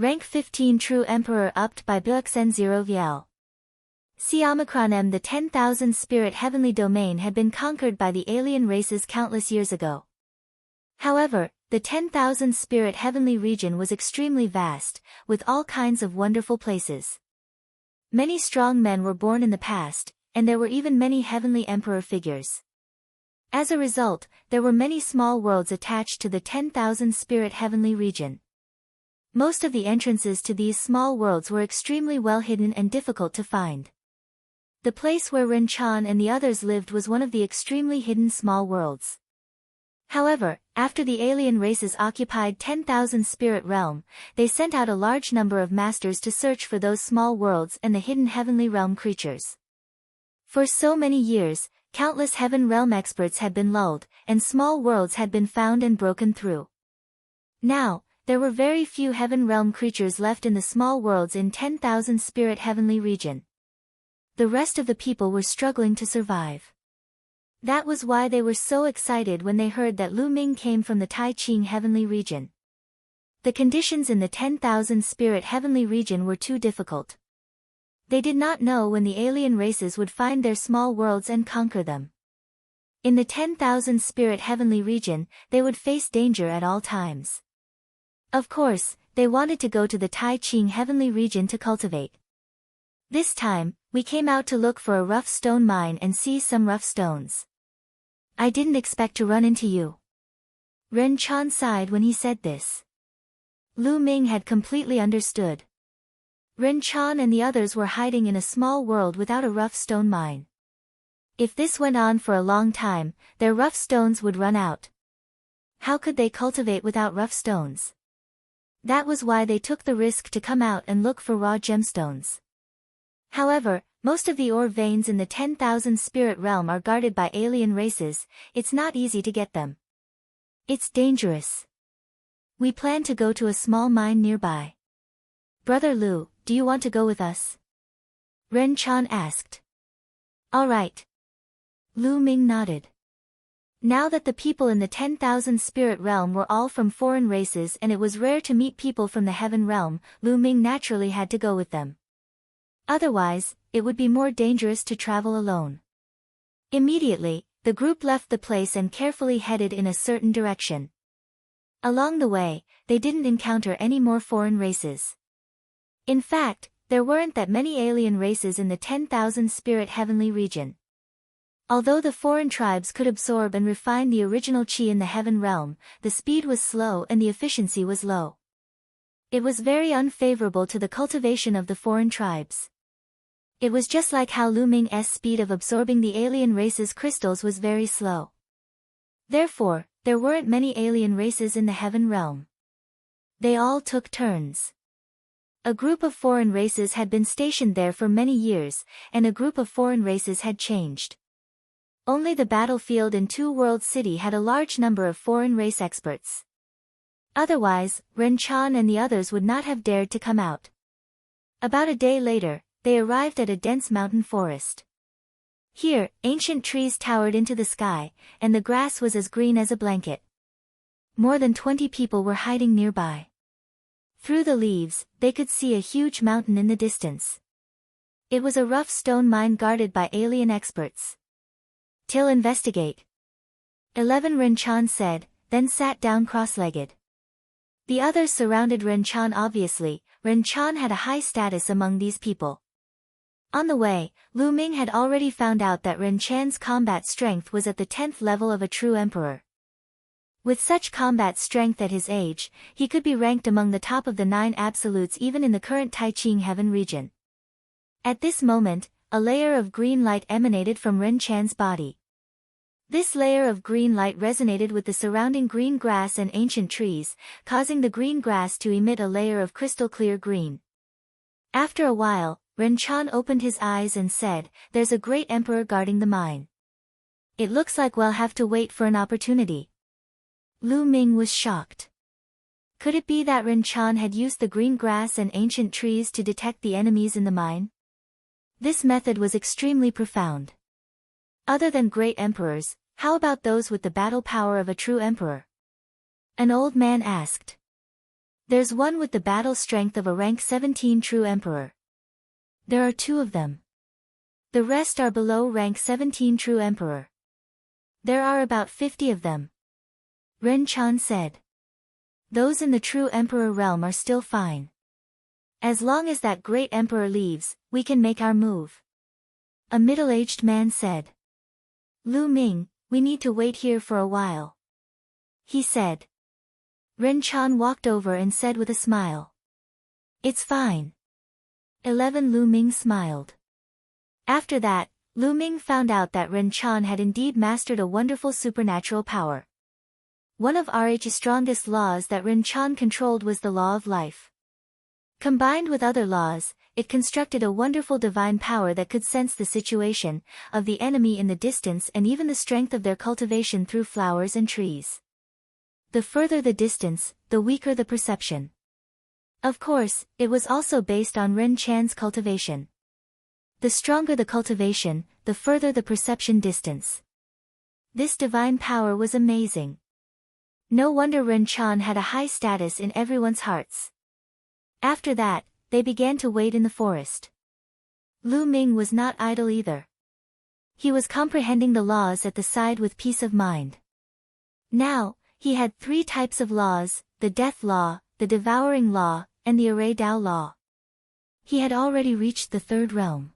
Rank 15 True Emperor upped by Buxen 0 VL. C. Omicron M. The 10,000 Spirit Heavenly Domain had been conquered by the alien races countless years ago. However, the 10,000 Spirit Heavenly region was extremely vast, with all kinds of wonderful places. Many strong men were born in the past, and there were even many heavenly emperor figures. As a result, there were many small worlds attached to the 10,000 Spirit Heavenly region. Most of the entrances to these small worlds were extremely well hidden and difficult to find. The place where Ren Chan and the others lived was one of the extremely hidden small worlds. However, after the alien races occupied 10,000 Spirit Realm, they sent out a large number of masters to search for those small worlds and the hidden heavenly realm creatures. For so many years, countless heaven realm experts had been lulled, and small worlds had been found and broken through. Now, there were very few heaven realm creatures left in the small worlds in 10,000 Spirit Heavenly region. The rest of the people were struggling to survive. That was why they were so excited when they heard that Lu Ming came from the Tai Ching Heavenly region. The conditions in the 10,000 Spirit Heavenly region were too difficult. They did not know when the alien races would find their small worlds and conquer them. In the 10,000 Spirit Heavenly region, they would face danger at all times. Of course, they wanted to go to the Tai Ching Heavenly region to cultivate. This time, we came out to look for a rough stone mine and see some rough stones. I didn't expect to run into you. Ren Chan sighed when he said this. Lu Ming had completely understood. Ren Chan and the others were hiding in a small world without a rough stone mine. If this went on for a long time, their rough stones would run out. How could they cultivate without rough stones? That was why they took the risk to come out and look for raw gemstones. However, most of the ore veins in the 10,000 Spirit Realm are guarded by alien races. It's not easy to get them. It's dangerous. We plan to go to a small mine nearby. Brother Lu, do you want to go with us? Ren Chan asked. All right. Lu Ming nodded. Now that the people in the 10,000 Spirit Realm were all from foreign races and it was rare to meet people from the Heaven Realm, Lu Ming naturally had to go with them. Otherwise, it would be more dangerous to travel alone. Immediately, the group left the place and carefully headed in a certain direction. Along the way, they didn't encounter any more foreign races. In fact, there weren't that many alien races in the 10,000 Spirit Heavenly region. Although the foreign tribes could absorb and refine the original chi in the Heaven Realm, the speed was slow and the efficiency was low. It was very unfavorable to the cultivation of the foreign tribes. It was just like how Lu Ming's speed of absorbing the alien race's crystals was very slow. Therefore, there weren't many alien races in the Heaven Realm. They all took turns. A group of foreign races had been stationed there for many years, and a group of foreign races had changed. Only the battlefield in Two World City had a large number of foreign race experts. Otherwise, Ren Chan and the others would not have dared to come out. About a day later, they arrived at a dense mountain forest. Here, ancient trees towered into the sky, and the grass was as green as a blanket. More than 20 people were hiding nearby. Through the leaves, they could see a huge mountain in the distance. It was a rough stone mine guarded by alien experts. Till investigate. 11 Ren Chan said, then sat down cross-legged. The others surrounded Ren Chan. Obviously, Ren Chan had a high status among these people. On the way, Lu Ming had already found out that Ren Chan's combat strength was at the 10th level of a true emperor. With such combat strength at his age, he could be ranked among the top of the 9 absolutes even in the current Tai Ching Heaven region. At this moment, a layer of green light emanated from Ren Chan's body. This layer of green light resonated with the surrounding green grass and ancient trees, causing the green grass to emit a layer of crystal clear green. After a while, Ren Chan opened his eyes and said, "There's a great emperor guarding the mine. It looks like we'll have to wait for an opportunity." Lu Ming was shocked. Could it be that Ren Chan had used the green grass and ancient trees to detect the enemies in the mine? This method was extremely profound. Other than great emperors, how about those with the battle power of a true emperor? An old man asked. There's one with the battle strength of a rank 17 true emperor. There are 2 of them. The rest are below rank 17 true emperor. There are about 50 of them. Ren Chan said. Those in the true emperor realm are still fine. As long as that great emperor leaves, we can make our move. A middle-aged man said. Lu Ming, we need to wait here for a while. He said. Ren Chan walked over and said with a smile. It's fine. 11 Lu Ming smiled. After that, Lu Ming found out that Ren Chan had indeed mastered a wonderful supernatural power. One of RH's strongest laws that Ren Chan controlled was the law of life. Combined with other laws, it constructed a wonderful divine power that could sense the situation of the enemy in the distance and even the strength of their cultivation through flowers and trees. The further the distance, the weaker the perception. Of course, it was also based on Ren Chan's cultivation. The stronger the cultivation, the further the perception distance. This divine power was amazing. No wonder Ren Chan had a high status in everyone's hearts. After that, they began to wait in the forest. Lu Ming was not idle either. He was comprehending the laws at the side with peace of mind. Now, he had 3 types of laws, the death law, the devouring law, and the array Dao law. He had already reached the 3rd realm.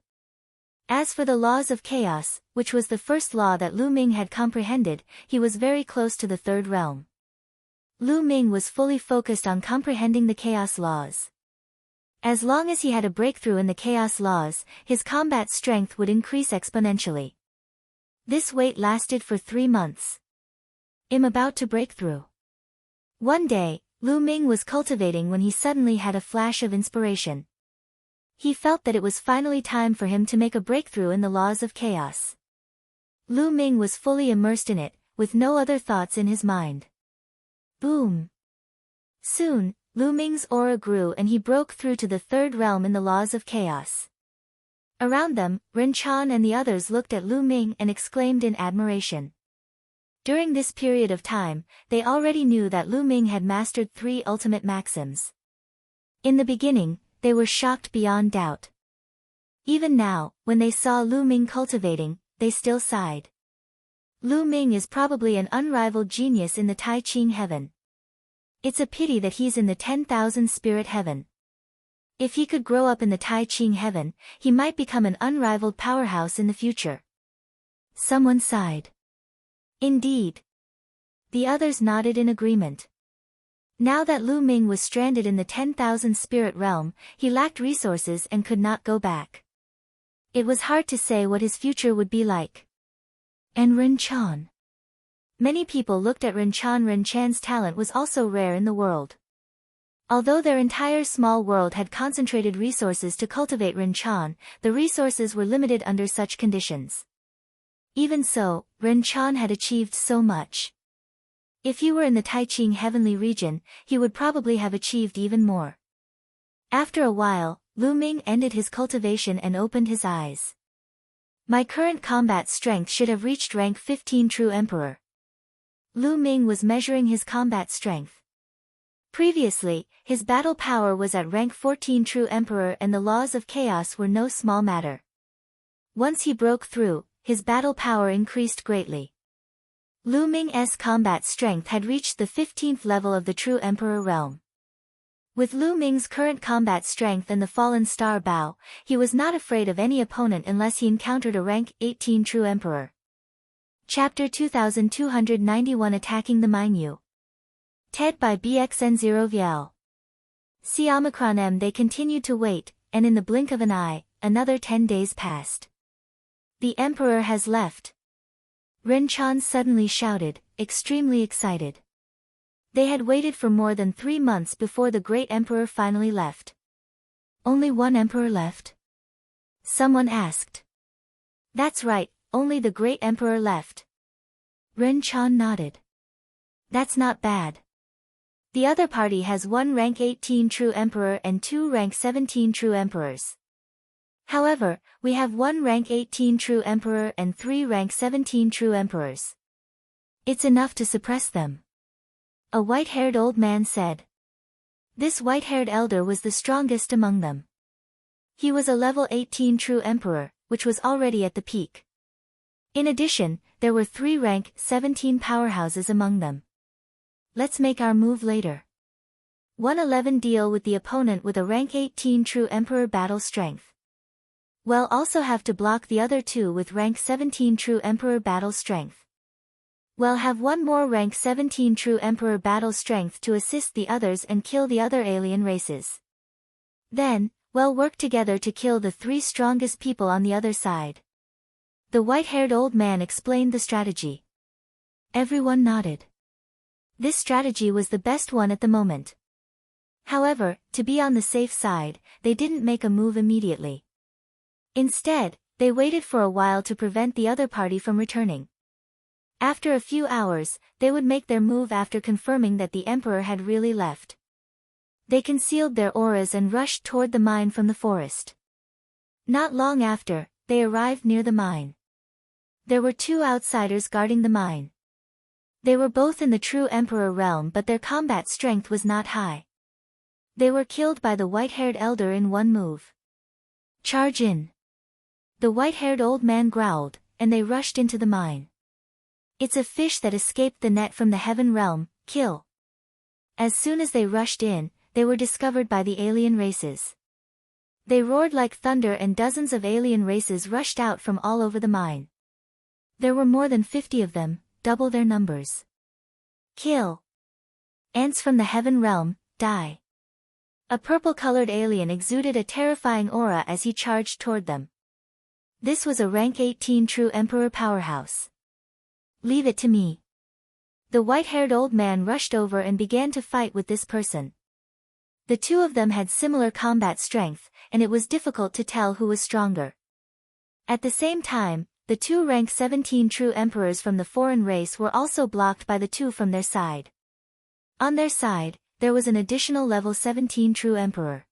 As for the laws of chaos, which was the first law that Lu Ming had comprehended, he was very close to the 3rd realm. Lu Ming was fully focused on comprehending the chaos laws. As long as he had a breakthrough in the chaos laws, his combat strength would increase exponentially. This wait lasted for 3 months. I'm about to break through. One day, Lu Ming was cultivating when he suddenly had a flash of inspiration. He felt that it was finally time for him to make a breakthrough in the laws of chaos. Lu Ming was fully immersed in it, with no other thoughts in his mind. Boom! Soon, Lu Ming's aura grew and he broke through to the 3rd realm in the laws of chaos. Around them, Ren Chan and the others looked at Lu Ming and exclaimed in admiration. During this period of time, they already knew that Lu Ming had mastered 3 ultimate maxims. In the beginning, they were shocked beyond doubt. Even now, when they saw Lu Ming cultivating, they still sighed. Lu Ming is probably an unrivaled genius in the Tai Ching heaven. It's a pity that he's in the 10,000 spirit heaven. If he could grow up in the Tai Ching heaven, he might become an unrivaled powerhouse in the future. Someone sighed. Indeed. The others nodded in agreement. Now that Lu Ming was stranded in the 10,000 spirit realm, he lacked resources and could not go back. It was hard to say what his future would be like. And Ren Chan. Many people looked at Ren Chan. Ren Chan's talent was also rare in the world. Although their entire small world had concentrated resources to cultivate Ren Chan, the resources were limited under such conditions. Even so, Ren Chan had achieved so much. If he were in the Tai Ching heavenly region, he would probably have achieved even more. After a while, Lu Ming ended his cultivation and opened his eyes. My current combat strength should have reached rank 15 true emperor. Lu Ming was measuring his combat strength. Previously, his battle power was at rank 14 true emperor and the laws of chaos were no small matter. Once he broke through, his battle power increased greatly. Lu Ming's combat strength had reached the 15th level of the true emperor realm. With Lu Ming's current combat strength and the fallen star Bao, he was not afraid of any opponent unless he encountered a rank 18 true emperor. Chapter 2291 Attacking the Minyu. TED by BXN0 VL. See Omicron M. They continued to wait, and in the blink of an eye, another 10 days passed. The Emperor has left. Ren Chan suddenly shouted, extremely excited. They had waited for more than 3 months before the great Emperor finally left. Only one Emperor left? Someone asked. That's right, only the great Emperor left. Ren Chan nodded. That's not bad. The other party has 1 rank 18 true emperor and 2 rank 17 true emperors. However, we have 1 rank 18 true emperor and 3 rank 17 true emperors. It's enough to suppress them. A white-haired old man said. This white-haired elder was the strongest among them. He was a level 18 true emperor, which was already at the peak. In addition, there were 3 rank 17 powerhouses among them. Let's make our move later. 111 Deal with the opponent with a rank 18 true emperor battle strength. Well, also have to block the other 2 with rank 17 true emperor battle strength. Well, have one more rank 17 true emperor battle strength to assist the others and kill the other alien races. Then, well, work together to kill the 3 strongest people on the other side. The white-haired old man explained the strategy. Everyone nodded. This strategy was the best one at the moment. However, to be on the safe side, they didn't make a move immediately. Instead, they waited for a while to prevent the other party from returning. After a few hours, they would make their move after confirming that the emperor had really left. They concealed their auras and rushed toward the mine from the forest. Not long after, they arrived near the mine. There were 2 outsiders guarding the mine. They were both in the true emperor realm, but their combat strength was not high. They were killed by the white-haired elder in one move. Charge in! The white-haired old man growled, and they rushed into the mine. It's a fish that escaped the net from the heaven realm, kill. As soon as they rushed in, they were discovered by the alien races. They roared like thunder and dozens of alien races rushed out from all over the mine. There were more than 50 of them, double their numbers. Kill. Ants from the heaven realm, die. A purple-colored alien exuded a terrifying aura as he charged toward them. This was a rank 18 true emperor powerhouse. Leave it to me. The white-haired old man rushed over and began to fight with this person. The 2 of them had similar combat strength, and it was difficult to tell who was stronger. At the same time, the 2 rank 17 true emperors from the foreign race were also blocked by the 2 from their side. On their side, there was an additional level 17 true emperor.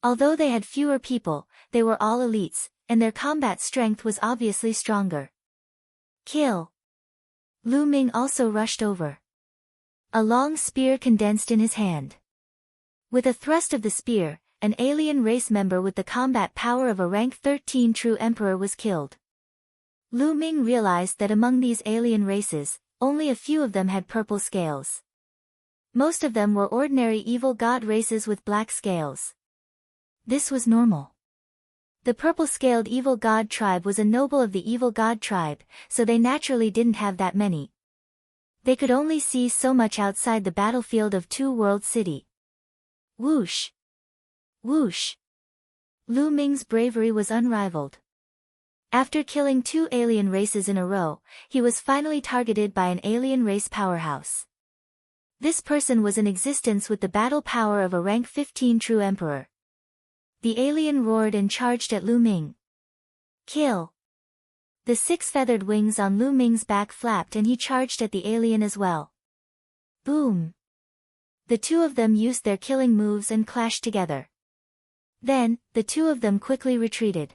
Although they had fewer people, they were all elites, and their combat strength was obviously stronger. Kill. Lu Ming also rushed over. A long spear condensed in his hand. With a thrust of the spear, an alien race member with the combat power of a rank 13 true emperor was killed. Lu Ming realized that among these alien races, only a few of them had purple scales. Most of them were ordinary evil god races with black scales. This was normal. The purple-scaled evil god tribe was a noble of the evil god tribe, so they naturally didn't have that many. They could only see so much outside the battlefield of Two World City. Whoosh! Whoosh! Lu Ming's bravery was unrivaled. After killing 2 alien races in a row, he was finally targeted by an alien race powerhouse. This person was in existence with the battle power of a rank 15 true emperor. The alien roared and charged at Lu Ming. Kill! The 6 feathered wings on Lu Ming's back flapped and he charged at the alien as well. Boom! The 2 of them used their killing moves and clashed together. Then, the 2 of them quickly retreated.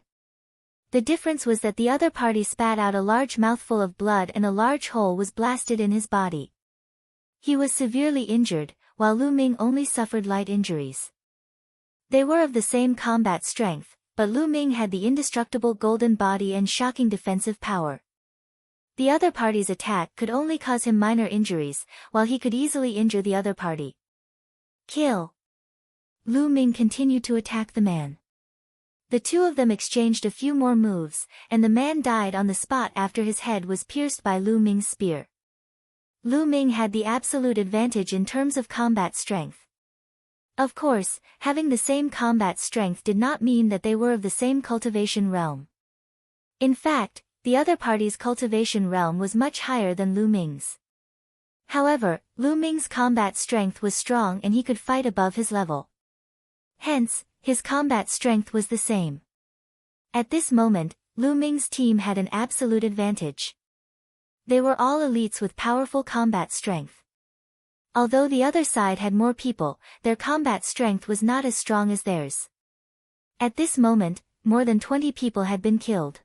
The difference was that the other party spat out a large mouthful of blood and a large hole was blasted in his body. He was severely injured, while Lu Ming only suffered light injuries. They were of the same combat strength, but Lu Ming had the indestructible golden body and shocking defensive power. The other party's attack could only cause him minor injuries, while he could easily injure the other party. Kill! Lu Ming continued to attack the man. The 2 of them exchanged a few more moves, and the man died on the spot after his head was pierced by Lu Ming's spear. Lu Ming had the absolute advantage in terms of combat strength. Of course, having the same combat strength did not mean that they were of the same cultivation realm. In fact, the other party's cultivation realm was much higher than Lu Ming's. However, Lu Ming's combat strength was strong and he could fight above his level. Hence, his combat strength was the same. At this moment, Lu Ming's team had an absolute advantage. They were all elites with powerful combat strength. Although the other side had more people, their combat strength was not as strong as theirs. At this moment, more than 20 people had been killed.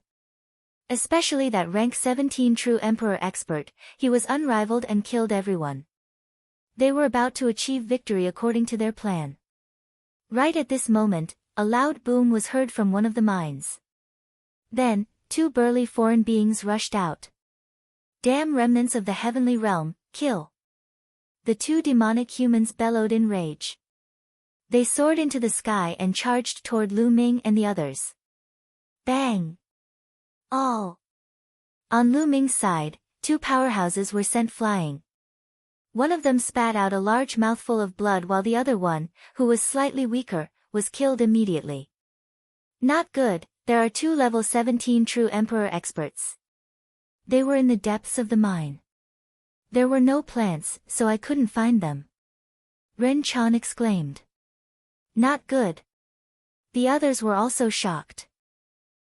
Especially that rank 17 true emperor expert, he was unrivaled and killed everyone. They were about to achieve victory according to their plan. Right at this moment, a loud boom was heard from one of the mines. Then, two burly foreign beings rushed out. "Damn remnants of the heavenly realm, kill!" The two demonic humans bellowed in rage. They soared into the sky and charged toward Lu Ming and the others. Bang! All! On Lu Ming's side, two powerhouses were sent flying. One of them spat out a large mouthful of blood while the other one, who was slightly weaker, was killed immediately. Not good, there are two level 17 true Emperor experts. They were in the depths of the mine. There were no plants, so I couldn't find them. Ren Chan exclaimed. Not good. The others were also shocked.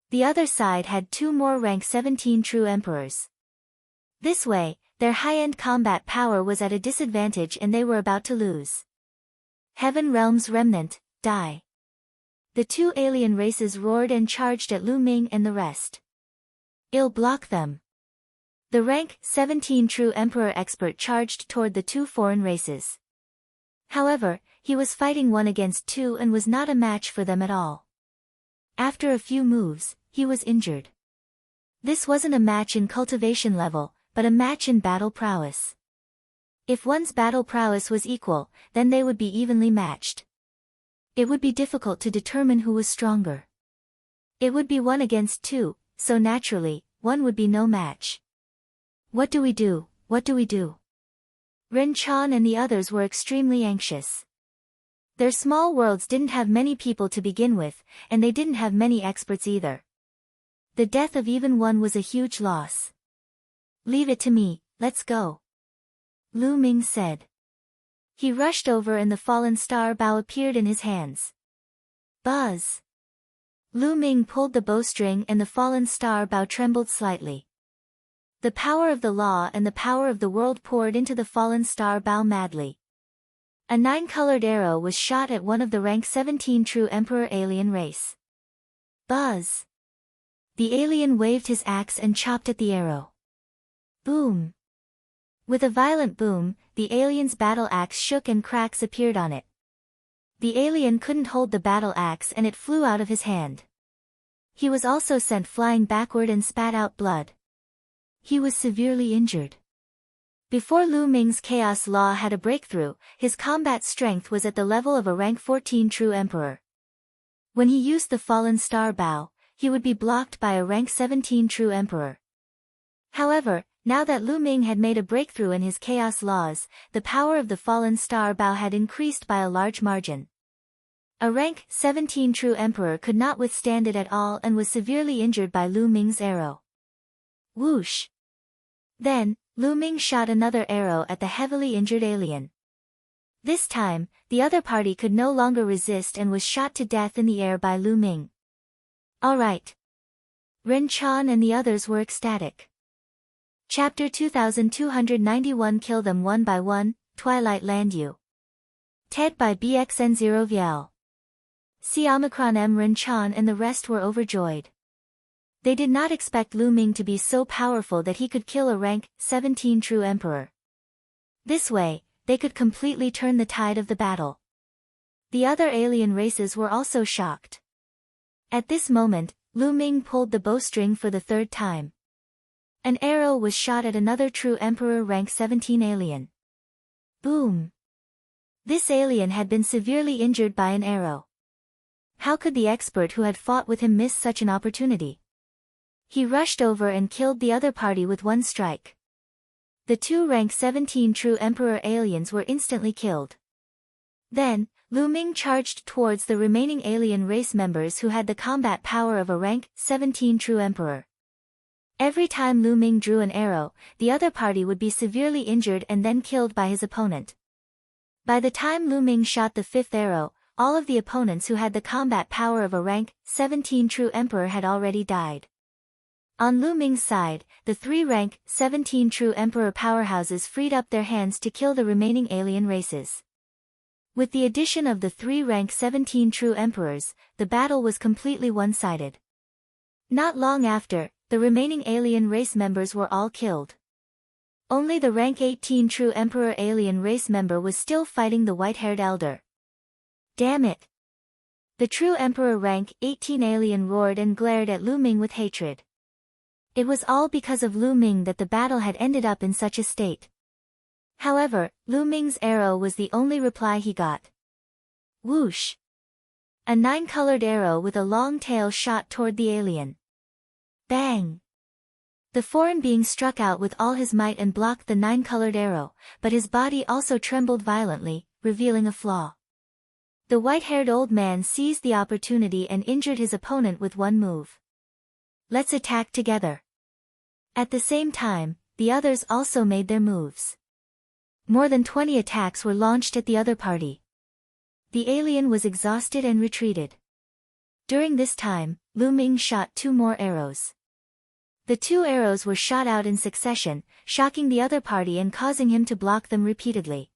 The other side had two more rank 17 true emperors. This way, their high-end combat power was at a disadvantage and they were about to lose. Heaven Realm's remnant, die. The two alien races roared and charged at Lu Ming and the rest. I'll block them. The rank 17 true emperor expert charged toward the two foreign races. However, he was fighting 1 against 2 and was not a match for them at all. After a few moves, he was injured. This wasn't a match in cultivation level, but a match in battle prowess. If one's battle prowess was equal, then they would be evenly matched. It would be difficult to determine who was stronger. It would be 1 against 2, so naturally, one would be no match. What do we do? What do we do? Ren Chan and the others were extremely anxious. Their small worlds didn't have many people to begin with, and they didn't have many experts either. The death of even one was a huge loss. Leave it to me, let's go. Lu Ming said. He rushed over and the fallen star bow appeared in his hands. Buzz! Lu Ming pulled the bowstring and the fallen star bow trembled slightly. The power of the law and the power of the world poured into the fallen star bow madly. A 9-colored arrow was shot at one of the rank 17 true Emperor alien race. Buzz! The alien waved his axe and chopped at the arrow. Boom! With a violent boom, the alien's battle axe shook and cracks appeared on it. The alien couldn't hold the battle axe and it flew out of his hand. He was also sent flying backward and spat out blood. He was severely injured. Before Lu Ming's Chaos Law had a breakthrough, his combat strength was at the level of a rank 14 true emperor. When he used the fallen star bow, he would be blocked by a rank 17 true emperor. However, now that Lu Ming had made a breakthrough in his Chaos Laws, the power of the fallen star bow had increased by a large margin. A rank 17 true emperor could not withstand it at all and was severely injured by Lu Ming's arrow. Whoosh! Then, Lu Ming shot another arrow at the heavily injured alien. This time, the other party could no longer resist and was shot to death in the air by Lu Ming. Alright. Ren Chan and the others were ecstatic. Chapter 2291 Kill them one by one, Twilight Land U. Ted by BXN0 Viel. C Omicron M. Ren Chan and the rest were overjoyed. They did not expect Lu Ming to be so powerful that he could kill a rank 17 true emperor. This way, they could completely turn the tide of the battle. The other alien races were also shocked. At this moment, Lu Ming pulled the bowstring for the 3rd time. An arrow was shot at another true emperor rank 17 alien. Boom! This alien had been severely injured by an arrow. How could the expert who had fought with him miss such an opportunity? He rushed over and killed the other party with 1 strike. The 2 rank 17 true emperor aliens were instantly killed. Then, Lu Ming charged towards the remaining alien race members who had the combat power of a rank 17 true emperor. Every time Lu Ming drew an arrow, the other party would be severely injured and then killed by his opponent. By the time Lu Ming shot the 5th arrow, all of the opponents who had the combat power of a rank 17 true emperor had already died. On Lu Ming's side, the 3 rank 17 true emperor powerhouses freed up their hands to kill the remaining alien races. With the addition of the 3 rank 17 true emperors, the battle was completely one-sided. Not long after, the remaining alien race members were all killed. Only the rank 18 true Emperor alien race member was still fighting the white-haired elder. Damn it! The true Emperor rank 18 alien roared and glared at Lu Ming with hatred. It was all because of Lu Ming that the battle had ended up in such a state. However, Lu Ming's arrow was the only reply he got. Whoosh! A 9-colored arrow with a long tail shot toward the alien. Bang! The foreign being struck out with all his might and blocked the 9-colored arrow, but his body also trembled violently, revealing a flaw. The white-haired old man seized the opportunity and injured his opponent with one move. Let's attack together. At the same time, the others also made their moves. More than 20 attacks were launched at the other party. The alien was exhausted and retreated. During this time, Lu Ming shot 2 more arrows. The 2 arrows were shot out in succession, shocking the other party and causing him to block them repeatedly.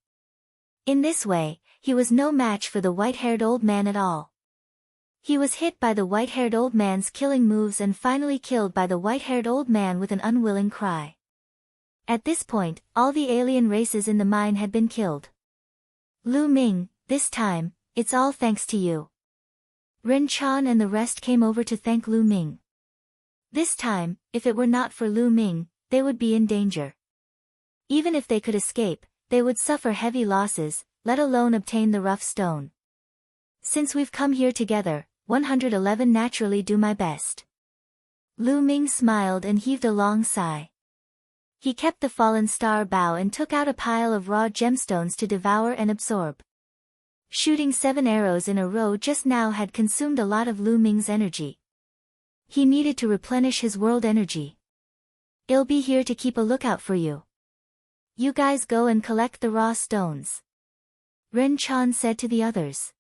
In this way, he was no match for the white-haired old man at all. He was hit by the white-haired old man's killing moves and finally killed by the white-haired old man with an unwilling cry. At this point, all the alien races in the mine had been killed. Lu Ming, this time, it's all thanks to you. Ren Chan and the rest came over to thank Lu Ming. This time, if it were not for Lu Ming, they would be in danger. Even if they could escape, they would suffer heavy losses, let alone obtain the rough stone. Since we've come here together, 111 naturally do my best. Lu Ming smiled and heaved a long sigh. He kept the fallen star bow and took out a pile of raw gemstones to devour and absorb. Shooting 7 arrows in a row just now had consumed a lot of Lu Ming's energy. He needed to replenish his world energy. I'll be here to keep a lookout for you. You guys go and collect the raw stones. Ren Chan said to the others.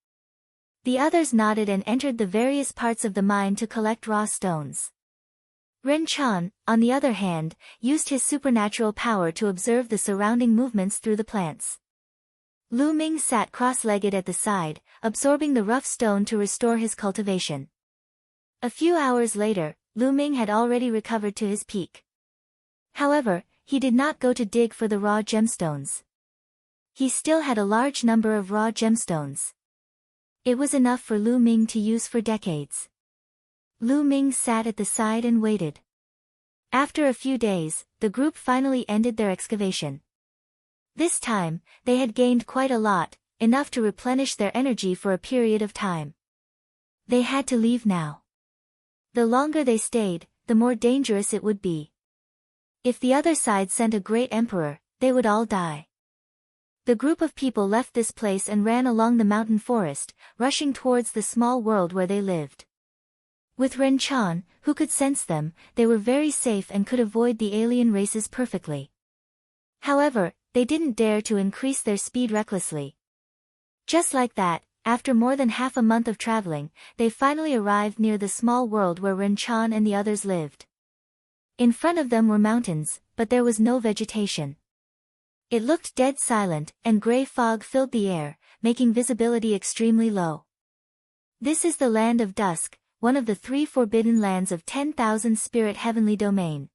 The others nodded and entered the various parts of the mine to collect raw stones. Ren Chan, on the other hand, used his supernatural power to observe the surrounding movements through the plants. Lu Ming sat cross-legged at the side, absorbing the rough stone to restore his cultivation. A few hours later, Lu Ming had already recovered to his peak. However, he did not go to dig for the raw gemstones. He still had a large number of raw gemstones. It was enough for Lu Ming to use for decades. Lu Ming sat at the side and waited. After a few days, the group finally ended their excavation. This time, they had gained quite a lot, enough to replenish their energy for a period of time. They had to leave now. The longer they stayed, the more dangerous it would be. If the other side sent a great emperor, they would all die. The group of people left this place and ran along the mountain forest, rushing towards the small world where they lived. With Ren Chan, who could sense them, they were very safe and could avoid the alien races perfectly. However, they didn't dare to increase their speed recklessly. Just like that, after more than half a month of traveling, they finally arrived near the small world where Ren Chan and the others lived. In front of them were mountains, but there was no vegetation. It looked dead silent, and gray fog filled the air, making visibility extremely low. This is the Land of Dusk, one of the 3 forbidden lands of 10,000 spirit heavenly domain.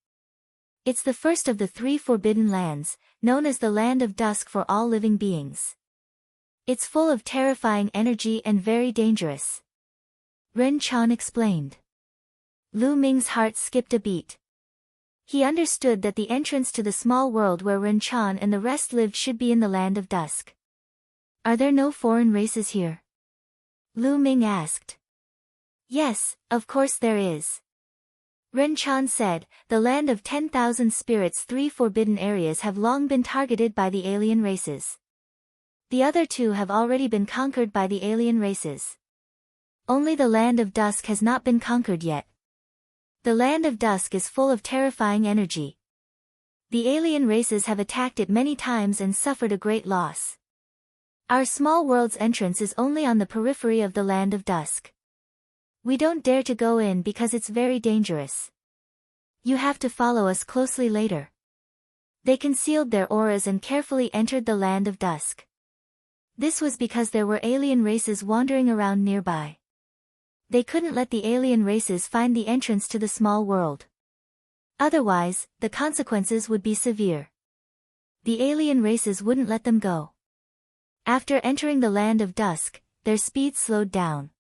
It's the first of the 3 forbidden lands, known as the Land of Dusk for all living beings. It's full of terrifying energy and very dangerous. Ren Chan explained. Lu Ming's heart skipped a beat. He understood that the entrance to the small world where Ren Chan and the rest lived should be in the Land of Dusk. Are there no foreign races here? Lu Ming asked. Yes, of course there is. Ren Chan said, the Land of 10,000 Spirits' 3 forbidden areas have long been targeted by the alien races. The other 2 have already been conquered by the alien races. Only the Land of Dusk has not been conquered yet. The Land of Dusk is full of terrifying energy. The alien races have attacked it many times and suffered a great loss. Our small world's entrance is only on the periphery of the Land of Dusk. We don't dare to go in because it's very dangerous. You have to follow us closely later. They concealed their auras and carefully entered the Land of Dusk. This was because there were alien races wandering around nearby. They couldn't let the alien races find the entrance to the small world. Otherwise, the consequences would be severe. The alien races wouldn't let them go. After entering the land of dusk, their speed slowed down.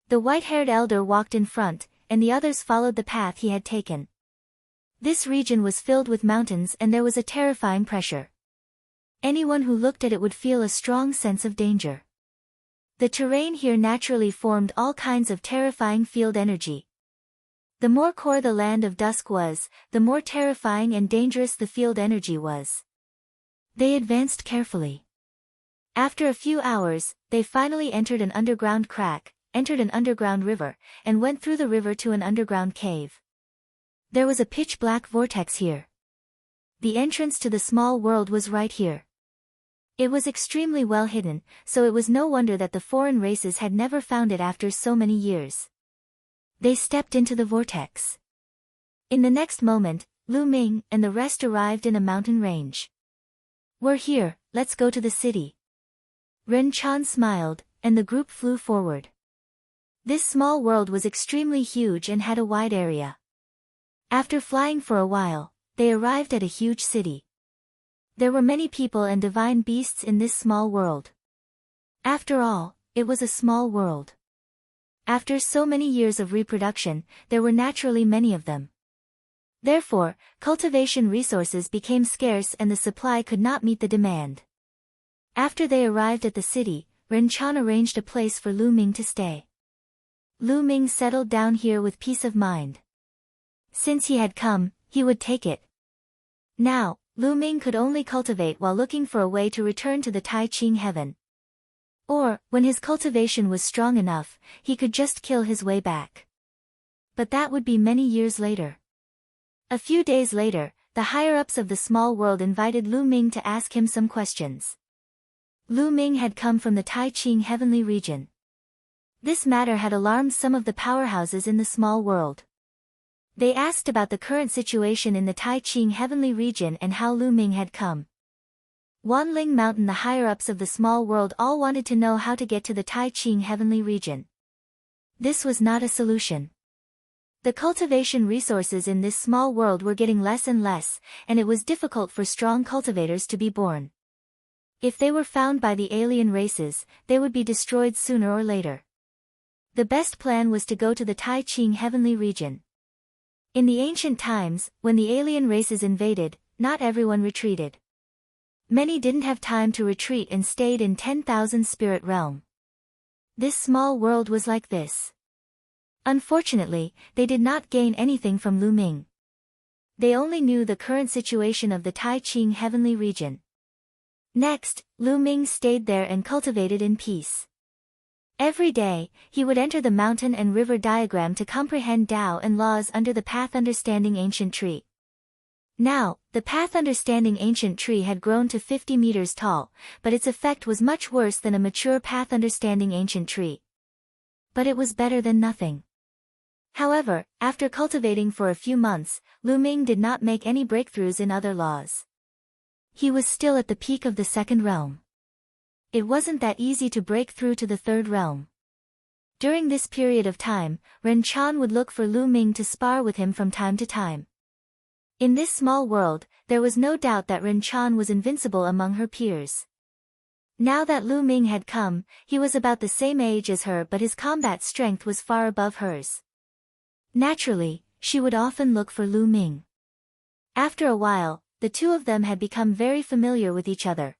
The white-haired elder walked in front, and the others followed the path he had taken. This region was filled with mountains and there was a terrifying pressure. Anyone who looked at it would feel a strong sense of danger. The terrain here naturally formed all kinds of terrifying field energy. The more core the land of dusk was, the more terrifying and dangerous the field energy was. They advanced carefully. After a few hours, they finally entered an underground crack, entered an underground river, and went through the river to an underground cave. There was a pitch-black vortex here. The entrance to the small world was right here. It was extremely well hidden, so it was no wonder that the foreign races had never found it after so many years. They stepped into the vortex. In the next moment, Lu Ming and the rest arrived in a mountain range. "We're here, let's go to the city." Ren Chan smiled, and the group flew forward. This small world was extremely huge and had a wide area. After flying for a while, they arrived at a huge city. There were many people and divine beasts in this small world. After all, it was a small world. After so many years of reproduction, there were naturally many of them. Therefore, cultivation resources became scarce and the supply could not meet the demand. After they arrived at the city, Ren Chan arranged a place for Lu Ming to stay. Lu Ming settled down here with peace of mind. Since he had come, he would take it. Now, Lu Ming could only cultivate while looking for a way to return to the Tai Ching heaven. Or, when his cultivation was strong enough, he could just kill his way back. But that would be many years later. A few days later, the higher-ups of the small world invited Lu Ming to ask him some questions. Lu Ming had come from the Tai Ching heavenly region. This matter had alarmed some of the powerhouses in the small world. They asked about the current situation in the Tai Ching heavenly region and how Lu Ming had come. Wanling Mountain, the higher-ups of the small world, all wanted to know how to get to the Tai Ching heavenly region. This was not a solution. The cultivation resources in this small world were getting less and less, and it was difficult for strong cultivators to be born. If they were found by the alien races, they would be destroyed sooner or later. The best plan was to go to the Tai Ching heavenly region. In the ancient times, when the alien races invaded, not everyone retreated. Many didn't have time to retreat and stayed in 10,000 spirit realm. This small world was like this. Unfortunately, they did not gain anything from Lu Ming. They only knew the current situation of the Tai Ching heavenly region. Next, Lu Ming stayed there and cultivated in peace. Every day, he would enter the mountain and river diagram to comprehend Tao and laws under the Path Understanding Ancient Tree. Now, the Path Understanding Ancient Tree had grown to 50 meters tall, but its effect was much worse than a mature Path Understanding Ancient Tree. But it was better than nothing. However, after cultivating for a few months, Lu Ming did not make any breakthroughs in other laws. He was still at the peak of the second realm. It wasn't that easy to break through to the third realm. During this period of time, Ren Chan would look for Lu Ming to spar with him from time to time. In this small world, there was no doubt that Ren Chan was invincible among her peers. Now that Lu Ming had come, he was about the same age as her, but his combat strength was far above hers. Naturally, she would often look for Lu Ming. After a while, the two of them had become very familiar with each other.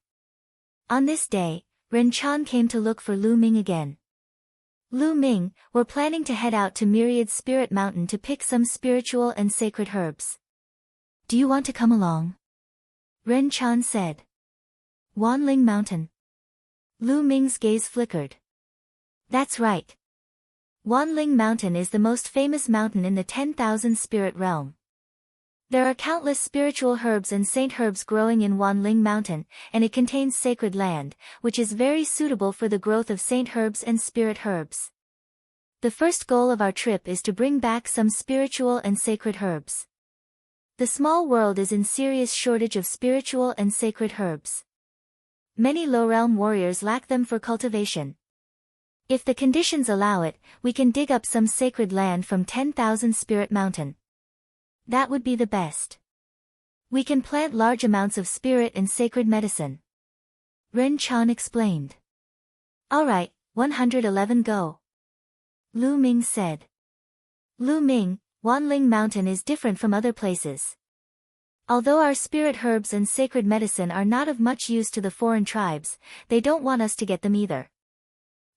On this day, Ren Chan came to look for Lu Ming again. Lu Ming, we're planning to head out to Myriad Spirit Mountain to pick some spiritual and sacred herbs. Do you want to come along? Ren Chan said. Wanling Mountain. Lu Ming's gaze flickered. That's right. Wanling Mountain is the most famous mountain in the 10,000 spirit realm. There are countless spiritual herbs and saint herbs growing in Wanling Mountain, and it contains sacred land, which is very suitable for the growth of saint herbs and spirit herbs. The first goal of our trip is to bring back some spiritual and sacred herbs. The small world is in serious shortage of spiritual and sacred herbs. Many low-realm warriors lack them for cultivation. If the conditions allow it, we can dig up some sacred land from 10,000 Spirit Mountain. That would be the best. We can plant large amounts of spirit and sacred medicine. Ren Chan explained. Alright, 111 go. Lu Ming said. Lu Ming, Wanling Mountain is different from other places. Although our spirit herbs and sacred medicine are not of much use to the foreign tribes, they don't want us to get them either.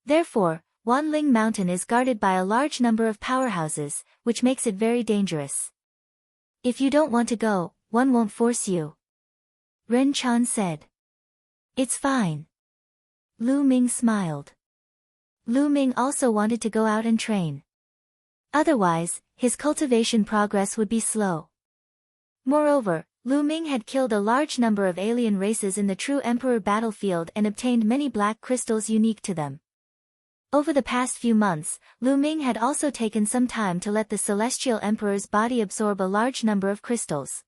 Therefore, Wanling Mountain is guarded by a large number of powerhouses, which makes it very dangerous. If you don't want to go, one won't force you. Ren Chan said. It's fine. Lu Ming smiled. Lu Ming also wanted to go out and train. Otherwise, his cultivation progress would be slow. Moreover, Lu Ming had killed a large number of alien races in the True Emperor battlefield and obtained many black crystals unique to them. Over the past few months, Lu Ming had also taken some time to let the Celestial Emperor's body absorb a large number of crystals.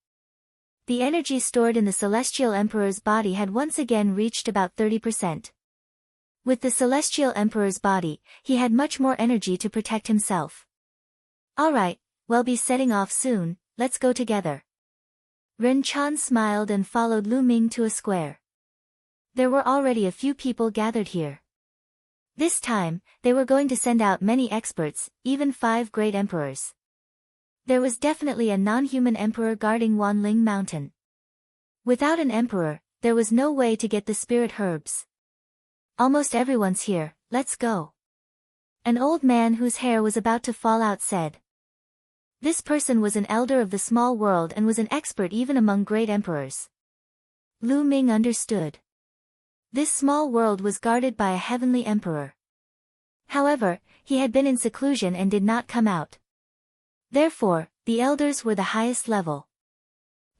The energy stored in the Celestial Emperor's body had once again reached about 30%. With the Celestial Emperor's body, he had much more energy to protect himself. Alright, we'll be setting off soon, let's go together. Ren Chan smiled and followed Lu Ming to a square. There were already a few people gathered here. This time, they were going to send out many experts, even 5 great emperors. There was definitely a non-human emperor guarding Wanling Mountain. Without an emperor, there was no way to get the spirit herbs. Almost everyone's here, let's go. An old man whose hair was about to fall out said. This person was an elder of the small world and was an expert even among great emperors. Lu Ming understood. This small world was guarded by a heavenly emperor. However, he had been in seclusion and did not come out. Therefore, the elders were the highest level.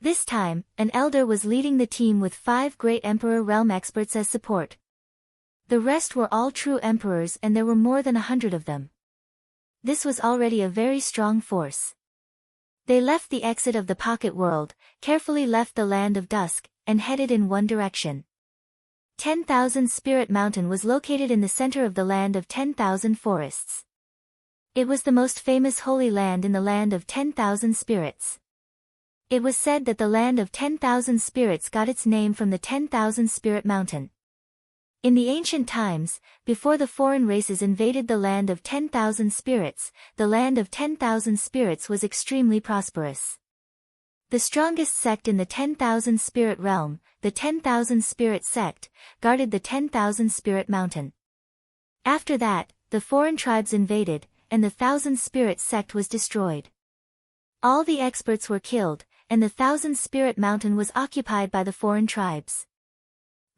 This time, an elder was leading the team with 5 great emperor realm experts as support. The rest were all true emperors and there were more than 100 of them. This was already a very strong force. They left the exit of the pocket world, carefully left the land of dusk, and headed in one direction. 10,000 Spirit Mountain was located in the center of the land of 10,000 forests. It was the most famous holy land in the land of 10,000 spirits. It was said that the land of 10,000 spirits got its name from the 10,000 Spirit Mountain. In the ancient times, before the foreign races invaded the land of 10,000 spirits, the land of 10,000 spirits was extremely prosperous. The strongest sect in the 10,000 spirit realm, the 10,000 spirit sect, guarded the 10,000 Spirit Mountain. After that, the foreign tribes invaded, and the 1,000 spirit sect was destroyed. All the experts were killed, and the 1,000 Spirit Mountain was occupied by the foreign tribes.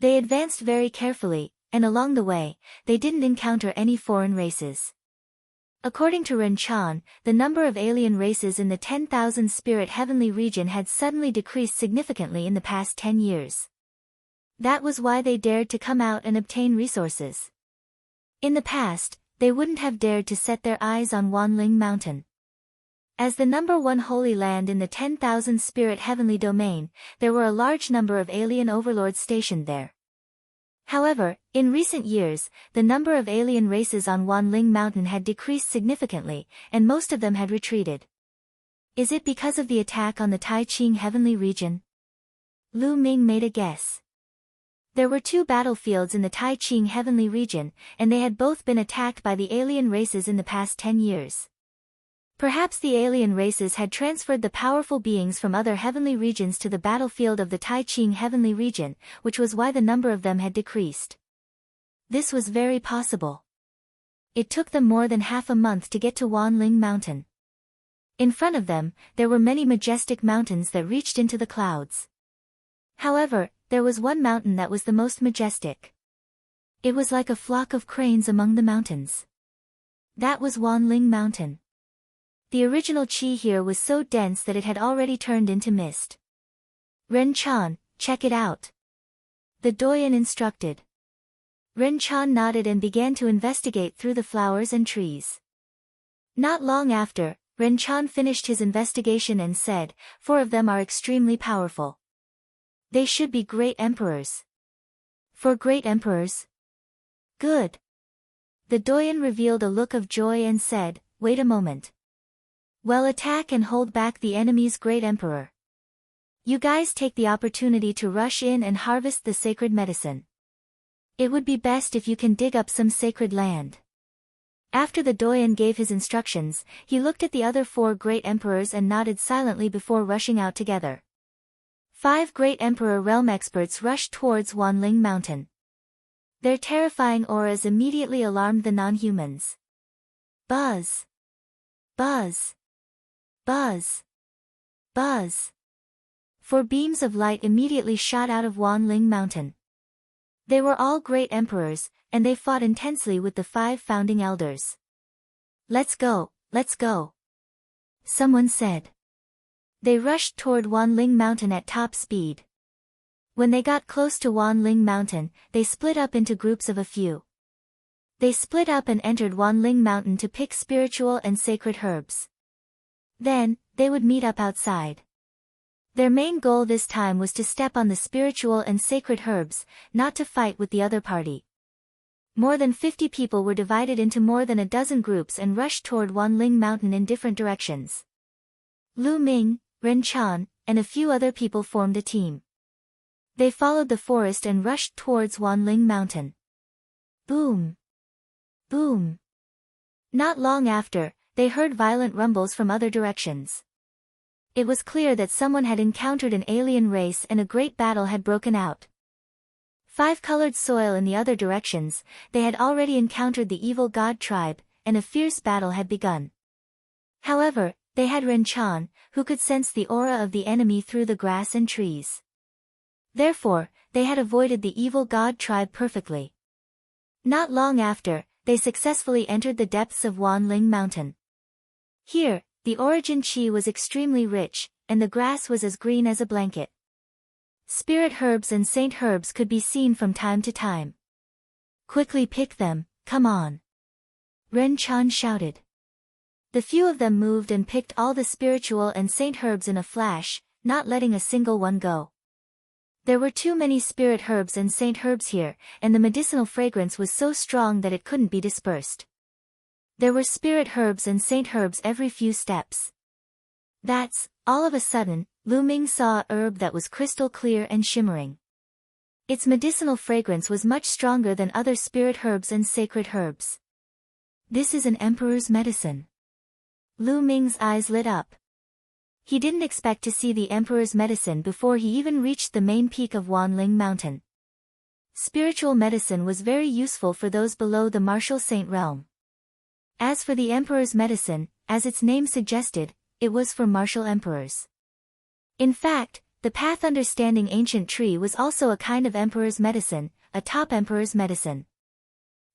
They advanced very carefully, and along the way, they didn't encounter any foreign races. According to Ren Chan, the number of alien races in the 10,000 spirit heavenly region had suddenly decreased significantly in the past 10 years. That was why they dared to come out and obtain resources. In the past, they wouldn't have dared to set their eyes on Wanling Mountain. As the number 1 holy land in the 10,000 spirit heavenly domain, there were a large number of alien overlords stationed there. However, in recent years, the number of alien races on Wanling Mountain had decreased significantly, and most of them had retreated. Is it because of the attack on the Tai Ching heavenly region? Lu Ming made a guess. There were 2 battlefields in the Tai Ching heavenly region, and they had both been attacked by the alien races in the past 10 years. Perhaps the alien races had transferred the powerful beings from other heavenly regions to the battlefield of the Tai Ching heavenly region, which was why the number of them had decreased. This was very possible. It took them more than half a month to get to Wanling Mountain. In front of them, there were many majestic mountains that reached into the clouds. However, there was one mountain that was the most majestic. It was like a flock of cranes among the mountains. That was Wanling Mountain. The original qi here was so dense that it had already turned into mist. Ren Chan, check it out. The doyen instructed. Ren Chan nodded and began to investigate through the flowers and trees. Not long after, Ren Chan finished his investigation and said, 4 of them are extremely powerful. They should be great emperors. 4 great emperors? Good. The doyen revealed a look of joy and said, wait a moment. Well, attack and hold back the enemy's great emperor. You guys take the opportunity to rush in and harvest the sacred medicine. It would be best if you can dig up some sacred land. After the doyen gave his instructions, he looked at the other 4 great emperors and nodded silently before rushing out together. 5 great emperor realm experts rushed towards Wanling Mountain. Their terrifying auras immediately alarmed the non-humans. Buzz! Buzz! Buzz! Buzz! 4 beams of light immediately shot out of Wanling Mountain. They were all great emperors, and they fought intensely with the 5 founding elders. Let's go, let's go. Someone said. They rushed toward Wanling Mountain at top speed. When they got close to Wanling Mountain, they split up into groups of a few. They split up and entered Wanling Mountain to pick spiritual and sacred herbs. Then, they would meet up outside. Their main goal this time was to step on the spiritual and sacred herbs, not to fight with the other party. More than 50 people were divided into more than a dozen groups and rushed toward Wanling Mountain in different directions. Lu Ming, Ren Chan, and a few other people formed a team. They followed the forest and rushed towards Wanling Mountain. Boom! Boom! Not long after, they heard violent rumbles from other directions. It was clear that someone had encountered an alien race and a great battle had broken out. 5-colored soil in the other directions, they had already encountered the evil god tribe, and a fierce battle had begun. However, they had Ren Chan, who could sense the aura of the enemy through the grass and trees. Therefore, they had avoided the evil god tribe perfectly. Not long after, they successfully entered the depths of Wanling Mountain. Here, the origin chi was extremely rich, and the grass was as green as a blanket. Spirit herbs and saint herbs could be seen from time to time. Quickly pick them, come on. Ren Chan shouted. The few of them moved and picked all the spiritual and saint herbs in a flash, not letting a single one go. There were too many spirit herbs and saint herbs here, and the medicinal fragrance was so strong that it couldn't be dispersed. There were spirit herbs and saint herbs every few steps. All of a sudden, Lu Ming saw a herb that was crystal clear and shimmering. Its medicinal fragrance was much stronger than other spirit herbs and sacred herbs. This is an emperor's medicine. Lu Ming's eyes lit up. He didn't expect to see the emperor's medicine before he even reached the main peak of Wanling Mountain. Spiritual medicine was very useful for those below the martial saint realm. As for the emperor's medicine, as its name suggested, it was for martial emperors. In fact, the path understanding ancient tree was also a kind of emperor's medicine, a top emperor's medicine.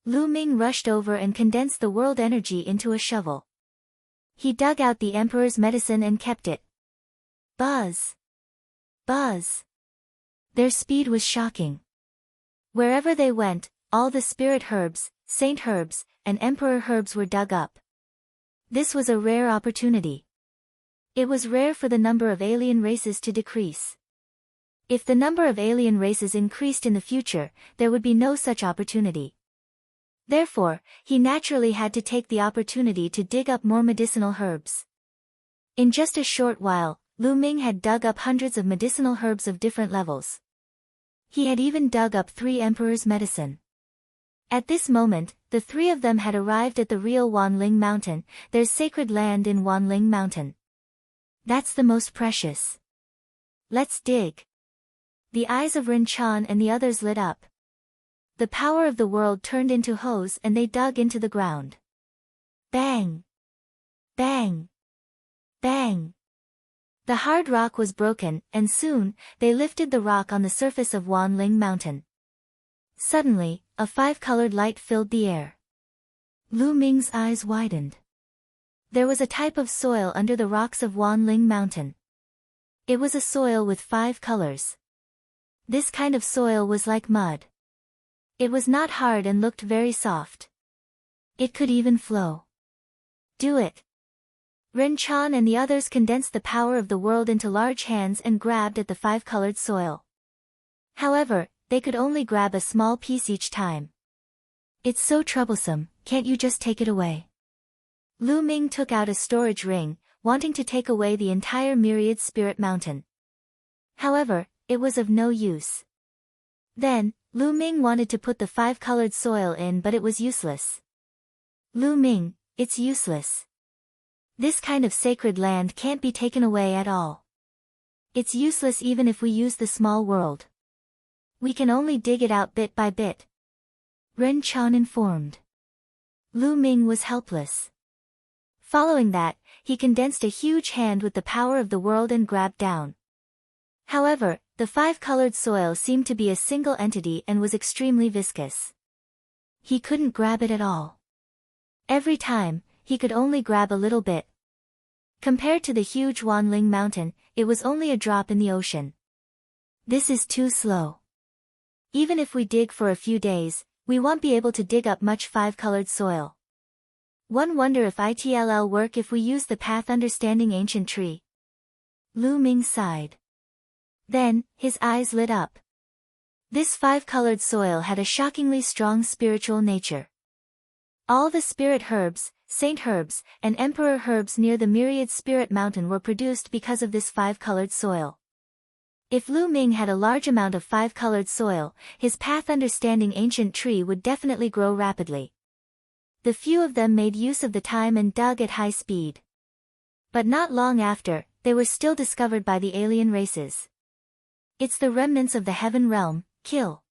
Lu Ming rushed over and condensed the world energy into a shovel. He dug out the emperor's medicine and kept it. Buzz! Buzz! Their speed was shocking. Wherever they went, all the spirit herbs, saint herbs, and emperor herbs were dug up. This was a rare opportunity. It was rare for the number of alien races to decrease. If the number of alien races increased in the future, there would be no such opportunity. Therefore, he naturally had to take the opportunity to dig up more medicinal herbs. In just a short while, Lu Ming had dug up hundreds of medicinal herbs of different levels. He had even dug up 3 emperors' medicine. At this moment, the 3 of them had arrived at the real Wanling Mountain, there's sacred land in Wanling Mountain. That's the most precious. Let's dig. The eyes of Ren Chan and the others lit up. The power of the world turned into hose and they dug into the ground. Bang! Bang! Bang! The hard rock was broken, and soon, they lifted the rock on the surface of Wanling Mountain. Suddenly, a 5-colored light filled the air. Lu Ming's eyes widened. There was a type of soil under the rocks of Wanling Mountain. It was a soil with 5 colors. This kind of soil was like mud. It was not hard and looked very soft. It could even flow. Do it! Ren Chan and the others condensed the power of the world into large hands and grabbed at the 5-colored soil. However, they could only grab a small piece each time. It's so troublesome, can't you just take it away? Lu Ming took out a storage ring, wanting to take away the entire myriad spirit mountain. However, it was of no use. Then, Lu Ming wanted to put the 5-colored soil in, but it was useless. Lu Ming, it's useless. This kind of sacred land can't be taken away at all. It's useless even if we use the small world. We can only dig it out bit by bit. Ren Chan informed. Lu Ming was helpless. Following that, he condensed a huge hand with the power of the world and grabbed down. However, the 5-colored soil seemed to be a single entity and was extremely viscous. He couldn't grab it at all. Every time, he could only grab a little bit. Compared to the huge Wanling mountain, it was only a drop in the ocean. This is too slow. Even if we dig for a few days, we won't be able to dig up much 5-colored soil. One wonder if it'll work if we use the path understanding ancient tree. Lu Ming sighed. Then, his eyes lit up. This 5-colored soil had a shockingly strong spiritual nature. All the spirit herbs, saint herbs, and emperor herbs near the myriad spirit mountain were produced because of this 5-colored soil. If Lu Ming had a large amount of 5-colored soil, his path understanding ancient tree would definitely grow rapidly. The few of them made use of the time and dug at high speed. But not long after, they were still discovered by the alien races. It's the remnants of the heaven realm, kill.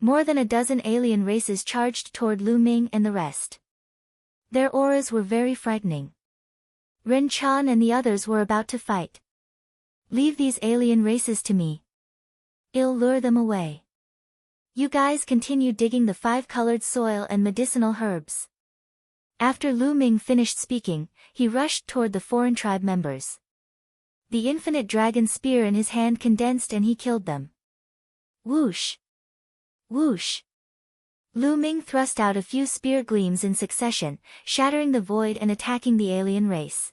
More than a dozen alien races charged toward Lu Ming and the rest. Their auras were very frightening. Ren Chan and the others were about to fight. Leave these alien races to me. I'll lure them away. You guys continue digging the 5-colored soil and medicinal herbs. After Lu Ming finished speaking, he rushed toward the foreign tribe members. The infinite dragon spear in his hand condensed and he killed them. Whoosh! Whoosh! Lu Ming thrust out a few spear gleams in succession, shattering the void and attacking the alien race.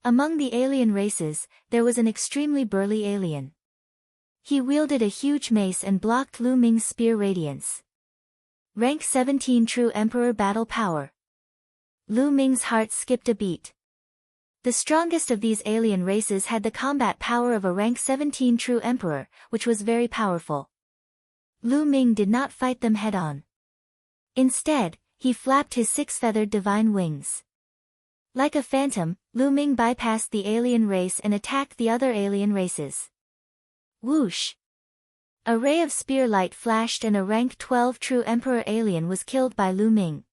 Among the alien races, there was an extremely burly alien. He wielded a huge mace and blocked Lu Ming's spear radiance. Rank 17 True Emperor Battle Power. Lu Ming's heart skipped a beat. The strongest of these alien races had the combat power of a rank 17 True Emperor, which was very powerful. Lu Ming did not fight them head-on. Instead, he flapped his 6-feathered divine wings. Like a phantom, Lu Ming bypassed the alien race and attacked the other alien races. Whoosh! A ray of spear light flashed and a rank 12 True Emperor alien was killed by Lu Ming.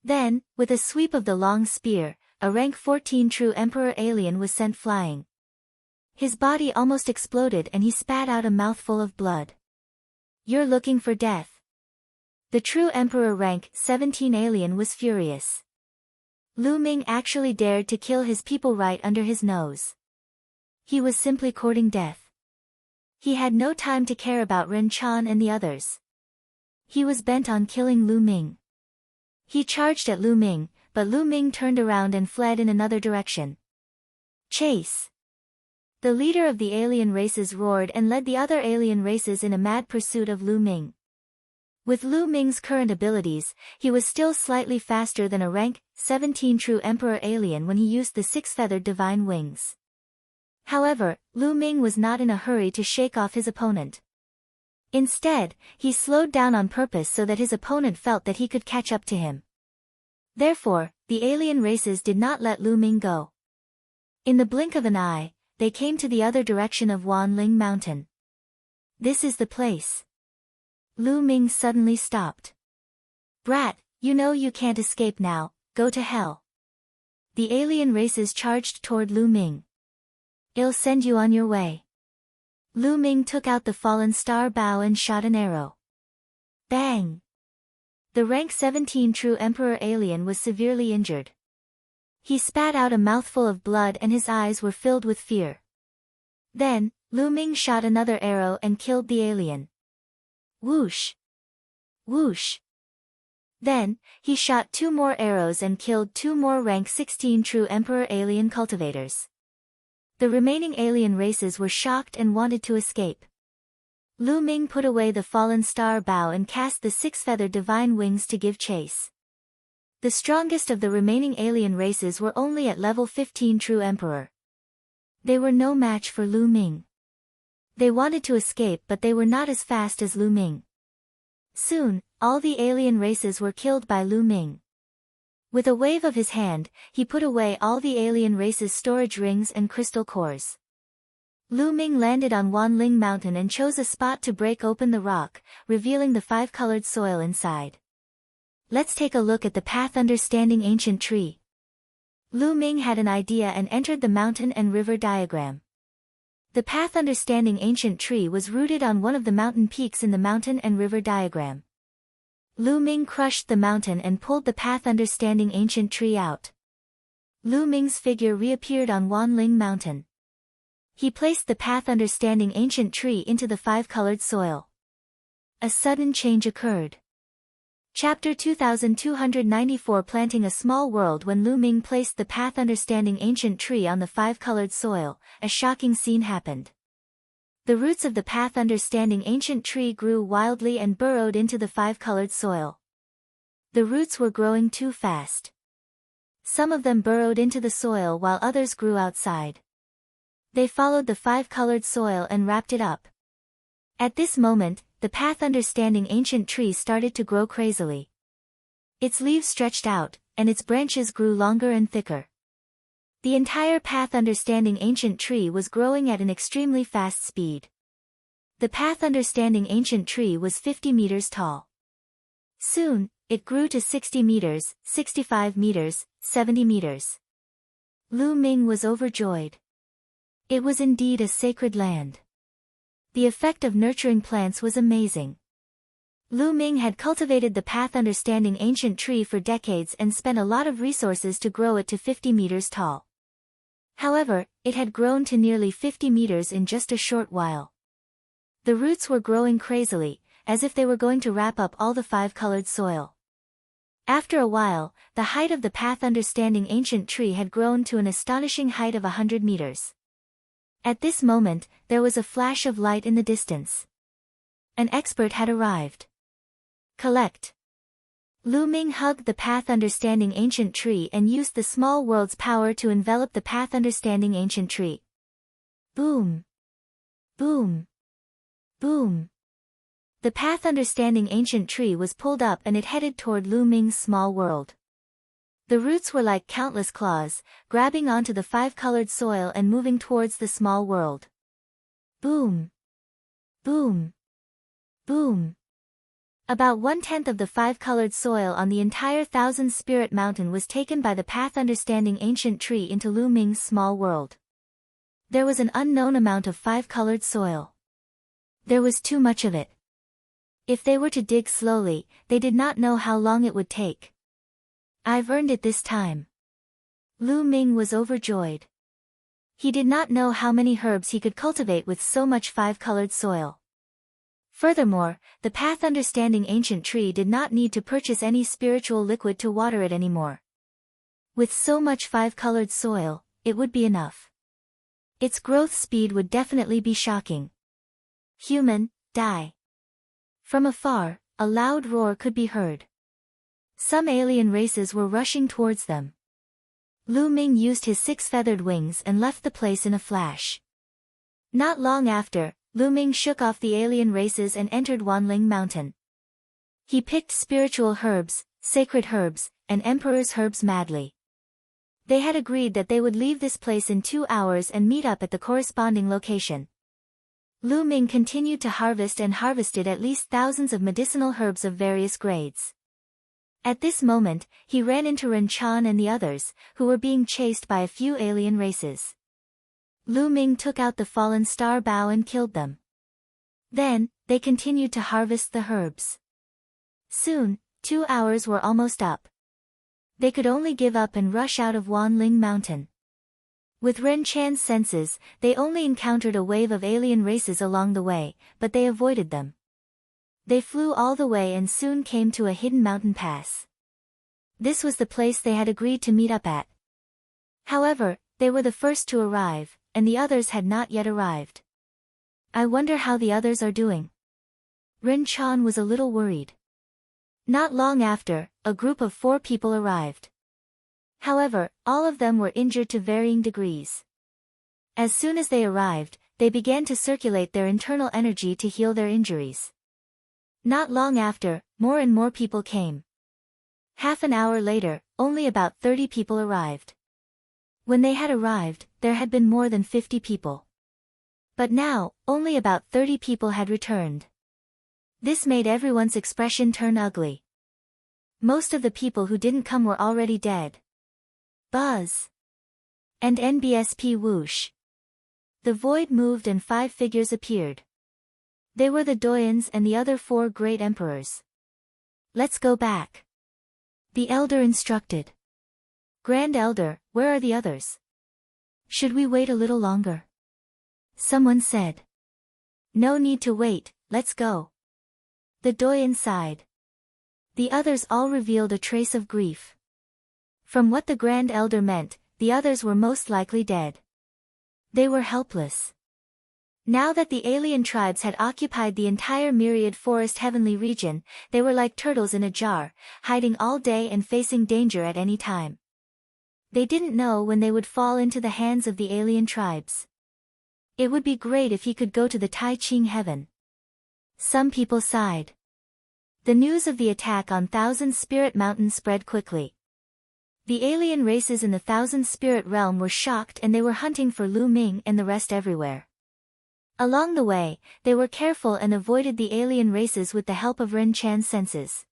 Then, with a sweep of the long spear, a rank 14 True Emperor alien was sent flying. His body almost exploded and he spat out a mouthful of blood. You're looking for death. The True Emperor rank 17 alien was furious. Lu Ming actually dared to kill his people right under his nose. He was simply courting death. He had no time to care about Ren Chan and the others. He was bent on killing Lu Ming. He charged at Lu Ming, but Lu Ming turned around and fled in another direction. Chase! The leader of the alien races roared and led the other alien races in a mad pursuit of Lu Ming. With Lu Ming's current abilities, he was still slightly faster than a rank 17 True Emperor alien when he used the 6-feathered divine wings. However, Lu Ming was not in a hurry to shake off his opponent. Instead, he slowed down on purpose so that his opponent felt that he could catch up to him. Therefore, the alien races did not let Lu Ming go. In the blink of an eye, they came to the other direction of Wanling Mountain. This is the place. Lu Ming suddenly stopped. Brat, you know you can't escape now, go to hell. The alien races charged toward Lu Ming. I'll send you on your way. Lu Ming took out the fallen star bow and shot an arrow. Bang! The rank 17 True Emperor alien was severely injured. He spat out a mouthful of blood and his eyes were filled with fear. Then, Lu Ming shot another arrow and killed the alien. Whoosh! Whoosh! Then, he shot 2 more arrows and killed 2 more rank 16 True Emperor alien cultivators. The remaining alien races were shocked and wanted to escape. Lu Ming put away the fallen star bow and cast the 6-feathered divine wings to give chase. The strongest of the remaining alien races were only at level 15 True Emperor. They were no match for Lu Ming. They wanted to escape, but they were not as fast as Lu Ming. Soon, all the alien races were killed by Lu Ming. With a wave of his hand, he put away all the alien races' storage rings and crystal cores. Lu Ming landed on Wanling Mountain and chose a spot to break open the rock, revealing the five-colored soil inside. Let's take a look at the path understanding ancient tree. Lu Ming had an idea and entered the mountain and river diagram. The path understanding ancient tree was rooted on one of the mountain peaks in the mountain and river diagram. Lu Ming crushed the mountain and pulled the path understanding ancient tree out. Lu Ming's figure reappeared on Wanling Mountain. He placed the path understanding ancient tree into the five-colored soil. A sudden change occurred. Chapter 2294 Planting a small world. When Lu Ming placed the path understanding ancient tree on the five-colored soil, a shocking scene happened. The roots of the path understanding ancient tree grew wildly and burrowed into the five-colored soil. The roots were growing too fast. Some of them burrowed into the soil while others grew outside. They followed the five-colored soil and wrapped it up. At this moment, the path understanding ancient tree started to grow crazily. Its leaves stretched out, and its branches grew longer and thicker. The entire path understanding ancient tree was growing at an extremely fast speed. The path understanding ancient tree was 50 meters tall. Soon, it grew to 60 meters, 65 meters, 70 meters. Lu Ming was overjoyed. It was indeed a sacred land. The effect of nurturing plants was amazing. Lu Ming had cultivated the path understanding ancient tree for decades and spent a lot of resources to grow it to 50 meters tall. However, it had grown to nearly 50 meters in just a short while. The roots were growing crazily, as if they were going to wrap up all the five-colored soil. After a while, the height of the path understanding ancient tree had grown to an astonishing height of 100 meters. At this moment, there was a flash of light in the distance. An expert had arrived. Collect. Lu Ming hugged the path understanding ancient tree and used the small world's power to envelop the path understanding ancient tree. Boom! Boom! Boom! The path understanding ancient tree was pulled up and it headed toward Lu Ming's small world. The roots were like countless claws, grabbing onto the five-colored soil and moving towards the small world. Boom! Boom! Boom! About 1/10 of the five-colored soil on the entire Thousand Spirit Mountain was taken by the path understanding ancient tree into Lu Ming's small world. There was an unknown amount of five-colored soil. There was too much of it. If they were to dig slowly, they did not know how long it would take. I've earned it this time. Lu Ming was overjoyed. He did not know how many herbs he could cultivate with so much five-colored soil. Furthermore, the path understanding ancient tree did not need to purchase any spiritual liquid to water it anymore. With so much five-colored soil, it would be enough. Its growth speed would definitely be shocking. Human, die. From afar, a loud roar could be heard. Some alien races were rushing towards them. Lu Ming used his six-feathered wings and left the place in a flash. Not long after, Lu Ming shook off the alien races and entered Wanling Mountain. He picked spiritual herbs, sacred herbs, and emperor's herbs madly. They had agreed that they would leave this place in 2 hours and meet up at the corresponding location. Lu Ming continued to harvest and harvested at least thousands of medicinal herbs of various grades. At this moment, he ran into Ren Chan and the others, who were being chased by a few alien races. Lu Ming took out the fallen star bough and killed them. Then, they continued to harvest the herbs. Soon, 2 hours were almost up. They could only give up and rush out of Wanling Mountain. With Ren Chan's senses, they only encountered a wave of alien races along the way, but they avoided them. They flew all the way and soon came to a hidden mountain pass. This was the place they had agreed to meet up at. However, they were the first to arrive, and the others had not yet arrived. I wonder how the others are doing. Ren Chan was a little worried. Not long after, a group of 4 people arrived. However, all of them were injured to varying degrees. As soon as they arrived, they began to circulate their internal energy to heal their injuries. Not long after, more and more people came. Half an hour later, only about 30 people arrived. When they had arrived, there had been more than 50 people. But now, only about 30 people had returned. This made everyone's expression turn ugly. Most of the people who didn't come were already dead. Buzz. And NBSP whoosh. The void moved and 5 figures appeared. They were the Doyens and the other 4 great emperors. Let's go back. The elder instructed. Grand Elder, where are the others? Should we wait a little longer? Someone said. No need to wait, let's go. The Doyen sighed. The others all revealed a trace of grief. From what the Grand Elder meant, the others were most likely dead. They were helpless. Now that the alien tribes had occupied the entire myriad forest heavenly region, they were like turtles in a jar, hiding all day and facing danger at any time. They didn't know when they would fall into the hands of the alien tribes. It would be great if he could go to the Tai Ching heaven. Some people sighed. The news of the attack on Thousand Spirit Mountain spread quickly. The alien races in the Thousand Spirit realm were shocked and they were hunting for Lu Ming and the rest everywhere. Along the way, they were careful and avoided the alien races with the help of Ren Chan's senses.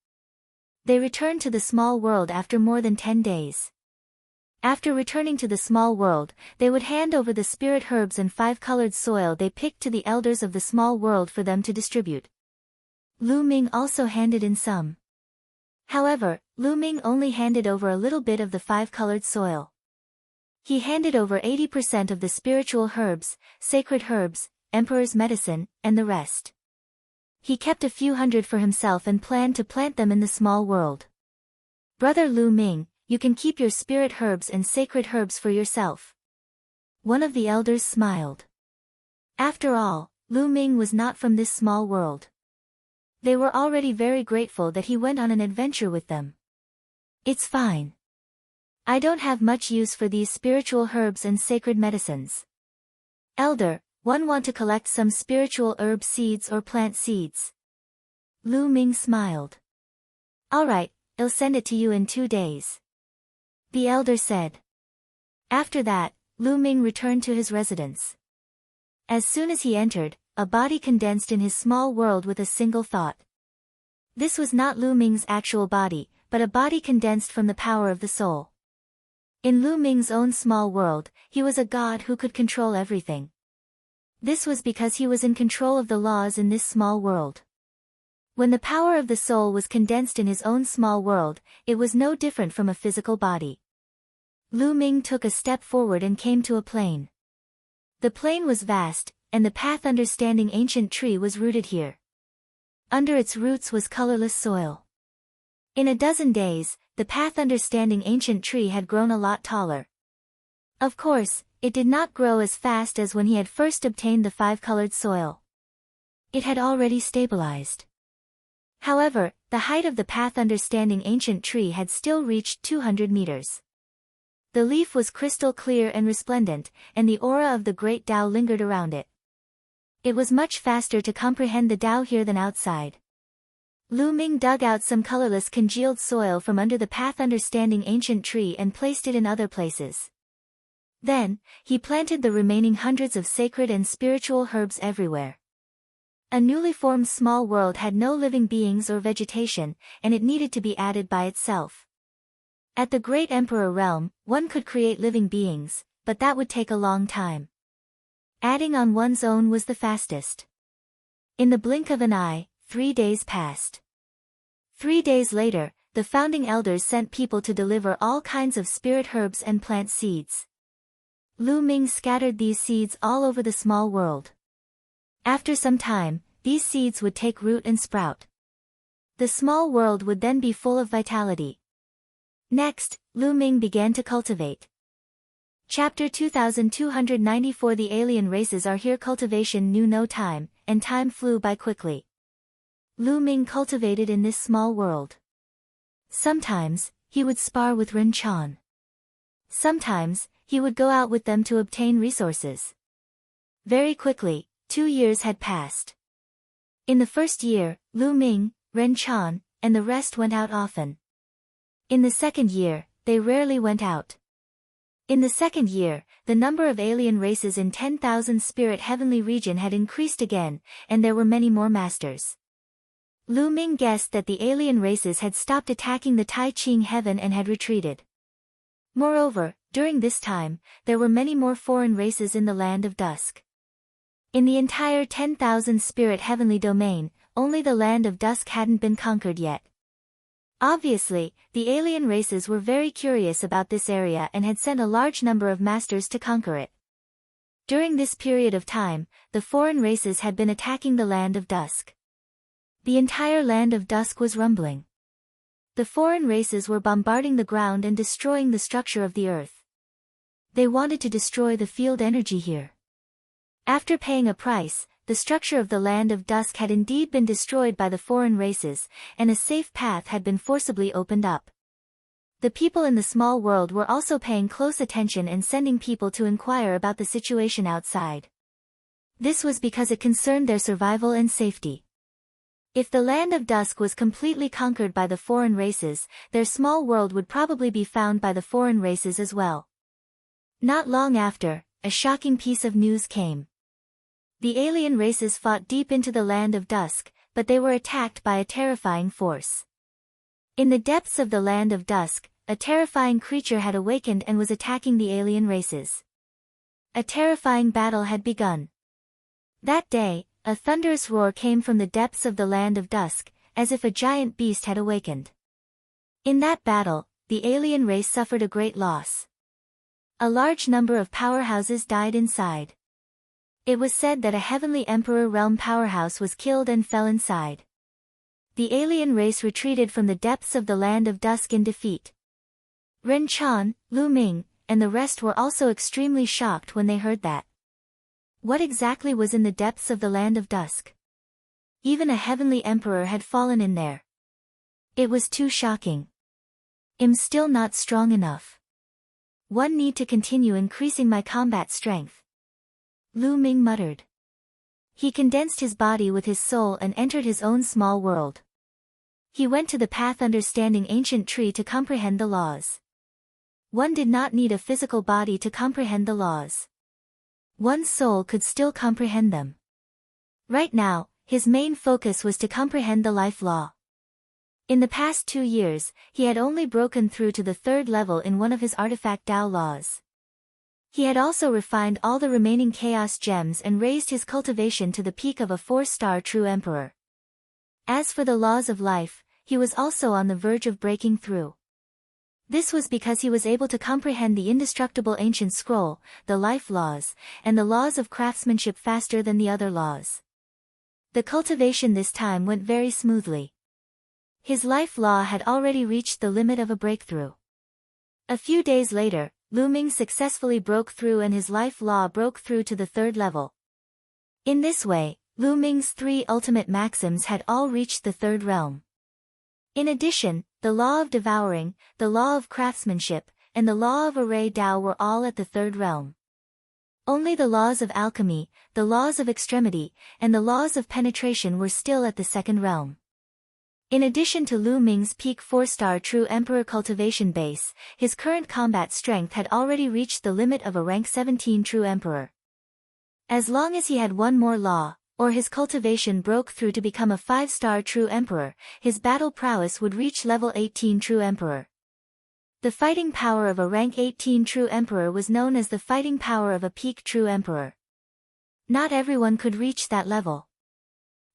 They returned to the small world after more than 10 days. After returning to the small world, they would hand over the spirit herbs and 5-colored soil they picked to the elders of the small world for them to distribute. Lu Ming also handed in some. However, Lu Ming only handed over a little bit of the 5-colored soil. He handed over 80% of the spiritual herbs, sacred herbs, emperor's medicine, and the rest. He kept a few hundred for himself and planned to plant them in the small world. Brother Lu Ming, you can keep your spirit herbs and sacred herbs for yourself. One of the elders smiled. After all, Lu Ming was not from this small world. They were already very grateful that he went on an adventure with them. It's fine. I don't have much use for these spiritual herbs and sacred medicines. Elder, one want to collect some spiritual herb seeds or plant seeds? Lu Ming smiled. Alright, I'll send it to you in 2 days. The elder said. After that, Lu Ming returned to his residence. As soon as he entered, a body condensed in his small world with a single thought. This was not Lu Ming's actual body, but a body condensed from the power of the soul. In Lu Ming's own small world, he was a god who could control everything. This was because he was in control of the laws in this small world. When the power of the soul was condensed in his own small world, it was no different from a physical body. Lu Ming took a step forward and came to a plain. The plain was vast, and the path understanding ancient tree was rooted here. Under its roots was colorless soil. In a dozen days, the path understanding ancient tree had grown a lot taller. Of course, it did not grow as fast as when he had first obtained the 5-colored soil. It had already stabilized. However, the height of the path understanding ancient tree had still reached 200 meters. The leaf was crystal clear and resplendent, and the aura of the great Tao lingered around it. It was much faster to comprehend the Tao here than outside. Lu Ming dug out some colorless congealed soil from under the path understanding ancient tree and placed it in other places. Then, he planted the remaining hundreds of sacred and spiritual herbs everywhere. A newly formed small world had no living beings or vegetation, and it needed to be added by itself. At the Great Emperor realm, one could create living beings, but that would take a long time. Adding on one's own was the fastest. In the blink of an eye, 3 days passed. 3 days later, the founding elders sent people to deliver all kinds of spirit herbs and plant seeds. Lu Ming scattered these seeds all over the small world. After some time, these seeds would take root and sprout. The small world would then be full of vitality. Next, Lu Ming began to cultivate. Chapter 2294 The alien races are here. Cultivation knew no time, and time flew by quickly. Lu Ming cultivated in this small world. Sometimes, he would spar with Ren Chan. Sometimes, he would go out with them to obtain resources. Very quickly, 2 years had passed. In the first year, Lu Ming, Ren Chan, and the rest went out often. In the second year, they rarely went out. In the second year, the number of alien races in 10,000 spirit heavenly region had increased again, and there were many more masters. Lu Ming guessed that the alien races had stopped attacking the Tai Ching heaven and had retreated. Moreover, during this time, there were many more foreign races in the land of dusk. In the entire 10,000 spirit heavenly domain, only the land of dusk hadn't been conquered yet. Obviously, the alien races were very curious about this area and had sent a large number of masters to conquer it. During this period of time, the foreign races had been attacking the land of dusk. The entire land of dusk was rumbling. The foreign races were bombarding the ground and destroying the structure of the earth. They wanted to destroy the field energy here. After paying a price, the structure of the land of dusk had indeed been destroyed by the foreign races, and a safe path had been forcibly opened up. The people in the small world were also paying close attention and sending people to inquire about the situation outside. This was because it concerned their survival and safety. If the land of dusk was completely conquered by the foreign races, their small world would probably be found by the foreign races as well. Not long after, a shocking piece of news came. The alien races fought deep into the land of dusk, but they were attacked by a terrifying force. In the depths of the land of dusk, a terrifying creature had awakened and was attacking the alien races. A terrifying battle had begun. That day, a thunderous roar came from the depths of the land of dusk, as if a giant beast had awakened. In that battle, the alien race suffered a great loss. A large number of powerhouses died inside. It was said that a heavenly emperor realm powerhouse was killed and fell inside. The alien race retreated from the depths of the land of dusk in defeat. Ren Chan, Lu Ming, and the rest were also extremely shocked when they heard that. What exactly was in the depths of the land of dusk? Even a heavenly emperor had fallen in there. It was too shocking. I'm still not strong enough. One need to continue increasing my combat strength. Lu Ming muttered. He condensed his body with his soul and entered his own small world. He went to the path understanding ancient tree to comprehend the laws. One did not need a physical body to comprehend the laws. One's soul could still comprehend them. Right now, his main focus was to comprehend the life law. In the past 2 years, he had only broken through to the 3rd level in one of his artifact Tao laws. He had also refined all the remaining chaos gems and raised his cultivation to the peak of a 4-star true emperor. As for the laws of life, he was also on the verge of breaking through. This was because he was able to comprehend the indestructible ancient scroll, the life laws, and the laws of craftsmanship faster than the other laws. The cultivation this time went very smoothly. His life law had already reached the limit of a breakthrough. A few days later, Lu Ming successfully broke through and his life law broke through to the 3rd level. In this way, Lu Ming's 3 ultimate maxims had all reached the 3rd realm. In addition, the law of devouring, the law of craftsmanship, and the law of array Tao were all at the 3rd realm. Only the laws of alchemy, the laws of extremity, and the laws of penetration were still at the 2nd realm. In addition to Lu Ming's peak 4-star true emperor cultivation base, his current combat strength had already reached the limit of a rank 17 true emperor. As long as he had one more law, or his cultivation broke through to become a 5-star true emperor, his battle prowess would reach level 18 true emperor. The fighting power of a rank 18 true emperor was known as the fighting power of a peak true emperor. Not everyone could reach that level.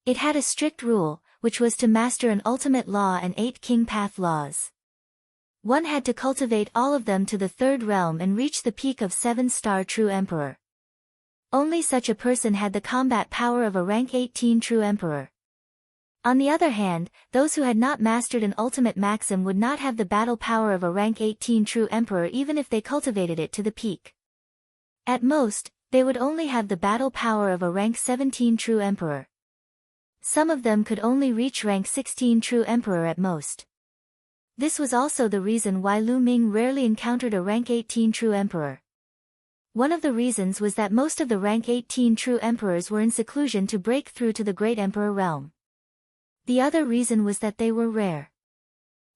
It had a strict rule, which was to master an ultimate law and 8 king path laws. One had to cultivate all of them to the 3rd realm and reach the peak of 7-star true emperor. Only such a person had the combat power of a rank 18 true emperor. On the other hand, those who had not mastered an ultimate maxim would not have the battle power of a rank 18 true emperor even if they cultivated it to the peak. At most, they would only have the battle power of a rank 17 true emperor. Some of them could only reach rank 16 true emperor at most. This was also the reason why Lu Ming rarely encountered a rank 18 true emperor. One of the reasons was that most of the rank 18 true emperors were in seclusion to break through to the great emperor realm. The other reason was that they were rare.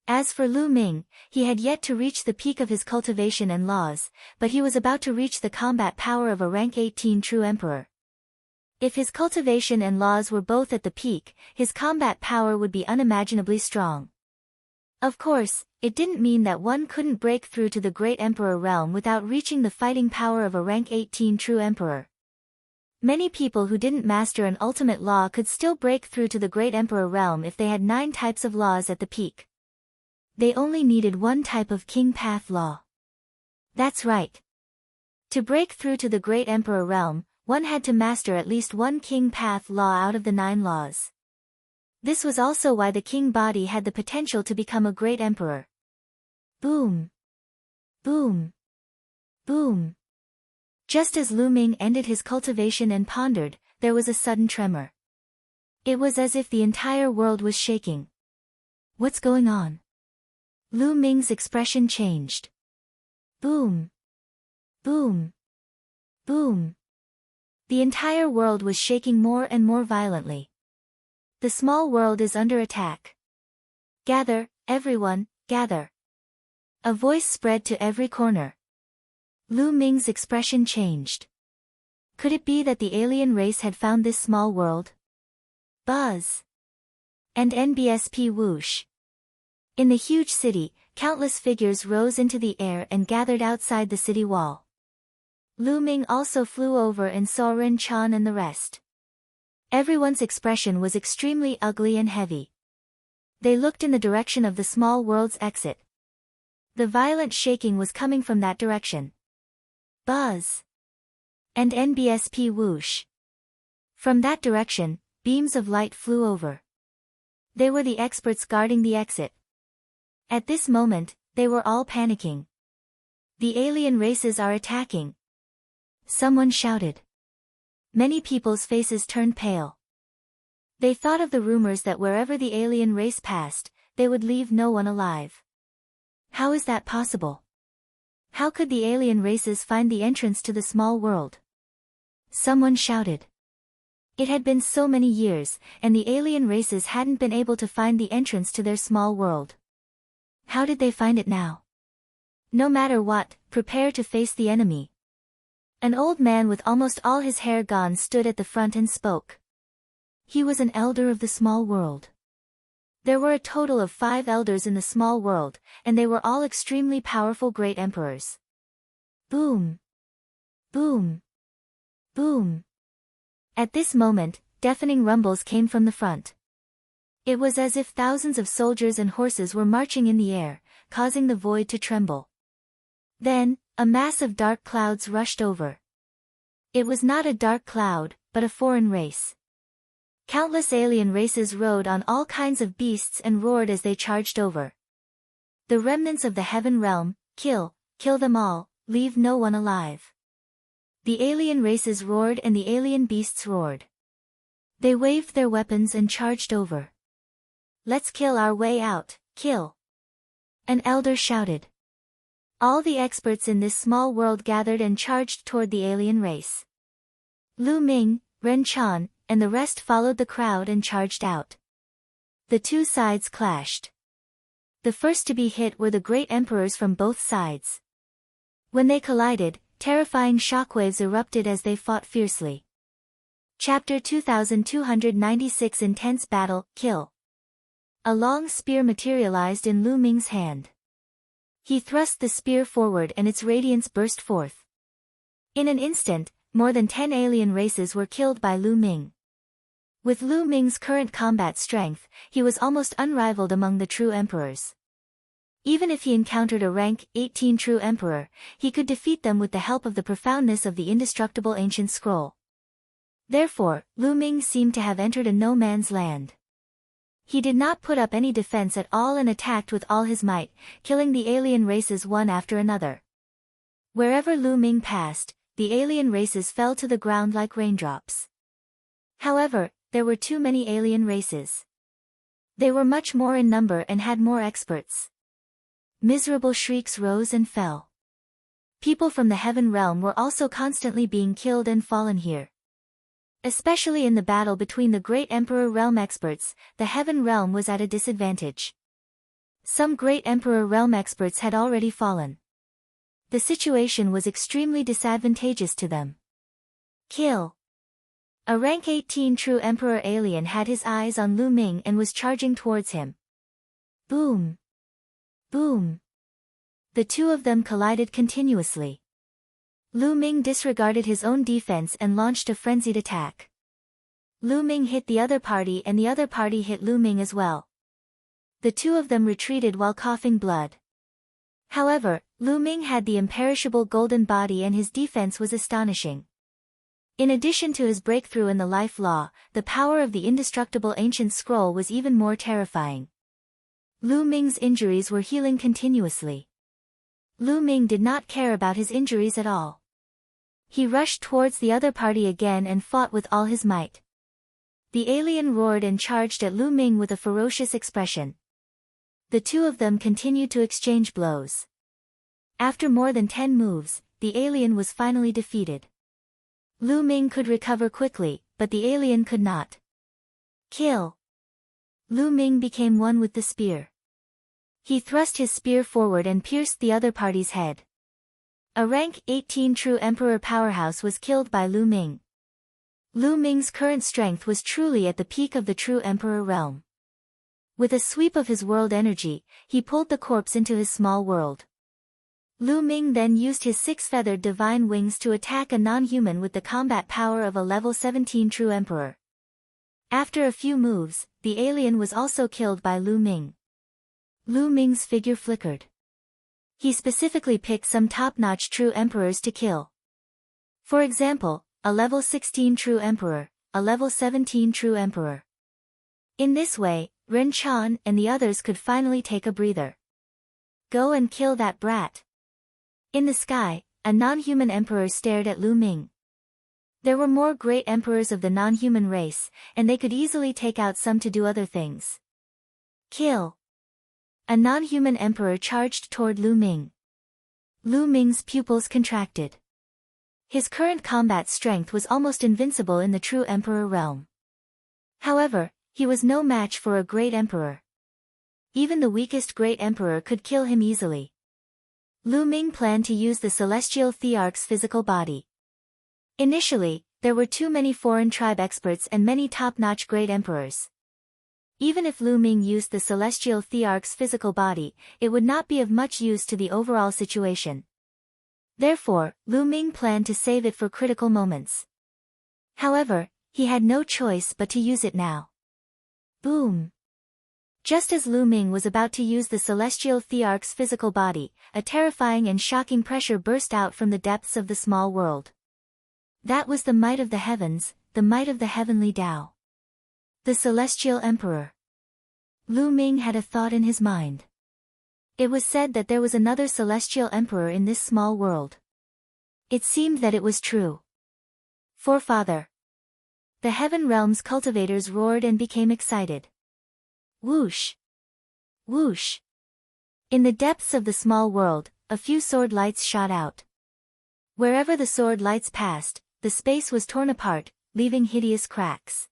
As for Lu Ming, he had yet to reach the peak of his cultivation and laws, but he was about to reach the combat power of a rank 18 true emperor. If his cultivation and laws were both at the peak, his combat power would be unimaginably strong. Of course, it didn't mean that one couldn't break through to the great emperor realm without reaching the fighting power of a rank 18 true emperor. Many people who didn't master an ultimate law could still break through to the great emperor realm if they had 9 types of laws at the peak. They only needed one type of king path law. That's right. To break through to the great emperor realm, one had to master at least one king path law out of the 9 laws. This was also why the king body had the potential to become a great emperor. Boom! Boom! Boom! Just as Lu Ming ended his cultivation and pondered, there was a sudden tremor. It was as if the entire world was shaking. What's going on? Lu Ming's expression changed. Boom! Boom! Boom! The entire world was shaking more and more violently. The small world is under attack. Gather, everyone, gather. A voice spread to every corner. Lu Ming's expression changed. Could it be that the alien race had found this small world? Buzz. And NBSP whoosh. In the huge city, countless figures rose into the air and gathered outside the city wall. Lu Ming also flew over and saw Ren Chan and the rest. Everyone's expression was extremely ugly and heavy. They looked in the direction of the small world's exit. The violent shaking was coming from that direction. Buzz. And NBSP whoosh. From that direction, beams of light flew over. They were the experts guarding the exit. At this moment, they were all panicking. The alien races are attacking. Someone shouted. Many people's faces turned pale. They thought of the rumors that wherever the alien race passed, they would leave no one alive. How is that possible? How could the alien races find the entrance to the small world? Someone shouted. It had been so many years, and the alien races hadn't been able to find the entrance to their small world. How did they find it now? No matter what, prepare to face the enemy. An old man with almost all his hair gone stood at the front and spoke. He was an elder of the small world. There were a total of 5 elders in the small world, and they were all extremely powerful great emperors. Boom! Boom! Boom! At this moment, deafening rumbles came from the front. It was as if thousands of soldiers and horses were marching in the air, causing the void to tremble. Then, a mass of dark clouds rushed over. It was not a dark cloud, but a foreign race. Countless alien races rode on all kinds of beasts and roared as they charged over. The remnants of the heaven realm, kill them all, leave no one alive. The alien races roared and the alien beasts roared. They waved their weapons and charged over. Let's kill our way out, kill! An elder shouted. All the experts in this small world gathered and charged toward the alien race. Lu Ming, Ren Chan, and the rest followed the crowd and charged out. The 2 sides clashed. The first to be hit were the great emperors from both sides. When they collided, terrifying shockwaves erupted as they fought fiercely. Chapter 2296 Intense Battle, Kill. A long spear materialized in Lu Ming's hand. He thrust the spear forward and its radiance burst forth. In an instant, more than 10 alien races were killed by Lu Ming. With Lu Ming's current combat strength, he was almost unrivaled among the true emperors. Even if he encountered a rank 18 true emperor, he could defeat them with the help of the profoundness of the indestructible ancient scroll. Therefore, Lu Ming seemed to have entered a no-man's land. He did not put up any defense at all and attacked with all his might, killing the alien races one after another. Wherever Lu Ming passed, the alien races fell to the ground like raindrops. However, there were too many alien races. They were much more in number and had more experts. Miserable shrieks rose and fell. People from the heaven realm were also constantly being killed and fallen here. Especially in the battle between the great Emperor realm experts, the heaven realm was at a disadvantage. Some great Emperor realm experts had already fallen. The situation was extremely disadvantageous to them. Kill. A rank 18 true Emperor alien had his eyes on Lu Ming and was charging towards him. Boom. Boom. The two of them collided continuously. Lu Ming disregarded his own defense and launched a frenzied attack. Lu Ming hit the other party and the other party hit Lu Ming as well. The two of them retreated while coughing blood. However, Lu Ming had the imperishable golden body and his defense was astonishing. In addition to his breakthrough in the life law, the power of the indestructible ancient scroll was even more terrifying. Lu Ming's injuries were healing continuously. Lu Ming did not care about his injuries at all. He rushed towards the other party again and fought with all his might. The alien roared and charged at Lu Ming with a ferocious expression. The two of them continued to exchange blows. After more than 10 moves, the alien was finally defeated. Lu Ming could recover quickly, but the alien could not. Kill. Lu Ming became one with the spear. He thrust his spear forward and pierced the other party's head. A rank 18 true Emperor powerhouse was killed by Lu Ming. Lu Ming's current strength was truly at the peak of the true Emperor realm. With a sweep of his world energy, he pulled the corpse into his small world. Lu Ming then used his 6-feathered divine wings to attack a non-human with the combat power of a level 17 true Emperor. After a few moves, the alien was also killed by Lu Ming. Lu Ming's figure flickered. He specifically picked some top-notch true emperors to kill. For example, a level 16 true emperor, a level 17 true emperor. In this way, Ren Chan and the others could finally take a breather. Go and kill that brat. In the sky, a non-human emperor stared at Lu Ming. There were more great emperors of the non-human race, and they could easily take out some to do other things. Kill. A non-human emperor charged toward Lu Ming. Lu Ming's pupils contracted. His current combat strength was almost invincible in the true emperor realm. However, he was no match for a great emperor. Even the weakest great emperor could kill him easily. Lu Ming planned to use the celestial thearch's physical body. Initially, there were too many foreign tribe experts and many top-notch great emperors. Even if Lu Ming used the celestial thearch's physical body, it would not be of much use to the overall situation. Therefore, Lu Ming planned to save it for critical moments. However, he had no choice but to use it now. Boom! Just as Lu Ming was about to use the celestial thearch's physical body, a terrifying and shocking pressure burst out from the depths of the small world. That was the might of the heavens, the might of the heavenly Tao. The Celestial Emperor. Lu Ming had a thought in his mind. It was said that there was another Celestial Emperor in this small world. It seemed that it was true. Forefather. The Heaven Realm's cultivators roared and became excited. Whoosh! Whoosh! In the depths of the small world, a few sword lights shot out. Wherever the sword lights passed, the space was torn apart, leaving hideous cracks.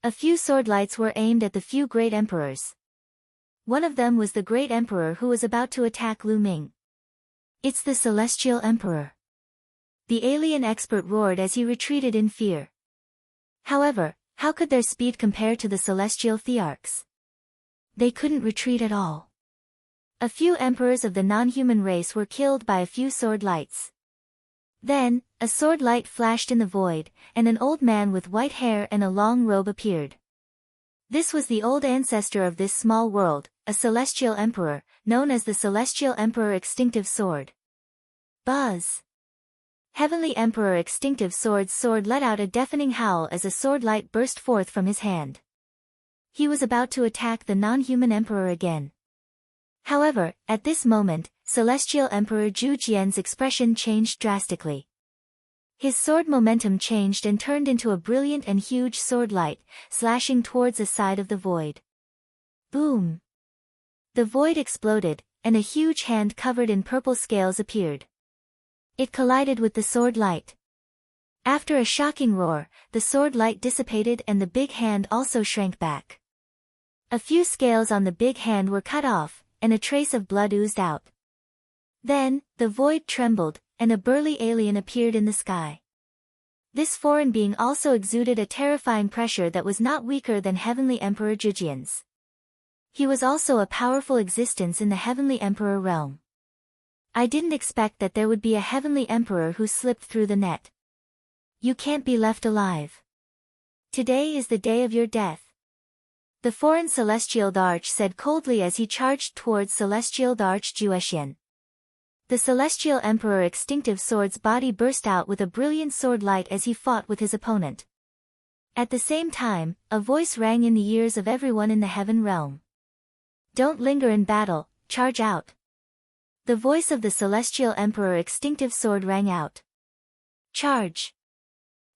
A few sword lights were aimed at the few great emperors. One of them was the great emperor who was about to attack Lu Ming. It's the Celestial Emperor. The alien expert roared as he retreated in fear. However, how could their speed compare to the celestial thearchs? They couldn't retreat at all. A few emperors of the non-human race were killed by a few sword lights. Then, a sword light flashed in the void, and an old man with white hair and a long robe appeared. This was the old ancestor of this small world, a celestial emperor, known as the Celestial Emperor Extinctive Sword. Buzz! Heavenly Emperor Extinctive Sword's sword let out a deafening howl as a sword light burst forth from his hand. He was about to attack the non-human emperor again. However, at this moment, Celestial Emperor Zhu Jian's expression changed drastically. His sword momentum changed and turned into a brilliant and huge sword light, slashing towards a side of the void. Boom! The void exploded, and a huge hand covered in purple scales appeared. It collided with the sword light. After a shocking roar, the sword light dissipated and the big hand also shrank back. A few scales on the big hand were cut off, and a trace of blood oozed out. Then, the void trembled, and a burly alien appeared in the sky. This foreign being also exuded a terrifying pressure that was not weaker than Heavenly Emperor Zhijian's. He was also a powerful existence in the Heavenly Emperor realm. I didn't expect that there would be a Heavenly Emperor who slipped through the net. You can't be left alive. Today is the day of your death. The foreign Celestial Arch said coldly as he charged towards Celestial Arch Juexian. The Celestial Emperor Extinctive Sword's body burst out with a brilliant sword light as he fought with his opponent. At the same time, a voice rang in the ears of everyone in the Heaven realm. Don't linger in battle, charge out. The voice of the Celestial Emperor Extinctive Sword rang out. Charge.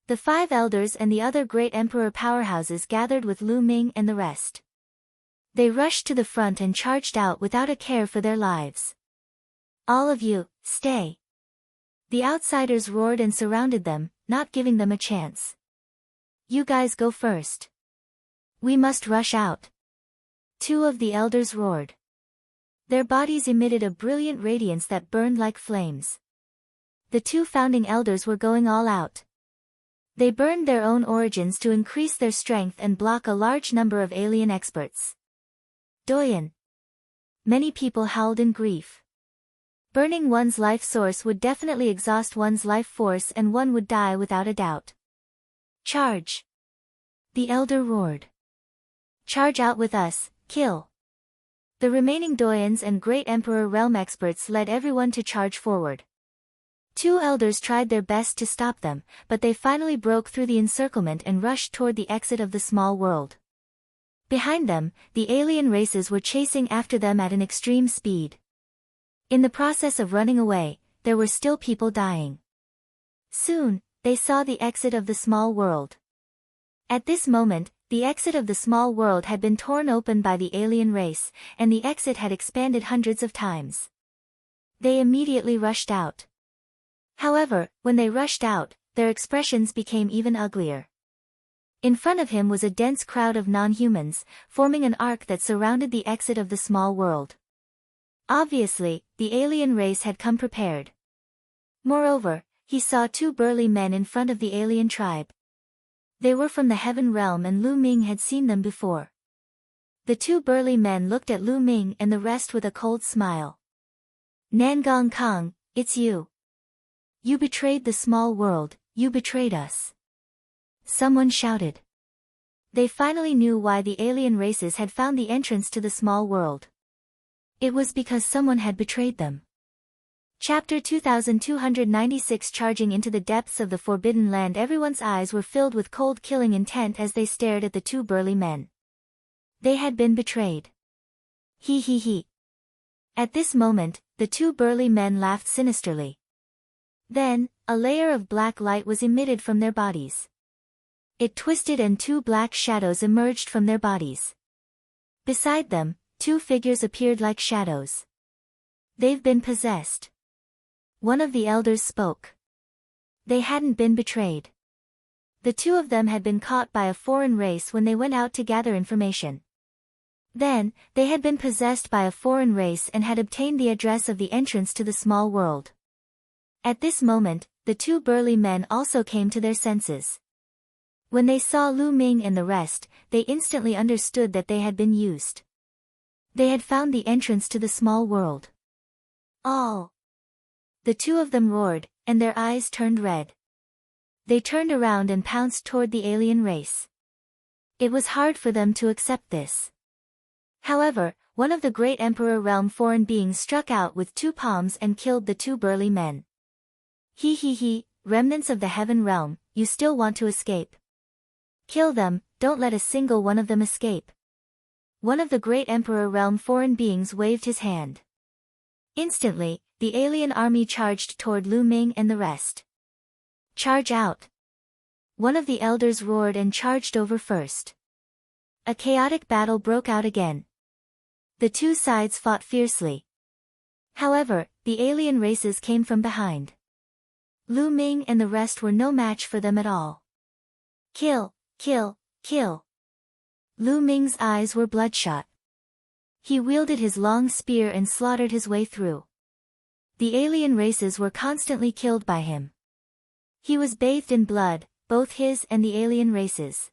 The 5 elders and the other great emperor powerhouses gathered with Lu Ming and the rest. They rushed to the front and charged out without a care for their lives. All of you, stay. The outsiders roared and surrounded them, not giving them a chance. You guys go first. We must rush out. 2 of the elders roared. Their bodies emitted a brilliant radiance that burned like flames. The 2 founding elders were going all out. They burned their own origins to increase their strength and block a large number of alien experts. Doyen. Many people howled in grief. Burning one's life source would definitely exhaust one's life force and one would die without a doubt. Charge. The elder roared. Charge out with us, kill. The remaining Doyens and Great Emperor realm experts led everyone to charge forward. 2 elders tried their best to stop them, but they finally broke through the encirclement and rushed toward the exit of the small world. Behind them, the alien races were chasing after them at an extreme speed. In the process of running away, there were still people dying. Soon, they saw the exit of the small world. At this moment, the exit of the small world had been torn open by the alien race, and the exit had expanded hundreds of times. They immediately rushed out. However, when they rushed out, their expressions became even uglier. In front of him was a dense crowd of non-humans, forming an arc that surrounded the exit of the small world. Obviously, the alien race had come prepared. Moreover, he saw 2 burly men in front of the alien tribe. They were from the Heaven realm and Lu Ming had seen them before. The 2 burly men looked at Lu Ming and the rest with a cold smile. Nangong Kong, it's you. You betrayed the small world, you betrayed us. Someone shouted. They finally knew why the alien races had found the entrance to the small world. It was because someone had betrayed them. Chapter 2296. Charging into the depths of the Forbidden Land. Everyone's eyes were filled with cold killing intent as they stared at the 2 burly men. They had been betrayed. He he he. At this moment, the 2 burly men laughed sinisterly. Then, a layer of black light was emitted from their bodies. It twisted and 2 black shadows emerged from their bodies. Beside them, 2 figures appeared like shadows. They've been possessed. One of the elders spoke. They hadn't been betrayed. The 2 of them had been caught by a foreign race when they went out to gather information. Then, they had been possessed by a foreign race and had obtained the address of the entrance to the small world. At this moment, the 2 burly men also came to their senses. When they saw Lu Ming and the rest, they instantly understood that they had been used. They had found the entrance to the small world. All. The 2 of them roared, and their eyes turned red. They turned around and pounced toward the alien race. It was hard for them to accept this. However, one of the Great Emperor realm foreign beings struck out with 2 palms and killed the 2 burly men. He he he, remnants of the Heaven realm, you still want to escape. Kill them, don't let a single one of them escape. One of the Great Emperor realm foreign beings waved his hand. Instantly, the alien army charged toward Lu Ming and the rest. Charge out. One of the elders roared and charged over first. A chaotic battle broke out again. The 2 sides fought fiercely. However, the alien races came from behind. Lu Ming and the rest were no match for them at all. Kill, kill, kill. Lu Ming's eyes were bloodshot. He wielded his long spear and slaughtered his way through. The alien races were constantly killed by him. He was bathed in blood, both his and the alien races.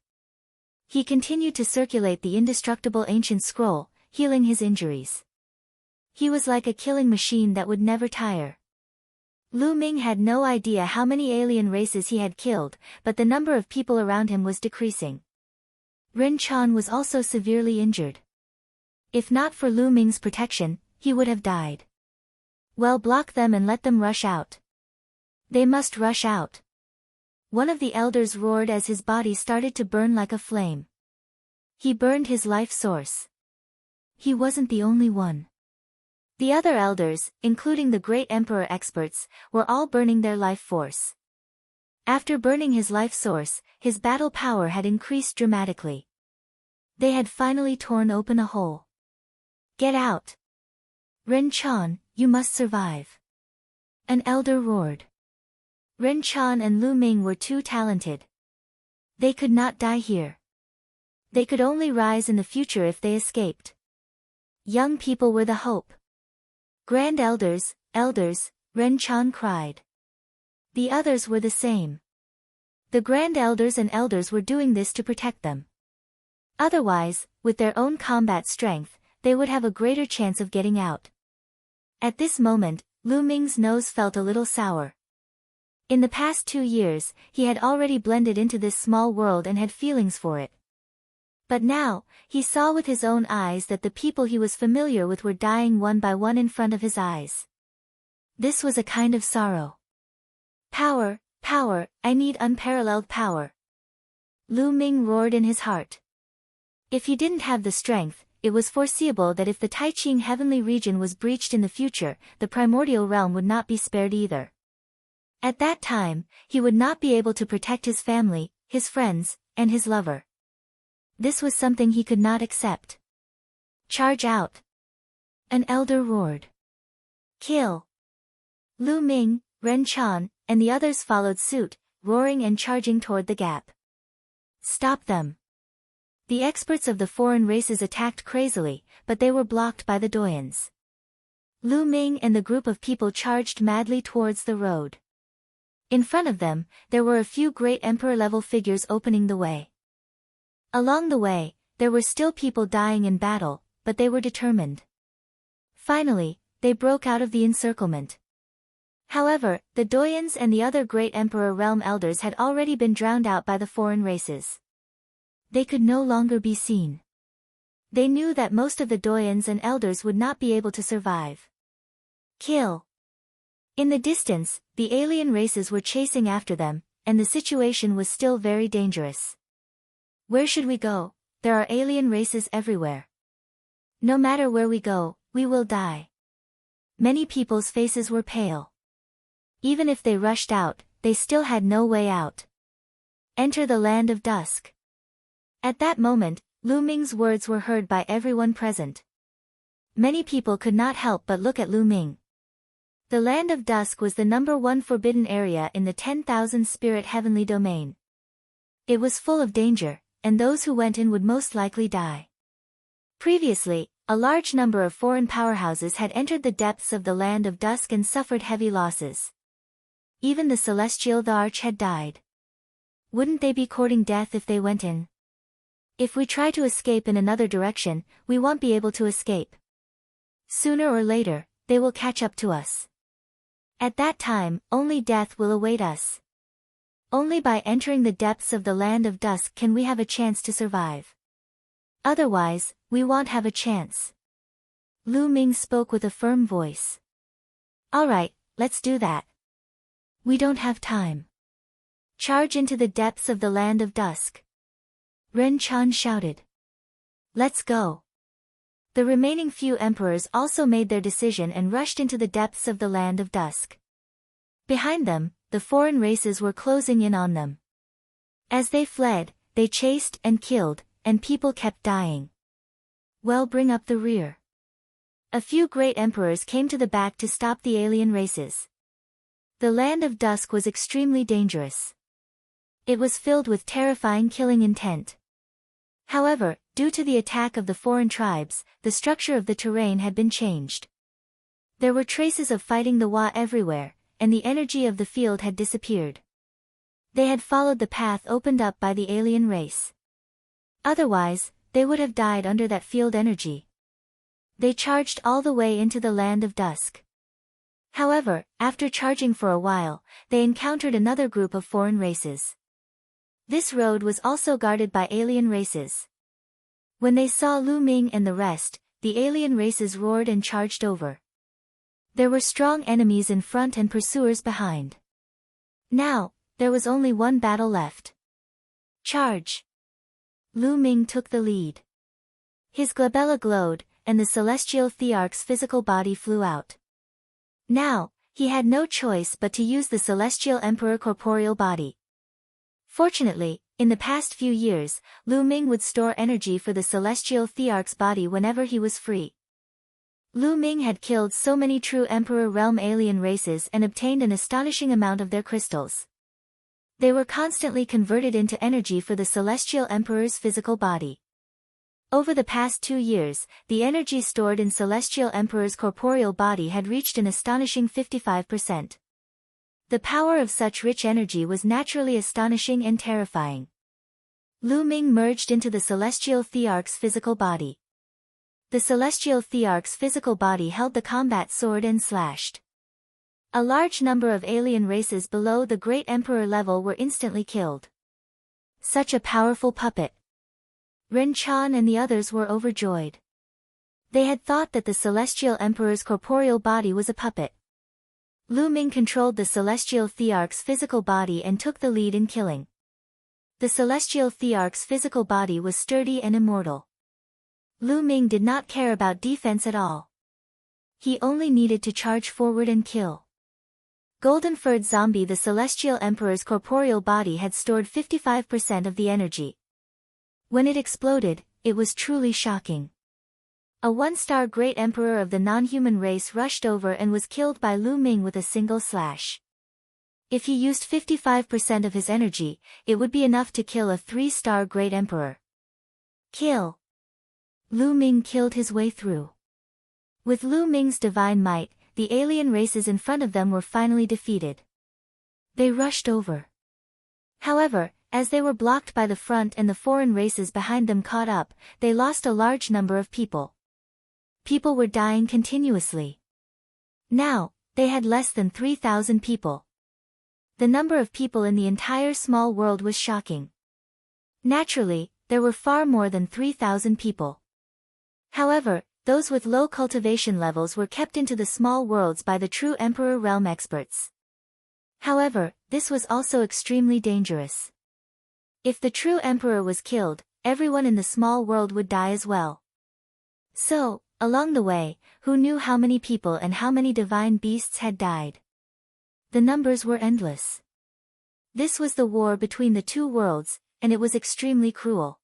He continued to circulate the indestructible ancient scroll, healing his injuries. He was like a killing machine that would never tire. Lu Ming had no idea how many alien races he had killed, but the number of people around him was decreasing. Ren Chan was also severely injured. If not for Lu Ming's protection, he would have died. Well, block them and let them rush out. They must rush out. One of the elders roared as his body started to burn like a flame. He burned his life source. He wasn't the only one. The other elders, including the great emperor experts, were all burning their life force. After burning his life source, his battle power had increased dramatically. They had finally torn open a hole. Get out! Ren Chan, you must survive. An elder roared. Ren Chan and Lu Ming were too talented. They could not die here. They could only rise in the future if they escaped. Young people were the hope. Grand elders, Ren Chan cried. The others were the same. The grand elders and elders were doing this to protect them. Otherwise, with their own combat strength, they would have a greater chance of getting out. At this moment, Lu Ming's nose felt a little sour. In the past 2 years, he had already blended into this small world and had feelings for it. But now, he saw with his own eyes that the people he was familiar with were dying one by one in front of his eyes. This was a kind of sorrow. Power, power, I need unparalleled power. Lu Ming roared in his heart. If he didn't have the strength, it was foreseeable that if the Taiqing heavenly region was breached in the future, the primordial realm would not be spared either. At that time, he would not be able to protect his family, his friends, and his lover. This was something he could not accept. Charge out! An elder roared. Kill! Lu Ming, Ren Chan, and the others followed suit, roaring and charging toward the gap. Stop them! The experts of the foreign races attacked crazily, but they were blocked by the doyens. Lu Ming and the group of people charged madly towards the road. In front of them, there were a few great emperor-level figures opening the way. Along the way, there were still people dying in battle, but they were determined. Finally, they broke out of the encirclement. However, the doyens and the other great emperor realm elders had already been drowned out by the foreign races. They could no longer be seen. They knew that most of the doyens and elders would not be able to survive. Kill! In the distance, the alien races were chasing after them, and the situation was still very dangerous. Where should we go? There are alien races everywhere. No matter where we go, we will die. Many people's faces were pale. Even if they rushed out, they still had no way out. Enter the land of dusk. At that moment, Lu Ming's words were heard by everyone present. Many people could not help but look at Lu Ming. The land of dusk was the #1 forbidden area in the 10,000 spirit heavenly domain. It was full of danger, and those who went in would most likely die. Previously, a large number of foreign powerhouses had entered the depths of the land of dusk and suffered heavy losses. Even the celestial the Arch had died. Wouldn't they be courting death if they went in? If we try to escape in another direction, we won't be able to escape. Sooner or later, they will catch up to us. At that time, only death will await us. Only by entering the depths of the land of dusk can we have a chance to survive. Otherwise, we won't have a chance. Lu Ming spoke with a firm voice. All right, let's do that. We don't have time. Charge into the depths of the land of dusk. Ren Chan shouted. Let's go. The remaining few emperors also made their decision and rushed into the depths of the land of dusk. Behind them, the foreign races were closing in on them. As they fled, they chased and killed, and people kept dying. Well, bring up the rear. A few great emperors came to the back to stop the alien races. The land of dusk was extremely dangerous. It was filled with terrifying killing intent. However, due to the attack of the foreign tribes, the structure of the terrain had been changed. There were traces of fighting the Wa everywhere, and the energy of the field had disappeared. They had followed the path opened up by the alien race. Otherwise, they would have died under that field energy. They charged all the way into the land of dusk. However, after charging for a while, they encountered another group of foreign races. This road was also guarded by alien races. When they saw Lu Ming and the rest, the alien races roared and charged over. There were strong enemies in front and pursuers behind. Now, there was only one battle left. Charge! Lu Ming took the lead. His glabella glowed, and the celestial thearch's physical body flew out. Now, he had no choice but to use the celestial emperor corporeal body. Fortunately, in the past few years, Lu Ming would store energy for the celestial thearch's body whenever he was free. Lu Ming had killed so many true Emperor Realm alien races and obtained an astonishing amount of their crystals. They were constantly converted into energy for the celestial emperor's physical body. Over the past 2 years, the energy stored in Celestial Emperor's corporeal body had reached an astonishing 55%. The power of such rich energy was naturally astonishing and terrifying. Lu Ming merged into the Celestial Thearch's physical body. The Celestial Thearch's physical body held the combat sword and slashed. A large number of alien races below the Great Emperor level were instantly killed. Such a powerful puppet. Ren Chan and the others were overjoyed. They had thought that the Celestial Emperor's corporeal body was a puppet. Lu Ming controlled the Celestial Thearch's physical body and took the lead in killing. The Celestial Thearch's physical body was sturdy and immortal. Lu Ming did not care about defense at all. He only needed to charge forward and kill. Golden-furred zombie. The Celestial Emperor's corporeal body had stored 55% of the energy. When it exploded, it was truly shocking. A 1-star Great Emperor of the non-human race rushed over and was killed by Lu Ming with a single slash. If he used 55% of his energy, it would be enough to kill a 3-star Great Emperor. Kill! Lu Ming killed his way through. With Lu Ming's divine might, the alien races in front of them were finally defeated. They rushed over. However, as they were blocked by the front and the foreign races behind them caught up, they lost a large number of people. People were dying continuously. Now, they had less than 3,000 people. The number of people in the entire small world was shocking. Naturally, there were far more than 3,000 people. However, those with low cultivation levels were kept into the small worlds by the true Emperor Realm experts. However, this was also extremely dangerous. If the true Emperor was killed, everyone in the small world would die as well. So, along the way, who knew how many people and how many divine beasts had died? The numbers were endless. This was the war between the two worlds, and it was extremely cruel.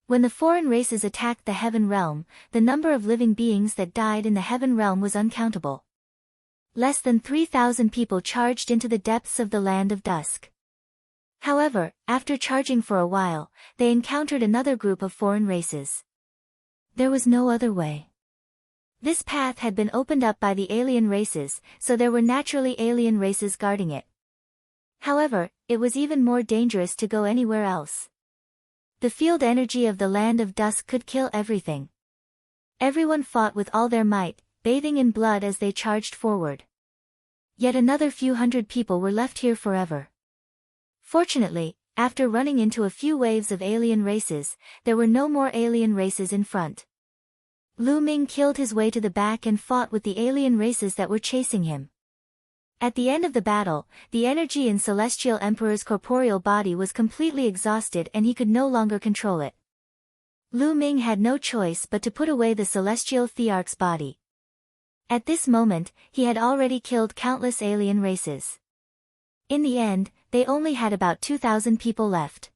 When the foreign races attacked the Heaven Realm, the number of living beings that died in the Heaven Realm was uncountable. Less than 3,000 people charged into the depths of the Land of Dusk. However, after charging for a while, they encountered another group of foreign races. There was no other way. This path had been opened up by the alien races, so there were naturally alien races guarding it. However, it was even more dangerous to go anywhere else. The field energy of the Land of Dusk could kill everything. Everyone fought with all their might, bathing in blood as they charged forward. Yet another few hundred people were left here forever. Fortunately, after running into a few waves of alien races, there were no more alien races in front. Lu Ming killed his way to the back and fought with the alien races that were chasing him. At the end of the battle, the energy in Celestial Emperor's corporeal body was completely exhausted and he could no longer control it. Lu Ming had no choice but to put away the Celestial Thearch's body. At this moment, he had already killed countless alien races. In the end, they only had about 2,000 people left.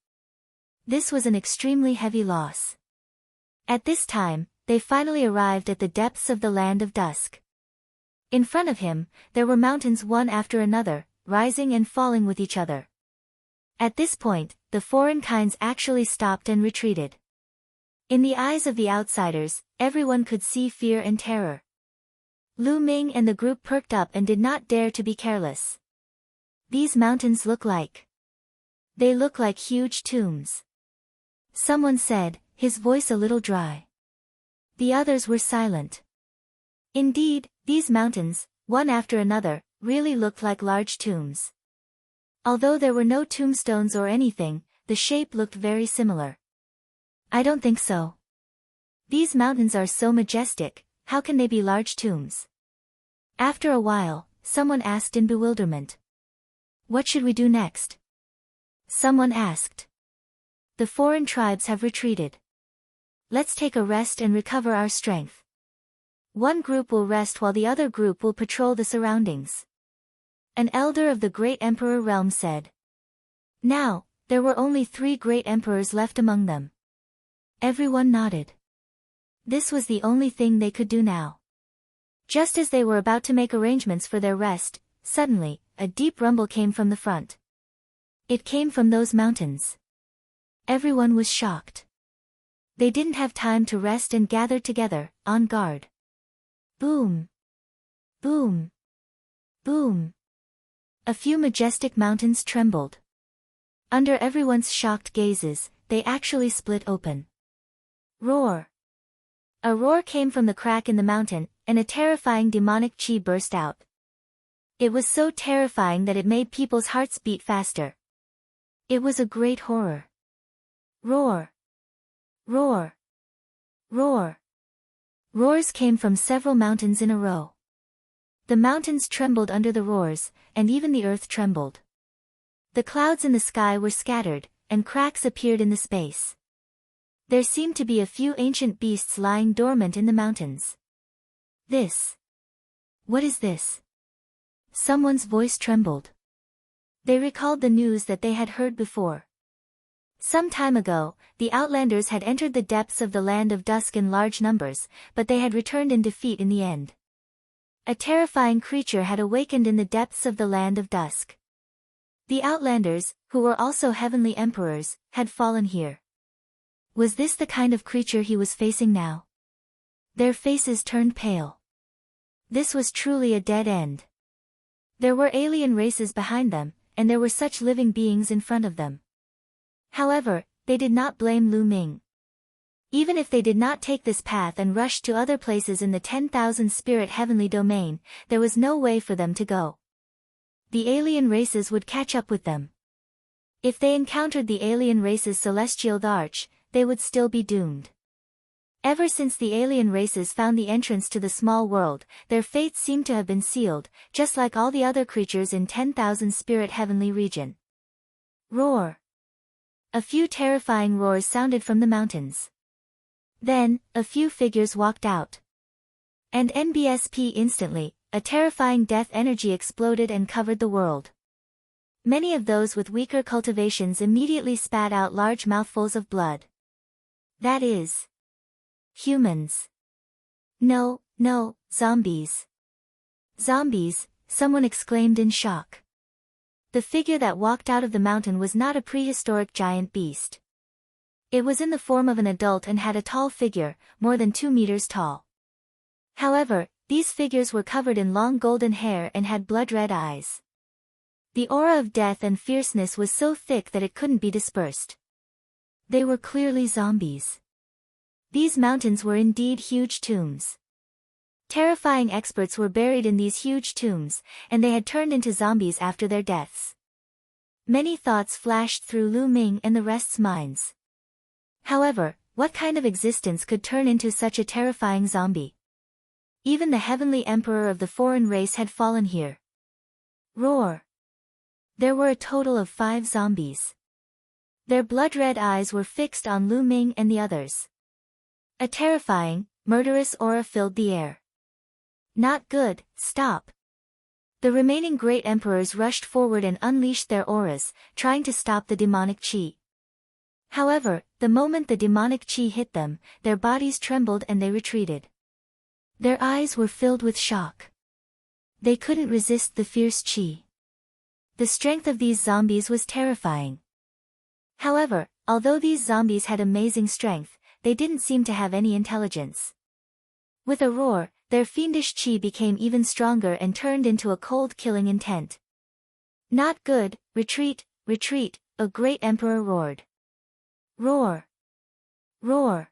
This was an extremely heavy loss. At this time, they finally arrived at the depths of the Land of Dusk. In front of him, there were mountains one after another, rising and falling with each other. At this point, the foreign kinds actually stopped and retreated. In the eyes of the outsiders, everyone could see fear and terror. Lu Ming and the group perked up and did not dare to be careless. These mountains look like... They look like huge tombs. Someone said, his voice a little dry. The others were silent. Indeed, these mountains, one after another, really looked like large tombs. Although there were no tombstones or anything, the shape looked very similar. I don't think so. These mountains are so majestic, how can they be large tombs? After a while, someone asked in bewilderment. What should we do next? Someone asked. The foreign tribes have retreated. Let's take a rest and recover our strength. One group will rest while the other group will patrol the surroundings. An elder of the great emperor realm said. Now, there were only 3 great emperors left among them. Everyone nodded. This was the only thing they could do now. Just as they were about to make arrangements for their rest, suddenly, a deep rumble came from the front. It came from those mountains. Everyone was shocked. They didn't have time to rest and gathered together, on guard. Boom! Boom! Boom! A few majestic mountains trembled. Under everyone's shocked gazes, they actually split open. Roar! A roar came from the crack in the mountain, and a terrifying demonic chi burst out. It was so terrifying that it made people's hearts beat faster. It was a great horror. Roar! Roar! Roar! Roars came from several mountains in a row. The mountains trembled under the roars, and even the earth trembled. The clouds in the sky were scattered, and cracks appeared in the space. There seemed to be a few ancient beasts lying dormant in the mountains. This. What is this? Someone's voice trembled. They recalled the news that they had heard before. Some time ago, the Outlanders had entered the depths of the Land of Dusk in large numbers, but they had returned in defeat in the end. A terrifying creature had awakened in the depths of the Land of Dusk. The Outlanders, who were also heavenly emperors, had fallen here. Was this the kind of creature he was facing now? Their faces turned pale. This was truly a dead end. There were alien races behind them, and there were such living beings in front of them. However, they did not blame Lu Ming. Even if they did not take this path and rushed to other places in the 10,000 spirit heavenly domain, there was no way for them to go. The alien races would catch up with them. If they encountered the alien race's celestial arch, they would still be doomed. Ever since the alien races found the entrance to the small world, their fates seemed to have been sealed, just like all the other creatures in 10,000 spirit heavenly region. Roar! A few terrifying roars sounded from the mountains. Then, a few figures walked out. And NBSP instantly, a terrifying death energy exploded and covered the world. Many of those with weaker cultivations immediately spat out large mouthfuls of blood. That is... humans. No, zombies. Zombies, someone exclaimed in shock. The figure that walked out of the mountain was not a prehistoric giant beast. It was in the form of an adult and had a tall figure, more than 2 meters tall. However, these figures were covered in long golden hair and had blood-red eyes. The aura of death and fierceness was so thick that it couldn't be dispersed. They were clearly zombies. These mountains were indeed huge tombs. Terrifying experts were buried in these huge tombs, and they had turned into zombies after their deaths. Many thoughts flashed through Lu Ming and the rest's minds. However, what kind of existence could turn into such a terrifying zombie? Even the heavenly emperor of the foreign race had fallen here. Roar! There were a total of 5 zombies. Their blood-red eyes were fixed on Lu Ming and the others. A terrifying, murderous aura filled the air. Not good, stop. The remaining great emperors rushed forward and unleashed their auras, trying to stop the demonic chi. However, the moment the demonic chi hit them, their bodies trembled and they retreated. Their eyes were filled with shock. They couldn't resist the fierce qi. The strength of these zombies was terrifying. However, although these zombies had amazing strength, they didn't seem to have any intelligence. With a roar, their fiendish qi became even stronger and turned into a cold killing intent. Not good, retreat, retreat, a great emperor roared. Roar! Roar!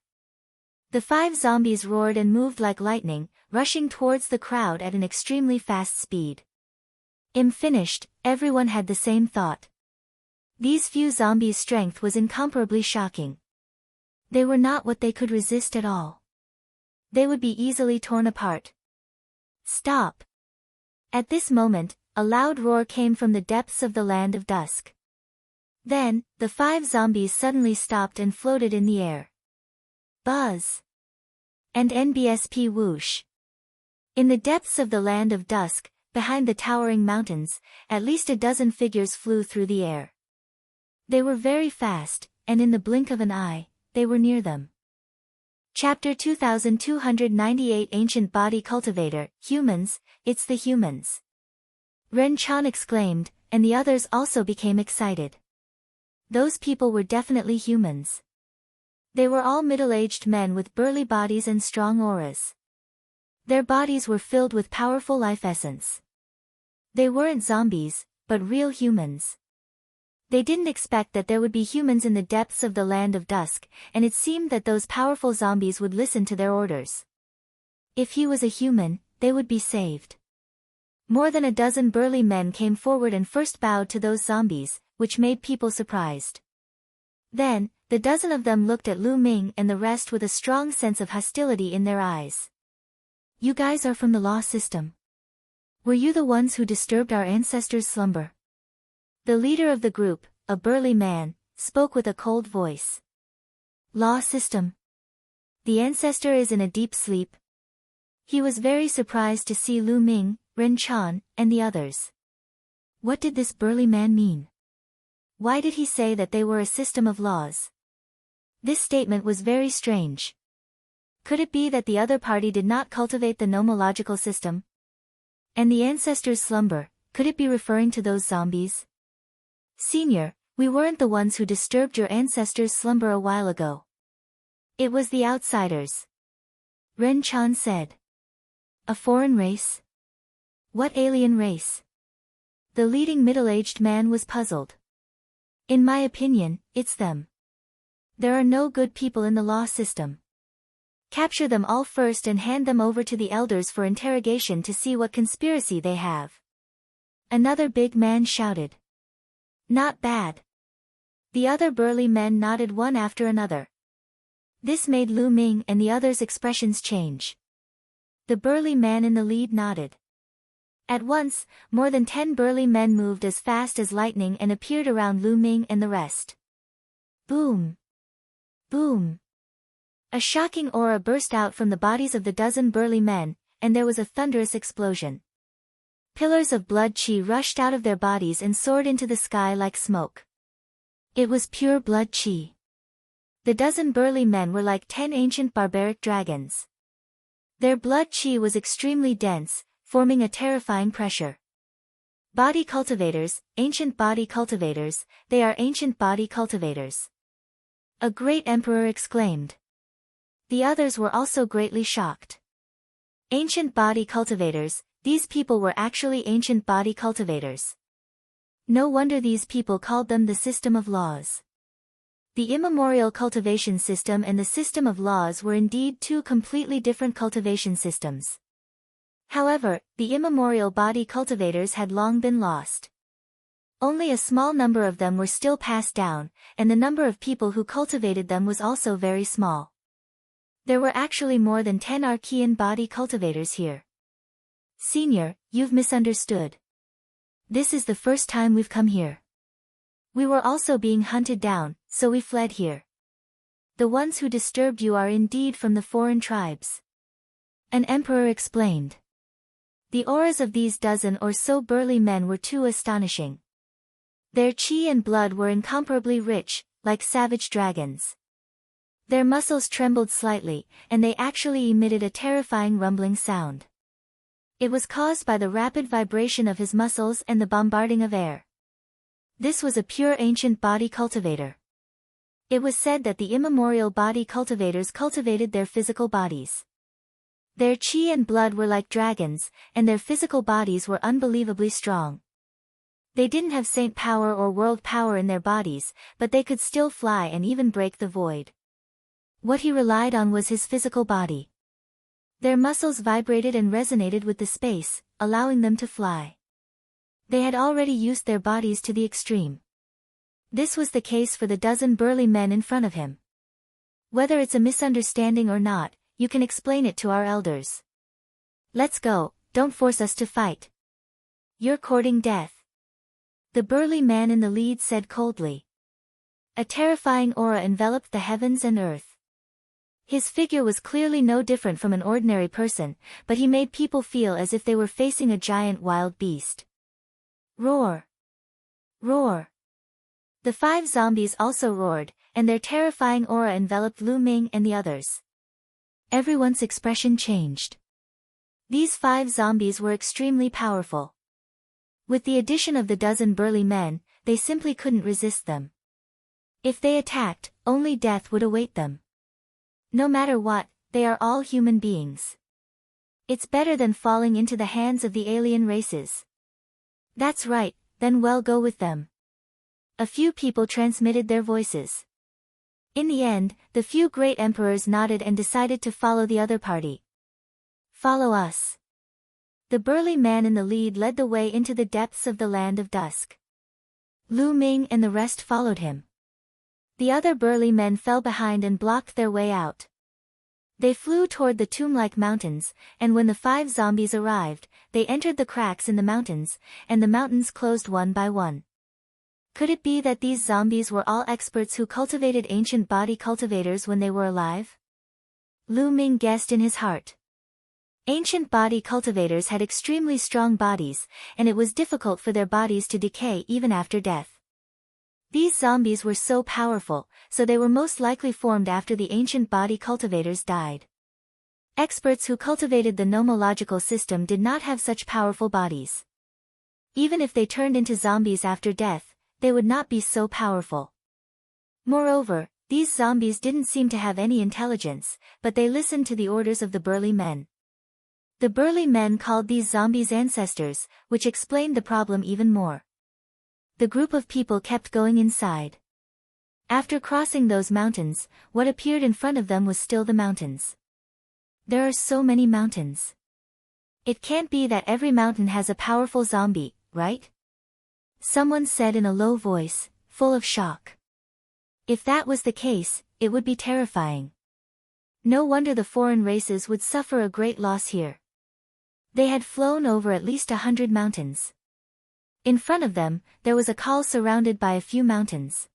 The 5 zombies roared and moved like lightning, rushing towards the crowd at an extremely fast speed. Finished, everyone had the same thought. These few zombies' strength was incomparably shocking. They were not what they could resist at all. They would be easily torn apart. Stop! At this moment, a loud roar came from the depths of the land of dusk. Then, the 5 zombies suddenly stopped and floated in the air. Buzz! And NBSP whoosh! In the depths of the land of dusk, behind the towering mountains, at least a dozen figures flew through the air. They were very fast, and in the blink of an eye, they were near them. Chapter 2298 Ancient Body Cultivator, Humans, it's the humans! Ren Chan exclaimed, and the others also became excited. Those people were definitely humans. They were all middle-aged men with burly bodies and strong auras. Their bodies were filled with powerful life essence. They weren't zombies, but real humans. They didn't expect that there would be humans in the depths of the land of dusk, and it seemed that those powerful zombies would listen to their orders. If he was a human, they would be saved. More than a dozen burly men came forward and first bowed to those zombies, which made people surprised. Then, the dozen of them looked at Lu Ming and the rest with a strong sense of hostility in their eyes. You guys are from the law system. Were you the ones who disturbed our ancestors' slumber? The leader of the group, a burly man, spoke with a cold voice. Law system. The ancestor is in a deep sleep. He was very surprised to see Lu Ming, Ren Chan, and the others. What did this burly man mean? Why did he say that they were a system of laws? This statement was very strange. Could it be that the other party did not cultivate the nomological system? And the ancestors' slumber, could it be referring to those zombies? Senior, we weren't the ones who disturbed your ancestors' slumber a while ago. It was the outsiders. Ren Chan said. A foreign race? What alien race? The leading middle-aged man was puzzled. In my opinion, it's them. There are no good people in the law system. Capture them all first and hand them over to the elders for interrogation to see what conspiracy they have. Another big man shouted. Not bad. The other burly men nodded one after another. This made Lu Ming and the others' expressions change. The burly man in the lead nodded. At once, more than 10 burly men moved as fast as lightning and appeared around Lu Ming and the rest. Boom! Boom! A shocking aura burst out from the bodies of the dozen burly men, and there was a thunderous explosion. Pillars of blood qi rushed out of their bodies and soared into the sky like smoke. It was pure blood qi. The dozen burly men were like 10 ancient barbaric dragons. Their blood qi was extremely dense, forming a terrifying pressure. Body cultivators, ancient body cultivators, they are ancient body cultivators. A great emperor exclaimed. The others were also greatly shocked. Ancient body cultivators, these people were actually ancient body cultivators. No wonder these people called them the system of laws. The immemorial cultivation system and the system of laws were indeed two completely different cultivation systems. However, the immemorial body cultivators had long been lost. Only a small number of them were still passed down, and the number of people who cultivated them was also very small. There were actually more than 10 Archean body cultivators here. Senior, you've misunderstood. This is the first time we've come here. We were also being hunted down, so we fled here. The ones who disturbed you are indeed from the foreign tribes. An emperor explained. The auras of these dozen or so burly men were too astonishing. Their qi and blood were incomparably rich, like savage dragons. Their muscles trembled slightly, and they actually emitted a terrifying rumbling sound. It was caused by the rapid vibration of his muscles and the bombarding of air. This was a pure ancient body cultivator. It was said that the immemorial body cultivators cultivated their physical bodies. Their chi and blood were like dragons, and their physical bodies were unbelievably strong. They didn't have saint power or world power in their bodies, but they could still fly and even break the void. What he relied on was his physical body. Their muscles vibrated and resonated with the space, allowing them to fly. They had already used their bodies to the extreme. This was the case for the dozen burly men in front of him. Whether it's a misunderstanding or not, you can explain it to our elders. Let's go, don't force us to fight. You're courting death. The burly man in the lead said coldly. A terrifying aura enveloped the heavens and earth. His figure was clearly no different from an ordinary person, but he made people feel as if they were facing a giant wild beast. Roar! Roar! The 5 zombies also roared, and their terrifying aura enveloped Lu Ming and the others. Everyone's expression changed. These 5 zombies were extremely powerful. With the addition of the dozen burly men, they simply couldn't resist them. If they attacked, only death would await them. No matter what, they are all human beings. It's better than falling into the hands of the alien races. That's right, then we'll go with them. A few people transmitted their voices. In the end, the few great emperors nodded and decided to follow the other party. Follow us. The burly man in the lead led the way into the depths of the land of dusk. Lu Ming and the rest followed him. The other burly men fell behind and blocked their way out. They flew toward the tomb-like mountains, and when the 5 zombies arrived, they entered the cracks in the mountains, and the mountains closed one by one. Could it be that these zombies were all experts who cultivated ancient body cultivators when they were alive? Lu Ming guessed in his heart. Ancient body cultivators had extremely strong bodies, and it was difficult for their bodies to decay even after death. These zombies were so powerful, so they were most likely formed after the ancient body cultivators died. Experts who cultivated the nomological system did not have such powerful bodies. Even if they turned into zombies after death, they would not be so powerful. Moreover, these zombies didn't seem to have any intelligence, but they listened to the orders of the burly men. The burly men called these zombies ancestors, which explained the problem even more. The group of people kept going inside. After crossing those mountains, what appeared in front of them was still the mountains. There are so many mountains. It can't be that every mountain has a powerful zombie, right? Someone said in a low voice, full of shock. If that was the case, it would be terrifying. No wonder the foreign races would suffer a great loss here. They had flown over at least 100 mountains. In front of them, there was a col surrounded by a few mountains.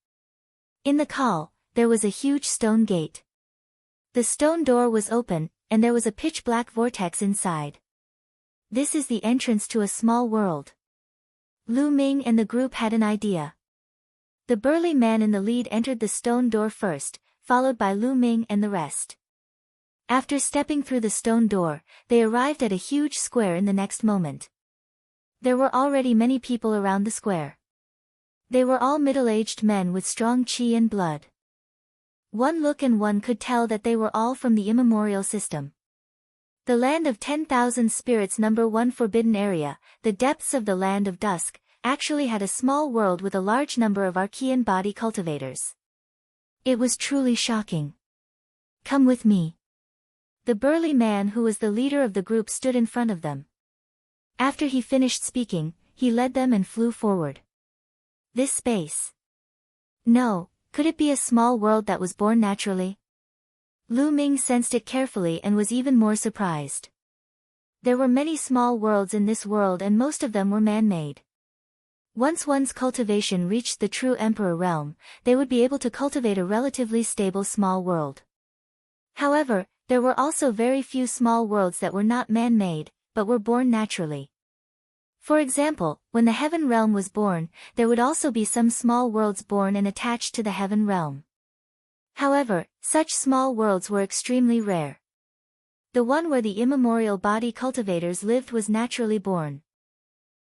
In the col, there was a huge stone gate. The stone door was open, and there was a pitch-black vortex inside. This is the entrance to a small world. Lu Ming and the group had an idea. The burly man in the lead entered the stone door first, followed by Lu Ming and the rest. After stepping through the stone door, they arrived at a huge square in the next moment. There were already many people around the square. They were all middle-aged men with strong chi and blood. One look and one could tell that they were all from the immemorial system. The land of 10,000 spirits number 1 forbidden area, the depths of the land of dusk, actually had a small world with a large number of Archean body cultivators. It was truly shocking. Come with me. The burly man who was the leader of the group stood in front of them. After he finished speaking, he led them and flew forward. This space. No, could it be a small world that was born naturally? Lu Ming sensed it carefully and was even more surprised. There were many small worlds in this world and most of them were man-made. Once one's cultivation reached the true emperor realm, they would be able to cultivate a relatively stable small world. However, there were also very few small worlds that were not man-made, but were born naturally. For example, when the heaven realm was born, there would also be some small worlds born and attached to the heaven realm. However, such small worlds were extremely rare. The one where the immemorial body cultivators lived was naturally born.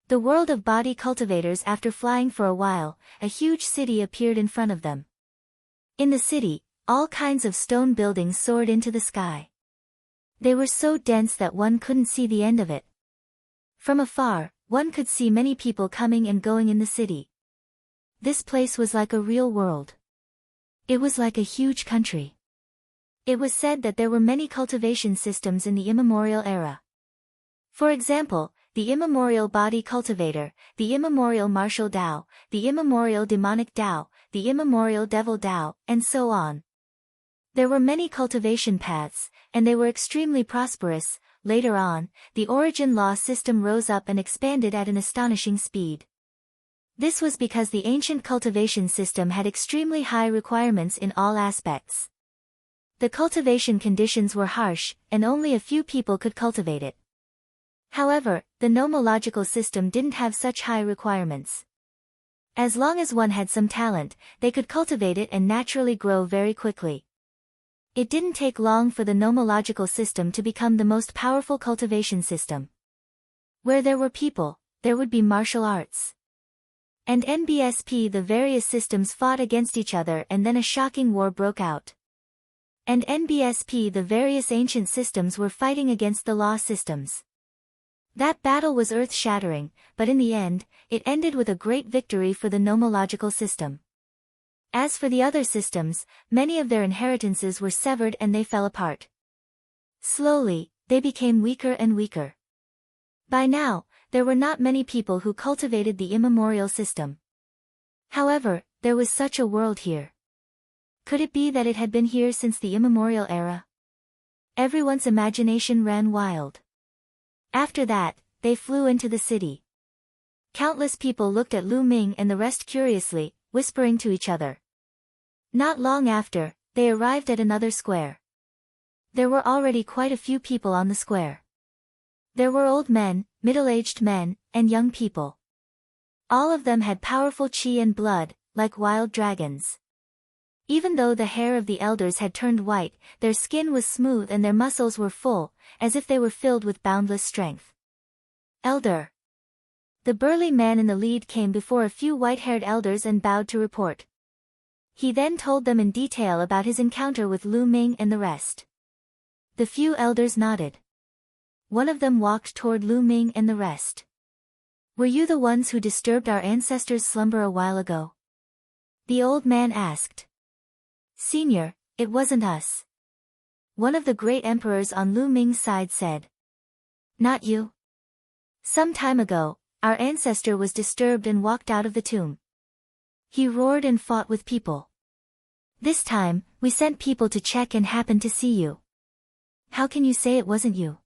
The world of body cultivators. After flying for a while, a huge city appeared in front of them. In the city, all kinds of stone buildings soared into the sky. They were so dense that one couldn't see the end of it. From afar, one could see many people coming and going in the city. This place was like a real world. It was like a huge country. It was said that there were many cultivation systems in the immemorial era. For example, the immemorial body cultivator, the immemorial martial Tao, the immemorial demonic Tao, the immemorial devil Tao, and so on. There were many cultivation paths, and they were extremely prosperous. Later on, the origin law system rose up and expanded at an astonishing speed. This was because the ancient cultivation system had extremely high requirements in all aspects. The cultivation conditions were harsh, and only a few people could cultivate it. However, the nomological system didn't have such high requirements. As long as one had some talent, they could cultivate it and naturally grow very quickly. It didn't take long for the nomological system to become the most powerful cultivation system. Where there were people, there would be martial arts. And NBSP, the various systems fought against each other, and then a shocking war broke out. And NBSP, the various ancient systems were fighting against the law systems. That battle was earth-shattering, but in the end, it ended with a great victory for the nomological system. As for the other systems, many of their inheritances were severed and they fell apart. Slowly, they became weaker and weaker. By now, there were not many people who cultivated the immemorial system. However, there was such a world here. Could it be that it had been here since the immemorial era? Everyone's imagination ran wild. After that, they flew into the city. Countless people looked at Lu Ming and the rest curiously, whispering to each other. Not long after, they arrived at another square. There were already quite a few people on the square. There were old men, middle-aged men, and young people. All of them had powerful qi and blood, like wild dragons. Even though the hair of the elders had turned white, their skin was smooth and their muscles were full, as if they were filled with boundless strength. Elder. The burly man in the lead came before a few white-haired elders and bowed to report. He then told them in detail about his encounter with Lu Ming and the rest. The few elders nodded. One of them walked toward Lu Ming and the rest. Were you the ones who disturbed our ancestors' slumber a while ago? The old man asked. Senior, it wasn't us. One of the great emperors on Lu Ming's side said. Not you. Some time ago, our ancestor was disturbed and walked out of the tomb. He roared and fought with people. This time, we sent people to check and happened to see you. How can you say it wasn't you?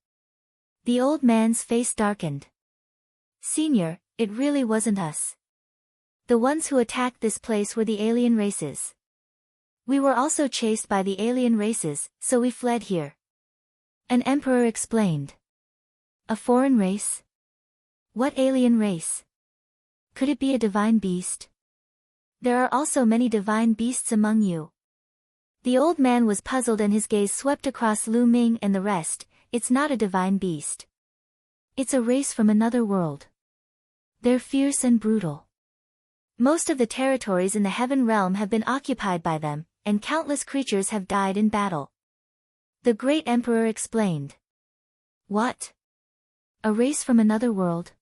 The old man's face darkened. Senior, it really wasn't us. The ones who attacked this place were the alien races. We were also chased by the alien races, so we fled here. An emperor explained. A foreign race? What alien race? Could it be a divine beast? There are also many divine beasts among you. The old man was puzzled and his gaze swept across Lu Ming and the rest. It's not a divine beast. It's a race from another world. They're fierce and brutal. Most of the territories in the heaven realm have been occupied by them, and countless creatures have died in battle. The great emperor explained. What? A race from another world?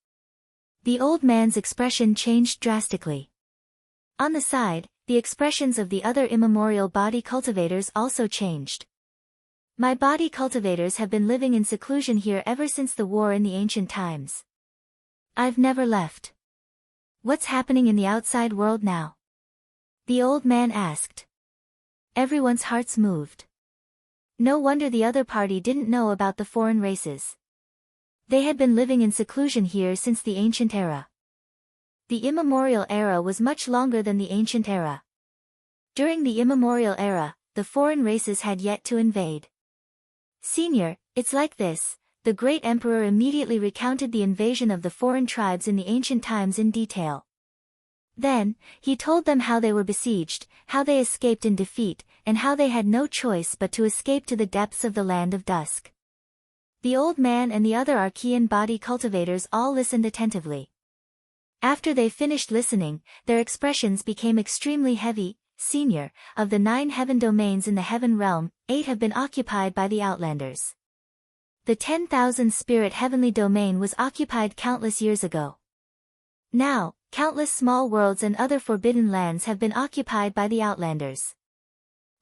The old man's expression changed drastically. On the side, the expressions of the other immemorial body cultivators also changed. My body cultivators have been living in seclusion here ever since the war in the ancient times. I've never left. What's happening in the outside world now? The old man asked. Everyone's hearts moved. No wonder the other party didn't know about the foreign races. They had been living in seclusion here since the ancient era. The immemorial era was much longer than the ancient era. During the immemorial era, the foreign races had yet to invade. Senior, it's like this. The great emperor immediately recounted the invasion of the foreign tribes in the ancient times in detail. Then, he told them how they were besieged, how they escaped in defeat, and how they had no choice but to escape to the depths of the land of dusk. The old man and the other Archean body cultivators all listened attentively. After they finished listening, their expressions became extremely heavy. Senior, of the 9 heaven domains in the heaven realm, 8 have been occupied by the Outlanders. The 10,000 spirit heavenly domain was occupied countless years ago. Now, countless small worlds and other forbidden lands have been occupied by the Outlanders.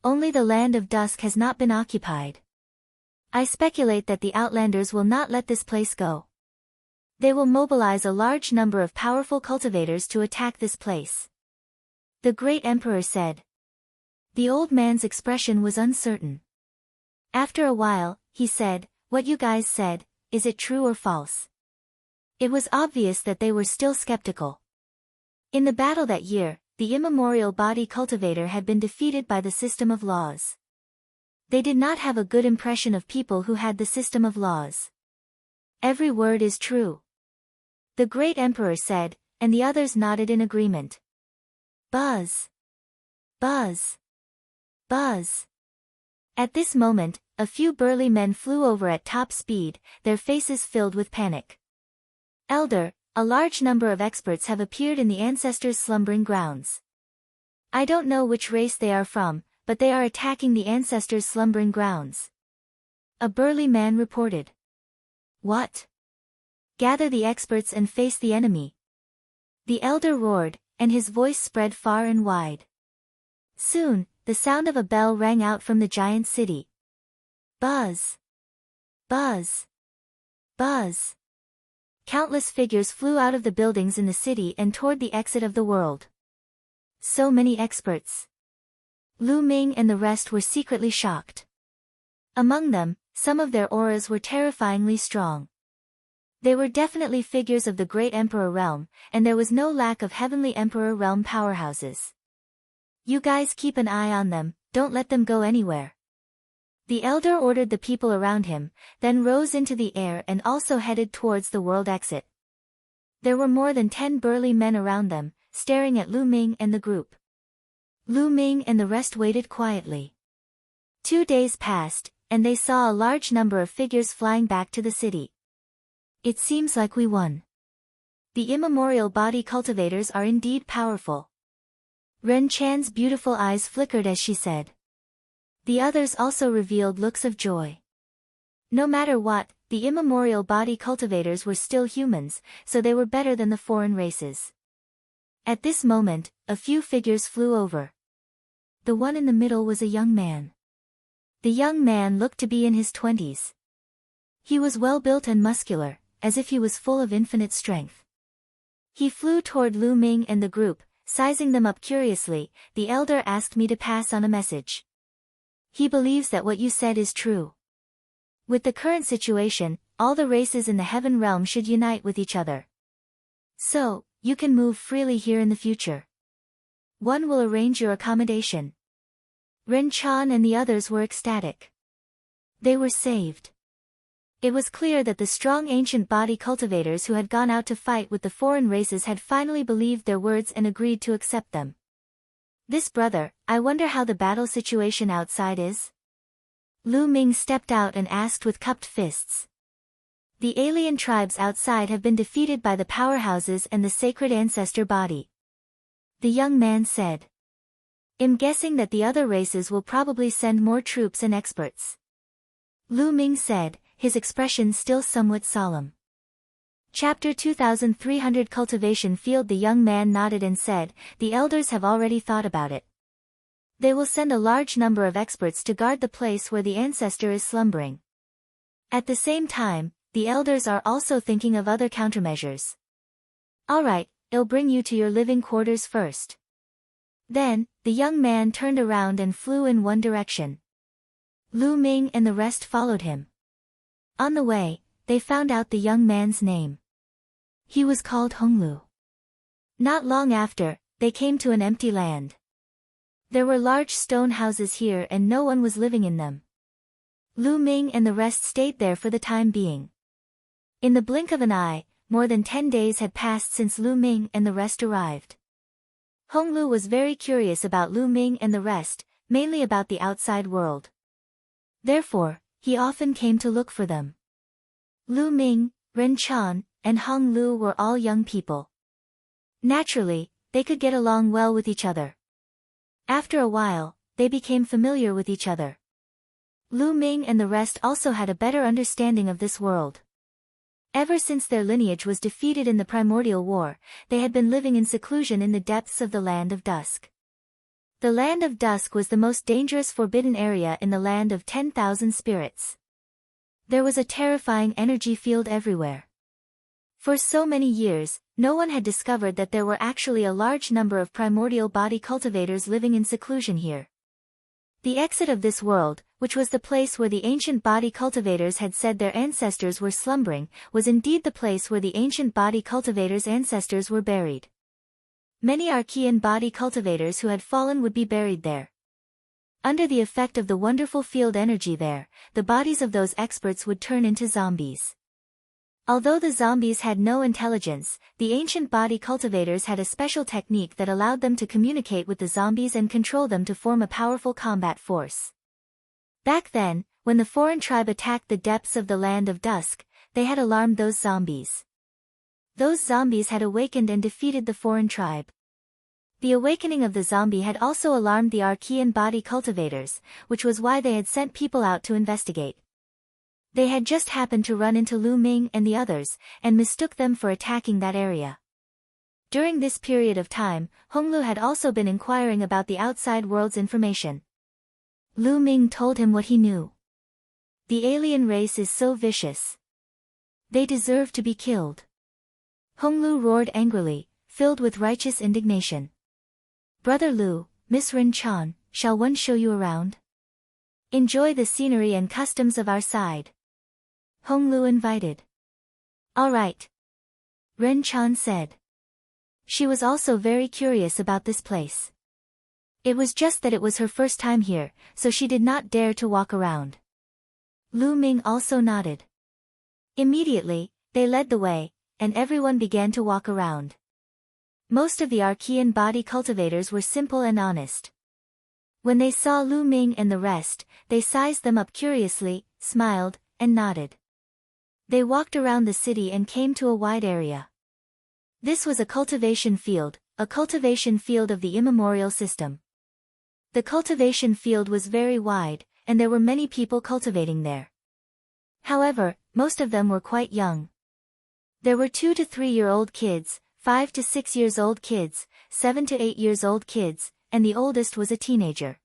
Only the land of dusk has not been occupied. I speculate that the Outlanders will not let this place go. They will mobilize a large number of powerful cultivators to attack this place. The great emperor said. The old man's expression was uncertain. After a while, he said, "What you guys said, is it true or false?" It was obvious that they were still skeptical. In the battle that year, the immemorial body cultivator had been defeated by the system of laws. They did not have a good impression of people who had the system of laws. Every word is true. The great emperor said, and the others nodded in agreement. Buzz. Buzz. Buzz. At this moment, a few burly men flew over at top speed, their faces filled with panic. Elder, a large number of experts have appeared in the ancestors' slumbering grounds. I don't know which race they are from, but they are attacking the ancestors' slumbering grounds. A burly man reported. What? Gather the experts and face the enemy. The elder roared, and his voice spread far and wide. Soon, the sound of a bell rang out from the giant city. Buzz. Buzz. Buzz. Countless figures flew out of the buildings in the city and toward the exit of the world. So many experts. Lu Ming and the rest were secretly shocked. Among them, some of their auras were terrifyingly strong. They were definitely figures of the great Emperor realm, and there was no lack of heavenly Emperor realm powerhouses. You guys keep an eye on them, don't let them go anywhere. The elder ordered the people around him, then rose into the air and also headed towards the world exit. There were more than 10 burly men around them, staring at Lu Ming and the group. Lu Ming and the rest waited quietly. 2 days passed, and they saw a large number of figures flying back to the city. It seems like we won. The immemorial body cultivators are indeed powerful. Ren Chan's beautiful eyes flickered as she said. The others also revealed looks of joy. No matter what, the immemorial body cultivators were still humans, so they were better than the foreign races. At this moment, a few figures flew over. The one in the middle was a young man. The young man looked to be in his 20s. He was well built and muscular, as if he was full of infinite strength. He flew toward Lu Ming and the group, sizing them up curiously. The elder asked me to pass on a message. He believes that what you said is true. With the current situation, all the races in the heaven realm should unite with each other. So, you can move freely here in the future. One will arrange your accommodation. Ren Chan and the others were ecstatic. They were saved. It was clear that the strong ancient body cultivators who had gone out to fight with the foreign races had finally believed their words and agreed to accept them. This brother, I wonder how the battle situation outside is? Lu Ming stepped out and asked with cupped fists. The alien tribes outside have been defeated by the powerhouses and the sacred ancestor body. The young man said. I'm guessing that the other races will probably send more troops and experts. Lu Ming said, his expression still somewhat solemn. Chapter 2300 Cultivation Field. The young man nodded and said, the elders have already thought about it. They will send a large number of experts to guard the place where the ancestor is slumbering. At the same time, the elders are also thinking of other countermeasures. Alright, I'll bring you to your living quarters first. Then, the young man turned around and flew in one direction. Lu Ming and the rest followed him. On the way, they found out the young man's name. He was called Honglu. Not long after, they came to an empty land. There were large stone houses here and no one was living in them. Lu Ming and the rest stayed there for the time being. In the blink of an eye, more than 10 days had passed since Lu Ming and the rest arrived. Honglu was very curious about Lu Ming and the rest, mainly about the outside world. Therefore, he often came to look for them. Lu Ming, Ren Chan, and Hong Lu were all young people. Naturally, they could get along well with each other. After a while, they became familiar with each other. Lu Ming and the rest also had a better understanding of this world. Ever since their lineage was defeated in the primordial war, they had been living in seclusion in the depths of the Land of Dusk. The Land of Dusk was the most dangerous forbidden area in the Land of 10,000 Spirits. There was a terrifying energy field everywhere. For so many years, no one had discovered that there were actually a large number of primordial body cultivators living in seclusion here. The exit of this world, which was the place where the ancient body cultivators had said their ancestors were slumbering, was indeed the place where the ancient body cultivators' ancestors were buried. Many Archean body cultivators who had fallen would be buried there. Under the effect of the wonderful field energy there, the bodies of those experts would turn into zombies. Although the zombies had no intelligence, the ancient body cultivators had a special technique that allowed them to communicate with the zombies and control them to form a powerful combat force. Back then, when the foreign tribe attacked the depths of the Land of Dusk, they had alarmed those zombies. Those zombies had awakened and defeated the foreign tribe. The awakening of the zombie had also alarmed the Archean body cultivators, which was why they had sent people out to investigate. They had just happened to run into Lu Ming and the others, and mistook them for attacking that area. During this period of time, Hong Lu had also been inquiring about the outside world's information. Lu Ming told him what he knew. The alien race is so vicious. They deserve to be killed. Hong Lu roared angrily, filled with righteous indignation. Brother Lu, Miss Ren Chan, shall one show you around? Enjoy the scenery and customs of our side. Hong Lu invited. All right. Ren Chan said. She was also very curious about this place. It was just that it was her first time here, so she did not dare to walk around. Lu Ming also nodded. Immediately, they led the way, and everyone began to walk around. Most of the Archean body cultivators were simple and honest. When they saw Lu Ming and the rest, they sized them up curiously, smiled, and nodded. They walked around the city and came to a wide area. This was a cultivation field of the immemorial system. The cultivation field was very wide, and there were many people cultivating there. However, most of them were quite young. There were 2 to 3-year-old kids, 5 to 6 years old kids, 7 to 8 years old kids, and the oldest was a teenager.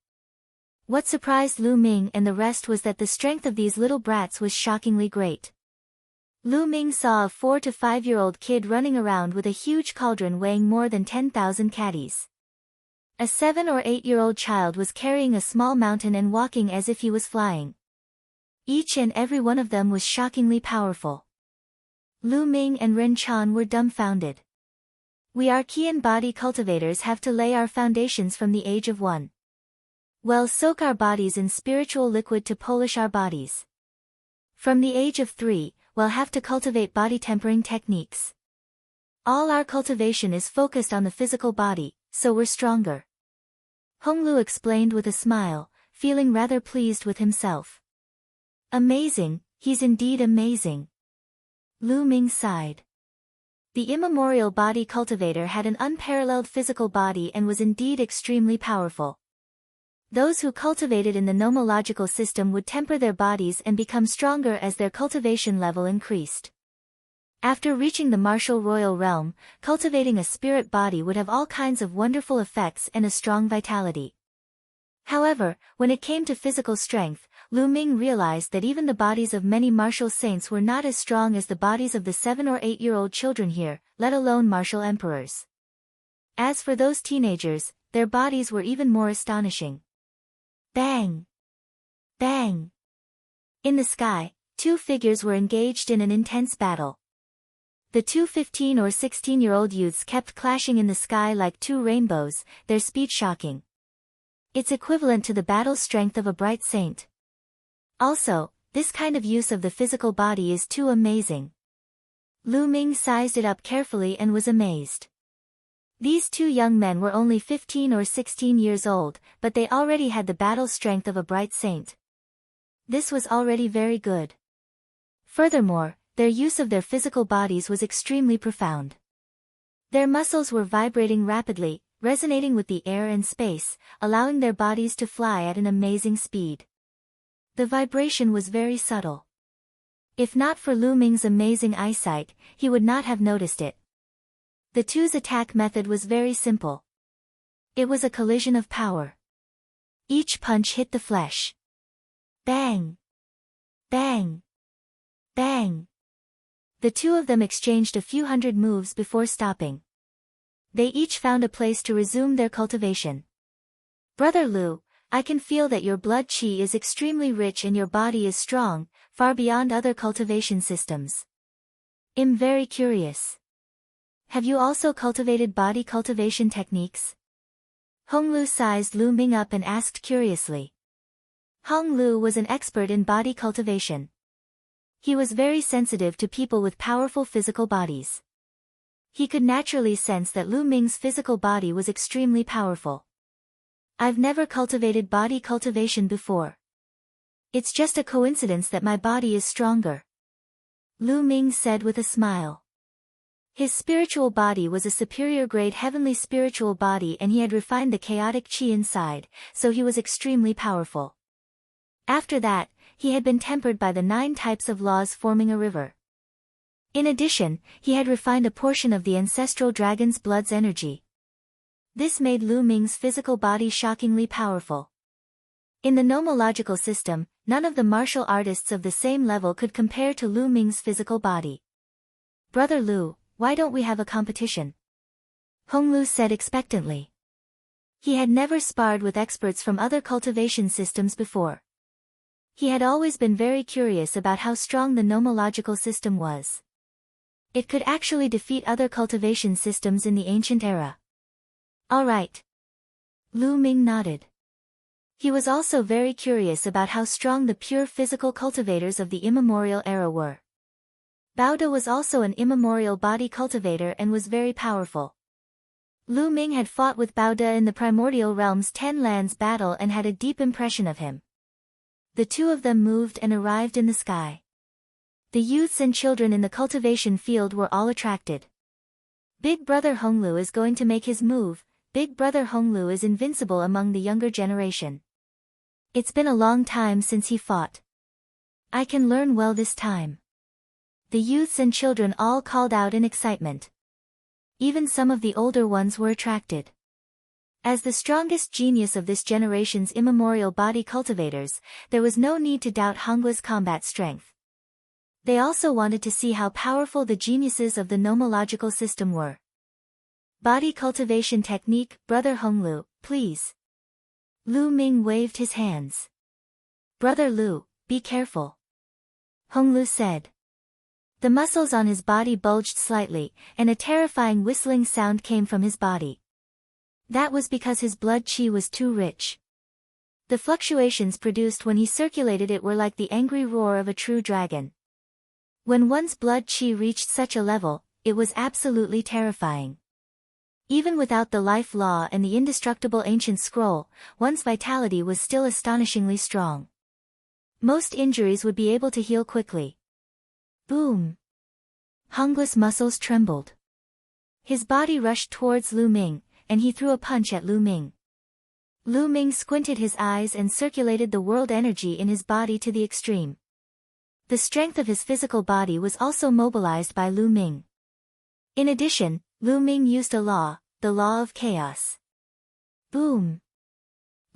What surprised Lu Ming and the rest was that the strength of these little brats was shockingly great. Lu Ming saw a 4 to 5-year-old kid running around with a huge cauldron weighing more than 10,000 caddies. A 7 or 8-year-old child was carrying a small mountain and walking as if he was flying. Each and every one of them was shockingly powerful. Lu Ming and Ren Chan were dumbfounded. We Archean body cultivators have to lay our foundations from the age of 1. Well, soak our bodies in spiritual liquid to polish our bodies. From the age of 3, we'll have to cultivate body tempering techniques. All our cultivation is focused on the physical body, so we're stronger. Hong Lu explained with a smile, feeling rather pleased with himself. Amazing, he's indeed amazing. Lu Ming sighed. The immemorial body cultivator had an unparalleled physical body and was indeed extremely powerful. Those who cultivated in the nomological system would temper their bodies and become stronger as their cultivation level increased. After reaching the martial royal realm, cultivating a spirit body would have all kinds of wonderful effects and a strong vitality. However, when it came to physical strength, Lu Ming realized that even the bodies of many martial saints were not as strong as the bodies of the 7 or 8-year-old children here, let alone martial emperors. As for those teenagers, their bodies were even more astonishing. Bang! Bang! In the sky, 2 figures were engaged in an intense battle. The 2 15 or 16-year-old youths kept clashing in the sky like 2 rainbows, their speed shocking. It's equivalent to the battle strength of a bright saint. Also, this kind of use of the physical body is too amazing. Lu Ming sized it up carefully and was amazed. These 2 young men were only 15 or 16 years old, but they already had the battle strength of a bright saint. This was already very good. Furthermore, their use of their physical bodies was extremely profound. Their muscles were vibrating rapidly, resonating with the air and space, allowing their bodies to fly at an amazing speed. The vibration was very subtle. If not for Lu Ming's amazing eyesight, he would not have noticed it. The two's attack method was very simple. It was a collision of power. Each punch hit the flesh. Bang! Bang! Bang! The two of them exchanged a few hundred moves before stopping. They each found a place to resume their cultivation. Brother Lu, I can feel that your blood qi is extremely rich and your body is strong, far beyond other cultivation systems. I'm very curious. Have you also cultivated body cultivation techniques? Hong Lu sized Lu Ming up and asked curiously. Hong Lu was an expert in body cultivation. He was very sensitive to people with powerful physical bodies. He could naturally sense that Lu Ming's physical body was extremely powerful. I've never cultivated body cultivation before. It's just a coincidence that my body is stronger. Lu Ming said with a smile. His spiritual body was a superior grade heavenly spiritual body and he had refined the chaotic qi inside, so he was extremely powerful. After that, he had been tempered by the 9 types of laws forming a river. In addition, he had refined a portion of the ancestral dragon's blood's energy. This made Lu Ming's physical body shockingly powerful. In the nomological system, none of the martial artists of the same level could compare to Lu Ming's physical body. Brother Lu, why don't we have a competition? Hong Lu said expectantly. He had never sparred with experts from other cultivation systems before. He had always been very curious about how strong the nomological system was. It could actually defeat other cultivation systems in the ancient era. All right. Lu Ming nodded. He was also very curious about how strong the pure physical cultivators of the immemorial era were. Baoda was also an immemorial body cultivator and was very powerful. Lu Ming had fought with Baoda in the primordial realm's 10 lands battle and had a deep impression of him. The two of them moved and arrived in the sky. The youths and children in the cultivation field were all attracted. Big brother Hong Lu is going to make his move. Big brother Hong Lu is invincible among the younger generation. It's been a long time since he fought. I can learn well this time. The youths and children all called out in excitement. Even some of the older ones were attracted. As the strongest genius of this generation's immemorial body cultivators, there was no need to doubt Hong Lu's combat strength. They also wanted to see how powerful the geniuses of the nomological system were. Body cultivation technique, Brother Hong Lu, please. Lu Ming waved his hands. Brother Lu, be careful. Hong Lu said. The muscles on his body bulged slightly, and a terrifying whistling sound came from his body. That was because his blood qi was too rich. The fluctuations produced when he circulated it were like the angry roar of a true dragon. When one's blood qi reached such a level, it was absolutely terrifying. Even without the life law and the indestructible ancient scroll, one's vitality was still astonishingly strong. Most injuries would be able to heal quickly. Boom! Hong Lu's muscles trembled. His body rushed towards Lu Ming, and he threw a punch at Lu Ming. Lu Ming squinted his eyes and circulated the world energy in his body to the extreme. The strength of his physical body was also mobilized by Lu Ming. In addition, Lu Ming used a law, the law of chaos. Boom!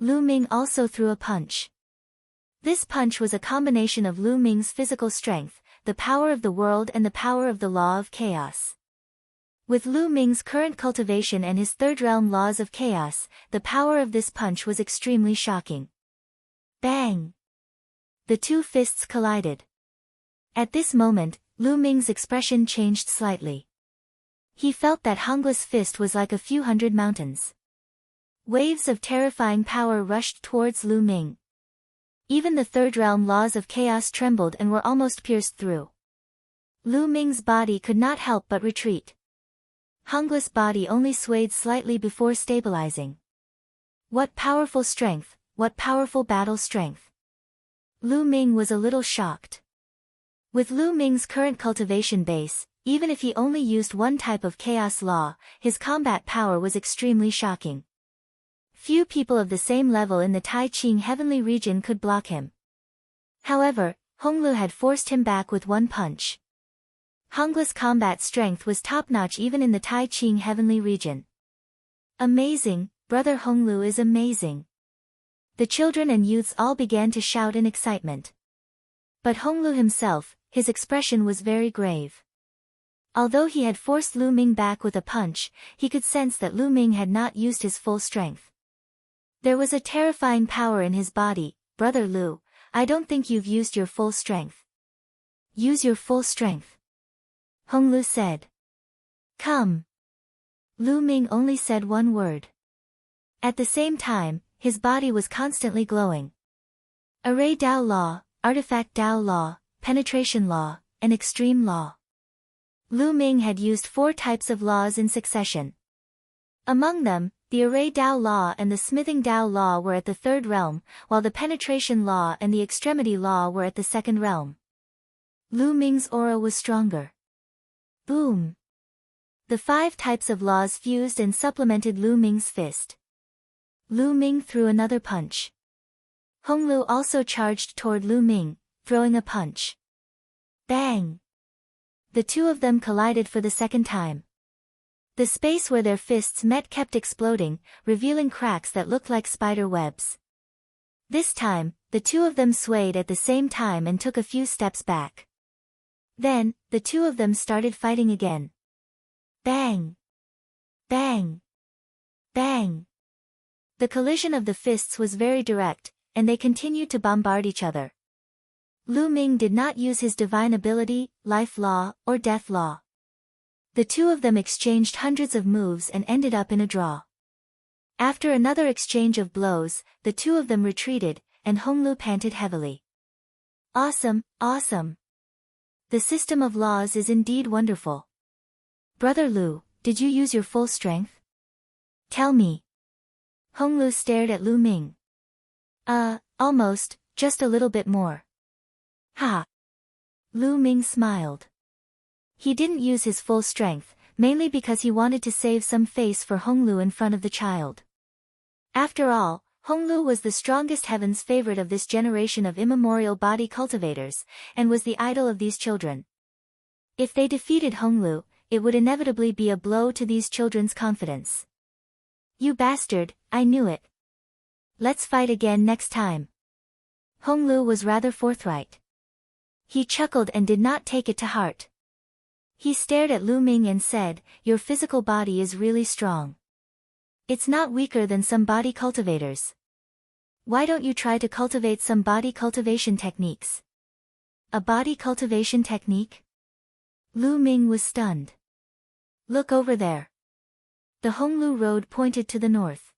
Lu Ming also threw a punch. This punch was a combination of Lu Ming's physical strength, the power of the world and the power of the law of chaos. With Lu Ming's current cultivation and his third realm laws of chaos, the power of this punch was extremely shocking. Bang! The two fists collided. At this moment, Lu Ming's expression changed slightly. He felt that Hong Lu's fist was like a few hundred mountains. Waves of terrifying power rushed towards Lu Ming. Even the third realm laws of chaos trembled and were almost pierced through. Lu Ming's body could not help but retreat. Hong Lu's body only swayed slightly before stabilizing. What powerful strength, what powerful battle strength. Lu Ming was a little shocked. With Lu Ming's current cultivation base, even if he only used one type of chaos law, his combat power was extremely shocking. Few people of the same level in the Tai Ching heavenly region could block him. However, Honglu had forced him back with one punch. Honglu's combat strength was top-notch even in the Tai Ching heavenly region. Amazing, brother Honglu is amazing. The children and youths all began to shout in excitement. But Honglu himself, his expression was very grave. Although he had forced Lu Ming back with a punch, he could sense that Lu Ming had not used his full strength. There was a terrifying power in his body. Brother Lu, I don't think you've used your full strength. Use your full strength. Honglu said. Come. Lu Ming only said one word. At the same time, his body was constantly glowing. Array Dao Law, Artifact Dao Law, Penetration Law, and Extreme Law. Lu Ming had used 4 types of laws in succession. Among them, the Array Dao Law and the Smithing Dao Law were at the 3rd realm, while the Penetration Law and the Extremity Law were at the 2nd realm. Lu Ming's aura was stronger. Boom! The 5 types of laws fused and supplemented Lu Ming's fist. Lu Ming threw another punch. Honglu also charged toward Lu Ming, throwing a punch. Bang! The two of them collided for the 2nd time. The space where their fists met kept exploding, revealing cracks that looked like spider webs. This time, the two of them swayed at the same time and took a few steps back. Then, the two of them started fighting again. Bang! Bang! Bang! The collision of the fists was very direct, and they continued to bombard each other. Lu Ming did not use his divine ability, life law, or death law. The two of them exchanged hundreds of moves and ended up in a draw. After another exchange of blows, the two of them retreated, and Honglu panted heavily. Awesome, awesome! The system of laws is indeed wonderful. Brother Lu, did you use your full strength? Tell me. Honglu stared at Lu Ming. Almost, just a little bit more. Ha! Lu Ming smiled. He didn't use his full strength, mainly because he wanted to save some face for Honglu in front of the child. After all, Honglu was the strongest heaven's favorite of this generation of immemorial body cultivators, and was the idol of these children. If they defeated Honglu, it would inevitably be a blow to these children's confidence. You bastard, I knew it. Let's fight again next time. Honglu was rather forthright. He chuckled and did not take it to heart. He stared at Lu Ming and said, your physical body is really strong. It's not weaker than some body cultivators. Why don't you try to cultivate some body cultivation techniques? A body cultivation technique? Lu Ming was stunned. Look over there. The Honglu Road pointed to the north.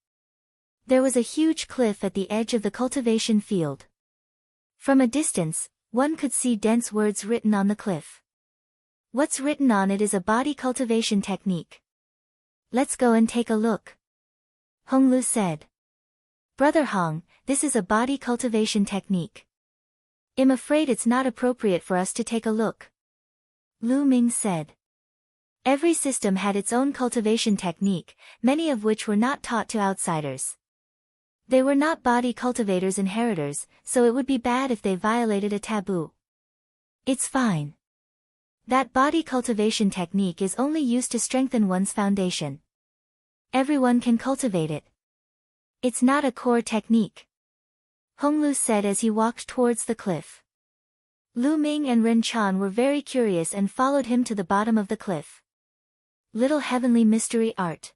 There was a huge cliff at the edge of the cultivation field. From a distance, one could see dense words written on the cliff. What's written on it is a body cultivation technique. Let's go and take a look. Honglu said. Brother Hong, this is a body cultivation technique. I'm afraid it's not appropriate for us to take a look. Lu Ming said. Every system had its own cultivation technique, many of which were not taught to outsiders. They were not body cultivators' inheritors, so it would be bad if they violated a taboo. It's fine. That body cultivation technique is only used to strengthen one's foundation. Everyone can cultivate it. It's not a core technique. Honglu said as he walked towards the cliff. Lu Ming and Ren Chan were very curious and followed him to the bottom of the cliff. Little Heavenly Mystery Art.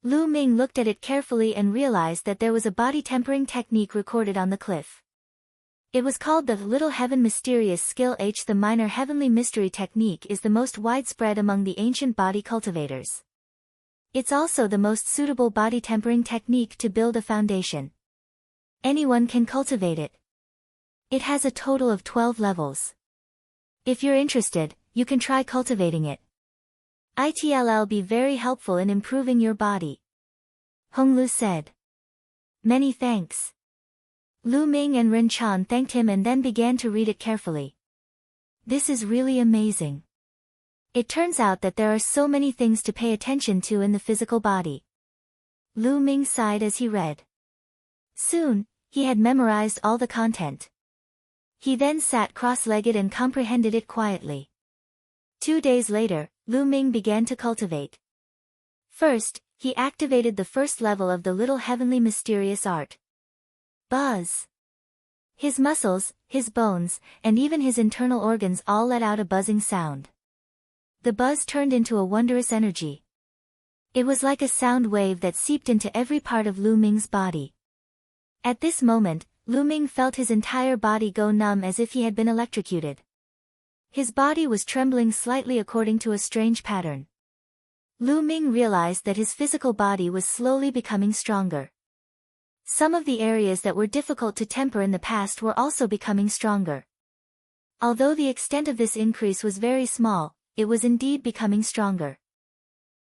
Lu Ming looked at it carefully and realized that there was a body tempering technique recorded on the cliff. It was called the Little Heaven Mysterious Skill H. The Minor Heavenly Mystery Technique is the most widespread among the ancient body cultivators. It's also the most suitable body tempering technique to build a foundation. Anyone can cultivate it. It has a total of 12 levels. If you're interested, you can try cultivating it. It'll be very helpful in improving your body. Honglu said. Many thanks. Lu Ming and Ren Chan thanked him and then began to read it carefully. This is really amazing. It turns out that there are so many things to pay attention to in the physical body. Lu Ming sighed as he read. Soon, he had memorized all the content. He then sat cross-legged and comprehended it quietly. 2 days later, Lu Ming began to cultivate. First, he activated the first level of the little heavenly mysterious art. Buzz. His muscles, his bones, and even his internal organs all let out a buzzing sound. The buzz turned into a wondrous energy. It was like a sound wave that seeped into every part of Lu Ming's body. At this moment, Lu Ming felt his entire body go numb as if he had been electrocuted. His body was trembling slightly according to a strange pattern. Lu Ming realized that his physical body was slowly becoming stronger. Some of the areas that were difficult to temper in the past were also becoming stronger. Although the extent of this increase was very small, it was indeed becoming stronger.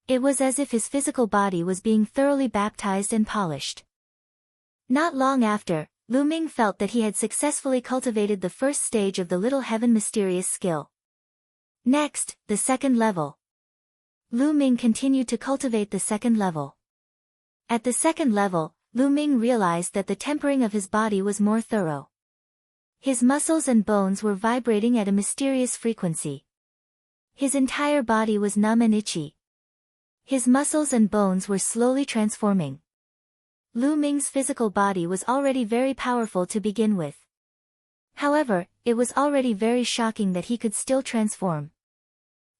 It was as if his physical body was being thoroughly baptized and polished. Not long after, Lu Ming felt that he had successfully cultivated the first stage of the Little Heaven Mysterious skill. Next, the second level. Lu Ming continued to cultivate the second level. At the second level, Lu Ming realized that the tempering of his body was more thorough. His muscles and bones were vibrating at a mysterious frequency. His entire body was numb and itchy. His muscles and bones were slowly transforming. Lu Ming's physical body was already very powerful to begin with. However, it was already very shocking that he could still transform.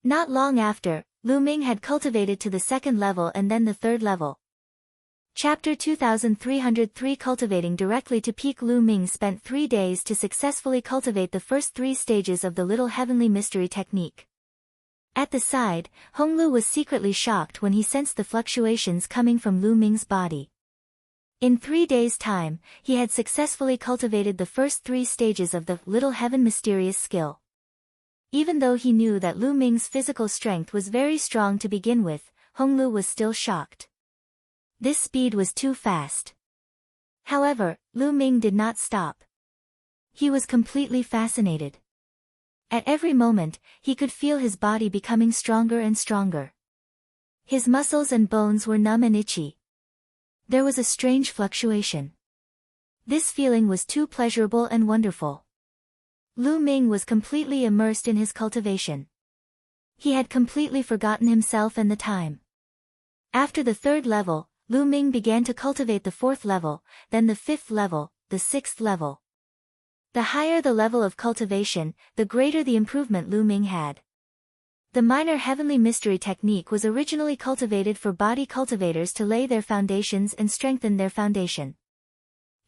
Not long after, Lu Ming had cultivated to the second level and then the third level. Chapter 2303 Cultivating directly to peak. Lu Ming spent 3 days to successfully cultivate the first 3 stages of the Little Heavenly Mystery technique. At the side, Honglu was secretly shocked when he sensed the fluctuations coming from Lu Ming's body. In 3 days' time, he had successfully cultivated the first 3 stages of the Little Heaven Mysterious skill. Even though he knew that Lu Ming's physical strength was very strong to begin with, Honglu was still shocked. This speed was too fast. However, Lu Ming did not stop. He was completely fascinated. At every moment, he could feel his body becoming stronger and stronger. His muscles and bones were numb and itchy. There was a strange fluctuation. This feeling was too pleasurable and wonderful. Lu Ming was completely immersed in his cultivation. He had completely forgotten himself and the time. After the third level, Lu Ming began to cultivate the fourth level, then the fifth level, the sixth level. The higher the level of cultivation, the greater the improvement Lu Ming had. The minor heavenly mystery technique was originally cultivated for body cultivators to lay their foundations and strengthen their foundation.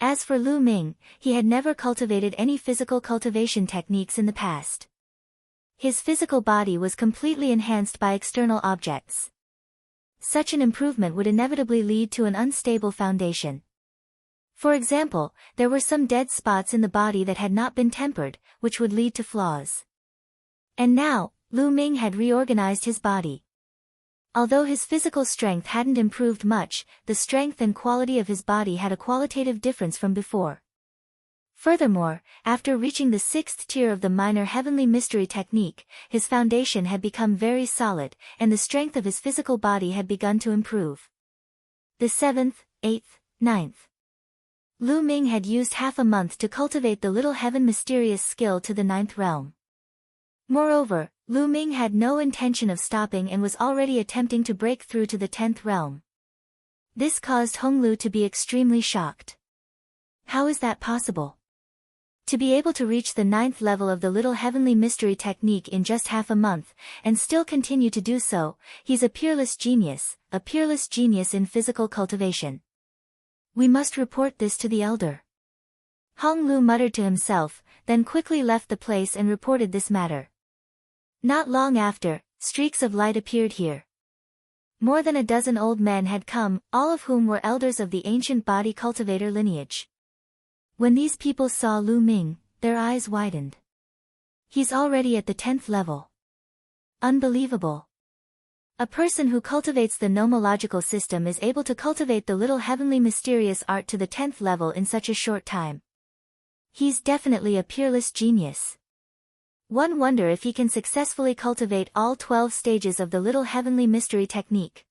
As for Lu Ming, he had never cultivated any physical cultivation techniques in the past. His physical body was completely enhanced by external objects. Such an improvement would inevitably lead to an unstable foundation. For example, there were some dead spots in the body that had not been tempered, which would lead to flaws. And now, Lu Ming had reorganized his body. Although his physical strength hadn't improved much, the strength and quality of his body had a qualitative difference from before. Furthermore, after reaching the 6th tier of the minor heavenly mystery technique, his foundation had become very solid, and the strength of his physical body had begun to improve. The 7th, 8th, 9th. Lu Ming had used half a month to cultivate the Little Heaven Mysterious skill to the 9th realm. Moreover, Lu Ming had no intention of stopping and was already attempting to break through to the 10th realm. This caused Honglu to be extremely shocked. How is that possible? To be able to reach the 9th level of the Little Heavenly Mystery technique in just half a month, and still continue to do so, he's a peerless genius in physical cultivation. We must report this to the elder. Honglu muttered to himself, then quickly left the place and reported this matter. Not long after, streaks of light appeared here. More than a dozen old men had come, all of whom were elders of the ancient body cultivator lineage. When these people saw Lu Ming, their eyes widened. He's already at the 10th level. Unbelievable. A person who cultivates the nomological system is able to cultivate the Little Heavenly Mysterious art to the 10th level in such a short time. He's definitely a peerless genius. One wonder if he can successfully cultivate all 12 stages of the little heavenly mystery technique.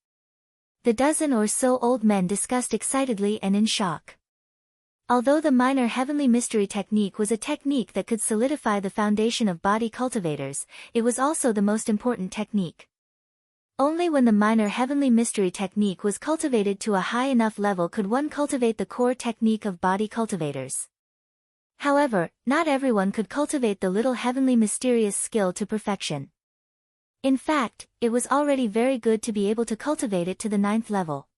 The dozen or so old men discussed excitedly and in shock. Although the minor heavenly mystery technique was a technique that could solidify the foundation of body cultivators, it was also the most important technique. Only when the minor heavenly mystery technique was cultivated to a high enough level could one cultivate the core technique of body cultivators. However, not everyone could cultivate the little heavenly mysterious skill to perfection. In fact, it was already very good to be able to cultivate it to the 9th level.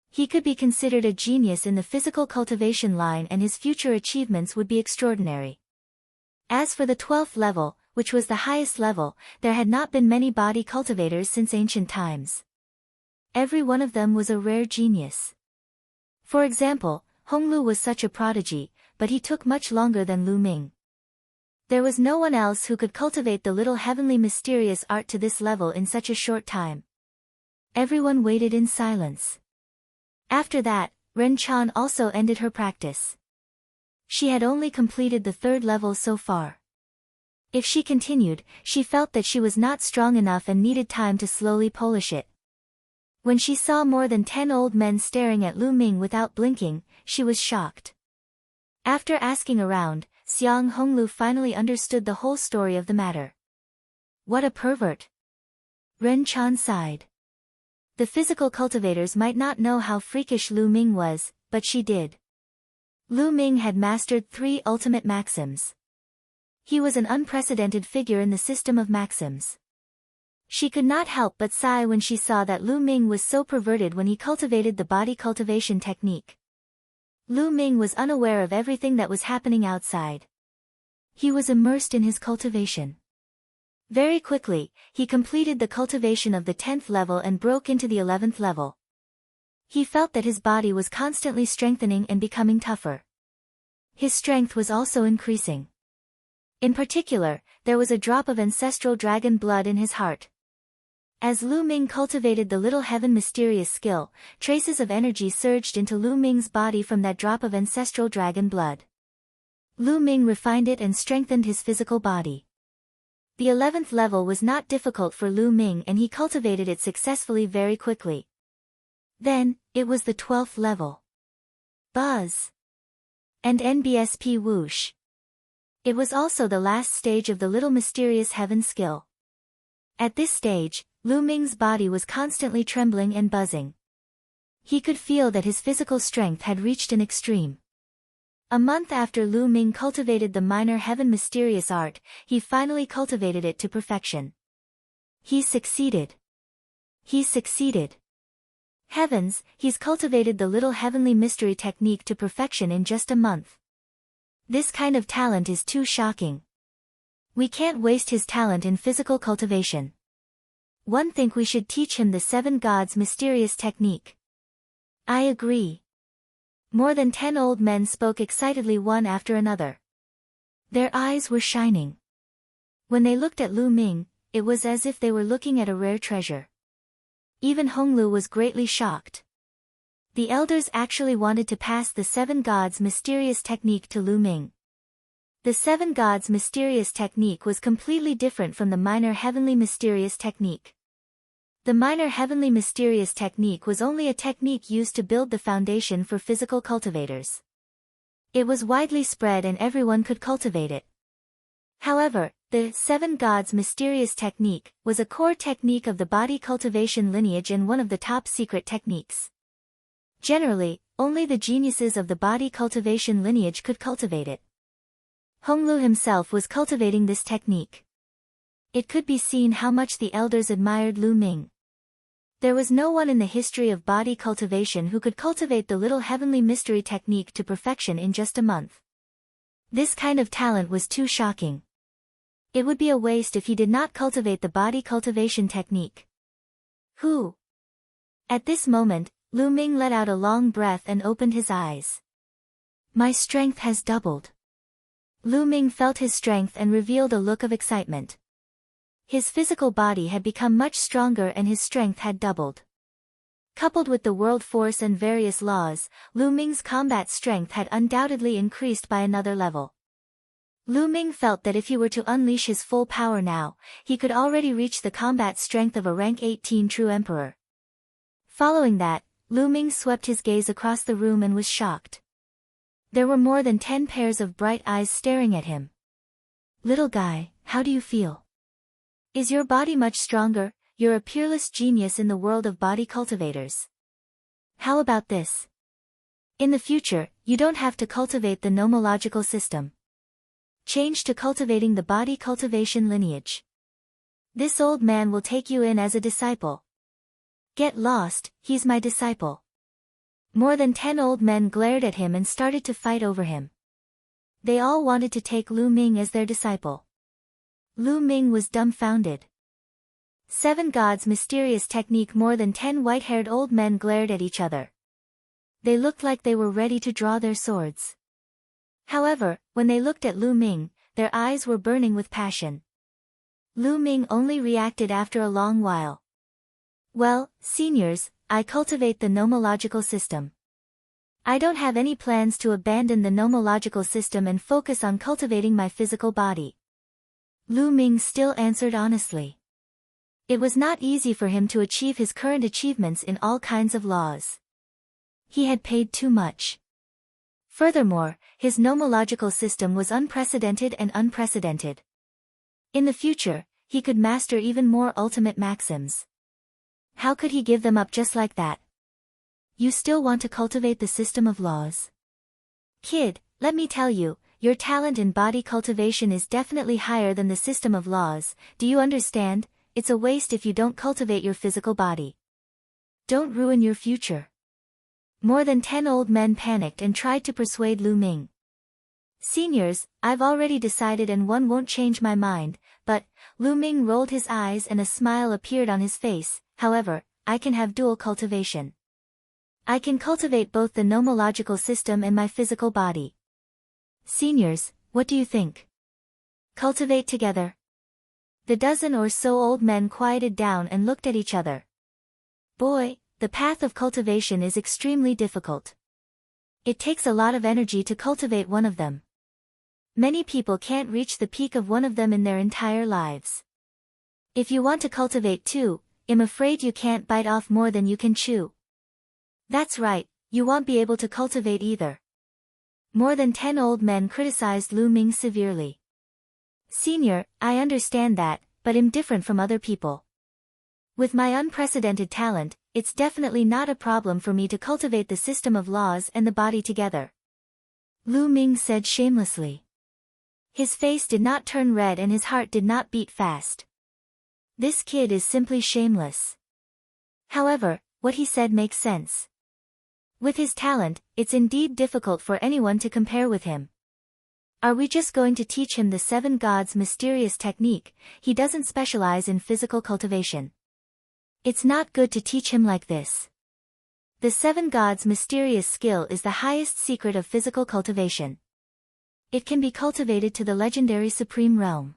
He could be considered a genius in the physical cultivation line, and his future achievements would be extraordinary. As for the 12th level, which was the highest level, there had not been many body cultivators since ancient times. Every one of them was a rare genius. For example, Hong Lu was such a prodigy, but he took much longer than Lu Ming. There was no one else who could cultivate the little heavenly mysterious art to this level in such a short time. Everyone waited in silence. After that, Ren Chan also ended her practice. She had only completed the 3rd level so far. If she continued, she felt that she was not strong enough and needed time to slowly polish it. When she saw more than 10 old men staring at Lu Ming without blinking, she was shocked. After asking around, Shenhuang Lu finally understood the whole story of the matter. What a pervert! Ren Chan sighed. The physical cultivators might not know how freakish Lu Ming was, but she did. Lu Ming had mastered 3 ultimate maxims. He was an unprecedented figure in the system of maxims. She could not help but sigh when she saw that Lu Ming was so perverted when he cultivated the body cultivation technique. Lu Ming was unaware of everything that was happening outside. He was immersed in his cultivation. Very quickly, he completed the cultivation of the 10th level and broke into the 11th level. He felt that his body was constantly strengthening and becoming tougher. His strength was also increasing. In particular, there was a drop of ancestral dragon blood in his heart. As Lu Ming cultivated the little heaven mysterious skill, traces of energy surged into Lu Ming's body from that drop of ancestral dragon blood. Lu Ming refined it and strengthened his physical body. The 11th level was not difficult for Lu Ming, and he cultivated it successfully very quickly. Then, it was the 12th level. Buzz! And NBSP whoosh! It was also the last stage of the little mysterious heaven skill. At this stage, Lu Ming's body was constantly trembling and buzzing. He could feel that his physical strength had reached an extreme. A month after Lu Ming cultivated the minor heaven mysterious art, he finally cultivated it to perfection. He succeeded. He succeeded. Heavens, he's cultivated the little heavenly mystery technique to perfection in just a month. This kind of talent is too shocking. We can't waste his talent in physical cultivation. One think we should teach him the 7 gods mysterious technique. I agree. More than 10 old men spoke excitedly one after another. Their eyes were shining. When they looked at Lu Ming, it was as if they were looking at a rare treasure. Even Hong Lu was greatly shocked. The elders actually wanted to pass the 7 gods mysterious technique to Lu Ming. The 7 gods mysterious technique was completely different from the minor heavenly mysterious technique. The minor heavenly mysterious technique was only a technique used to build the foundation for physical cultivators. It was widely spread and everyone could cultivate it. However, the 7 gods mysterious technique was a core technique of the body cultivation lineage and one of the top secret techniques. Generally, only the geniuses of the body cultivation lineage could cultivate it. Hong Lu himself was cultivating this technique. It could be seen how much the elders admired Lu Ming. There was no one in the history of body cultivation who could cultivate the little heavenly mystery technique to perfection in just a month. This kind of talent was too shocking. It would be a waste if he did not cultivate the body cultivation technique. Who? At this moment, Lu Ming let out a long breath and opened his eyes. My strength has doubled. Lu Ming felt his strength and revealed a look of excitement. His physical body had become much stronger and his strength had doubled. Coupled with the world force and various laws, Lu Ming's combat strength had undoubtedly increased by another level. Lu Ming felt that if he were to unleash his full power now, he could already reach the combat strength of a rank 18 true emperor. Following that, Lu Ming swept his gaze across the room and was shocked. There were more than 10 pairs of bright eyes staring at him. Little guy, how do you feel? Is your body much stronger? You're a peerless genius in the world of body cultivators. How about this? In the future, you don't have to cultivate the nomological system. Change to cultivating the body cultivation lineage. This old man will take you in as a disciple. Get lost, he's my disciple. More than 10 old men glared at him and started to fight over him. They all wanted to take Lu Ming as their disciple. Lu Ming was dumbfounded. 7 gods' mysterious technique. More than 10 white-haired old men glared at each other. They looked like they were ready to draw their swords. However, when they looked at Lu Ming, their eyes were burning with passion. Lu Ming only reacted after a long while. Well, seniors, I cultivate the nomological system. I don't have any plans to abandon the nomological system and focus on cultivating my physical body. Lu Ming still answered honestly. It was not easy for him to achieve his current achievements in all kinds of laws. He had paid too much. Furthermore, his nomological system was unprecedented and unprecedented. In the future, he could master even more ultimate maxims. How could he give them up just like that? You still want to cultivate the system of laws? Kid, let me tell you, your talent in body cultivation is definitely higher than the system of laws. Do you understand? It's a waste if you don't cultivate your physical body. Don't ruin your future. More than 10 old men panicked and tried to persuade Lu Ming. Seniors, I've already decided and one won't change my mind, but, Lu Ming rolled his eyes and a smile appeared on his face. However, I can have dual cultivation. I can cultivate both the nomological system and my physical body. Seniors, what do you think? Cultivate together. The dozen or so old men quieted down and looked at each other. Boy, the path of cultivation is extremely difficult. It takes a lot of energy to cultivate one of them. Many people can't reach the peak of one of them in their entire lives. If you want to cultivate two, I'm afraid you can't bite off more than you can chew. That's right, you won't be able to cultivate either. More than 10 old men criticized Lu Ming severely. Senior, I understand that, but I'm different from other people. With my unprecedented talent, it's definitely not a problem for me to cultivate the system of laws and the body together. Lu Ming said shamelessly. His face did not turn red and his heart did not beat fast. This kid is simply shameless. However, what he said makes sense. With his talent, it's indeed difficult for anyone to compare with him. Are we just going to teach him the 7 gods' mysterious technique? He doesn't specialize in physical cultivation. It's not good to teach him like this. The 7 gods' mysterious skill is the highest secret of physical cultivation. It can be cultivated to the legendary supreme realm.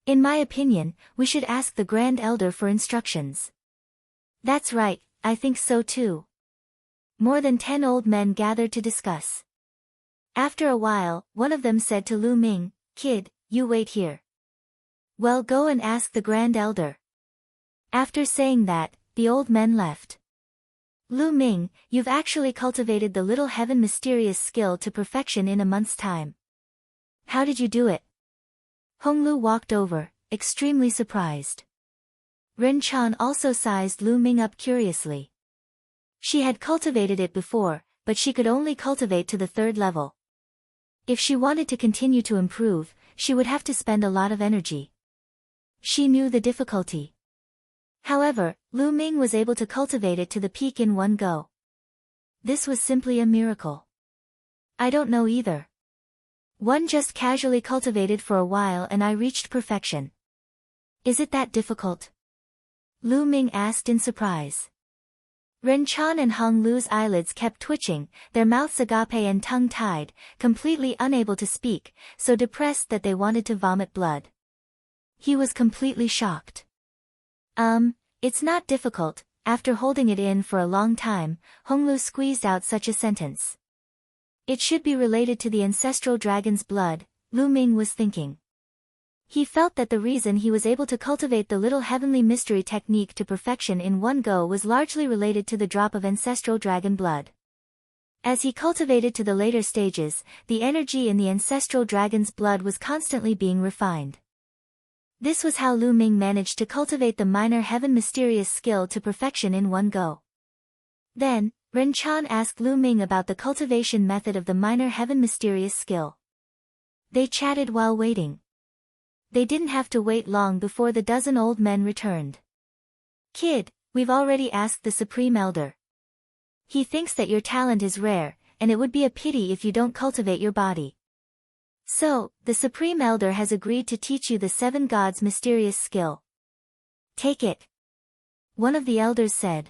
In my opinion, we should ask the Grand Elder for instructions. That's right, I think so too. More than 10 old men gathered to discuss. After a while, one of them said to Lu Ming, Kid, you wait here. Well, go and ask the Grand Elder. After saying that, the old men left. Lu Ming, you've actually cultivated the little heaven mysterious skill to perfection in a month's time. How did you do it? Honglu walked over, extremely surprised. Ren Chan also sized Lu Ming up curiously. She had cultivated it before, but she could only cultivate to the 3rd level. If she wanted to continue to improve, she would have to spend a lot of energy. She knew the difficulty. However, Lu Ming was able to cultivate it to the peak in one go. This was simply a miracle. I don't know either. One just casually cultivated for a while and I reached perfection. Is it that difficult? Lu Ming asked in surprise. Ren Chan and Hong Lu's eyelids kept twitching, their mouths agape and tongue-tied, completely unable to speak, so depressed that they wanted to vomit blood. He was completely shocked. It's not difficult. After holding it in for a long time, Hong Lu squeezed out such a sentence. It should be related to the ancestral dragon's blood. Lu Ming was thinking. He felt that the reason he was able to cultivate the little heavenly mystery technique to perfection in one go was largely related to the drop of ancestral dragon blood. As he cultivated to the later stages, the energy in the ancestral dragon's blood was constantly being refined. This was how Lu Ming managed to cultivate the minor heaven mysterious skill to perfection in one go. Then, Ren Chan asked Lu Ming about the cultivation method of the minor heaven mysterious skill. They chatted while waiting. They didn't have to wait long before the dozen old men returned. Kid, we've already asked the Supreme Elder. He thinks that your talent is rare, and it would be a pity if you don't cultivate your body. So, the Supreme Elder has agreed to teach you the seven gods' mysterious skill. Take it. One of the elders said.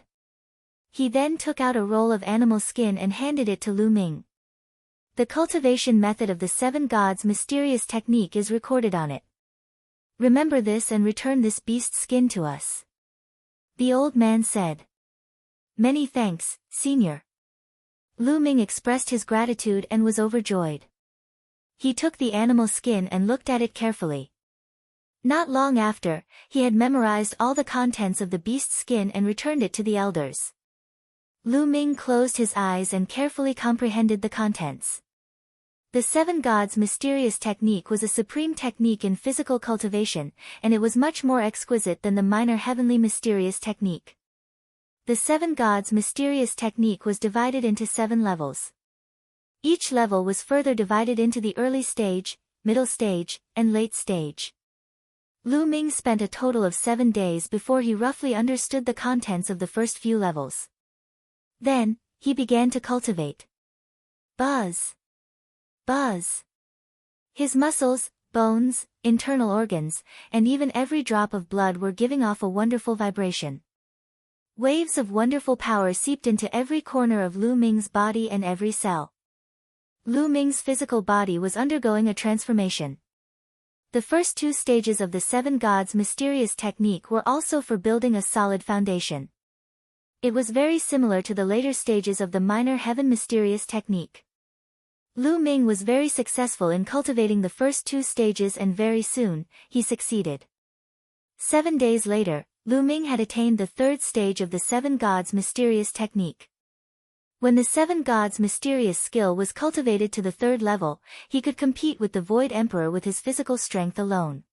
He then took out a roll of animal skin and handed it to Lu Ming. The cultivation method of the seven gods' mysterious technique is recorded on it. Remember this and return this beast's skin to us. The old man said. Many thanks, Senior. Lu Ming expressed his gratitude and was overjoyed. He took the animal skin and looked at it carefully. Not long after, he had memorized all the contents of the beast's skin and returned it to the elders. Lu Ming closed his eyes and carefully comprehended the contents. The seven gods' mysterious technique was a supreme technique in physical cultivation, and it was much more exquisite than the minor heavenly mysterious technique. The seven gods' mysterious technique was divided into 7 levels. Each level was further divided into the early stage, middle stage, and late stage. Lu Ming spent a total of 7 days before he roughly understood the contents of the first few levels. Then, he began to cultivate. Buzz. Buzz. His muscles, bones, internal organs, and even every drop of blood were giving off a wonderful vibration. Waves of wonderful power seeped into every corner of Lu Ming's body and every cell. Lu Ming's physical body was undergoing a transformation. The first 2 stages of the seven gods' mysterious technique were also for building a solid foundation. It was very similar to the later stages of the minor heaven mysterious technique. Lu Ming was very successful in cultivating the first 2 stages and very soon, he succeeded. 7 days later, Lu Ming had attained the 3rd stage of the seven gods' mysterious technique. When the seven gods' mysterious skill was cultivated to the 3rd level, he could compete with the Void Emperor with his physical strength alone.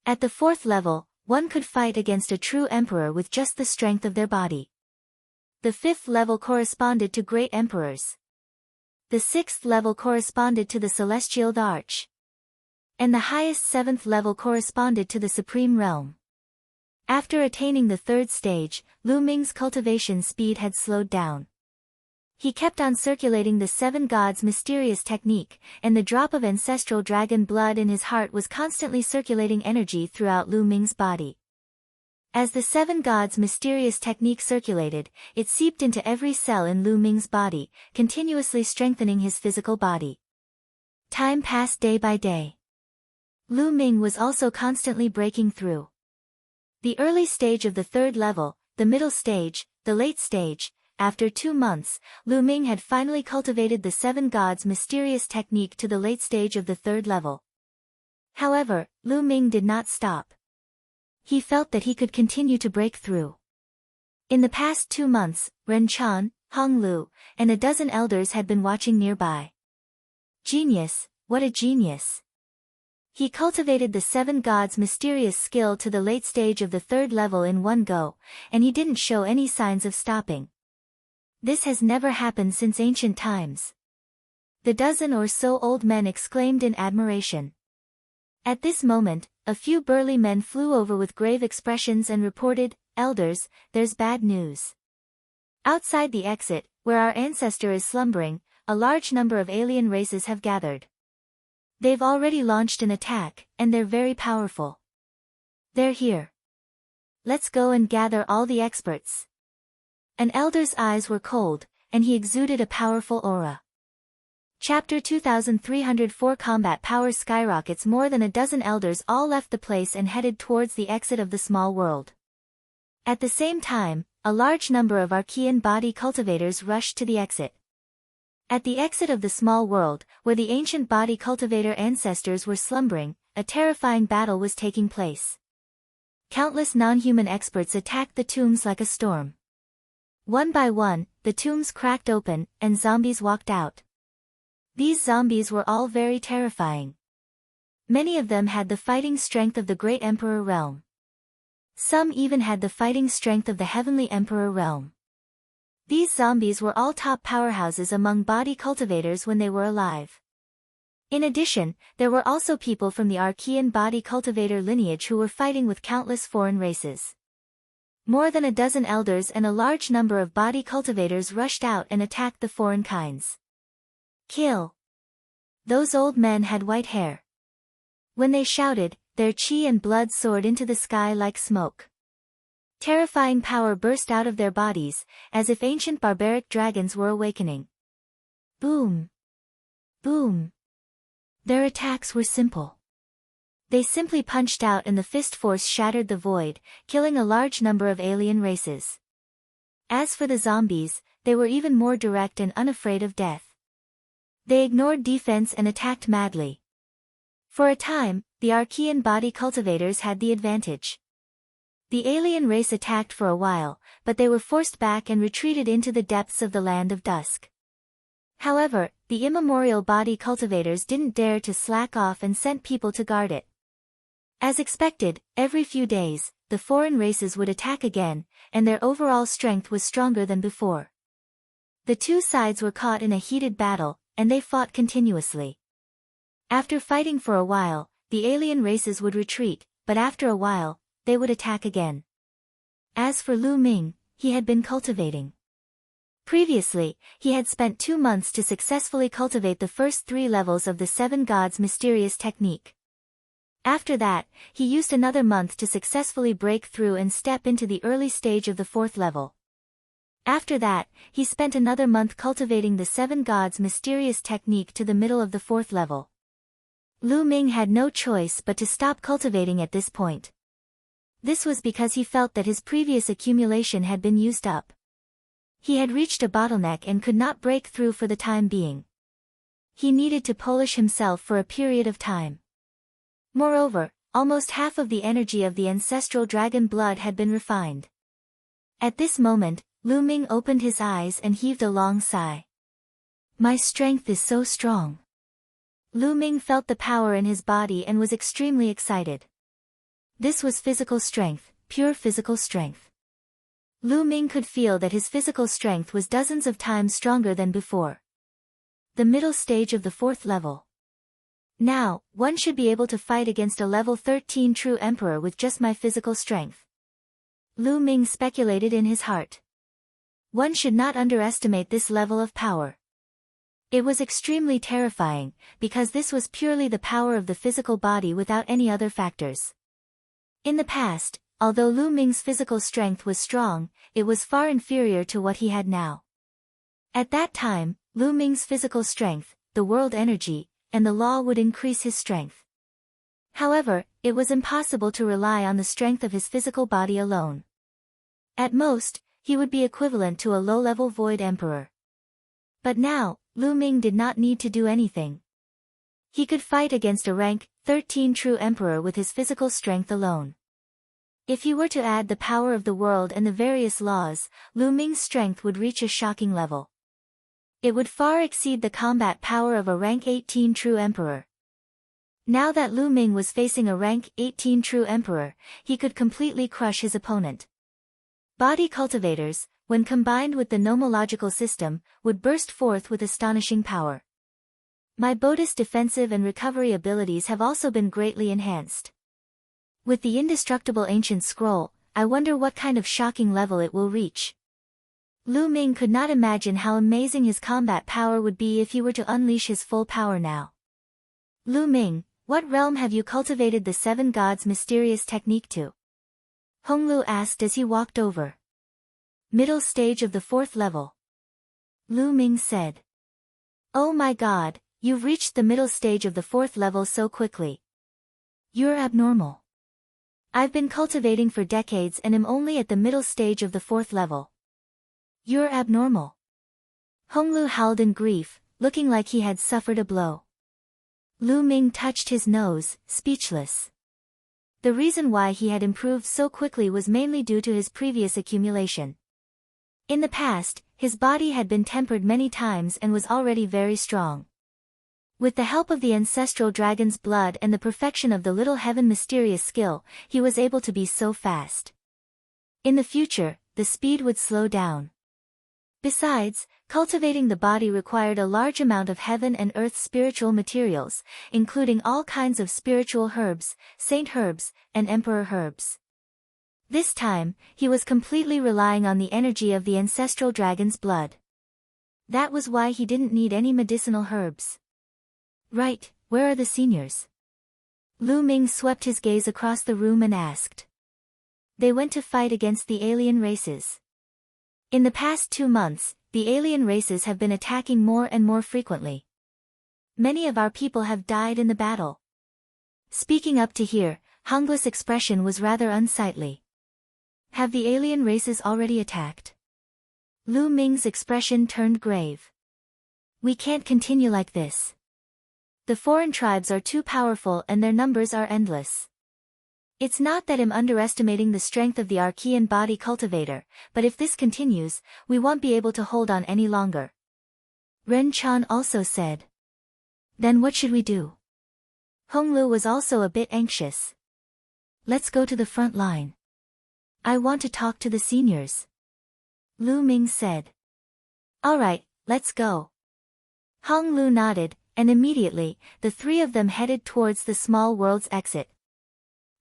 At the 4th level, one could fight against a true emperor with just the strength of their body. The 5th level corresponded to great emperors. The 6th level corresponded to the celestial arch. And the highest 7th level corresponded to the supreme realm. After attaining the 3rd stage, Lu Ming's cultivation speed had slowed down. He kept on circulating the seven gods' mysterious technique, and the drop of ancestral dragon blood in his heart was constantly circulating energy throughout Lu Ming's body. As the seven gods' mysterious technique circulated, it seeped into every cell in Lu Ming's body, continuously strengthening his physical body. Time passed day by day. Lu Ming was also constantly breaking through. The early stage of the 3rd level, the middle stage, the late stage. After 2 months, Lu Ming had finally cultivated the seven gods' mysterious technique to the late stage of the 3rd level. However, Lu Ming did not stop. He felt that he could continue to break through. In the past 2 months, Ren Chan, Hong Lu, and a dozen elders had been watching nearby. Genius, what a genius! He cultivated the seven gods' mysterious skill to the late stage of the 3rd level in one go, and he didn't show any signs of stopping. This has never happened since ancient times. The dozen or so old men exclaimed in admiration. At this moment, a few burly men flew over with grave expressions and reported, "Elders, there's bad news. Outside the exit, where our ancestor is slumbering, a large number of alien races have gathered. They've already launched an attack, and they're very powerful. They're here. Let's go and gather all the experts." An elder's eyes were cold, and he exuded a powerful aura. Chapter 2304 Combat Power Skyrockets. More than a dozen elders all left the place and headed towards the exit of the small world. At the same time, a large number of Archean body cultivators rushed to the exit. At the exit of the small world, where the ancient body cultivator ancestors were slumbering, a terrifying battle was taking place. Countless non-human experts attacked the tombs like a storm. One by one, the tombs cracked open, and zombies walked out. These zombies were all very terrifying. Many of them had the fighting strength of the Great Emperor realm. Some even had the fighting strength of the Heavenly Emperor realm. These zombies were all top powerhouses among body cultivators when they were alive. In addition, there were also people from the Archean body cultivator lineage who were fighting with countless foreign races. More than a dozen elders and a large number of body cultivators rushed out and attacked the foreign kinds. Kill! Those old men had white hair. When they shouted, their chi and blood soared into the sky like smoke. Terrifying power burst out of their bodies, as if ancient barbaric dragons were awakening. Boom! Boom! Their attacks were simple. They simply punched out and the fist force shattered the void, killing a large number of alien races. As for the zombies, they were even more direct and unafraid of death. They ignored defense and attacked madly. For a time, the Archean body cultivators had the advantage. The alien race attacked for a while, but they were forced back and retreated into the depths of the Land of Dusk. However, the immemorial body cultivators didn't dare to slack off and sent people to guard it. As expected, every few days, the foreign races would attack again, and their overall strength was stronger than before. The two sides were caught in a heated battle, and they fought continuously. After fighting for a while, the alien races would retreat, but after a while, they would attack again. As for Lu Ming, he had been cultivating. Previously, he had spent 2 months to successfully cultivate the first 3 levels of the 7 Gods' mysterious technique. After that, he used another month to successfully break through and step into the early stage of the 4th level. After that, he spent another month cultivating the 7 Gods' mysterious technique to the middle of the 4th level. Lu Ming had no choice but to stop cultivating at this point. This was because he felt that his previous accumulation had been used up. He had reached a bottleneck and could not break through for the time being. He needed to polish himself for a period of time. Moreover, almost half of the energy of the ancestral dragon blood had been refined. At this moment, Lu Ming opened his eyes and heaved a long sigh. My strength is so strong. Lu Ming felt the power in his body and was extremely excited. This was physical strength, pure physical strength. Lu Ming could feel that his physical strength was dozens of times stronger than before. The middle stage of the 4th level. Now, one should be able to fight against a level 13 true emperor with just my physical strength. Lu Ming speculated in his heart. One should not underestimate this level of power. It was extremely terrifying, because this was purely the power of the physical body without any other factors. In the past, although Lu Ming's physical strength was strong, it was far inferior to what he had now. At that time, Lu Ming's physical strength, the world energy, and the law would increase his strength. However, it was impossible to rely on the strength of his physical body alone. At most, he would be equivalent to a low-level void emperor. But now, Lu Ming did not need to do anything. He could fight against a rank 13 true emperor with his physical strength alone. If he were to add the power of the world and the various laws, Lu Ming's strength would reach a shocking level. It would far exceed the combat power of a rank 18 true emperor. Now that Lu Ming was facing a rank 18 true emperor, he could completely crush his opponent. Body cultivators, when combined with the nomological system, would burst forth with astonishing power. My Buddhist defensive and recovery abilities have also been greatly enhanced. With the indestructible ancient scroll, I wonder what kind of shocking level it will reach. Lu Ming could not imagine how amazing his combat power would be if he were to unleash his full power now. Lu Ming, what realm have you cultivated the 7 Gods' mysterious technique to? Honglu asked as he walked over. Middle stage of the 4th level. Lu Ming said. Oh my god, you've reached the middle stage of the 4th level so quickly. You're abnormal. I've been cultivating for decades and am only at the middle stage of the 4th level. You're abnormal. Honglu howled in grief, looking like he had suffered a blow. Lu Ming touched his nose, speechless. The reason why he had improved so quickly was mainly due to his previous accumulation. In the past, his body had been tempered many times and was already very strong. With the help of the ancestral dragon's blood and the perfection of the little heaven mysterious skill, he was able to be so fast. In the future, the speed would slow down. Besides, cultivating the body required a large amount of heaven and earth spiritual materials, including all kinds of spiritual herbs, saint herbs, and emperor herbs. This time, he was completely relying on the energy of the ancestral dragon's blood. That was why he didn't need any medicinal herbs. Right, where are the seniors? Lu Ming swept his gaze across the room and asked. They went to fight against the alien races. In the past 2 months, the alien races have been attacking more and more frequently. Many of our people have died in the battle. Speaking up to hear, Honglu's expression was rather unsightly. Have the alien races already attacked? Lu Ming's expression turned grave. We can't continue like this. The foreign tribes are too powerful and their numbers are endless. It's not that I'm underestimating the strength of the Archean body cultivator, but if this continues, we won't be able to hold on any longer. Ren Chan also said. Then what should we do? Honglu was also a bit anxious. Let's go to the front line. I want to talk to the seniors. Lu Ming said. Alright, let's go. Honglu nodded, and immediately, the 3 of them headed towards the small world's exit.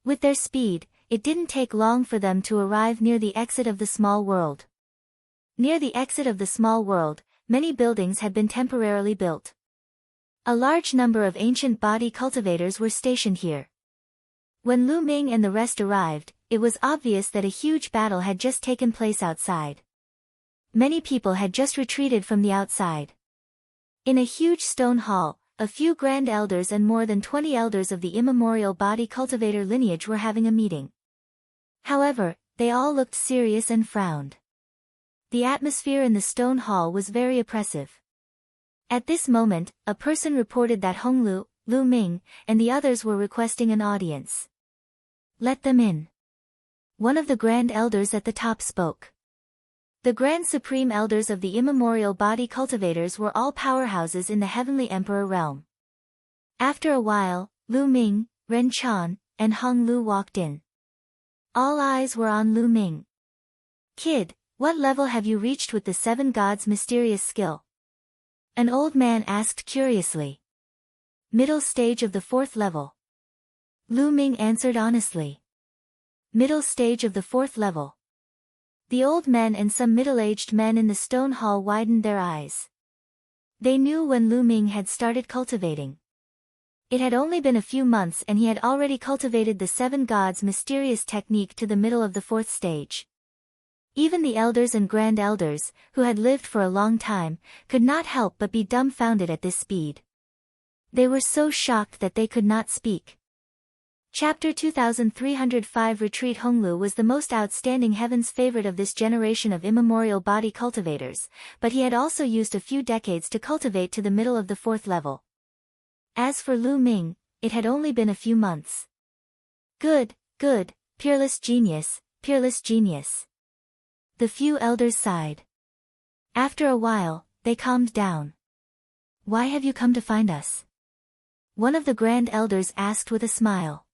With their speed, it didn't take long for them to arrive near the exit of the small world. Near the exit of the small world, many buildings had been temporarily built. A large number of ancient body cultivators were stationed here. When Lu Ming and the rest arrived, it was obvious that a huge battle had just taken place outside. Many people had just retreated from the outside. In a huge stone hall, a few grand elders and more than 20 elders of the immemorial body cultivator lineage were having a meeting. However, they all looked serious and frowned. The atmosphere in the stone hall was very oppressive. At this moment, a person reported that Honglu, Lu Ming, and the others were requesting an audience. Let them in. One of the grand elders at the top spoke. The Grand Supreme Elders of the immemorial body cultivators were all powerhouses in the Heavenly Emperor realm. After a while, Lu Ming, Ren Chan, and Honglu walked in. All eyes were on Lu Ming. Kid, what level have you reached with the 7 gods' mysterious skill? An old man asked curiously. Middle stage of the 4th level. Lu Ming answered honestly. Middle stage of the 4th level. The old men and some middle-aged men in the stone hall widened their eyes. They knew when Lu Ming had started cultivating. It had only been a few months and he had already cultivated the 7 gods' mysterious technique to the middle of the 4th stage. Even the elders and grand elders, who had lived for a long time, could not help but be dumbfounded at this speed. They were so shocked that they could not speak. Chapter 2305 Retreat. Honglu was the most outstanding heaven's favorite of this generation of immemorial body cultivators, but he had also used a few decades to cultivate to the middle of the 4th level. As for Lu Ming, it had only been a few months. Good, good, peerless genius, peerless genius. The few elders sighed. After a while, they calmed down. Why have you come to find us? One of the grand elders asked with a smile.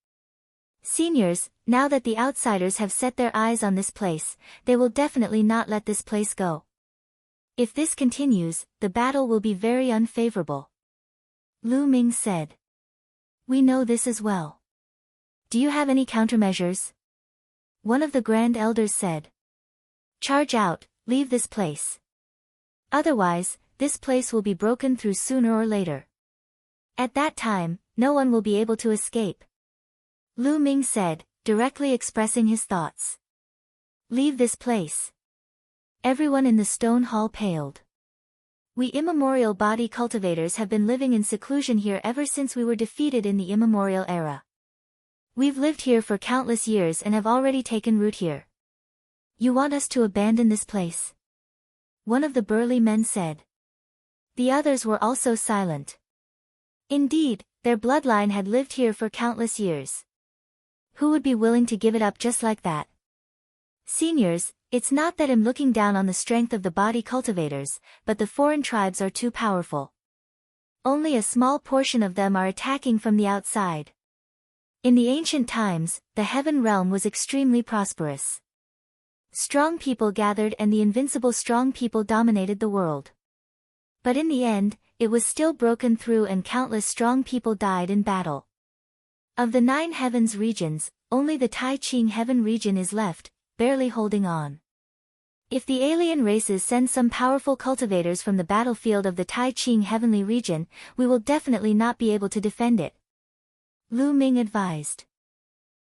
Seniors, now that the outsiders have set their eyes on this place, they will definitely not let this place go. If this continues, the battle will be very unfavorable. Lu Ming said. We know this as well. Do you have any countermeasures? One of the grand elders said. Charge out, leave this place. Otherwise, this place will be broken through sooner or later. At that time, no one will be able to escape. Lu Ming said, directly expressing his thoughts. Leave this place. Everyone in the stone hall paled. We immemorial body cultivators have been living in seclusion here ever since we were defeated in the immemorial era. We've lived here for countless years and have already taken root here. You want us to abandon this place? One of the burly men said. The others were also silent. Indeed, their bloodline had lived here for countless years. Who would be willing to give it up just like that? Seniors, it's not that I'm looking down on the strength of the body cultivators, but the foreign tribes are too powerful. Only a small portion of them are attacking from the outside. In the ancient times, the heaven realm was extremely prosperous. Strong people gathered and the invincible strong people dominated the world. But in the end, it was still broken through and countless strong people died in battle. Of the 9 heavens regions, only the Tai Ching heaven region is left, barely holding on. If the alien races send some powerful cultivators from the battlefield of the Tai Ching heavenly region, we will definitely not be able to defend it. Lu Ming advised.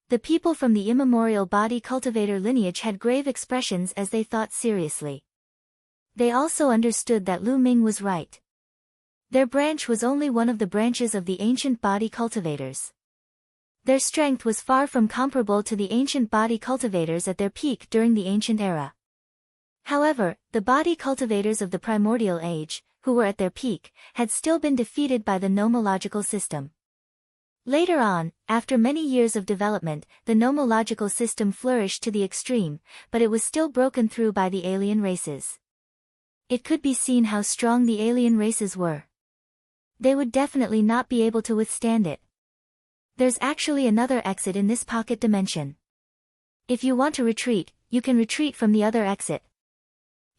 The people from the immemorial body cultivator lineage had grave expressions as they thought seriously. They also understood that Lu Ming was right. Their branch was only one of the branches of the ancient body cultivators. Their strength was far from comparable to the ancient body cultivators at their peak during the ancient era. However, the body cultivators of the primordial age, who were at their peak, had still been defeated by the nomological system. Later on, after many years of development, the nomological system flourished to the extreme, but it was still broken through by the alien races. It could be seen how strong the alien races were. They would definitely not be able to withstand it. There's actually another exit in this pocket dimension. If you want to retreat, you can retreat from the other exit.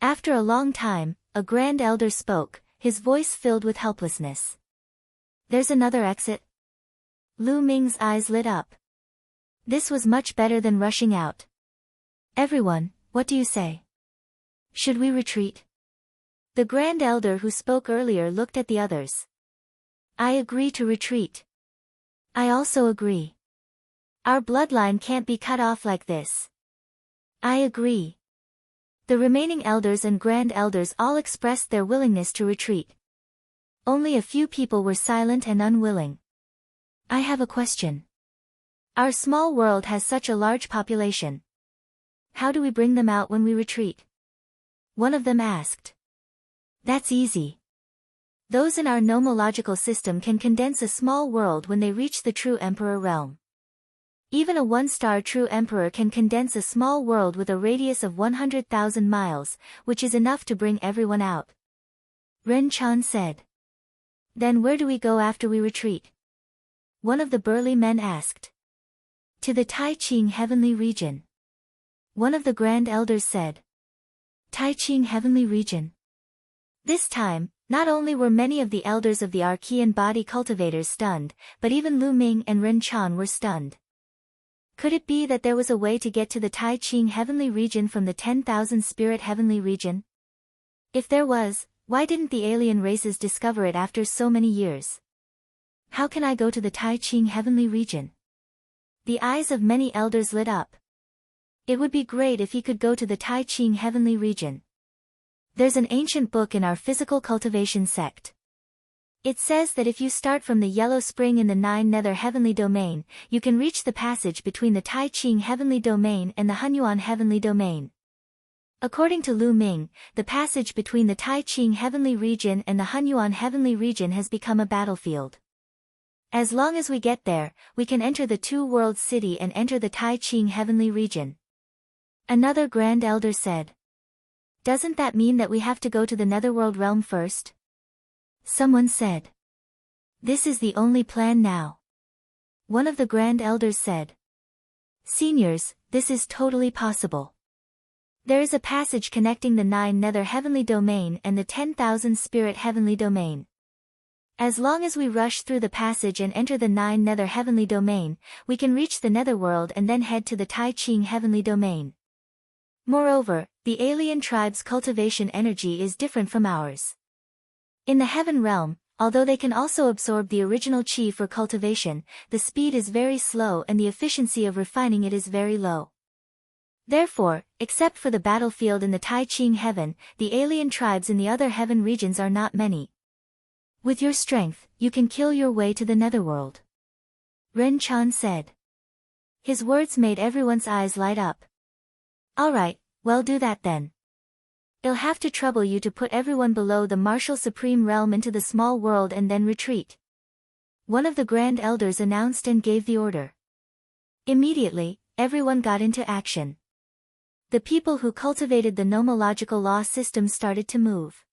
After a long time, a grand elder spoke, his voice filled with helplessness. There's another exit? Lu Ming's eyes lit up. This was much better than rushing out. Everyone, what do you say? Should we retreat? The grand elder who spoke earlier looked at the others. I agree to retreat. I also agree. Our bloodline can't be cut off like this. I agree. The remaining elders and grand elders all expressed their willingness to retreat. Only a few people were silent and unwilling. I have a question. Our small world has such a large population. How do we bring them out when we retreat? One of them asked. That's easy. Those in our nomological system can condense a small world when they reach the true emperor realm. Even a 1-star true emperor can condense a small world with a radius of 100,000 miles, which is enough to bring everyone out. Ren Chan said. Then where do we go after we retreat? One of the burly men asked. To the Tai Ching heavenly region. One of the grand elders said. Tai Ching heavenly region. This time, not only were many of the elders of the Archean body cultivators stunned, but even Lu Ming and Ren Chan were stunned. Could it be that there was a way to get to the Tai Ching heavenly region from the 10,000 spirit heavenly region? If there was, why didn't the alien races discover it after so many years? How can I go to the Tai Ching heavenly region? The eyes of many elders lit up. It would be great if he could go to the Tai Ching heavenly region. There's an ancient book in our physical cultivation sect. It says that if you start from the yellow spring in the 9 nether heavenly domain, you can reach the passage between the Tai Ching heavenly domain and the Hunyuan heavenly domain. According to Lu Ming, the passage between the Tai Ching heavenly region and the Hunyuan heavenly region has become a battlefield. As long as we get there, we can enter the two-world city and enter the Tai Ching heavenly region. Another grand elder said. Doesn't that mean that we have to go to the netherworld realm first? Someone said. This is the only plan now. One of the grand elders said. Seniors, this is totally possible. There is a passage connecting the 9 nether heavenly domain and the 10,000 spirit heavenly domain. As long as we rush through the passage and enter the 9 nether heavenly domain, we can reach the netherworld and then head to the Tai Ching heavenly domain. Moreover, the alien tribe's cultivation energy is different from ours. In the heaven realm, although they can also absorb the original chi for cultivation, the speed is very slow and the efficiency of refining it is very low. Therefore, except for the battlefield in the Tai Ching heaven, the alien tribes in the other heaven regions are not many. With your strength, you can kill your way to the netherworld. Ren Chan said. His words made everyone's eyes light up. Alright, well do that then. It'll have to trouble you to put everyone below the martial supreme realm into the small world and then retreat. One of the Grand Elders announced and gave the order. Immediately, everyone got into action. The people who cultivated the nomological law system started to move.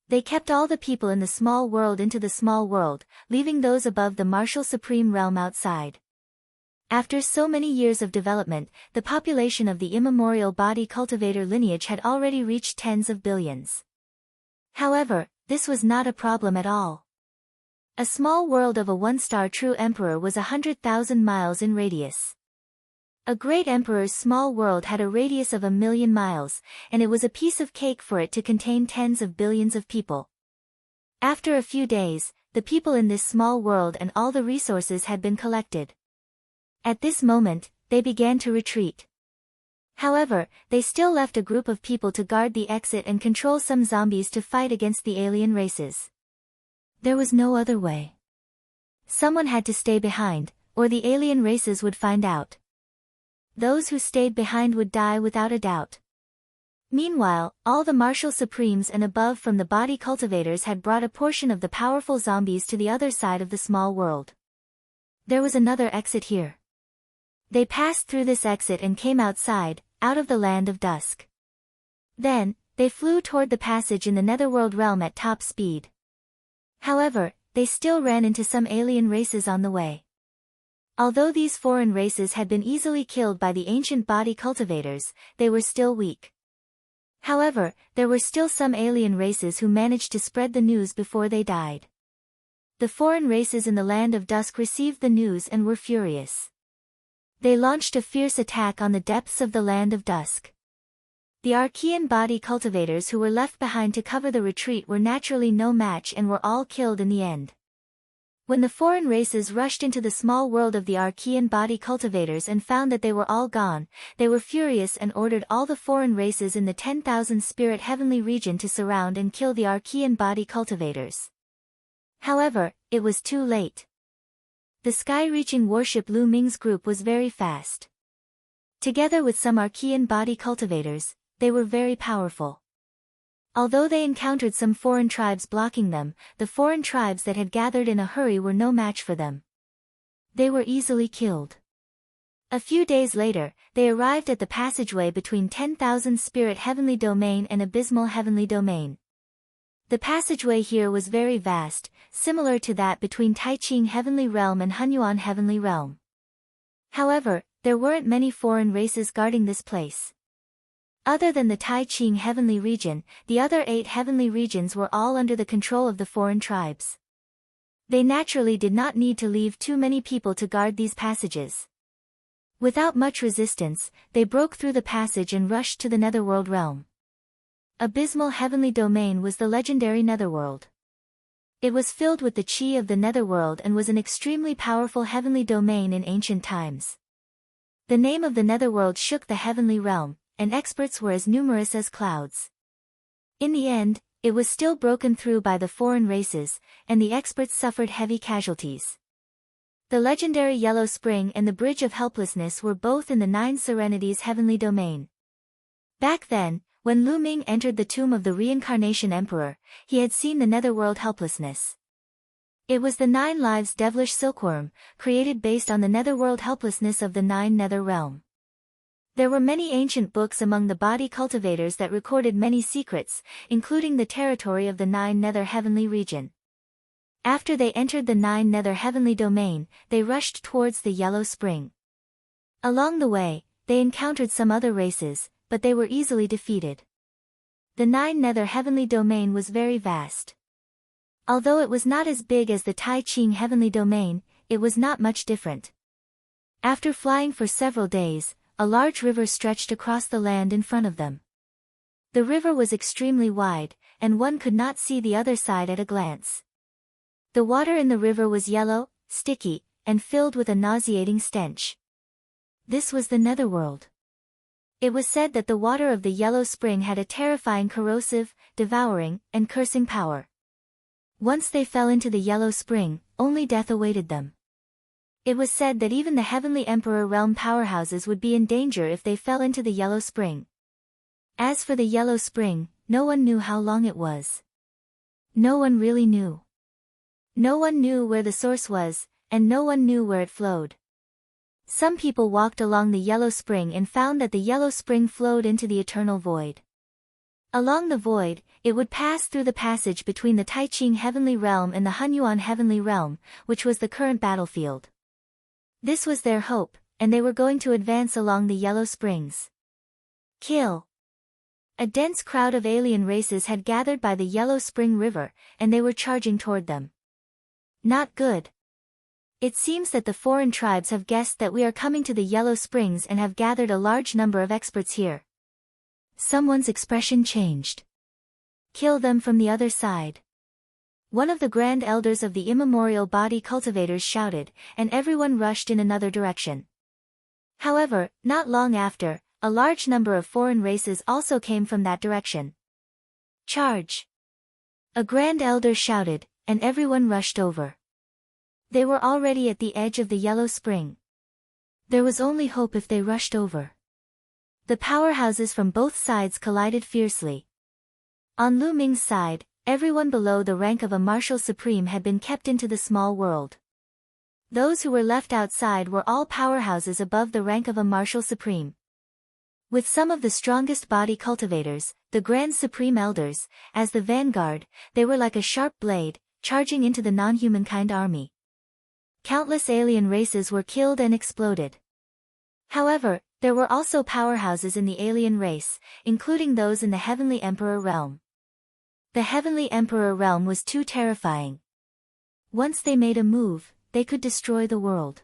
They kept all the people in the small world into the small world, leaving those above the martial supreme realm outside. After so many years of development, the population of the immemorial body cultivator lineage had already reached tens of billions. However, this was not a problem at all. A small world of a one-star true emperor was 100,000 miles in radius. A great emperor's small world had a radius of 1,000,000 miles, and it was a piece of cake for it to contain tens of billions of people. After a few days, the people in this small world and all the resources had been collected. At this moment, they began to retreat. However, they still left a group of people to guard the exit and control some zombies to fight against the alien races. There was no other way. Someone had to stay behind, or the alien races would find out. Those who stayed behind would die without a doubt. Meanwhile, all the martial supremes and above from the body cultivators had brought a portion of the powerful zombies to the other side of the small world. There was another exit here. They passed through this exit and came outside, out of the land of dusk. Then, they flew toward the passage in the netherworld realm at top speed. However, they still ran into some alien races on the way. Although these foreign races had been easily killed by the ancient body cultivators, they were still weak. However, there were still some alien races who managed to spread the news before they died. The foreign races in the land of dusk received the news and were furious. They launched a fierce attack on the depths of the land of dusk. The Archean body cultivators who were left behind to cover the retreat were naturally no match and were all killed in the end. When the foreign races rushed into the small world of the Archean body cultivators and found that they were all gone, they were furious and ordered all the foreign races in the 10,000 spirit heavenly region to surround and kill the Archean body cultivators. However, it was too late. The sky-reaching warship Lu Ming's group was very fast. Together with some Archean body cultivators, they were very powerful. Although they encountered some foreign tribes blocking them, the foreign tribes that had gathered in a hurry were no match for them. They were easily killed. A few days later, they arrived at the passageway between 10,000 spirit heavenly domain and abysmal heavenly domain. The passageway here was very vast, similar to that between Taiqing heavenly realm and Hunyuan heavenly realm. However, there weren't many foreign races guarding this place. Other than the Taiqing heavenly region, the other 8 heavenly regions were all under the control of the foreign tribes. They naturally did not need to leave too many people to guard these passages. Without much resistance, they broke through the passage and rushed to the netherworld realm. Abysmal heavenly domain was the legendary netherworld. It was filled with the chi of the netherworld and was an extremely powerful heavenly domain in ancient times. The name of the netherworld shook the heavenly realm, and experts were as numerous as clouds. In the end, it was still broken through by the foreign races, and the experts suffered heavy casualties. The legendary Yellow Spring and the Bridge of Helplessness were both in the 9 Serenities heavenly domain. Back then, when Lu Ming entered the tomb of the reincarnation emperor, he had seen the netherworld helplessness. It was the 9 lives devilish silkworm, created based on the netherworld helplessness of the 9 nether realm. There were many ancient books among the body cultivators that recorded many secrets, including the territory of the 9 nether heavenly region. After they entered the 9 nether heavenly domain, they rushed towards the Yellow Spring. Along the way, they encountered some other races, but they were easily defeated. The 9 nether heavenly domain was very vast. Although it was not as big as the Taiqing heavenly domain, it was not much different. After flying for several days, a large river stretched across the land in front of them. The river was extremely wide, and one could not see the other side at a glance. The water in the river was yellow, sticky, and filled with a nauseating stench. This was the netherworld. It was said that the water of the Yellow Spring had a terrifying corrosive, devouring, and cursing power. Once they fell into the Yellow Spring, only death awaited them. It was said that even the Heavenly Emperor realm powerhouses would be in danger if they fell into the Yellow Spring. As for the yellow spring, no one knew how long it was. No one really knew. No one knew where the source was, and no one knew where it flowed. Some people walked along the yellow spring and found that the yellow spring flowed into the eternal void. Along the void, it would pass through the passage between the Taiqing heavenly realm and the Hunyuan heavenly realm, which was the current battlefield. This was their hope, and they were going to advance along the yellow springs. Kill. A dense crowd of alien races had gathered by the Yellow Spring River, and they were charging toward them. Not good. It seems that the foreign tribes have guessed that we are coming to the Yellow Springs and have gathered a large number of experts here. Someone's expression changed. Kill them from the other side. One of the grand elders of the immemorial body cultivators shouted, and everyone rushed in another direction. However, not long after, a large number of foreign races also came from that direction. Charge! A grand elder shouted, and everyone rushed over. They were already at the edge of the yellow spring. There was only hope if they rushed over. The powerhouses from both sides collided fiercely. On Lu Ming's side, everyone below the rank of a marshal supreme had been kept into the small world. Those who were left outside were all powerhouses above the rank of a marshal supreme. With some of the strongest body cultivators, the Grand Supreme Elders, as the vanguard, they were like a sharp blade, charging into the non-humankind army. Countless alien races were killed and exploded. However, there were also powerhouses in the alien race, including those in the Heavenly Emperor realm. The Heavenly Emperor realm was too terrifying. Once they made a move, they could destroy the world.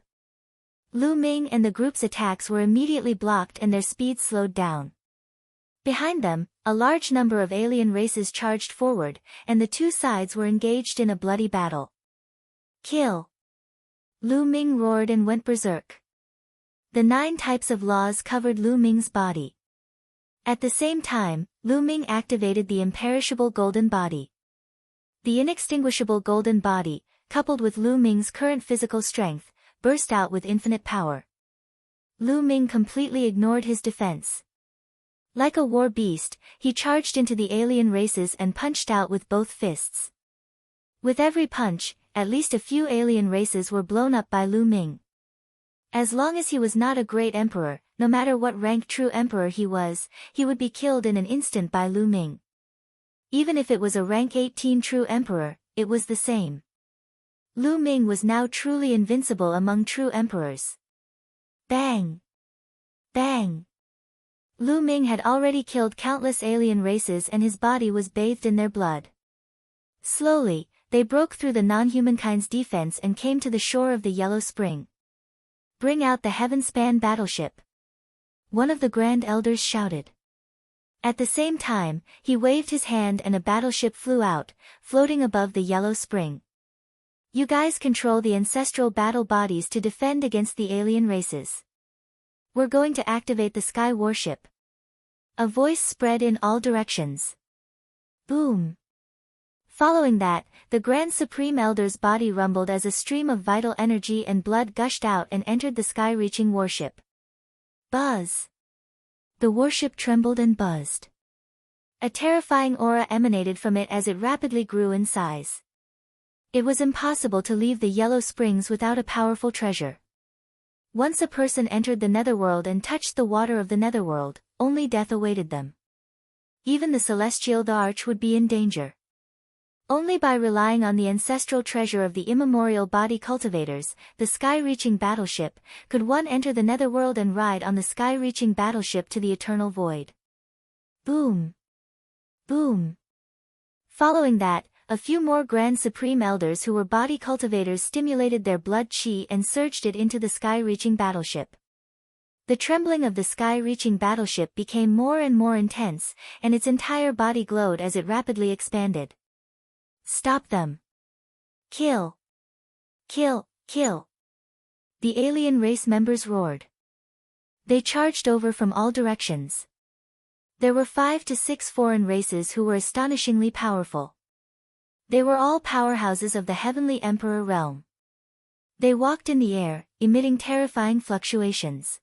Lu Ming and the group's attacks were immediately blocked and their speed slowed down. Behind them, a large number of alien races charged forward, and the two sides were engaged in a bloody battle. Kill! Lu Ming roared and went berserk. The 9 types of laws covered Lu Ming's body. At the same time, Lu Ming activated the imperishable golden body. The inextinguishable golden body, coupled with Lu Ming's current physical strength, burst out with infinite power. Lu Ming completely ignored his defense. Like a war beast, he charged into the alien races and punched out with both fists. With every punch, at least a few alien races were blown up by Lu Ming. As long as he was not a great emperor, no matter what rank true emperor he would be killed in an instant by Lu Ming. Even if it was a rank 18 true emperor, it was the same. Lu Ming was now truly invincible among true emperors. Bang! Bang! Lu Ming had already killed countless alien races and his body was bathed in their blood. Slowly, they broke through the non-humankind's defense and came to the shore of the Yellow Spring. Bring out the Heavenspan battleship! One of the Grand Elders shouted. At the same time, he waved his hand and a battleship flew out, floating above the Yellow Spring. You guys control the ancestral battle bodies to defend against the alien races. We're going to activate the sky warship. A voice spread in all directions. Boom! Following that, the Grand Supreme Elder's body rumbled as a stream of vital energy and blood gushed out and entered the sky-reaching warship. Buzz! The warship trembled and buzzed. A terrifying aura emanated from it as it rapidly grew in size. It was impossible to leave the Yellow Springs without a powerful treasure. Once a person entered the Netherworld and touched the water of the Netherworld, only death awaited them. Even the Celestial Arch would be in danger. Only by relying on the ancestral treasure of the immemorial body cultivators, the sky-reaching battleship, could one enter the Netherworld and ride on the sky-reaching battleship to the eternal void. Boom! Boom! Following that, a few more Grand Supreme Elders who were body cultivators stimulated their blood chi and surged it into the sky-reaching battleship. The trembling of the sky-reaching battleship became more and more intense, and its entire body glowed as it rapidly expanded. Stop them! Kill! Kill! Kill! The alien race members roared. They charged over from all directions. There were 5 to 6 foreign races who were astonishingly powerful. They were all powerhouses of the Heavenly Emperor realm. They walked in the air, emitting terrifying fluctuations.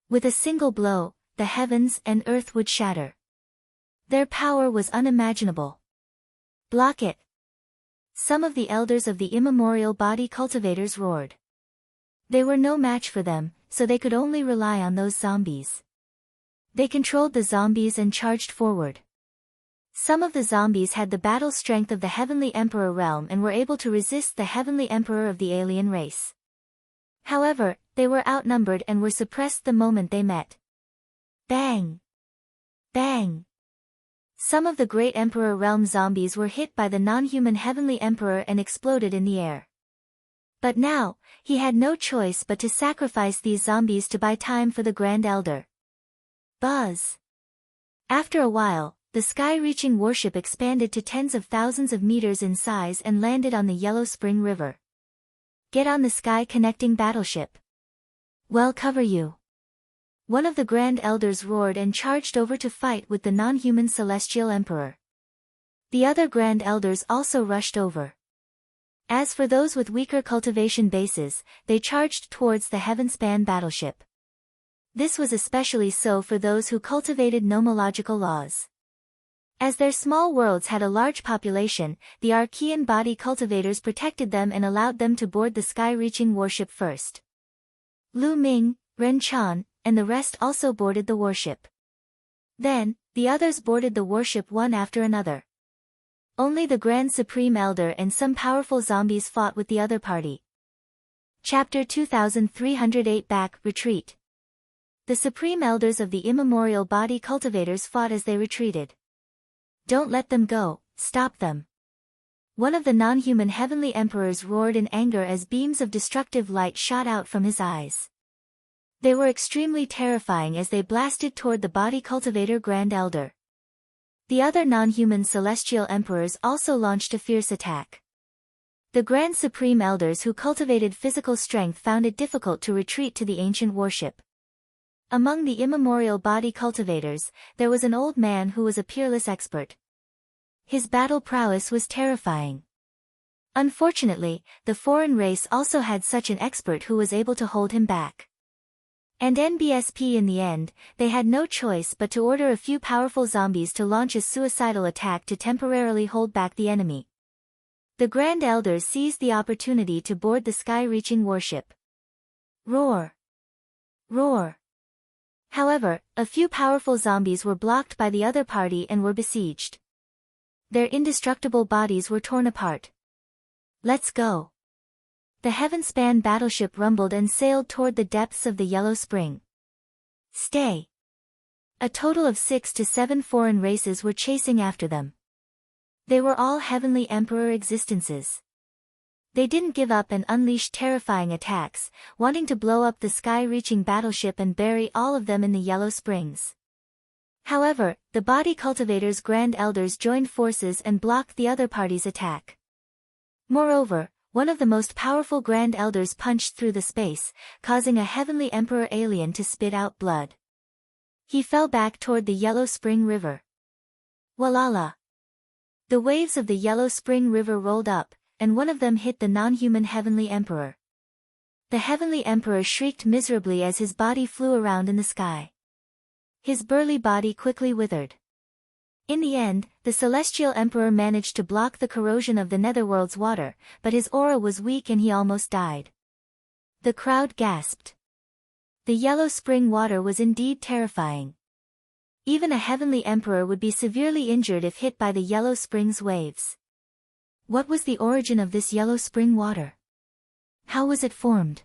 With a single blow, the heavens and earth would shatter. Their power was unimaginable. Block it! Some of the elders of the immemorial body cultivators roared. They were no match for them, so they could only rely on those zombies. They controlled the zombies and charged forward. Some of the zombies had the battle strength of the Heavenly Emperor realm and were able to resist the Heavenly Emperor of the alien race. However, they were outnumbered and were suppressed the moment they met. Bang! Bang! Some of the Great Emperor realm zombies were hit by the non-human Heavenly Emperor and exploded in the air. But now, he had no choice but to sacrifice these zombies to buy time for the Grand Elder. Buzz! After a while, the sky-reaching warship expanded to tens of thousands of meters in size and landed on the Yellow Spring River. Get on the sky-connecting battleship. We'll cover you. One of the Grand Elders roared and charged over to fight with the non-human Celestial Emperor. The other Grand Elders also rushed over. As for those with weaker cultivation bases, they charged towards the Heavenspan battleship. This was especially so for those who cultivated nomological laws. As their small worlds had a large population, the Archean body cultivators protected them and allowed them to board the sky-reaching warship first. Lu Ming, Ren Chan, and the rest also boarded the warship. Then, the others boarded the warship one after another. Only the Grand Supreme Elder and some powerful zombies fought with the other party. Chapter 2308 Back, Retreat. The Supreme Elders of the immemorial body cultivators fought as they retreated. Don't let them go, stop them. One of the non-human Heavenly Emperors roared in anger as beams of destructive light shot out from his eyes. They were extremely terrifying as they blasted toward the body cultivator Grand Elder. The other non-human Celestial Emperors also launched a fierce attack. The Grand Supreme Elders who cultivated physical strength found it difficult to retreat to the ancient warship. Among the immemorial body cultivators, there was an old man who was a peerless expert. His battle prowess was terrifying. Unfortunately, the foreign race also had such an expert who was able to hold him back. And NBSP in the end, they had no choice but to order a few powerful zombies to launch a suicidal attack to temporarily hold back the enemy. The Grand Elders seized the opportunity to board the sky-reaching warship. Roar! Roar! However, a few powerful zombies were blocked by the other party and were besieged. Their indestructible bodies were torn apart. Let's go! The Heavenspan battleship rumbled and sailed toward the depths of the Yellow Spring. Stay! A total of 6 to 7 foreign races were chasing after them. They were all Heavenly Emperor existences. They didn't give up and unleashed terrifying attacks, wanting to blow up the sky-reaching battleship and bury all of them in the Yellow Springs. However, the body cultivators' Grand Elders joined forces and blocked the other party's attack. Moreover, one of the most powerful Grand Elders punched through the space, causing a Heavenly Emperor alien to spit out blood. He fell back toward the Yellow Spring River. Walala! The waves of the Yellow Spring River rolled up, and one of them hit the non-human Heavenly Emperor. The Heavenly Emperor shrieked miserably as his body flew around in the sky. His burly body quickly withered. In the end, the Celestial Emperor managed to block the corrosion of the Netherworld's water, but his aura was weak and he almost died. The crowd gasped. The Yellow Spring water was indeed terrifying. Even a Heavenly Emperor would be severely injured if hit by the Yellow Spring's waves. What was the origin of this Yellow Spring water? How was it formed?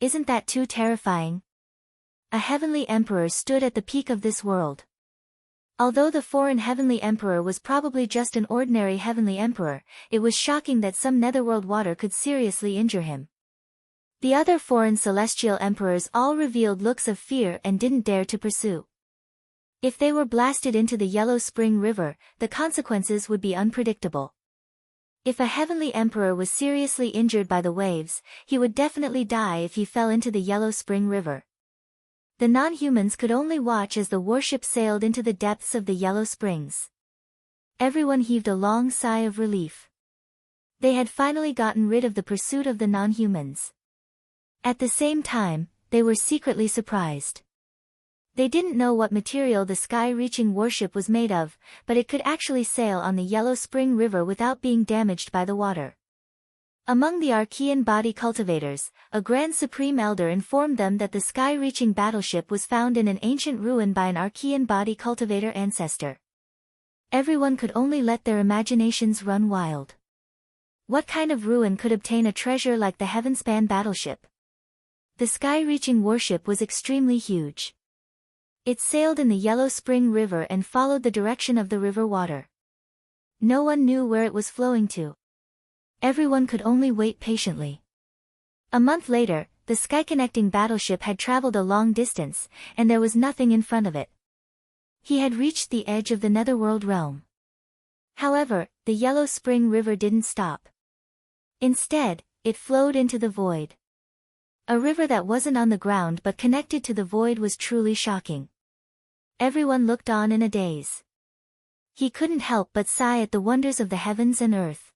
Isn't that too terrifying? A Heavenly Emperor stood at the peak of this world. Although the foreign Heavenly Emperor was probably just an ordinary Heavenly Emperor, it was shocking that some Netherworld water could seriously injure him. The other foreign Celestial Emperors all revealed looks of fear and didn't dare to pursue. If they were blasted into the Yellow Spring River, the consequences would be unpredictable. If a Heavenly Emperor was seriously injured by the waves, he would definitely die if he fell into the Yellow Spring River. The non-humans could only watch as the warship sailed into the depths of the Yellow Springs. Everyone heaved a long sigh of relief. They had finally gotten rid of the pursuit of the non-humans. At the same time, they were secretly surprised. They didn't know what material the sky-reaching warship was made of, but it could actually sail on the Yellow Spring River without being damaged by the water. Among the Archean body cultivators, a Grand Supreme Elder informed them that the sky-reaching battleship was found in an ancient ruin by an Archean body cultivator ancestor. Everyone could only let their imaginations run wild. What kind of ruin could obtain a treasure like the Heavenspan battleship? The sky-reaching warship was extremely huge. It sailed in the Yellow Spring River and followed the direction of the river water. No one knew where it was flowing to. Everyone could only wait patiently. A month later, the sky-connecting battleship had traveled a long distance, and there was nothing in front of it. He had reached the edge of the Netherworld realm. However, the Yellow Spring River didn't stop. Instead, it flowed into the void. A river that wasn't on the ground but connected to the void was truly shocking. Everyone looked on in a daze. He couldn't help but sigh at the wonders of the heavens and earth.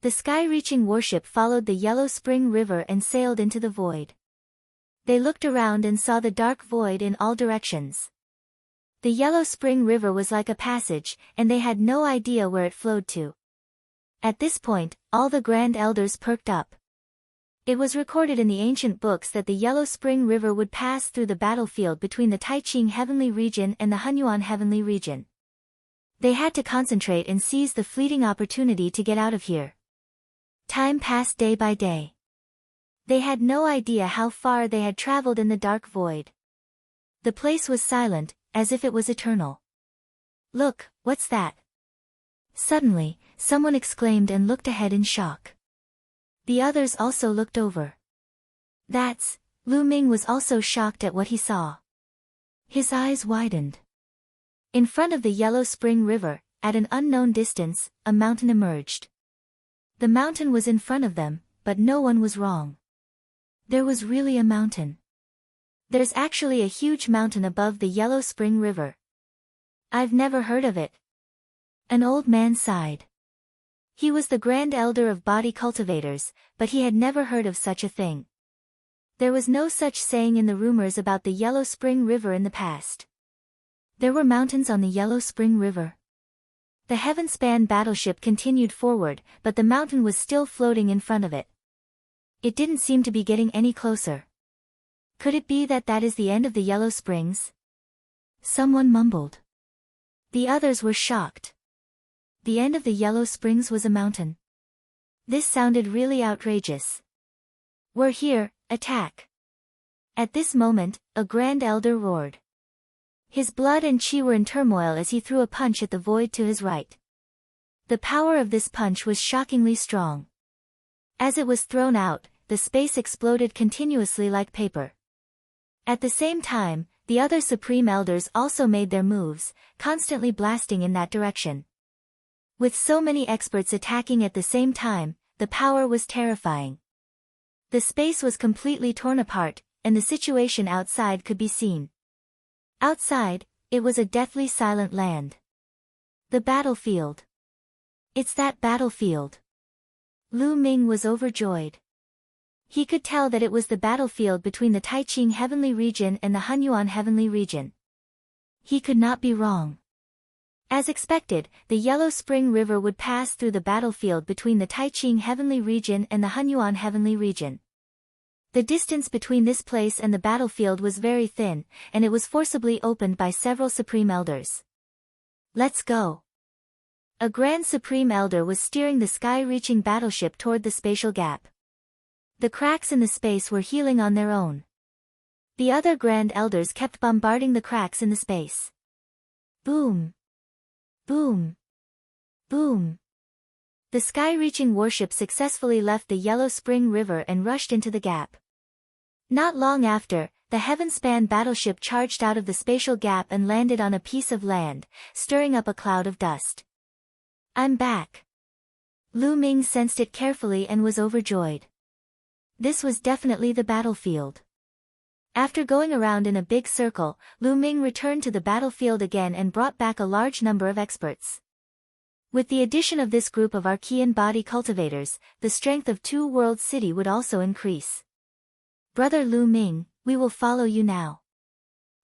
The sky-reaching warship followed the Yellow Spring River and sailed into the void. They looked around and saw the dark void in all directions. The Yellow Spring River was like a passage, and they had no idea where it flowed to. At this point, all the Grand Elders perked up. It was recorded in the ancient books that the Yellow Spring River would pass through the battlefield between the Taiqing Heavenly Region and the Hunyuan Heavenly Region. They had to concentrate and seize the fleeting opportunity to get out of here. Time passed day by day. They had no idea how far they had traveled in the dark void. The place was silent, as if it was eternal. "Look, what's that?" Suddenly, someone exclaimed and looked ahead in shock. The others also looked over. "That's..." Lu Ming was also shocked at what he saw. His eyes widened. In front of the Yellow Spring River, at an unknown distance, a mountain emerged. The mountain was in front of them, but no one was wrong. There was really a mountain. There's actually a huge mountain above the Yellow Spring River. I've never heard of it. An old man sighed. He was the Grand Elder of body cultivators, but he had never heard of such a thing. There was no such saying in the rumors about the Yellow Spring River in the past. There were mountains on the Yellow Spring River. The Heavenspan battleship continued forward, but the mountain was still floating in front of it. It didn't seem to be getting any closer. Could it be that that is the end of the Yellow Springs? Someone mumbled. The others were shocked. The end of the Yellow Springs was a mountain. This sounded really outrageous. "We're here, attack!" At this moment, a Grand Elder roared. His blood and chi were in turmoil as he threw a punch at the void to his right. The power of this punch was shockingly strong. As it was thrown out, the space exploded continuously like paper. At the same time, the other Supreme Elders also made their moves, constantly blasting in that direction. With so many experts attacking at the same time, the power was terrifying. The space was completely torn apart, and the situation outside could be seen. Outside, it was a deathly silent land. The battlefield. It's that battlefield. Lu Ming was overjoyed. He could tell that it was the battlefield between the Taiqing Heavenly Region and the Hunyuan Heavenly Region. He could not be wrong. As expected, the Yellow Spring River would pass through the battlefield between the Taiqing Heavenly Region and the Hunyuan Heavenly Region. The distance between this place and the battlefield was very thin, and it was forcibly opened by several Supreme Elders. "Let's go." A Grand Supreme Elder was steering the sky-reaching battleship toward the spatial gap. The cracks in the space were healing on their own. The other Grand Elders kept bombarding the cracks in the space. Boom! Boom! Boom! The sky-reaching warship successfully left the Yellow Spring River and rushed into the gap. Not long after, the Heavenspan battleship charged out of the spatial gap and landed on a piece of land, stirring up a cloud of dust. "I'm back." Lu Ming sensed it carefully and was overjoyed. This was definitely the battlefield. After going around in a big circle, Lu Ming returned to the battlefield again and brought back a large number of experts. With the addition of this group of Archean body cultivators, the strength of Two World City would also increase. "Brother Lu Ming, we will follow you now."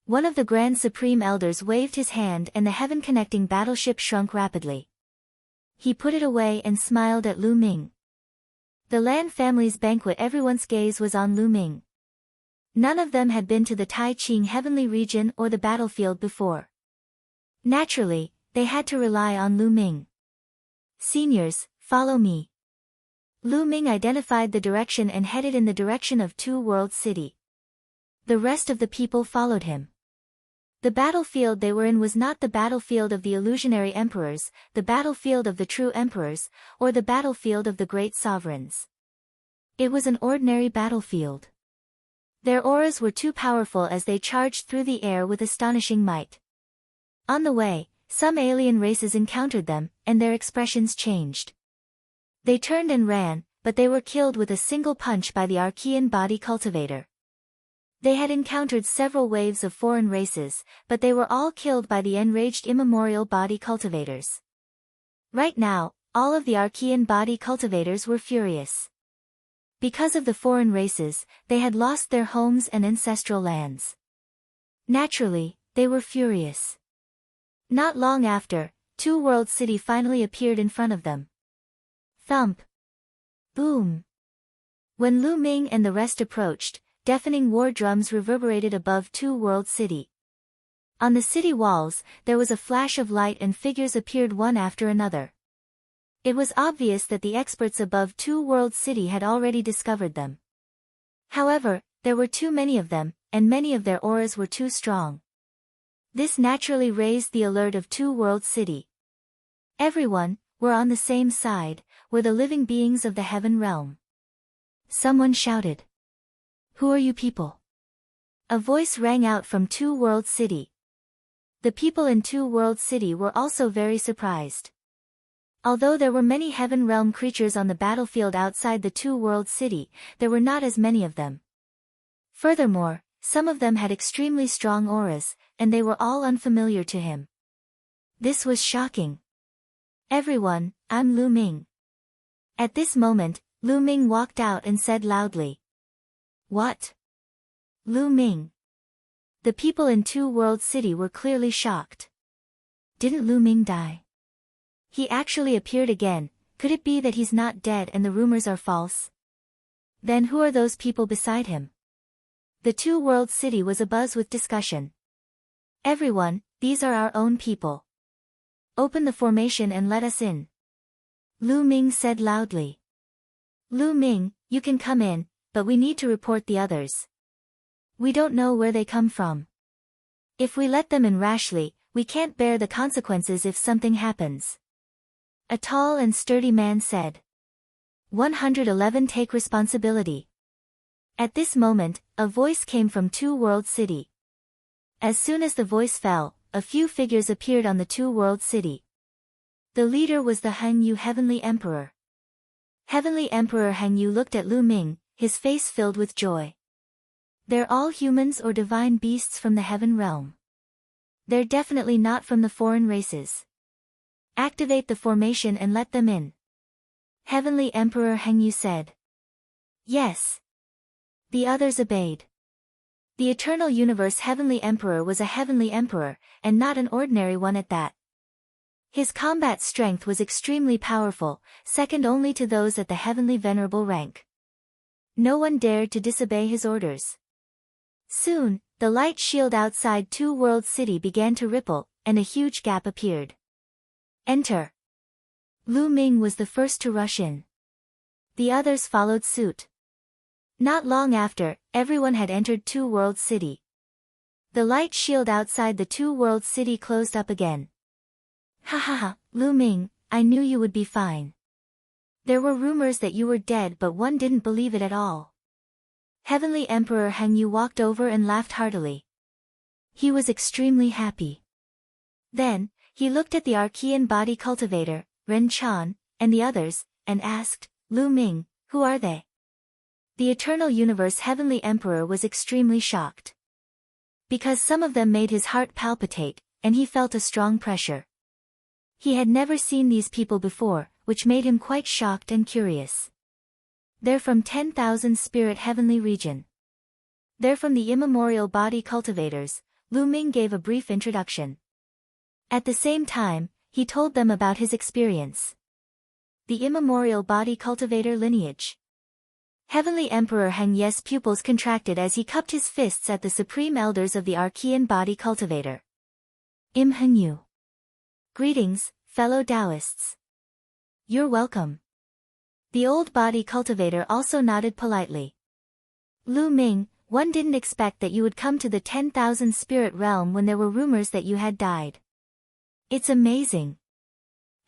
One of the Grand Supreme Elders waved his hand and the heaven-connecting battleship shrunk rapidly. He put it away and smiled at Lu Ming. The Lan family's banquet. Everyone's gaze was on Lu Ming. None of them had been to the Tai Ching heavenly region or the battlefield before. Naturally, they had to rely on Lu Ming. Seniors, follow me. Lu Ming identified the direction and headed in the direction of Two World City. The rest of the people followed him. The battlefield they were in was not the battlefield of the illusionary emperors, the battlefield of the true emperors, or the battlefield of the great sovereigns. It was an ordinary battlefield. Their auras were too powerful as they charged through the air with astonishing might. On the way, some alien races encountered them, and their expressions changed. They turned and ran, but they were killed with a single punch by the Archean body cultivator. They had encountered several waves of foreign races, but they were all killed by the enraged immemorial body cultivators. Right now, all of the Archean body cultivators were furious. Because of the foreign races, they had lost their homes and ancestral lands. Naturally, they were furious. Not long after, Two World City finally appeared in front of them. Thump! Boom! When Lu Ming and the rest approached, deafening war drums reverberated above Two World City. On the city walls, there was a flash of light and figures appeared one after another. It was obvious that the experts above Two World City had already discovered them. However, there were too many of them, and many of their auras were too strong. This naturally raised the alert of Two World City. Everyone, were on the same side, were the living beings of the heaven realm. Someone shouted. Who are you people? A voice rang out from Two World City. The people in Two World City were also very surprised. Although there were many heaven realm creatures on the battlefield outside the Two World City, there were not as many of them. Furthermore, some of them had extremely strong auras, and they were all unfamiliar to him. This was shocking. Everyone, I'm Lu Ming. At this moment, Lu Ming walked out and said loudly. What? Lu Ming. The people in Two World City were clearly shocked. Didn't Lu Ming die? He actually appeared again. Could it be that he's not dead and the rumors are false? Then who are those people beside him? The Two World City was abuzz with discussion. Everyone, these are our own people. Open the formation and let us in. Lu Ming said loudly. Lu Ming, you can come in, but we need to report the others. We don't know where they come from. If we let them in rashly, we can't bear the consequences if something happens. A tall and sturdy man said. 111 Take responsibility. At this moment, a voice came from Two World City. As soon as the voice fell, a few figures appeared on the Two World City. The leader was the Heng Yu Heavenly Emperor. Heavenly Emperor Heng Yu looked at Lu Ming, his face filled with joy. They're all humans or divine beasts from the heaven realm. They're definitely not from the foreign races. Activate the formation and let them in. Heavenly Emperor Heng Yu said. Yes. The others obeyed. The Eternal Universe Heavenly Emperor was a Heavenly Emperor, and not an ordinary one at that. His combat strength was extremely powerful, second only to those at the Heavenly Venerable rank. No one dared to disobey his orders. Soon, the light shield outside Two World City began to ripple, and a huge gap appeared. Enter. Lu Ming was the first to rush in. The others followed suit. Not long after, everyone had entered Two World City. The light shield outside the Two World City closed up again. Ha ha ha, Lu Ming, I knew you would be fine. There were rumors that you were dead but one didn't believe it at all. Heavenly Emperor Heng Yu walked over and laughed heartily. He was extremely happy. Then, he looked at the Archean body cultivator, Ren Chan, and the others, and asked, Lu Ming, who are they? The Eternal Universe Heavenly Emperor was extremely shocked. Because some of them made his heart palpitate, and he felt a strong pressure. He had never seen these people before, which made him quite shocked and curious. They're from 10,000 Spirit Heavenly Region. They're from the immemorial body cultivators, Lu Ming gave a brief introduction. At the same time, he told them about his experience. The immemorial body cultivator lineage. Heavenly Emperor Heng Ye's pupils contracted as he cupped his fists at the supreme elders of the Archean body cultivator. Im Henyu. Greetings, fellow Taoists. You're welcome. The old body cultivator also nodded politely. Lu Ming, one didn't expect that you would come to the 10,000 spirit realm when there were rumors that you had died. It's amazing.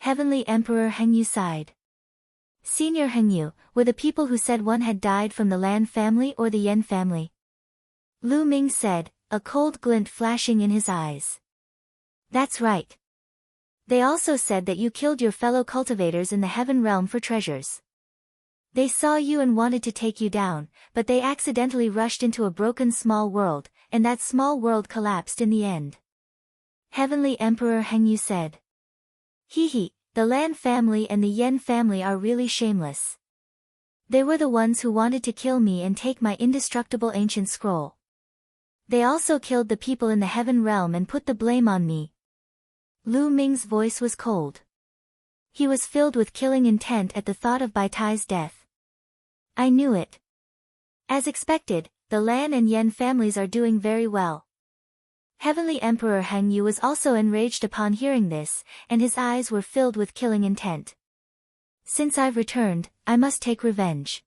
Heavenly Emperor Hengyu sighed. Senior Hengyu, were the people who said one had died from the Lan family or the Yen family? Lu Ming said, a cold glint flashing in his eyes. That's right. They also said that you killed your fellow cultivators in the heaven realm for treasures. They saw you and wanted to take you down, but they accidentally rushed into a broken small world, and that small world collapsed in the end. Heavenly Emperor Hengyu said. Hee, the Lan family and the Yen family are really shameless. They were the ones who wanted to kill me and take my indestructible ancient scroll. They also killed the people in the heaven realm and put the blame on me. Lu Ming's voice was cold. He was filled with killing intent at the thought of Bai Tai's death. I knew it. As expected, the Lan and Yen families are doing very well. Heavenly Emperor Hengyu was also enraged upon hearing this, and his eyes were filled with killing intent. Since I've returned, I must take revenge.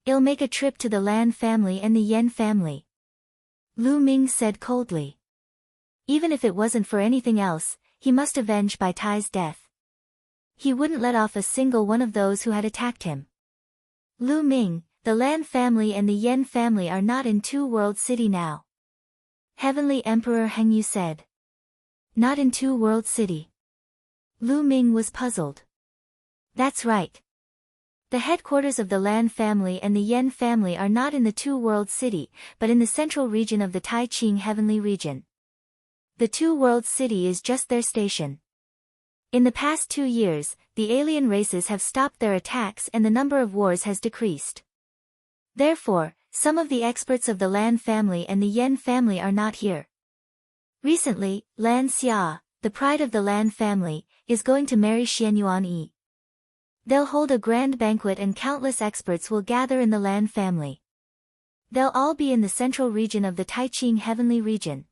I'll make a trip to the Lan family and the Yen family. Lu Ming said coldly. Even if it wasn't for anything else, he must avenge Bai Tai's death. He wouldn't let off a single one of those who had attacked him. Lu Ming, the Lan family and the Yen family are not in Two World City now. Heavenly Emperor Hengyu said. Not in Two World City. Lu Ming was puzzled. That's right. The headquarters of the Lan family and the Yen family are not in the Two World City, but in the central region of the Tai Ching Heavenly region. The Two World City is just their station. In the past 2 years, the alien races have stopped their attacks and the number of wars has decreased. Therefore, some of the experts of the Lan family and the Yen family are not here. Recently, Lan Xia, the pride of the Lan family, is going to marry Shenhuang Lu. They'll hold a grand banquet and countless experts will gather in the Lan family. They'll all be in the central region of the Taiching Heavenly region.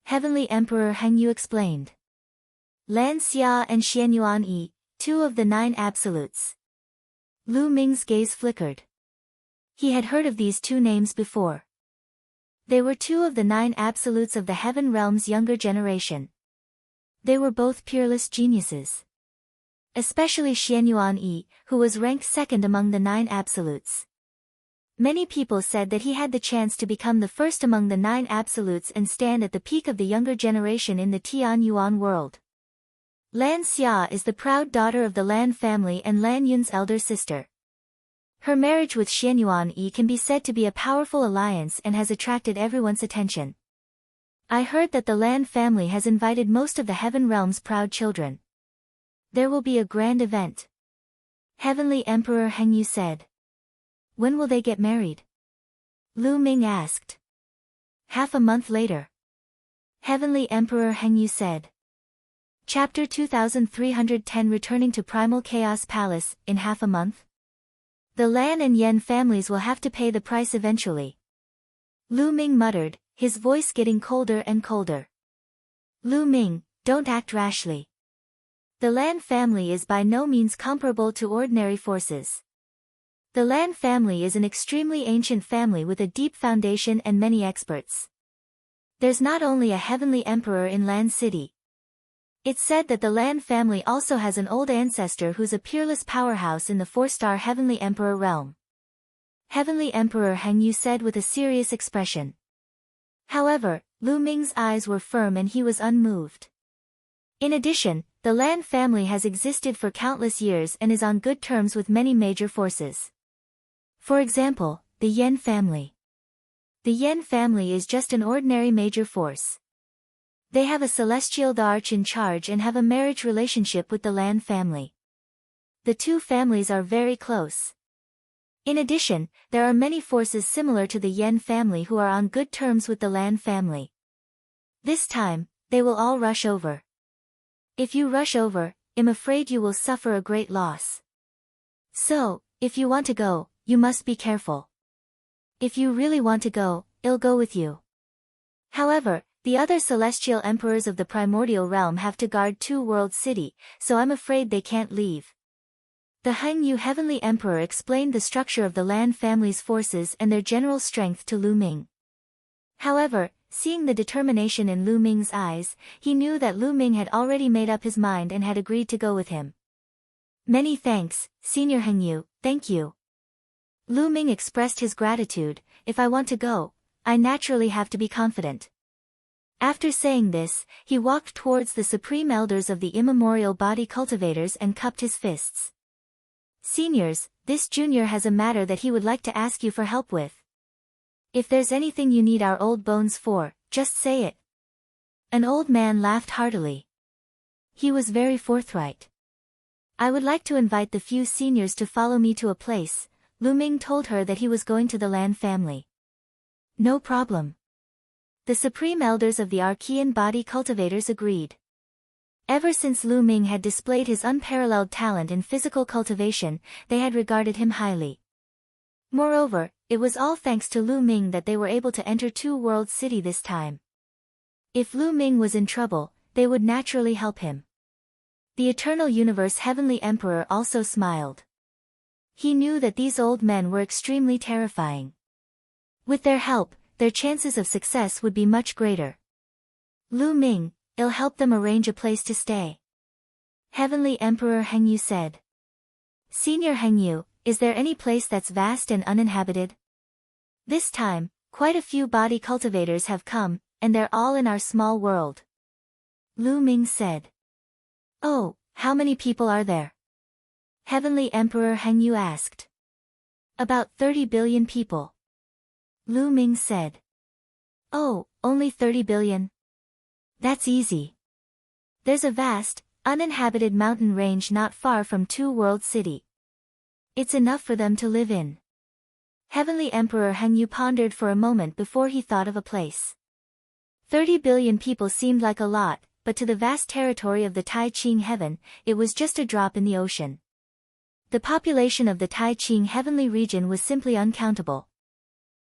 Heavenly Emperor Hengyu explained. Lan Xia and Shenhuang Lu, 2 of the 9 absolutes. Lu Ming's gaze flickered. He had heard of these 2 names before. They were 2 of the 9 absolutes of the heaven realm's younger generation. They were both peerless geniuses. Especially Shenhuang Lu, who was ranked 2nd among the 9 absolutes. Many people said that he had the chance to become the first among the 9 absolutes and stand at the peak of the younger generation in the Tian Yuan world. Lan Xia is the proud daughter of the Lan family and Lan Yun's elder sister. Her marriage with Shenhuang Lu can be said to be a powerful alliance and has attracted everyone's attention. I heard that the Lan family has invited most of the heaven realm's proud children. There will be a grand event. Heavenly Emperor Hengyu said. When will they get married? Lu Ming asked. Half a month later. Heavenly Emperor Hengyu said. Chapter 2310 Returning to Primal Chaos Palace, in half a month? The Lan and Yen families will have to pay the price eventually. Lu Ming muttered, his voice getting colder and colder. Lu Ming, don't act rashly. The Lan family is by no means comparable to ordinary forces. The Lan family is an extremely ancient family with a deep foundation and many experts. There's not only a heavenly emperor in Lan City. It's said that the Lan family also has an old ancestor who's a peerless powerhouse in the 4-star Heavenly Emperor realm. Heavenly Emperor Hengyu said with a serious expression. However, Lu Ming's eyes were firm and he was unmoved. In addition, the Lan family has existed for countless years and is on good terms with many major forces. For example, the Yen family. The Yen family is just an ordinary major force. They have a celestial arch in charge and have a marriage relationship with the Lan family. The 2 families are very close. In addition, there are many forces similar to the Yen family who are on good terms with the Lan family. This time, they will all rush over. If you rush over, I'm afraid you will suffer a great loss. So, if you want to go, you must be careful. If you really want to go, I'll go with you. However, the other celestial emperors of the primordial realm have to guard Two World City, so I'm afraid they can't leave. The Shenhuang Heavenly Emperor explained the structure of the Lan family's forces and their general strength to Lu Ming. However, seeing the determination in Lu Ming's eyes, he knew that Lu Ming had already made up his mind and had agreed to go with him. Many thanks, Senior Shenhuang, thank you. Lu Ming expressed his gratitude. If I want to go, I naturally have to be confident. After saying this, he walked towards the supreme elders of the immemorial body cultivators and cupped his fists. Seniors, this junior has a matter that he would like to ask you for help with. If there's anything you need our old bones for, just say it. An old man laughed heartily. He was very forthright. I would like to invite the few seniors to follow me to a place. Lu Ming told her that he was going to the Lan family. No problem. The supreme elders of the Archean body cultivators agreed. Ever since Lu Ming had displayed his unparalleled talent in physical cultivation, they had regarded him highly. Moreover, it was all thanks to Lu Ming that they were able to enter Two World City this time. If Lu Ming was in trouble, they would naturally help him. The Eternal Universe Heavenly Emperor also smiled. He knew that these old men were extremely terrifying. With their help, their chances of success would be much greater. Lu Ming, I'll help them arrange a place to stay. Heavenly Emperor Shenhuang said. Senior Shenhuang, is there any place that's vast and uninhabited? This time, quite a few body cultivators have come, and they're all in our small world. Lu Ming said. Oh, how many people are there? Heavenly Emperor Shenhuang asked. About 30 billion people. Lu Ming said. Oh, only 30 billion? That's easy. There's a vast, uninhabited mountain range not far from Two World City. It's enough for them to live in. Heavenly Emperor Shenhuang pondered for a moment before he thought of a place. 30 billion people seemed like a lot, but to the vast territory of the Tai Ching Heaven, it was just a drop in the ocean. The population of the Tai Ching Heavenly region was simply uncountable.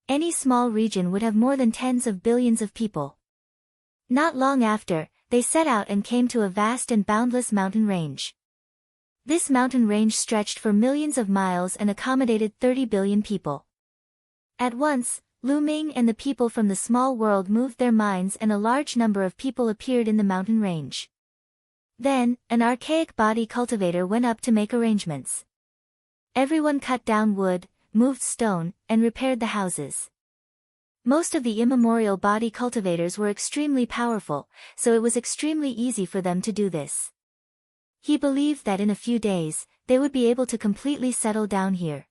Any small region would have more than tens of billions of people. Not long after, they set out and came to a vast and boundless mountain range. This mountain range stretched for millions of miles and accommodated 30 billion people. At once, Lu Ming and the people from the small world moved their minds and a large number of people appeared in the mountain range. Then, an archaic body cultivator went up to make arrangements. Everyone cut down wood, moved stone, and repaired the houses. Most of the immemorial body cultivators were extremely powerful, so it was extremely easy for them to do this. He believed that in a few days, they would be able to completely settle down here.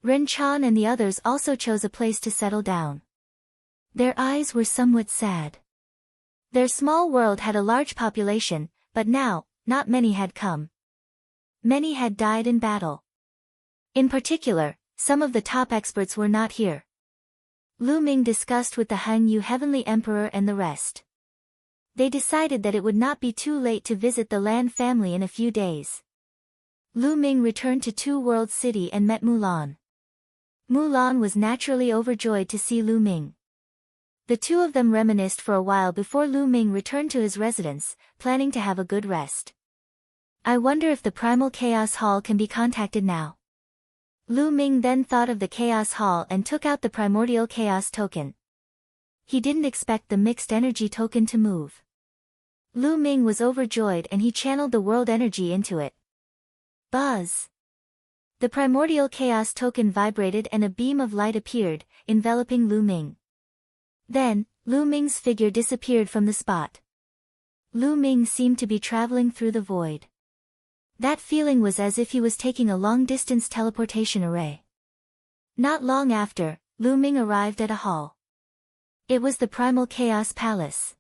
Ren Chan and the others also chose a place to settle down. Their eyes were somewhat sad. Their small world had a large population, but now, not many had come. Many had died in battle. In particular, some of the top experts were not here. Lu Ming discussed with the Shenhuang Heavenly Emperor and the rest. They decided that it would not be too late to visit the Lan family in a few days. Lu Ming returned to Two World City and met Mulan. Mulan was naturally overjoyed to see Lu Ming. The two of them reminisced for a while before Lu Ming returned to his residence, planning to have a good rest. I wonder if the Primal Chaos Hall can be contacted now. Lu Ming then thought of the Chaos Hall and took out the Primordial Chaos Token. He didn't expect the Mixed Energy Token to move. Lu Ming was overjoyed and he channeled the world energy into it. Buzz! The Primordial Chaos Token vibrated and a beam of light appeared, enveloping Lu Ming. Then, Lu Ming's figure disappeared from the spot. Lu Ming seemed to be traveling through the void. That feeling was as if he was taking a long-distance teleportation array. Not long after, Lu Ming arrived at a hall. It was the Primal Chaos Palace.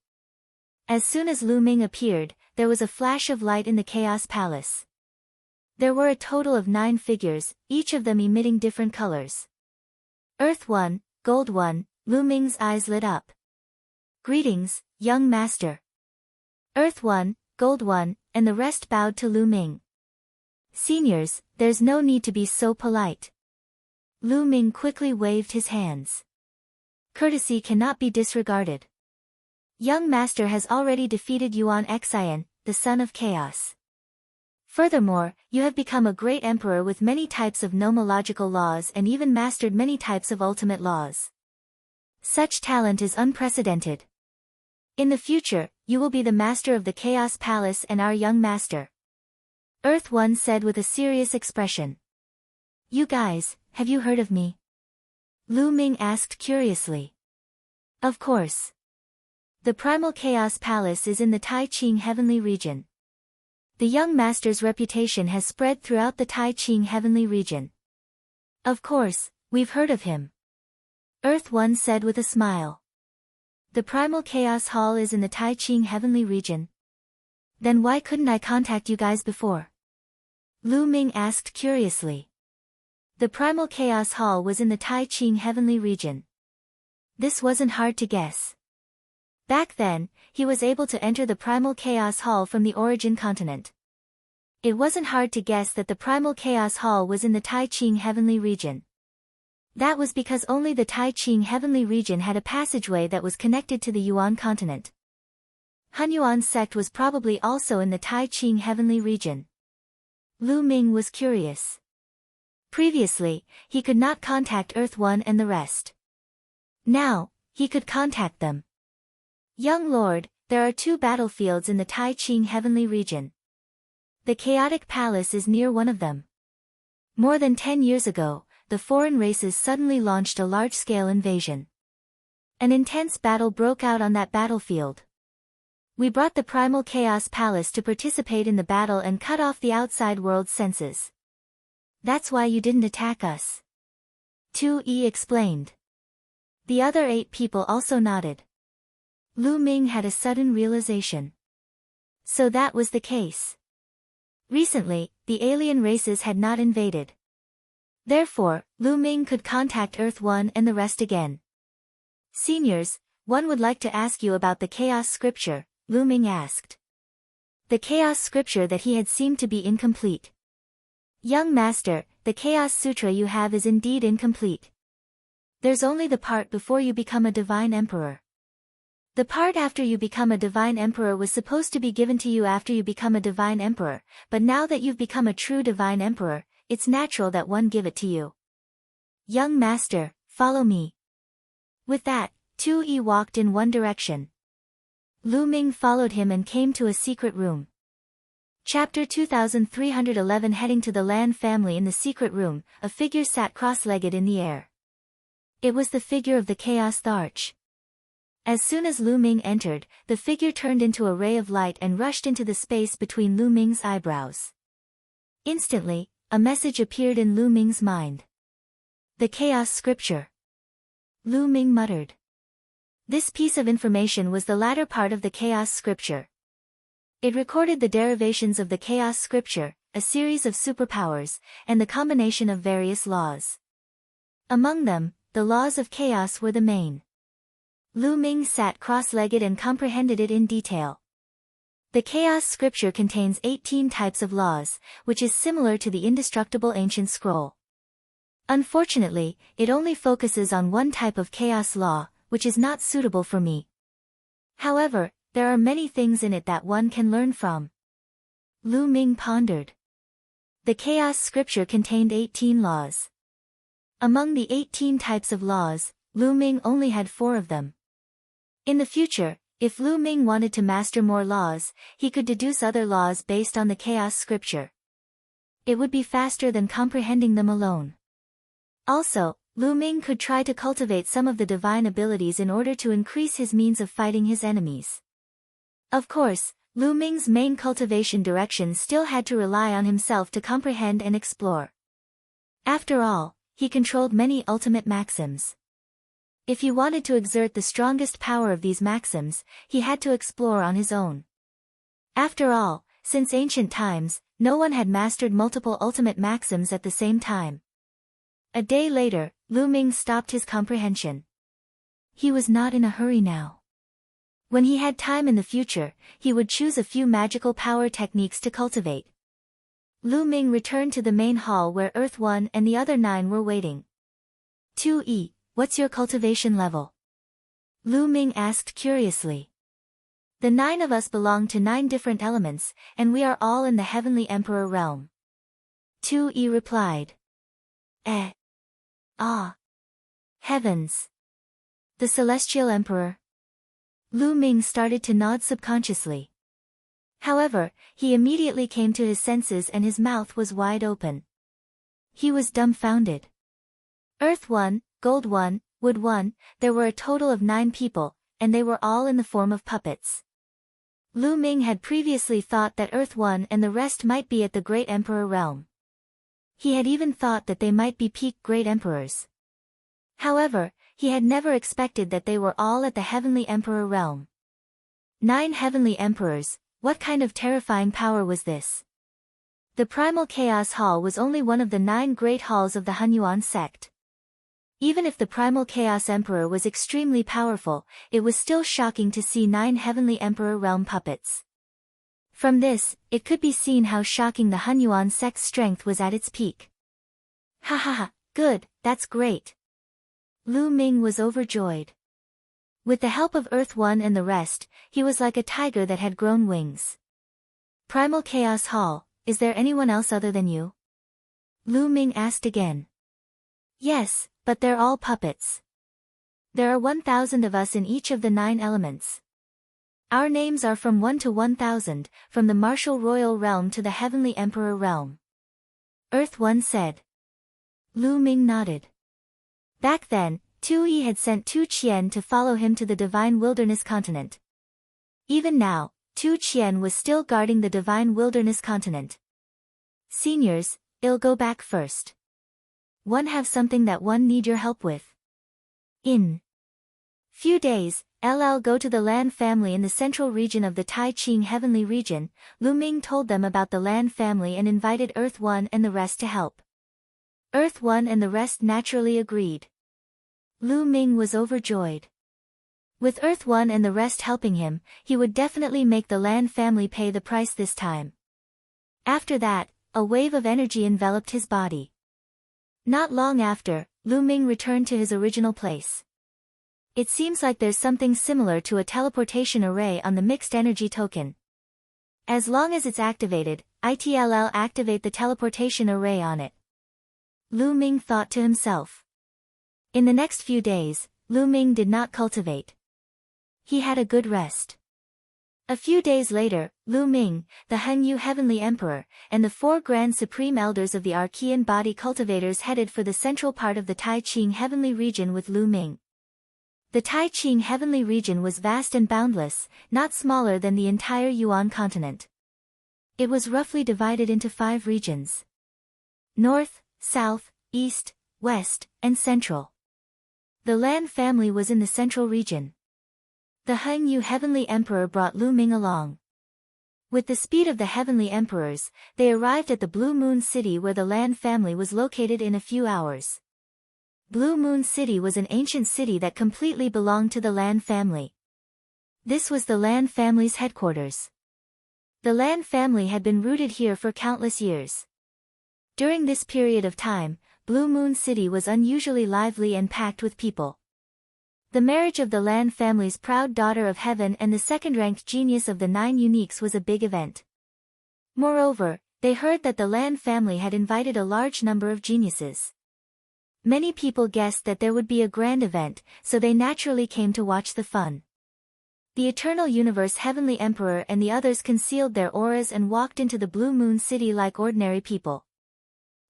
As soon as Lu Ming appeared, there was a flash of light in the Chaos Palace. There were a total of 9 figures, each of them emitting different colors. Earth 1, Gold 1, Lu Ming's eyes lit up. Greetings, Young Master. Earth One, Gold One, and the rest bowed to Lu Ming. Seniors, there's no need to be so polite. Lu Ming quickly waved his hands. Courtesy cannot be disregarded. Young Master has already defeated Yuan Xian, the son of chaos. Furthermore, you have become a great emperor with many types of nomological laws and even mastered many types of ultimate laws. Such talent is unprecedented. In the future, you will be the master of the Chaos Palace and our young master. Earth One said with a serious expression. You guys, have you heard of me? Lu Ming asked curiously. Of course. The Primal Chaos Palace is in the Tai Ching Heavenly Region. The young master's reputation has spread throughout the Tai Ching Heavenly Region. Of course, we've heard of him. Earth One said with a smile. The Primal Chaos Hall is in the Tai Ching Heavenly Region. Then why couldn't I contact you guys before? Lu Ming asked curiously. The Primal Chaos Hall was in the Tai Ching Heavenly Region. This wasn't hard to guess. Back then, he was able to enter the Primal Chaos Hall from the Origin Continent. It wasn't hard to guess that the Primal Chaos Hall was in the Tai Ching Heavenly Region. That was because only the Tai Ching Heavenly Region had a passageway that was connected to the Yuan continent. Hunyuan's sect was probably also in the Tai Ching Heavenly Region. Lu Ming was curious. Previously, he could not contact Earth One and the rest. Now, he could contact them. Young Lord, there are 2 battlefields in the Tai Ching Heavenly Region. The Chaotic Palace is near one of them. More than 10 years ago, the foreign races suddenly launched a large-scale invasion. An intense battle broke out on that battlefield. We brought the Primal Chaos Palace to participate in the battle and cut off the outside world's senses. That's why you didn't attack us. 2E explained. The other 8 people also nodded. Lu Ming had a sudden realization. So that was the case. Recently, the alien races had not invaded. Therefore, Lu Ming could contact Earth One and the rest again. Seniors, one would like to ask you about the Chaos Scripture, Lu Ming asked. The Chaos Scripture that he had seemed to be incomplete. Young Master, the Chaos Sutra you have is indeed incomplete. There's only the part before you become a Divine Emperor. The part after you become a Divine Emperor was supposed to be given to you after you become a Divine Emperor, but now that you've become a true Divine Emperor, it's natural that one give it to you. Young Master, follow me. With that, 2E walked in one direction. Lu Ming followed him and came to a secret room. Chapter 2311. Heading to the Lan family. In the secret room, a figure sat cross-legged in the air. It was the figure of the Chaos Tharch. As soon as Lu Ming entered, the figure turned into a ray of light and rushed into the space between Lu Ming's eyebrows. Instantly, a message appeared in Lu Ming's mind. The Chaos Scripture. Lu Ming muttered. This piece of information was the latter part of the Chaos Scripture. It recorded the derivations of the Chaos Scripture, a series of superpowers, and the combination of various laws. Among them, the laws of chaos were the main. Lu Ming sat cross-legged and comprehended it in detail. The Chaos Scripture contains 18 types of laws, which is similar to the indestructible ancient scroll. Unfortunately, it only focuses on one type of chaos law, which is not suitable for me. However, there are many things in it that one can learn from. Lu Ming pondered. The Chaos Scripture contained 18 laws. Among the 18 types of laws, Lu Ming only had 4 of them. In the future, if Lu Ming wanted to master more laws, he could deduce other laws based on the Chaos Scripture. It would be faster than comprehending them alone. Also, Lu Ming could try to cultivate some of the divine abilities in order to increase his means of fighting his enemies. Of course, Lu Ming's main cultivation direction still had to rely on himself to comprehend and explore. After all, he controlled many ultimate maxims. If he wanted to exert the strongest power of these maxims, he had to explore on his own. After all, since ancient times, no one had mastered multiple ultimate maxims at the same time. A day later, Lu Ming stopped his comprehension. He was not in a hurry now. When he had time in the future, he would choose a few magical power techniques to cultivate. Lu Ming returned to the main hall where Earth 1 and the other 9 were waiting. 2E, what's your cultivation level? Lu Ming asked curiously. The 9 of us belong to 9 different elements, and we are all in the Heavenly Emperor realm. 2E replied. Ah. Heavens. The Celestial Emperor. Lu Ming started to nod subconsciously. However, he immediately came to his senses and his mouth was wide open. He was dumbfounded. Earth 1, Gold 1, Wood 1, there were a total of 9 people, and they were all in the form of puppets. Lu Ming had previously thought that Earth 1 and the rest might be at the Great Emperor realm. He had even thought that they might be peak Great Emperors. However, he had never expected that they were all at the Heavenly Emperor realm. 9 Heavenly Emperors, what kind of terrifying power was this? The Primal Chaos Hall was only one of the 9 great halls of the Hunyuan sect. Even if the Primal Chaos Emperor was extremely powerful, it was still shocking to see 9 Heavenly Emperor realm puppets. From this, it could be seen how shocking the Hunyuan sect's strength was at its peak. Ha ha ha, good, that's great. Lu Ming was overjoyed. With the help of Earth 1 and the rest, he was like a tiger that had grown wings. Primal Chaos Hall, is there anyone else other than you? Lu Ming asked again. Yes, but they're all puppets. There are 1,000 of us in each of the 9 elements. Our names are from 1 to 1,000, from the Martial Royal Realm to the Heavenly Emperor Realm. Earth 1 said. Lu Ming nodded. Back then, Tui had sent Tu Qian to follow him to the Divine Wilderness Continent. Even now, Tu Qian was still guarding the Divine Wilderness Continent. Seniors, I'll go back first. One have something that one need your help with. In few days, I'll go to the Lan family in the central region of the Tai Ching Heavenly Region. Lu Ming told them about the Lan family and invited Earth 1 and the rest to help. Earth 1 and the rest naturally agreed. Lu Ming was overjoyed. With Earth 1 and the rest helping him, he would definitely make the Lan family pay the price this time. After that, a wave of energy enveloped his body. Not long after, Lu Ming returned to his original place. It seems like there's something similar to a teleportation array on the mixed energy token. As long as it's activated, it'll activate the teleportation array on it. Lu Ming thought to himself. In the next few days, Lu Ming did not cultivate. He had a good rest. A few days later, Lu Ming, the Henyu Heavenly Emperor, and the 4 Grand Supreme Elders of the Archean Body Cultivators headed for the central part of the Tai Ching Heavenly Region with Lu Ming. The Tai Ching Heavenly Region was vast and boundless, not smaller than the entire Yuan continent. It was roughly divided into 5 regions. North, South, East, West, and Central. The Lan family was in the central region. The Henyu Heavenly Emperor brought Lu Ming along. With the speed of the Heavenly Emperors, they arrived at the Blue Moon City where the Lan family was located in a few hours. Blue Moon City was an ancient city that completely belonged to the Lan family. This was the Lan family's headquarters. The Lan family had been rooted here for countless years. During this period of time, Blue Moon City was unusually lively and packed with people. The marriage of the Lan family's proud daughter of heaven and the second-ranked genius of the 9 uniques was a big event. Moreover, they heard that the Lan family had invited a large number of geniuses. Many people guessed that there would be a grand event, so they naturally came to watch the fun. The Eternal Universe Heavenly Emperor and the others concealed their auras and walked into the Blue Moon City like ordinary people.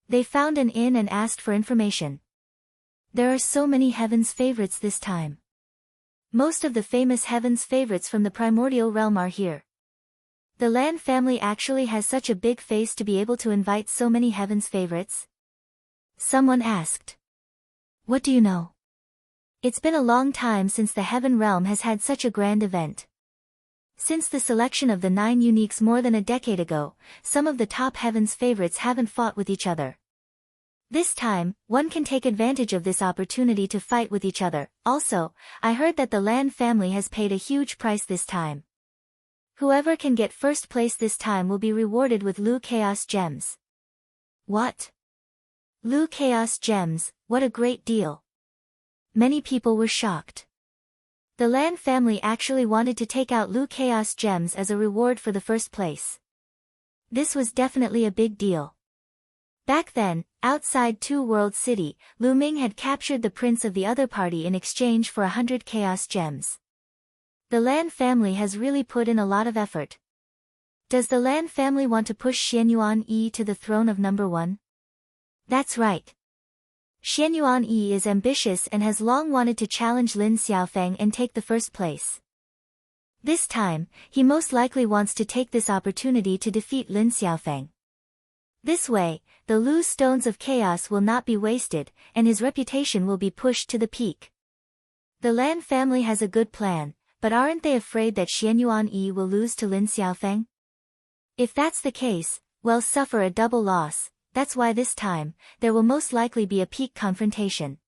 They found an inn and asked for information. There are so many Heaven's favorites this time. Most of the famous Heaven's favorites from the primordial realm are here. The Lan family actually has such a big face to be able to invite so many Heaven's favorites? Someone asked. What do you know? It's been a long time since the Heaven realm has had such a grand event. Since the selection of the 9 uniques more than a decade ago, some of the top Heaven's favorites haven't fought with each other. This time, one can take advantage of this opportunity to fight with each other. Also, I heard that the Lan family has paid a huge price this time. Whoever can get first place this time will be rewarded with Lu Chaos Gems. What? Lu Chaos Gems, what a great deal. Many people were shocked. The Lan family actually wanted to take out Lu Chaos Gems as a reward for the first place. This was definitely a big deal. Back then, outside Two World City, Lu Ming had captured the prince of the other party in exchange for 100 Chaos Gems. The Lan family has really put in a lot of effort. Does the Lan family want to push Shenhuang Lu to the throne of number 1? That's right. Shenhuang Lu is ambitious and has long wanted to challenge Lin Xiaofeng and take the first place. This time, he most likely wants to take this opportunity to defeat Lin Xiaofeng. This way, the Lu Stones of Chaos will not be wasted, and his reputation will be pushed to the peak. The Lan family has a good plan, but aren't they afraid that Shenhuang Lu will lose to Lin Xiaofeng? If that's the case, we'll suffer a double loss. That's why this time, there will most likely be a peak confrontation.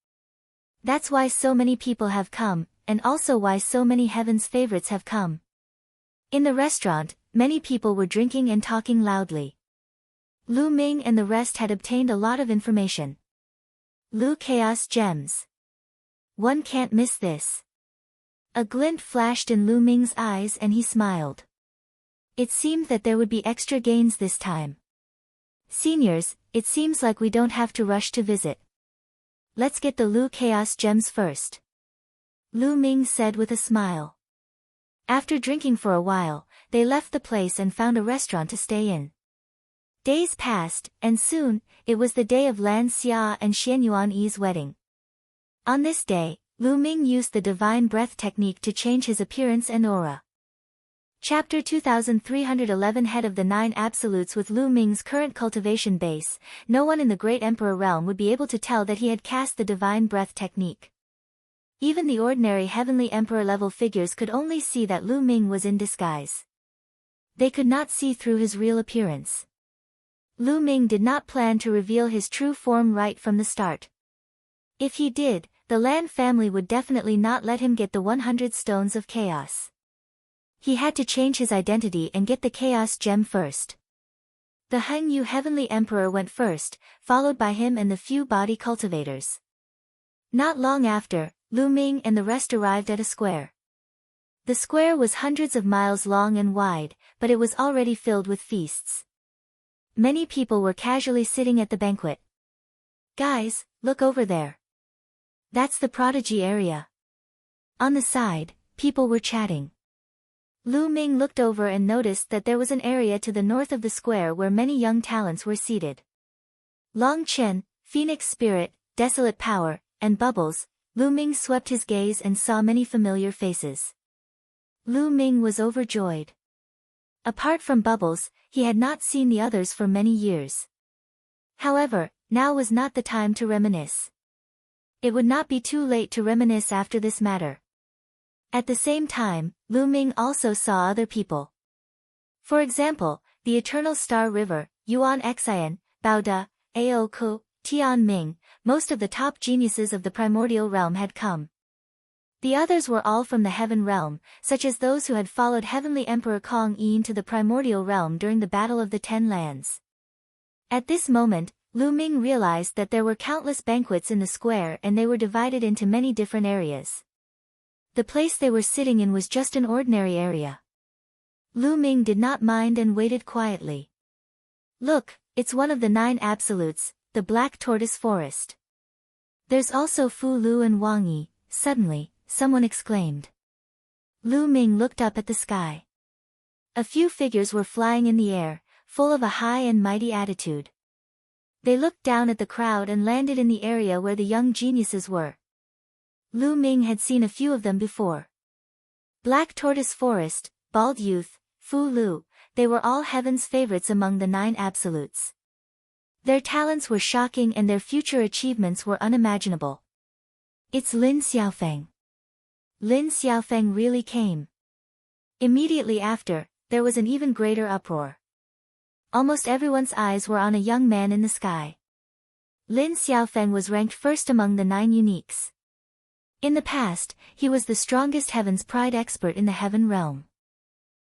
That's why so many people have come, and also why so many Heaven's favorites have come. In the restaurant, many people were drinking and talking loudly. Lu Ming and the rest had obtained a lot of information. Lu Chaos Gems. One can't miss this. A glint flashed in Lu Ming's eyes and he smiled. It seemed that there would be extra gains this time. Seniors, it seems like we don't have to rush to visit. Let's get the Lu Chaos Gems first. Lu Ming said with a smile. After drinking for a while, they left the place and found a restaurant to stay in. Days passed, and soon, it was the day of Lan Xia and Shenhuang Lu's wedding. On this day, Lu Ming used the divine breath technique to change his appearance and aura. Chapter 2311 Head of the 9 Absolutes. With Lu Ming's current cultivation base, no one in the Great Emperor realm would be able to tell that he had cast the divine breath technique. Even the ordinary heavenly emperor level figures could only see that Lu Ming was in disguise. They could not see through his real appearance. Lu Ming did not plan to reveal his true form right from the start. If he did, the Lan family would definitely not let him get the 100 Stones of Chaos. He had to change his identity and get the Chaos Gem first. The Hengyu Heavenly Emperor went first, followed by him and the few body cultivators. Not long after, Lu Ming and the rest arrived at a square. The square was hundreds of miles long and wide, but it was already filled with feasts. Many people were casually sitting at the banquet. Guys, look over there. That's the prodigy area. On the side, people were chatting. Lu Ming looked over and noticed that there was an area to the north of the square where many young talents were seated. Long Chen, Phoenix Spirit, Desolate Power, and Bubbles. Lu Ming swept his gaze and saw many familiar faces. Lu Ming was overjoyed. Apart from Bubbles, he had not seen the others for many years. However, now was not the time to reminisce. It would not be too late to reminisce after this matter. At the same time, Lu Ming also saw other people. For example, the Eternal Star River, Yuan Xian, Bao De, Ao Ku, Tian Ming. Most of the top geniuses of the primordial realm had come. The others were all from the heaven realm, such as those who had followed Heavenly Emperor Kong Yin to the primordial realm during the Battle of the Ten Lands. At this moment, Lu Ming realized that there were countless banquets in the square and they were divided into many different areas. The place they were sitting in was just an ordinary area. Lu Ming did not mind and waited quietly. Look, it's one of the 9 absolutes, the Black Tortoise Forest. There's also Fu Lu and Wang Yi. Suddenly, someone exclaimed. Lu Ming looked up at the sky. A few figures were flying in the air, full of a high and mighty attitude. They looked down at the crowd and landed in the area where the young geniuses were. Lu Ming had seen a few of them before. Black Tortoise Forest, Bald Youth, Fu Lu, they were all heaven's favorites among the 9 absolutes. Their talents were shocking and their future achievements were unimaginable. It's Lin Xiaofeng. Lin Xiaofeng really came. Immediately after, there was an even greater uproar. Almost everyone's eyes were on a young man in the sky. Lin Xiaofeng was ranked first among the 9 uniques. In the past, he was the strongest Heaven's Pride expert in the Heaven realm.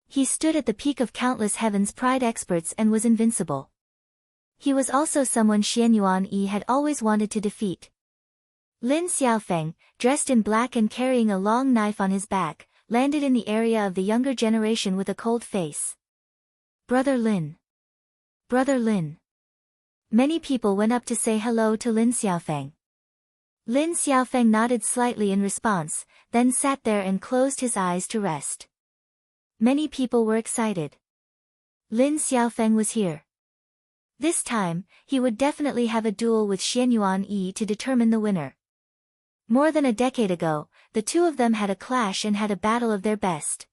He stood at the peak of countless Heaven's Pride experts and was invincible. He was also someone Shenhuang Lu had always wanted to defeat. Lin Xiaofeng, dressed in black and carrying a long knife on his back, landed in the area of the younger generation with a cold face. Brother Lin. Brother Lin. Many people went up to say hello to Lin Xiaofeng. Lin Xiaofeng nodded slightly in response, then sat there and closed his eyes to rest. Many people were excited. Lin Xiaofeng was here. This time, he would definitely have a duel with Shenhuang Lu to determine the winner. More than a decade ago, the two of them had a clash and had a battle of their best.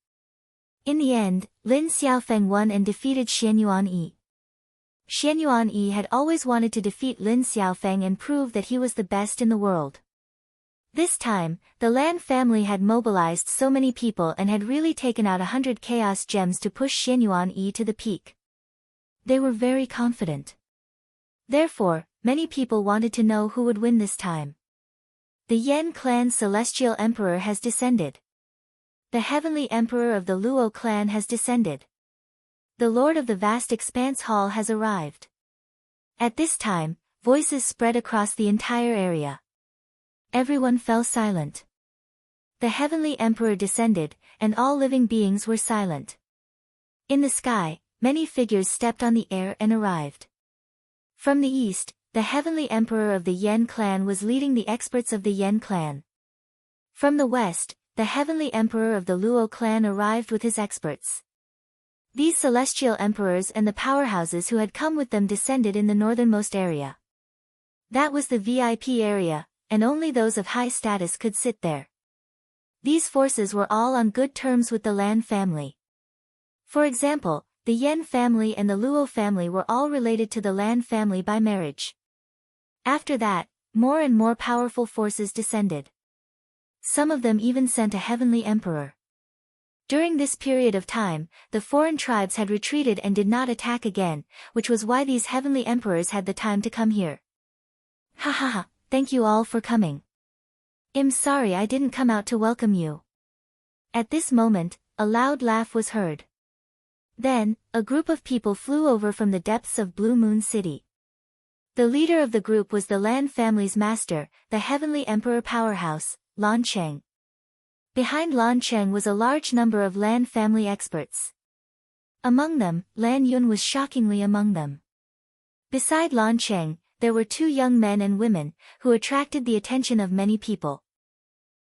In the end, Lin Xiaofeng won and defeated Shenhuang Lu. Shenhuang Lu had always wanted to defeat Lin Xiaofeng and prove that he was the best in the world. This time, the Lan family had mobilized so many people and had really taken out 100 chaos gems to push Shenhuang Lu to the peak. They were very confident. Therefore, many people wanted to know who would win this time. The Yan clan's celestial emperor has descended. The heavenly emperor of the Luo clan has descended. The Lord of the vast expanse hall has arrived. At this time, voices spread across the entire area. Everyone fell silent. The heavenly emperor descended, and all living beings were silent. In the sky, many figures stepped on the air and arrived. From the east, the heavenly emperor of the Yan clan was leading the experts of the Yan clan. From the west, the heavenly emperor of the Luo clan arrived with his experts. These celestial emperors and the powerhouses who had come with them descended in the northernmost area. That was the VIP area, and only those of high status could sit there. These forces were all on good terms with the Lan family. For example, the Yan family and the Luo family were all related to the Lan family by marriage. After that, more and more powerful forces descended. Some of them even sent a heavenly emperor. During this period of time, the foreign tribes had retreated and did not attack again, which was why these heavenly emperors had the time to come here. Ha ha ha, thank you all for coming. I'm sorry I didn't come out to welcome you. At this moment, a loud laugh was heard. Then, a group of people flew over from the depths of Blue Moon City. The leader of the group was the Lan family's master, the heavenly emperor powerhouse, Lan Cheng. Behind Lan Cheng was a large number of Lan family experts. Among them, Lan Yun was shockingly among them. Beside Lan Cheng, there were 2 young men and women, who attracted the attention of many people.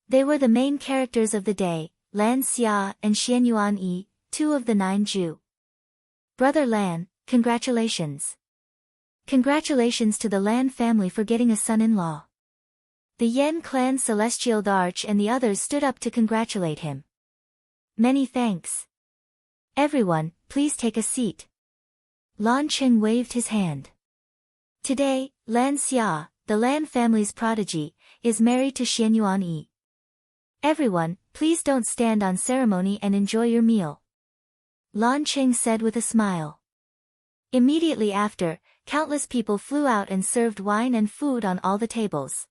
They were the main characters of the day, Lan Xia and Shenhuang Lu, 2 of the 9 Ju. Brother Lan, congratulations. Congratulations to the Lan family for getting a son-in-law. The Yan clan Celestial Darch and the others stood up to congratulate him. Many thanks. Everyone, please take a seat. Lan Cheng waved his hand. Today, Lan Xia, the Lan family's prodigy, is married to Shenhuang Lu. Everyone, please don't stand on ceremony and enjoy your meal. Lan Cheng said with a smile. Immediately after, countless people flew out and served wine and food on all the tables.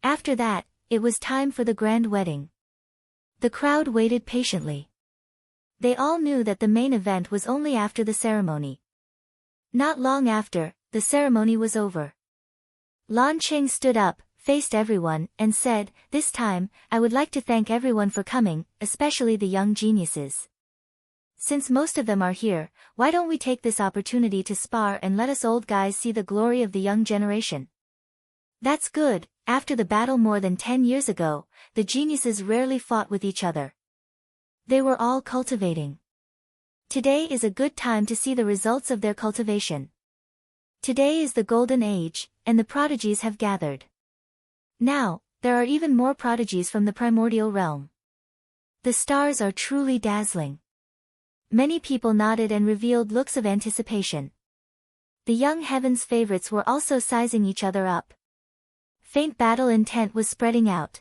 After that, it was time for the grand wedding. The crowd waited patiently. They all knew that the main event was only after the ceremony. Not long after, the ceremony was over. Lan Cheng stood up, faced everyone, and said, "This time, I would like to thank everyone for coming, especially the young geniuses. Since most of them are here, why don't we take this opportunity to spar and let us old guys see the glory of the young generation?" That's good. After the battle more than 10 years ago, the geniuses rarely fought with each other. They were all cultivating. Today is a good time to see the results of their cultivation. Today is the golden age, and the prodigies have gathered. Now, there are even more prodigies from the primordial realm. The stars are truly dazzling. Many people nodded and revealed looks of anticipation. The young heaven's favorites were also sizing each other up. Faint battle intent was spreading out.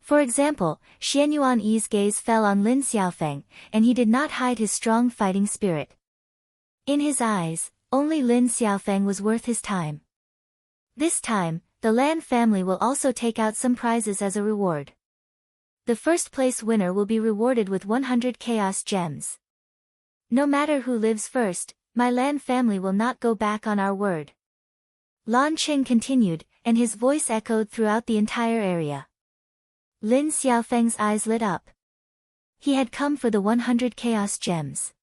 For example, Shenhuang Lu's gaze fell on Lin Xiaofeng, and he did not hide his strong fighting spirit. In his eyes, only Lin Xiaofeng was worth his time. This time, the Lan family will also take out some prizes as a reward. The first place winner will be rewarded with 100 chaos gems. No matter who lives first, my Lan family will not go back on our word. Lan Qing continued, and his voice echoed throughout the entire area. Lin Xiaofeng's eyes lit up. He had come for the 100 chaos gems.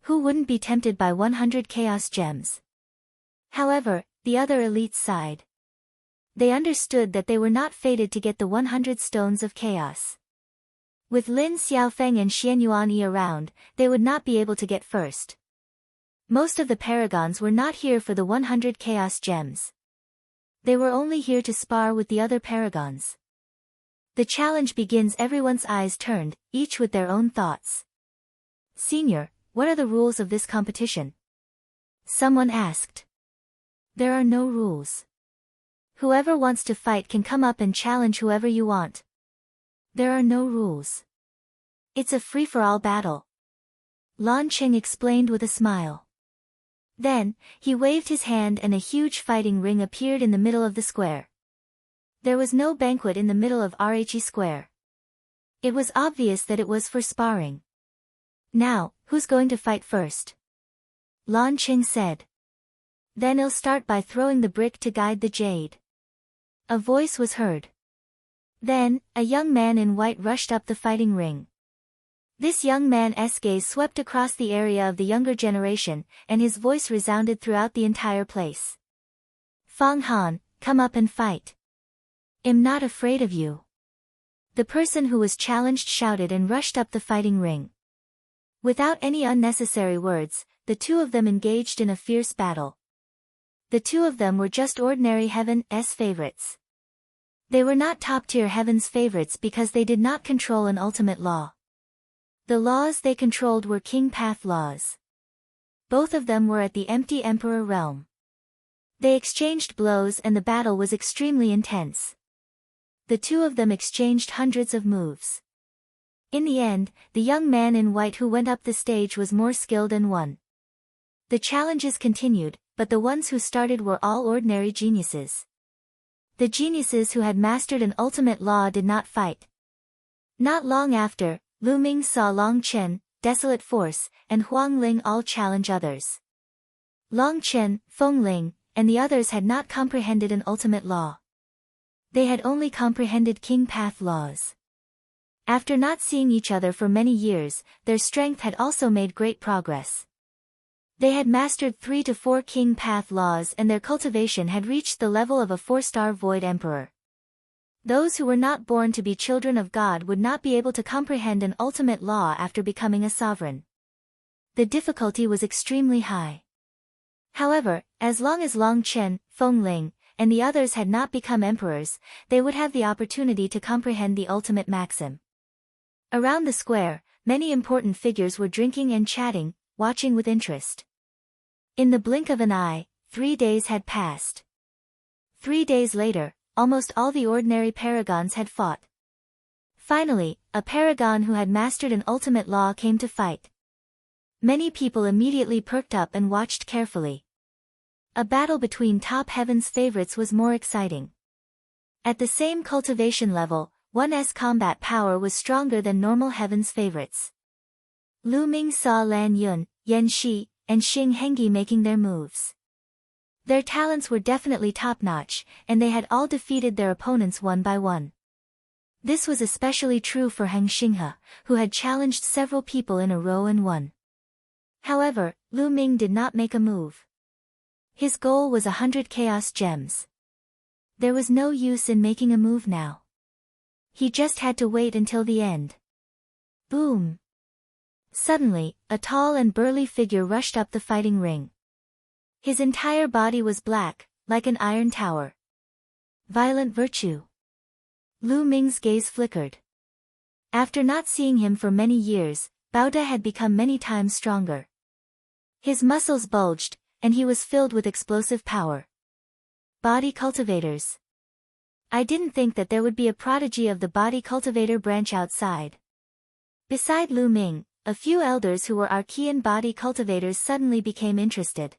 Who wouldn't be tempted by 100 chaos gems? However, the other elites sighed. They understood that they were not fated to get the 100 stones of chaos. With Lin Xiaofeng and Shenhuang Lu around, they would not be able to get first. Most of the paragons were not here for the 100 chaos gems. They were only here to spar with the other paragons. The challenge begins. Everyone's eyes turned, each with their own thoughts. Senior, what are the rules of this competition? Someone asked. There are no rules. Whoever wants to fight can come up and challenge whoever you want. There are no rules. It's a free-for-all battle. Lan Qing explained with a smile. Then, he waved his hand and a huge fighting ring appeared in the middle of the square. There was no banquet in the middle of RHE Square. It was obvious that it was for sparring. Now, who's going to fight first? Lan Qing said. Then I'll start by throwing the brick to guide the jade. A voice was heard. Then, a young man in white rushed up the fighting ring. This young man's gaze swept across the area of the younger generation, and his voice resounded throughout the entire place. Fang Han, come up and fight. I'm not afraid of you. The person who was challenged shouted and rushed up the fighting ring. Without any unnecessary words, the two of them engaged in a fierce battle. The two of them were just ordinary Heaven's favorites. They were not top-tier Heaven's favorites because they did not control an ultimate law. The laws they controlled were King Path laws. Both of them were at the empty Emperor realm. They exchanged blows and the battle was extremely intense. The two of them exchanged hundreds of moves. In the end, the young man in white who went up the stage was more skilled and won. The challenges continued, but the ones who started were all ordinary geniuses. The geniuses who had mastered an ultimate law did not fight. Not long after, Lu Ming saw Long Chen, Desolate Force, and Huang Ling all challenge others. Long Chen, Feng Ling, and the others had not comprehended an ultimate law. They had only comprehended King Path laws. After not seeing each other for many years, their strength had also made great progress. They had mastered 3 to 4 King Path laws and their cultivation had reached the level of a 4-star Void Emperor. Those who were not born to be children of God would not be able to comprehend an ultimate law after becoming a sovereign. The difficulty was extremely high. However, as long as Long Chen, Feng Ling, and the others had not become emperors, they would have the opportunity to comprehend the ultimate maxim. Around the square, many important figures were drinking and chatting, watching with interest. In the blink of an eye, 3 days had passed. 3 days later, almost all the ordinary paragons had fought. Finally, a paragon who had mastered an ultimate law came to fight. Many people immediately perked up and watched carefully. A battle between top Heaven's favorites was more exciting. At the same cultivation level, one's combat power was stronger than normal Heaven's favorites. Lu Ming saw Lan Yun, Yan Shi, and Xing Hengyi making their moves. Their talents were definitely top-notch, and they had all defeated their opponents one by one. This was especially true for Heng Xinghe, who had challenged several people in a row and won. However, Lu Ming did not make a move. His goal was 100 chaos gems. There was no use in making a move now. He just had to wait until the end. Boom! Suddenly, a tall and burly figure rushed up the fighting ring. His entire body was black, like an iron tower. Violent virtue. Lu Ming's gaze flickered. After not seeing him for many years, Bao De had become many times stronger. His muscles bulged, and he was filled with explosive power. Body cultivators. I didn't think that there would be a prodigy of the body cultivator branch outside. Beside Lu Ming, a few elders who were Archean body cultivators suddenly became interested.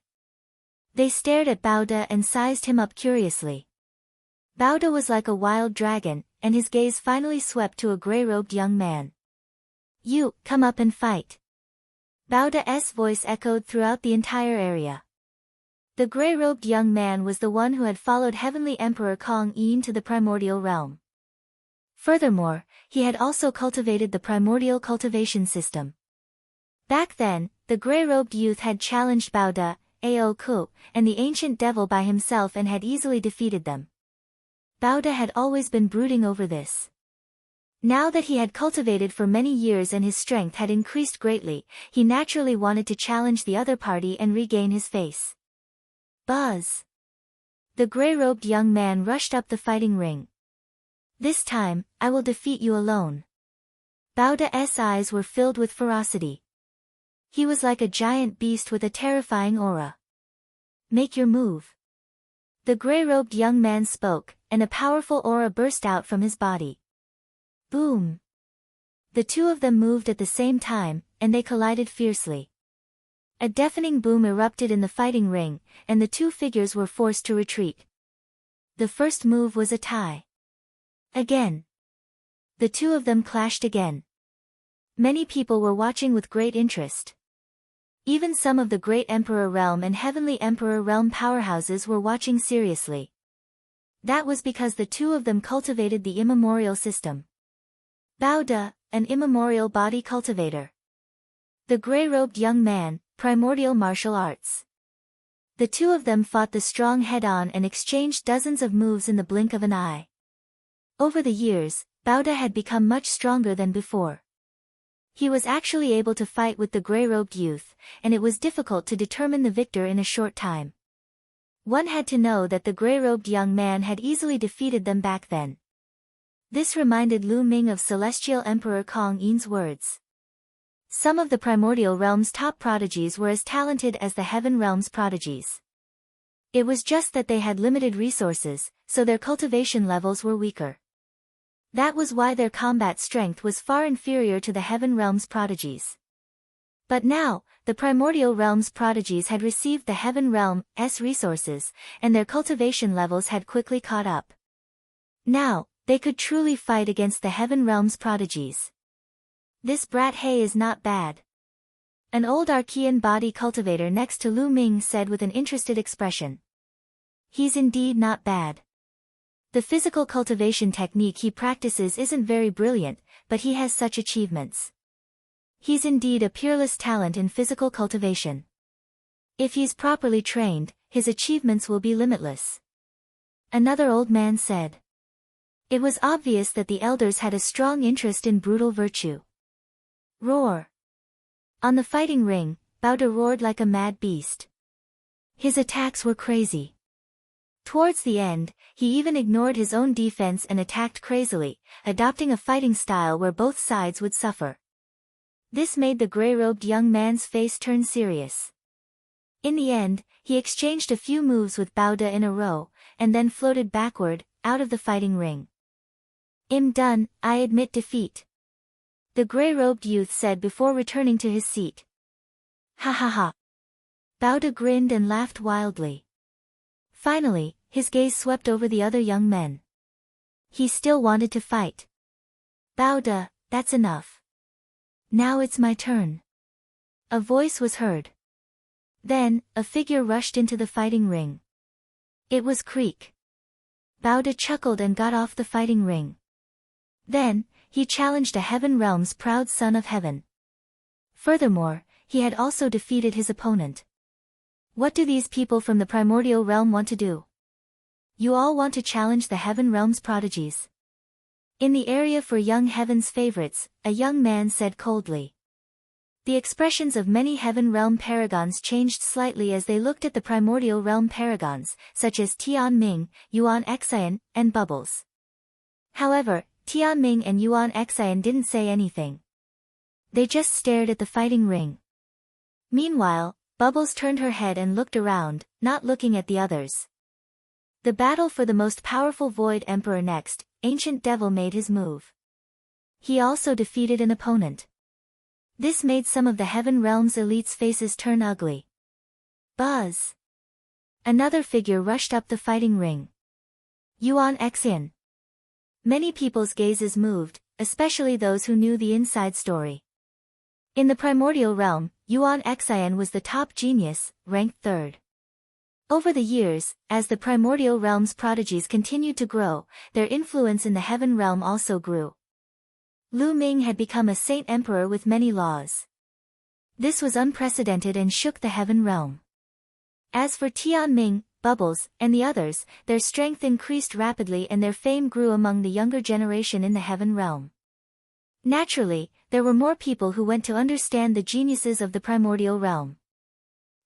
They stared at Baoda and sized him up curiously. Baoda was like a wild dragon, and his gaze finally swept to a gray-robed young man. You, come up and fight. Baoda's voice echoed throughout the entire area. The gray-robed young man was the one who had followed Heavenly Emperor Kong Yin to the primordial realm. Furthermore, he had also cultivated the primordial cultivation system. Back then, the gray-robed youth had challenged Baoda, Ao Ku, and the ancient devil by himself and had easily defeated them. Baoda had always been brooding over this. Now that he had cultivated for many years and his strength had increased greatly, he naturally wanted to challenge the other party and regain his face. Buzz! The gray-robed young man rushed up the fighting ring. This time, I will defeat you alone. Baoda's eyes were filled with ferocity. He was like a giant beast with a terrifying aura. Make your move. The gray-robed young man spoke, and a powerful aura burst out from his body. Boom! The two of them moved at the same time, and they collided fiercely. A deafening boom erupted in the fighting ring, and the two figures were forced to retreat. The first move was a tie. Again. The two of them clashed again. Many people were watching with great interest. Even some of the Great Emperor Realm and Heavenly Emperor Realm powerhouses were watching seriously. That was because the two of them cultivated the immemorial system. Baoda, an immemorial body cultivator. The gray-robed young man, primordial martial arts. The two of them fought the strong head-on and exchanged dozens of moves in the blink of an eye. Over the years, Baoda had become much stronger than before. He was actually able to fight with the gray-robed youth, and it was difficult to determine the victor in a short time. One had to know that the gray-robed young man had easily defeated them back then. This reminded Lu Ming of Celestial Emperor Kong Yin's words. Some of the primordial realm's top prodigies were as talented as the heaven realm's prodigies. It was just that they had limited resources, so their cultivation levels were weaker. That was why their combat strength was far inferior to the heaven realm's prodigies. But now, the primordial realm's prodigies had received the heaven realm's resources, and their cultivation levels had quickly caught up. Now, they could truly fight against the heaven realm's prodigies. This brat He is not bad. An old Archean body cultivator next to Lu Ming said with an interested expression. He's indeed not bad. The physical cultivation technique he practices isn't very brilliant, but he has such achievements. He's indeed a peerless talent in physical cultivation. If he's properly trained, his achievements will be limitless. Another old man said. It was obvious that the elders had a strong interest in brutal virtue. Roar! On the fighting ring, Baoda roared like a mad beast. His attacks were crazy. Towards the end, he even ignored his own defense and attacked crazily, adopting a fighting style where both sides would suffer. This made the gray-robed young man's face turn serious. In the end, he exchanged a few moves with Baoda in a row, and then floated backward, out of the fighting ring. I'm done, I admit defeat. The gray-robed youth said before returning to his seat. Ha ha ha. Baoda grinned and laughed wildly. Finally, his gaze swept over the other young men. He still wanted to fight. Baoda, that's enough. Now it's my turn. A voice was heard. Then, a figure rushed into the fighting ring. It was Creek. Baoda chuckled and got off the fighting ring. Then, he challenged a heaven realm's proud son of heaven. Furthermore, he had also defeated his opponent. What do these people from the primordial realm want to do? You all want to challenge the heaven realm's prodigies. In the area for young heaven's favorites, a young man said coldly. The expressions of many heaven realm paragons changed slightly as they looked at the primordial realm paragons, such as Tian Ming, Yuan Xian, and Bubbles. However, Tian Ming and Yuan Xian didn't say anything. They just stared at the fighting ring. Meanwhile, Bubbles turned her head and looked around, not looking at the others. The battle for the most powerful Void Emperor next, Ancient Devil made his move. He also defeated an opponent. This made some of the Heaven Realm's elites' faces turn ugly. Buzz! Another figure rushed up the fighting ring. Yuan Xian. Many people's gazes moved, especially those who knew the inside story. In the primordial realm, Yuan Xian was the top genius, ranked third. Over the years, as the primordial realm's prodigies continued to grow, their influence in the heaven realm also grew. Lu Ming had become a saint emperor with many laws. This was unprecedented and shook the heaven realm. As for Ming, Bubbles, and the others, their strength increased rapidly and their fame grew among the younger generation in the heaven realm. Naturally, there were more people who went to understand the geniuses of the primordial realm.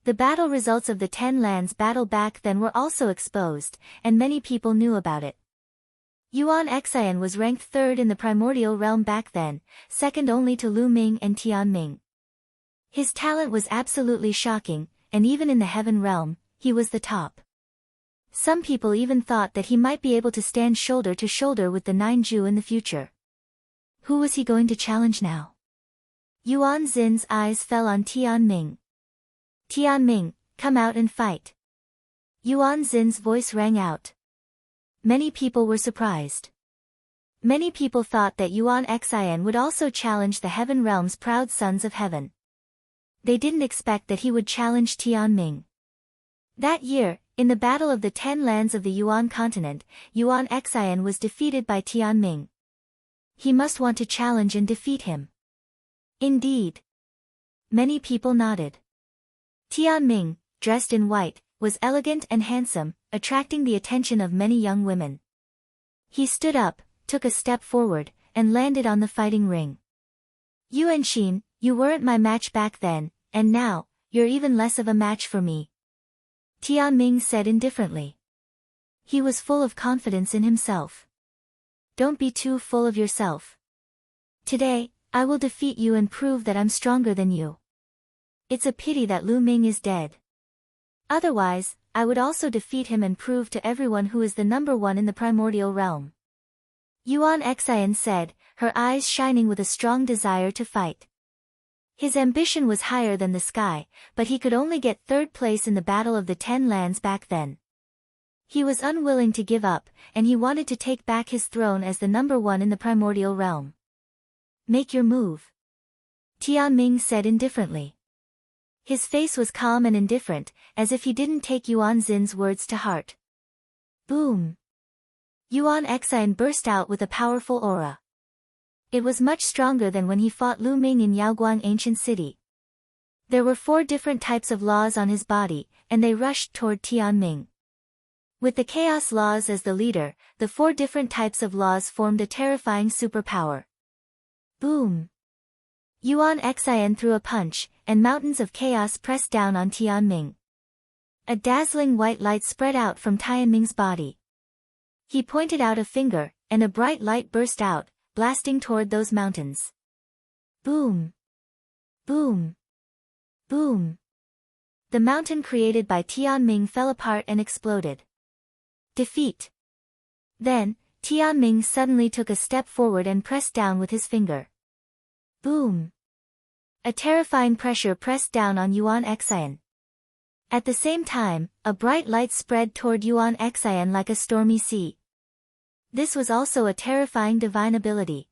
The battle results of the 10 lands battle back then were also exposed, and many people knew about it. Yuan Xian was ranked third in the primordial realm back then, second only to Lu Ming and Ming. His talent was absolutely shocking, and even in the heaven realm, he was the top. Some people even thought that he might be able to stand shoulder to shoulder with the 9 Ju in the future. Who was he going to challenge now? Yuan Xin's eyes fell on Ming. Ming, come out and fight. Yuan Xin's voice rang out. Many people were surprised. Many people thought that Yuan Xian would also challenge the heaven realm's proud sons of heaven. They didn't expect that he would challenge Ming. That year, in the Battle of the 10 Lands of the Yuan continent, Yuan Xian was defeated by Ming. He must want to challenge and defeat him. Indeed. Many people nodded. Ming, dressed in white, was elegant and handsome, attracting the attention of many young women. He stood up, took a step forward, and landed on the fighting ring. Yuan Xin, you weren't my match back then, and now, you're even less of a match for me. Ming said indifferently. He was full of confidence in himself. Don't be too full of yourself. Today, I will defeat you and prove that I'm stronger than you. It's a pity that Lu Ming is dead. Otherwise, I would also defeat him and prove to everyone who is the number one in the primordial realm. Yuan Xian said, her eyes shining with a strong desire to fight. His ambition was higher than the sky, but he could only get third place in the Battle of the 10 Lands back then. He was unwilling to give up, and he wanted to take back his throne as the number one in the primordial realm. Make your move. Ming said indifferently. His face was calm and indifferent, as if he didn't take Yuan Xin's words to heart. Boom! Yuan Xian burst out with a powerful aura. It was much stronger than when he fought Lu Ming in Yaoguang ancient city. There were 4 different types of laws on his body, and they rushed toward Ming. With the chaos laws as the leader, the 4 different types of laws formed a terrifying superpower. Boom! Yuan Xian threw a punch, and mountains of chaos pressed down on Ming. A dazzling white light spread out from Ming's body. He pointed out a finger, and a bright light burst out, blasting toward those mountains. Boom! Boom! Boom! The mountain created by Ming fell apart and exploded. Defeat! Then, Ming suddenly took a step forward and pressed down with his finger. Boom! A terrifying pressure pressed down on Yuan Xian. At the same time, a bright light spread toward Yuan Xian like a stormy sea. This was also a terrifying divine ability.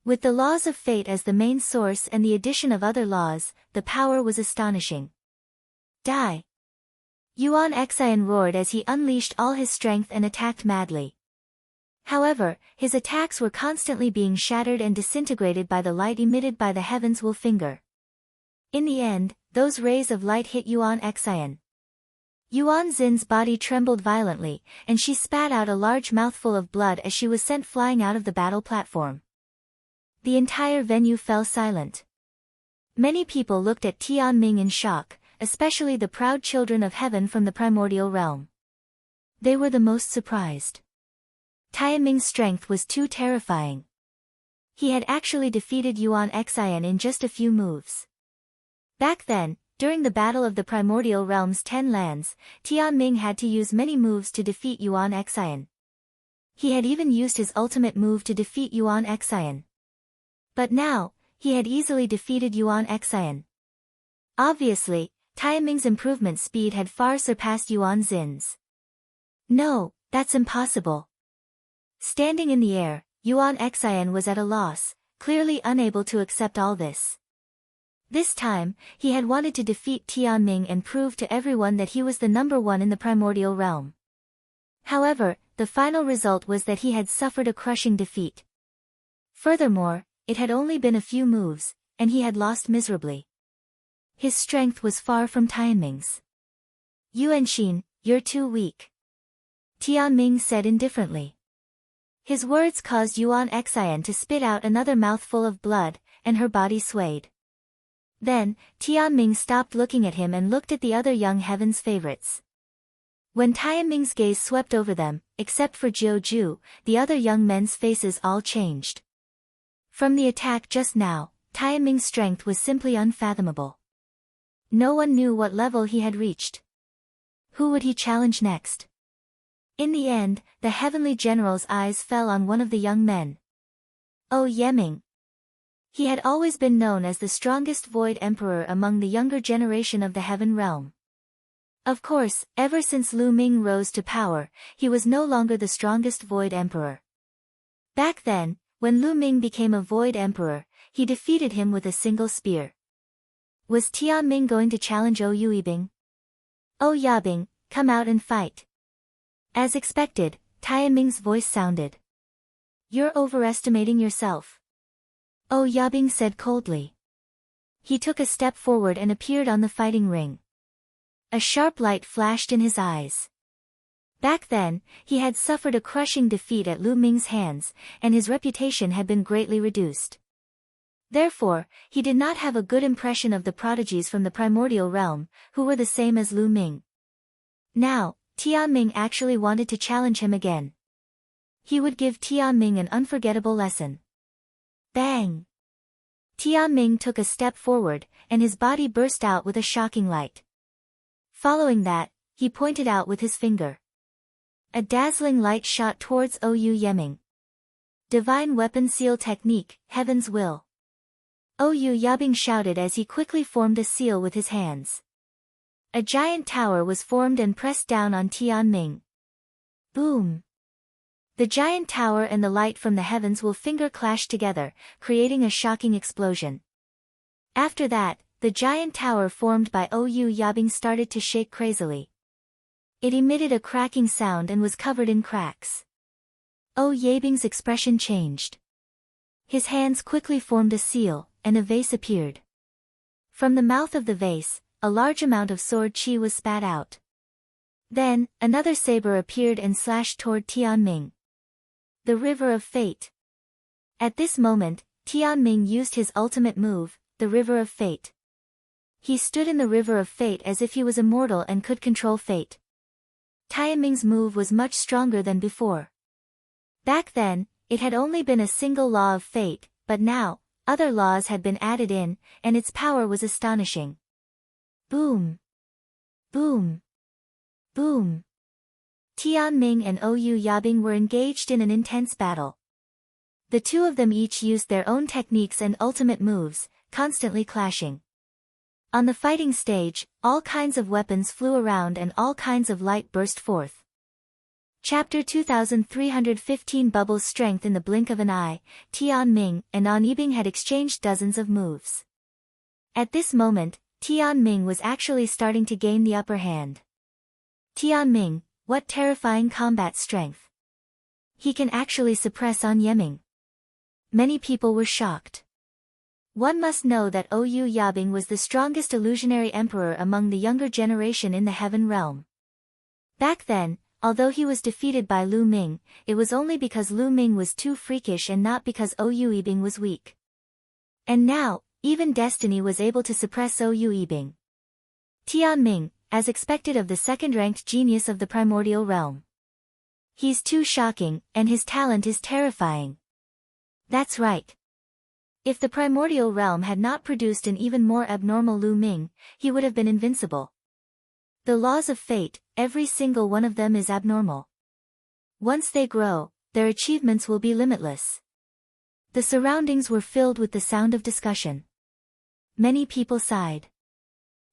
With the laws of fate as the main source and the addition of other laws, the power was astonishing. Die! Yuan Xian roared as he unleashed all his strength and attacked madly. However, his attacks were constantly being shattered and disintegrated by the light emitted by the heaven's will finger. In the end, those rays of light hit Yuan Xian. Yuan Xin's body trembled violently, and she spat out a large mouthful of blood as she was sent flying out of the battle platform. The entire venue fell silent. Many people looked at Ming in shock, especially the proud children of heaven from the primordial realm. They were the most surprised. Ming's strength was too terrifying. He had actually defeated Yuan Xian in just a few moves. Back then, during the Battle of the Primordial Realm's 10 Lands, Ming had to use many moves to defeat Yuan Xian. He had even used his ultimate move to defeat Yuan Xian. But now, he had easily defeated Yuan Xian. Obviously, Ming's improvement speed had far surpassed Yuan Xin's. No, that's impossible. Standing in the air, Yuan Xian was at a loss, clearly unable to accept all this. This time, he had wanted to defeat Ming and prove to everyone that he was the number one in the primordial realm. However, the final result was that he had suffered a crushing defeat. Furthermore, it had only been a few moves, and he had lost miserably. His strength was far from Ming's. Yuanxin, you're too weak. Ming said indifferently. His words caused Yuan Xian to spit out another mouthful of blood, and her body swayed. Then, Ming stopped looking at him and looked at the other young heaven's favorites. When Ming's gaze swept over them, except for Jiu, the other young men's faces all changed. From the attack just now, Ming's strength was simply unfathomable. No one knew what level he had reached. Who would he challenge next? In the end, the heavenly general's eyes fell on one of the young men. Oh, Ming. He had always been known as the strongest Void Emperor among the younger generation of the Heaven Realm. Of course, ever since Lu Ming rose to power, he was no longer the strongest Void Emperor. Back then, when Lu Ming became a Void Emperor, he defeated him with a single spear. Was Ming going to challenge Yibing? Oh Yabing, come out and fight. As expected, Ming's voice sounded. You're overestimating yourself. Oh Yabing said coldly. He took a step forward and appeared on the fighting ring. A sharp light flashed in his eyes. Back then, he had suffered a crushing defeat at Lu Ming's hands, and his reputation had been greatly reduced. Therefore, he did not have a good impression of the prodigies from the primordial realm, who were the same as Lu Ming. Now, Ming actually wanted to challenge him again. He would give Ming an unforgettable lesson. Bang! Ming took a step forward, and his body burst out with a shocking light. Following that, he pointed out with his finger. A dazzling light shot towards Yiming. Divine Weapon Seal Technique, Heaven's Will. Yabing shouted as he quickly formed a seal with his hands. A giant tower was formed and pressed down on Ming. Boom! The giant tower and the light from the heavens will finger clash together, creating a shocking explosion. After that, the giant tower formed by Yabing started to shake crazily. It emitted a cracking sound and was covered in cracks. Yabing's expression changed. His hands quickly formed a seal, and a vase appeared. From the mouth of the vase, a large amount of sword chi was spat out. Then, another saber appeared and slashed toward Ming. The River of Fate. At this moment, Ming used his ultimate move, the River of Fate. He stood in the River of Fate as if he was immortal and could control fate. Ming's move was much stronger than before. Back then, it had only been a single law of fate, but now, other laws had been added in, and its power was astonishing. Boom! Boom! Boom! Ming and Yabing were engaged in an intense battle. The two of them each used their own techniques and ultimate moves, constantly clashing. On the fighting stage, all kinds of weapons flew around and all kinds of light burst forth. Chapter 2315 Bubbles' strength in the blink of an eye. Ming and Yibing had exchanged dozens of moves. At this moment, Ming was actually starting to gain the upper hand. Ming, what terrifying combat strength! He can actually suppress Yiming. Many people were shocked. One must know that Yabing was the strongest illusionary emperor among the younger generation in the Heaven Realm. Back then, although he was defeated by Lu Ming, it was only because Lu Ming was too freakish and not because Yibing was weak. And now, even Destiny was able to suppress Yibing. Ming, as expected of the second-ranked genius of the primordial realm. He's too shocking, and his talent is terrifying. That's right. If the primordial realm had not produced an even more abnormal Lu Ming, he would have been invincible. The laws of fate, every single one of them is abnormal. Once they grow, their achievements will be limitless. The surroundings were filled with the sound of discussion. Many people sighed.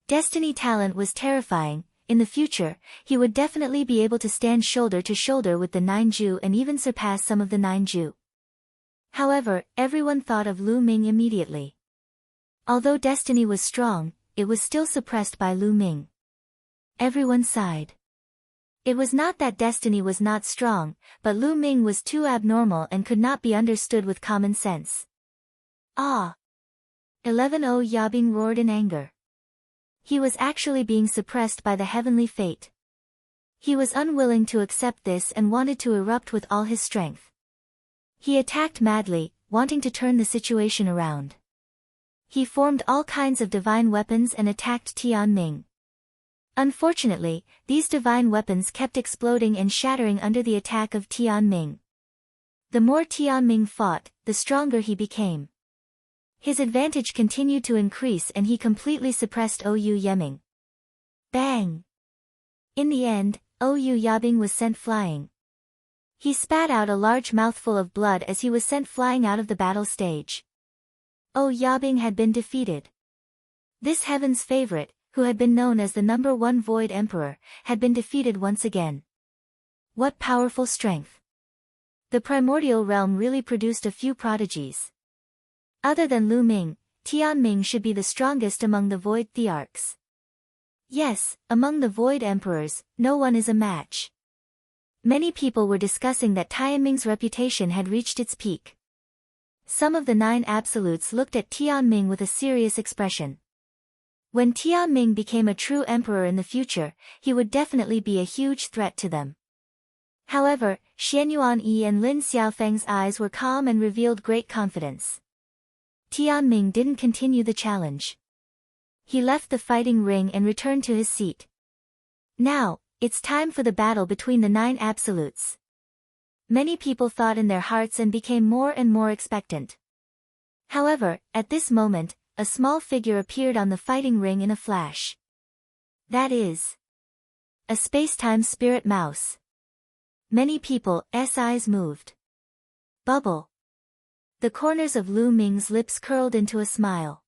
Destiny talent was terrifying. In the future, he would definitely be able to stand shoulder to shoulder with the 9 Ju and even surpass some of the 9 Ju. However, everyone thought of Lu Ming immediately. Although destiny was strong, it was still suppressed by Lu Ming. Everyone sighed. It was not that destiny was not strong, but Lu Ming was too abnormal and could not be understood with common sense. Ah! 11-0 Yabing roared in anger. He was actually being suppressed by the heavenly fate. He was unwilling to accept this and wanted to erupt with all his strength. He attacked madly, wanting to turn the situation around. He formed all kinds of divine weapons and attacked Tian Ming. Unfortunately, these divine weapons kept exploding and shattering under the attack of Tian Ming. The more Tian Ming fought, the stronger he became. His advantage continued to increase and he completely suppressed Ou Yeming. Bang! In the end, Ou Yabing was sent flying. He spat out a large mouthful of blood as he was sent flying out of the battle stage. Ou Yabing had been defeated. This heaven's favorite, who had been known as the #1 Void Emperor, had been defeated once again. What powerful strength! The primordial realm really produced a few prodigies. Other than Lu Ming, Tian Ming should be the strongest among the Void Thearchs. Yes, among the Void Emperors, no one is a match. Many people were discussing that Tian Ming's reputation had reached its peak. Some of the 9 absolutes looked at Tian Ming with a serious expression. When Tian Ming became a true emperor in the future, he would definitely be a huge threat to them. However, Shenhuang Lu and Lin Xiaofeng's eyes were calm and revealed great confidence. Tian Ming didn't continue the challenge. He left the fighting ring and returned to his seat. Now, it's time for the battle between the 9 absolutes. Many people thought in their hearts and became more and more expectant. However, at this moment, a small figure appeared on the fighting ring in a flash. That is a space-time spirit mouse. Many people's eyes moved. Bubble. The corners of Lu Ming's lips curled into a smile.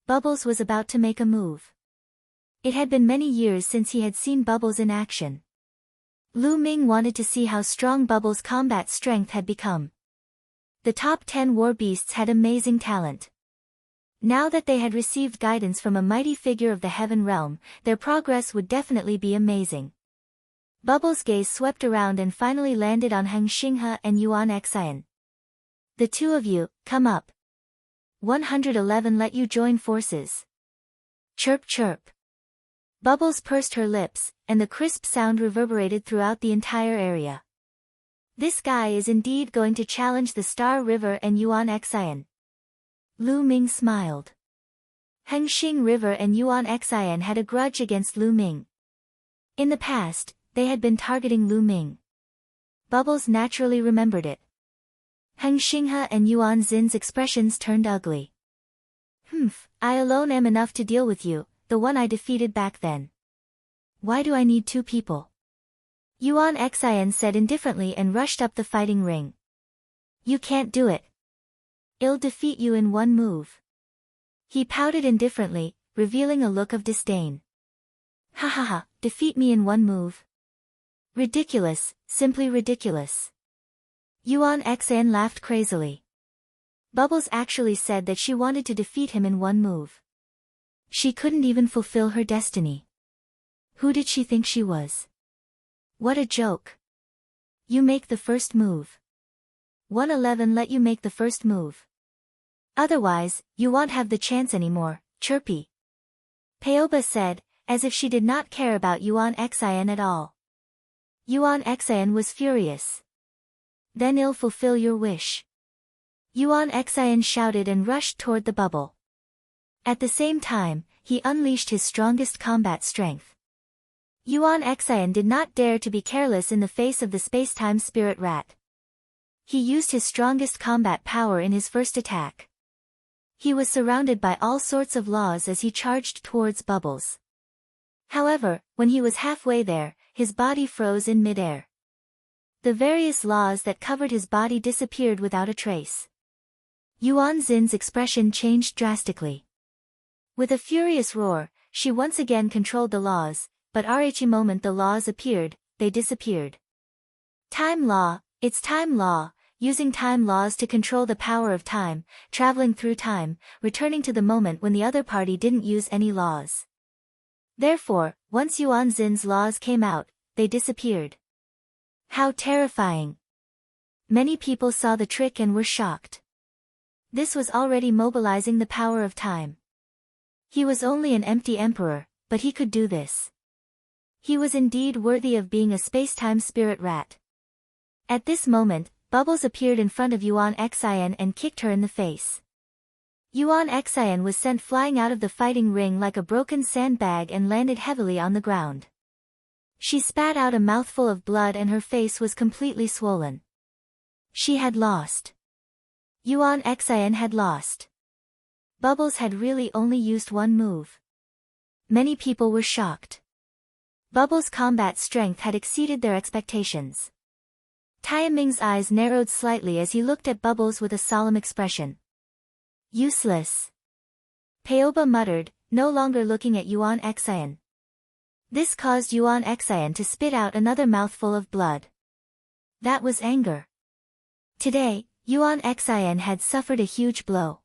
Bubbles was about to make a move. It had been many years since he had seen Bubbles in action. Lu Ming wanted to see how strong Bubbles' combat strength had become. The top 10 war beasts had amazing talent. Now that they had received guidance from a mighty figure of the heaven realm, their progress would definitely be amazing. Bubbles' gaze swept around and finally landed on Heng Xinghe and Yuan Xian. The two of you, come up. 111 let you join forces. Chirp chirp. Bubbles pursed her lips, and the crisp sound reverberated throughout the entire area. This guy is indeed going to challenge the Star River and Yuan Xian. Lu Ming smiled. Heng Xing River and Yuan Xian had a grudge against Lu Ming. In the past, they had been targeting Lu Ming. Bubbles naturally remembered it. Heng Xinghe and Yuan Xin's expressions turned ugly. I alone am enough to deal with you, the one I defeated back then. Why do I need 2 people? Yuan Xian said indifferently and rushed up the fighting ring. You can't do it. I'll defeat you in 1 move. He pouted indifferently, revealing a look of disdain. Ha ha ha, defeat me in 1 move. Ridiculous, simply ridiculous. Yuan Xian laughed crazily. Bubbles actually said that she wanted to defeat him in 1 move. She couldn't even fulfill her destiny. Who did she think she was? What a joke. You make the first move. 111 let you make the first move. Otherwise, you won't have the chance anymore, chirpy. Peoba said, as if she did not care about Yuan Xian at all. Yuan Xian was furious. Then I'll fulfill your wish. Yuan Xian shouted and rushed toward the bubble. At the same time, he unleashed his strongest combat strength. Yuan Xian did not dare to be careless in the face of the space-time spirit rat. He used his strongest combat power in his first attack. He was surrounded by all sorts of laws as he charged towards Bubbles. However, when he was halfway there, his body froze in midair. The various laws that covered his body disappeared without a trace. Yuan Xin's expression changed drastically. With a furious roar, she once again controlled the laws, but the moment the laws appeared, they disappeared. Time law, it's time law, using time laws to control the power of time, traveling through time, returning to the moment when the other party didn't use any laws. Therefore, once Yuan Xin's laws came out, they disappeared. How terrifying! Many people saw the trick and were shocked. This was already mobilizing the power of time. He was only an empty emperor, but he could do this. He was indeed worthy of being a space-time spirit rat. At this moment, Bubbles appeared in front of Yuan Xian and kicked her in the face. Yuan Xian was sent flying out of the fighting ring like a broken sandbag and landed heavily on the ground. She spat out a mouthful of blood and her face was completely swollen. She had lost. Yuan Xian had lost. Bubbles had really only used one move. Many people were shocked. Bubbles' combat strength had exceeded their expectations. Ming's eyes narrowed slightly as he looked at Bubbles with a solemn expression. Useless. Paoba muttered, no longer looking at Yuan Xian. This caused Yuan Xian to spit out another mouthful of blood. That was anger. Today, Yuan Xian had suffered a huge blow.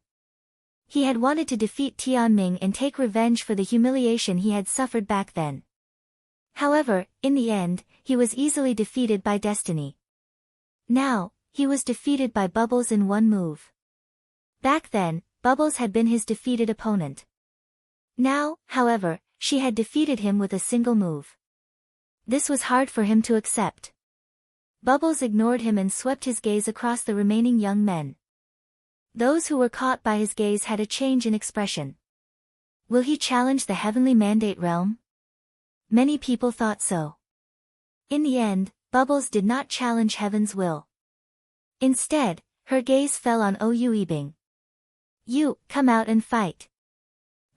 He had wanted to defeat Ming and take revenge for the humiliation he had suffered back then. However, in the end, he was easily defeated by destiny. Now, he was defeated by Bubbles in one move. Back then, Bubbles had been his defeated opponent. Now, however, she had defeated him with a single move. This was hard for him to accept. Bubbles ignored him and swept his gaze across the remaining young men. Those who were caught by his gaze had a change in expression. Will he challenge the heavenly mandate realm? Many people thought so. In the end, Bubbles did not challenge heaven's will. Instead, her gaze fell on Oyu Yibing. You, come out and fight.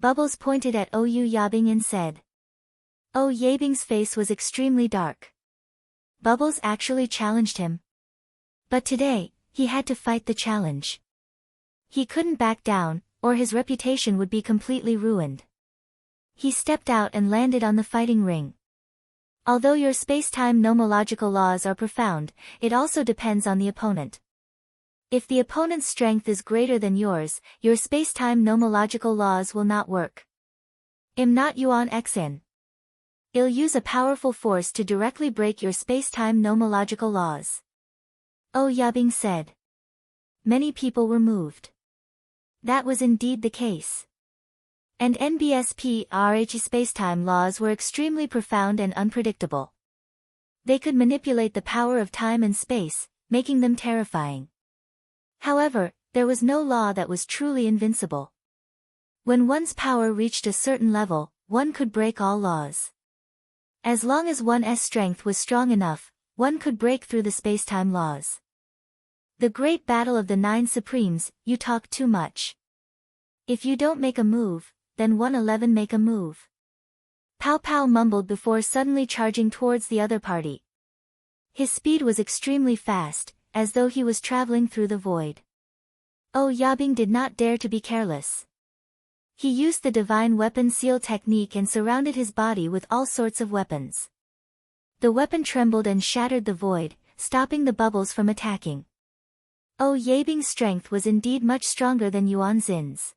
Bubbles pointed at Oyu Yabing and said. Yabing's face was extremely dark. Bubbles actually challenged him. But today, he had to fight the challenge. He couldn't back down, or his reputation would be completely ruined. He stepped out and landed on the fighting ring. Although your space-time nomological laws are profound, it also depends on the opponent. If the opponent's strength is greater than yours, your space-time nomological laws will not work. I'm not Yuan Xian. I'll use a powerful force to directly break your space-time nomological laws. Yabing said. Many people were moved. That was indeed the case. And NBSP-RH space-time laws were extremely profound and unpredictable. They could manipulate the power of time and space, making them terrifying. However, there was no law that was truly invincible. When one's power reached a certain level, one could break all laws. As long as one's strength was strong enough, one could break through the space-time laws. The great battle of the 9 Supremes, you talk too much. If you don't make a move, then 111 make a move. Pow Pow mumbled before suddenly charging towards the other party. His speed was extremely fast, as though he was traveling through the void. Yabing did not dare to be careless. He used the divine weapon seal technique and surrounded his body with all sorts of weapons. The weapon trembled and shattered the void, stopping the bubbles from attacking. Yabing's strength was indeed much stronger than Yuan Xin's.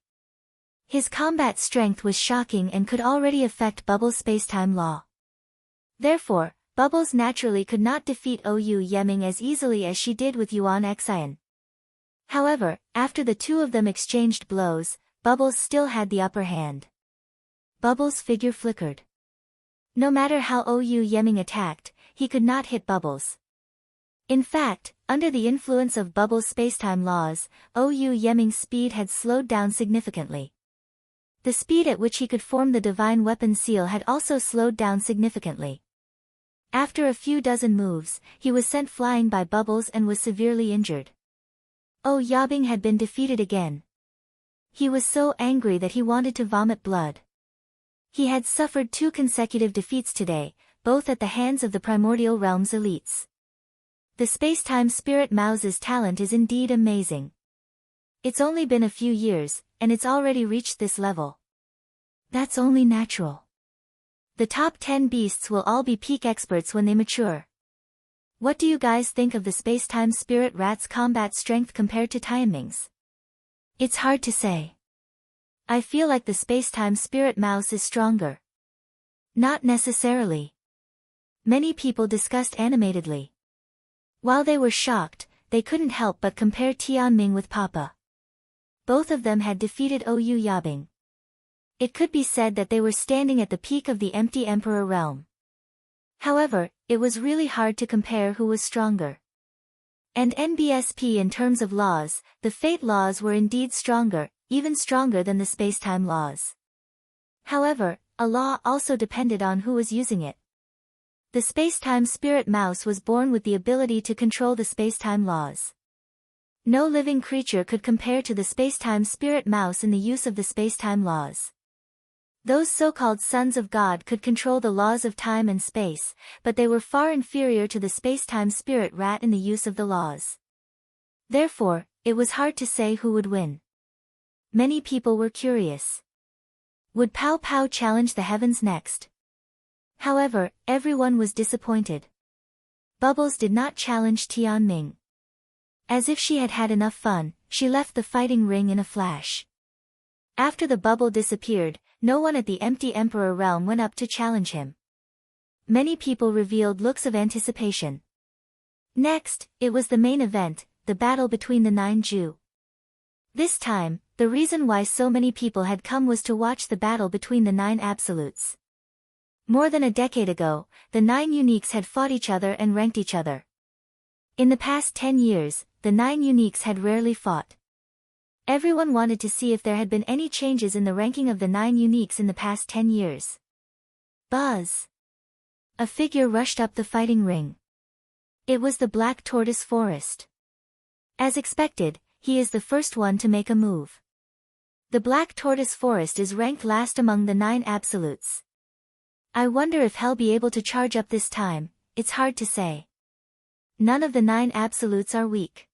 His combat strength was shocking and could already affect Bubbles' space-time law. Therefore, Bubbles naturally could not defeat Oyu Yeming as easily as she did with Yuan Xian. However, after the two of them exchanged blows, Bubbles still had the upper hand. Bubbles' figure flickered. No matter how Oyu Yeming attacked, he could not hit Bubbles. In fact, under the influence of Bubbles' space-time laws, Oyu Yeming's speed had slowed down significantly. The speed at which he could form the divine weapon seal had also slowed down significantly. After a few dozen moves, he was sent flying by Bubbles and was severely injured. Yabing had been defeated again. He was so angry that he wanted to vomit blood. He had suffered 2 consecutive defeats today, both at the hands of the primordial realm's elites. The space-time spirit Mouse's talent is indeed amazing. It's only been a few years, and it's already reached this level. That's only natural. The top 10 beasts will all be peak experts when they mature. What do you guys think of the space-time spirit rat's combat strength compared to Ming's? It's hard to say. I feel like the space-time spirit mouse is stronger. Not necessarily. Many people discussed animatedly. While they were shocked, they couldn't help but compare Ming with Papa. Both of them had defeated Ou Yabing. It could be said that they were standing at the peak of the empty emperor realm. However, it was really hard to compare who was stronger. And NBSP in terms of laws, the fate laws were indeed stronger, even stronger than the space-time laws. However, a law also depended on who was using it. The space-time spirit mouse was born with the ability to control the space-time laws. No living creature could compare to the space-time spirit mouse in the use of the space-time laws. Those so-called sons of God could control the laws of time and space, but they were far inferior to the space-time spirit rat in the use of the laws. Therefore, it was hard to say who would win. Many people were curious. Would Pow Pow challenge the heavens next? However, everyone was disappointed. Bubbles did not challenge Ming. As if she had had enough fun, she left the fighting ring in a flash. After the bubble disappeared, no one at the empty emperor realm went up to challenge him. Many people revealed looks of anticipation. Next, it was the main event, the battle between the 9 Ju. This time, the reason why so many people had come was to watch the battle between the 9 absolutes. More than a decade ago, the 9 uniques had fought each other and ranked each other. In the past 10 years, the 9 uniques had rarely fought. Everyone wanted to see if there had been any changes in the ranking of the 9 uniques in the past 10 years. Buzz! A figure rushed up the fighting ring. It was the Black Tortoise Forest. As expected, he is the first one to make a move. The Black Tortoise Forest is ranked last among the 9 absolutes. I wonder if he'll be able to charge up this time. It's hard to say. None of the 9 absolutes are weak.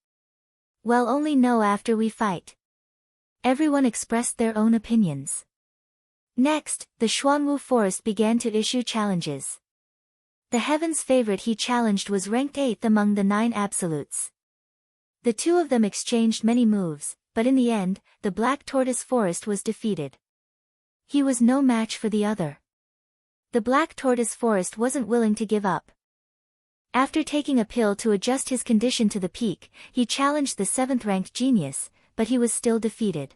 We'll only know after we fight. Everyone expressed their own opinions. Next, the Shenhuang Lu forest began to issue challenges. The heaven's favorite he challenged was ranked 8th among the 9 absolutes. The two of them exchanged many moves, but in the end, the Black Tortoise Forest was defeated. He was no match for the other. The Black Tortoise Forest wasn't willing to give up. After taking a pill to adjust his condition to the peak, he challenged the 7th-ranked genius, but he was still defeated.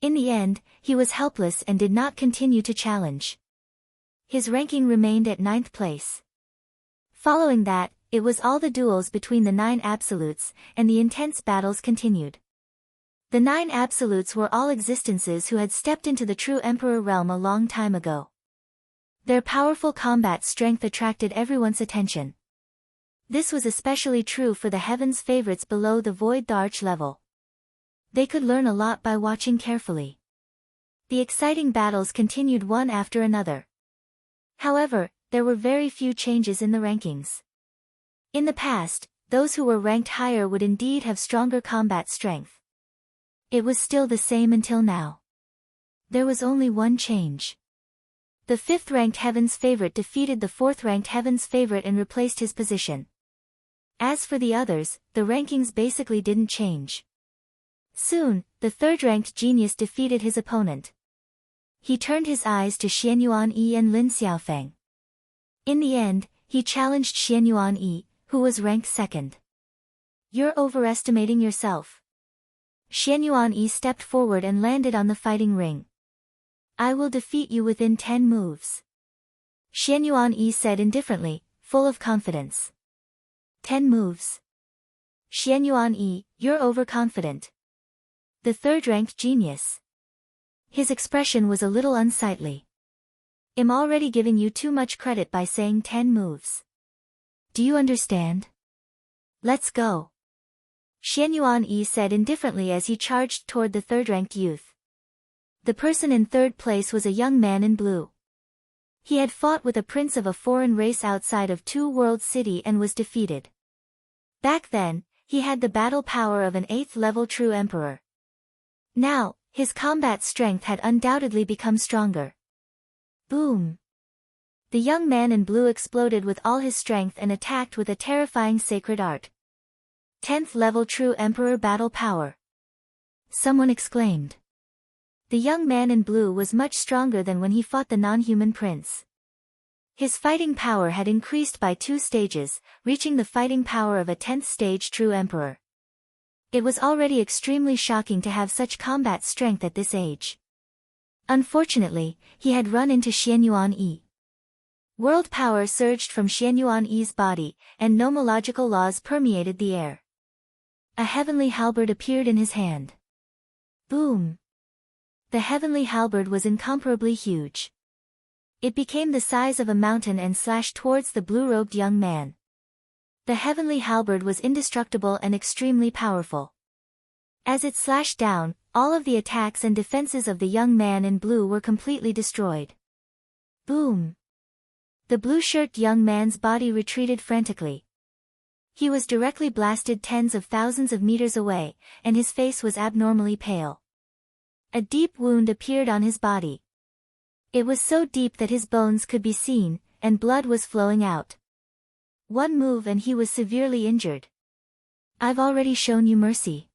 In the end, he was helpless and did not continue to challenge. His ranking remained at 9th place. Following that, it was all the duels between the 9 absolutes, and the intense battles continued. The 9 absolutes were all existences who had stepped into the true emperor realm a long time ago. Their powerful combat strength attracted everyone's attention. This was especially true for the heavens favorites below the Void Arch level. They could learn a lot by watching carefully. The exciting battles continued one after another. However, there were very few changes in the rankings. In the past, those who were ranked higher would indeed have stronger combat strength. It was still the same until now. There was only one change. The 5th-ranked heaven's favorite defeated the 4th-ranked heaven's favorite and replaced his position. As for the others, the rankings basically didn't change. Soon, the 3rd-ranked genius defeated his opponent. He turned his eyes to Shenhuang Lu and Lin Xiaofeng. In the end, he challenged Shenhuang Lu, who was ranked 2nd. You're overestimating yourself. Shenhuang Lu stepped forward and landed on the fighting ring. I will defeat you within 10 moves. Shenhuang Lu said indifferently, full of confidence. 10 moves. Shenhuang Lu, you're overconfident. The 3rd-ranked genius. His expression was a little unsightly. I'm already giving you too much credit by saying 10 moves. Do you understand? Let's go. Shenhuang Lu said indifferently as he charged toward the 3rd-ranked youth. The person in 3rd place was a young man in blue. He had fought with a prince of a foreign race outside of Two World City and was defeated. Back then, he had the battle power of an 8th-level true emperor. Now, His combat strength had undoubtedly become stronger. Boom! The young man in blue exploded with all his strength and attacked with a terrifying sacred art. 10th level True Emperor battle power. Someone exclaimed. The young man in blue was much stronger than when he fought the non-human prince. His fighting power had increased by 2 stages, reaching the fighting power of a 10th stage True Emperor. It was already extremely shocking to have such combat strength at this age. Unfortunately, he had run into Shenhuang Lu. World power surged from Shenhuang Lu's body, and nomological laws permeated the air. A heavenly halberd appeared in his hand. Boom! The heavenly halberd was incomparably huge. It became the size of a mountain and slashed towards the blue-robed young man. The heavenly halberd was indestructible and extremely powerful. As it slashed down, all of the attacks and defenses of the young man in blue were completely destroyed. Boom! The blue-shirted young man's body retreated frantically. He was directly blasted tens of thousands of meters away, and his face was abnormally pale. A deep wound appeared on his body. It was so deep that his bones could be seen, and blood was flowing out. One move and he was severely injured. I've already shown you mercy.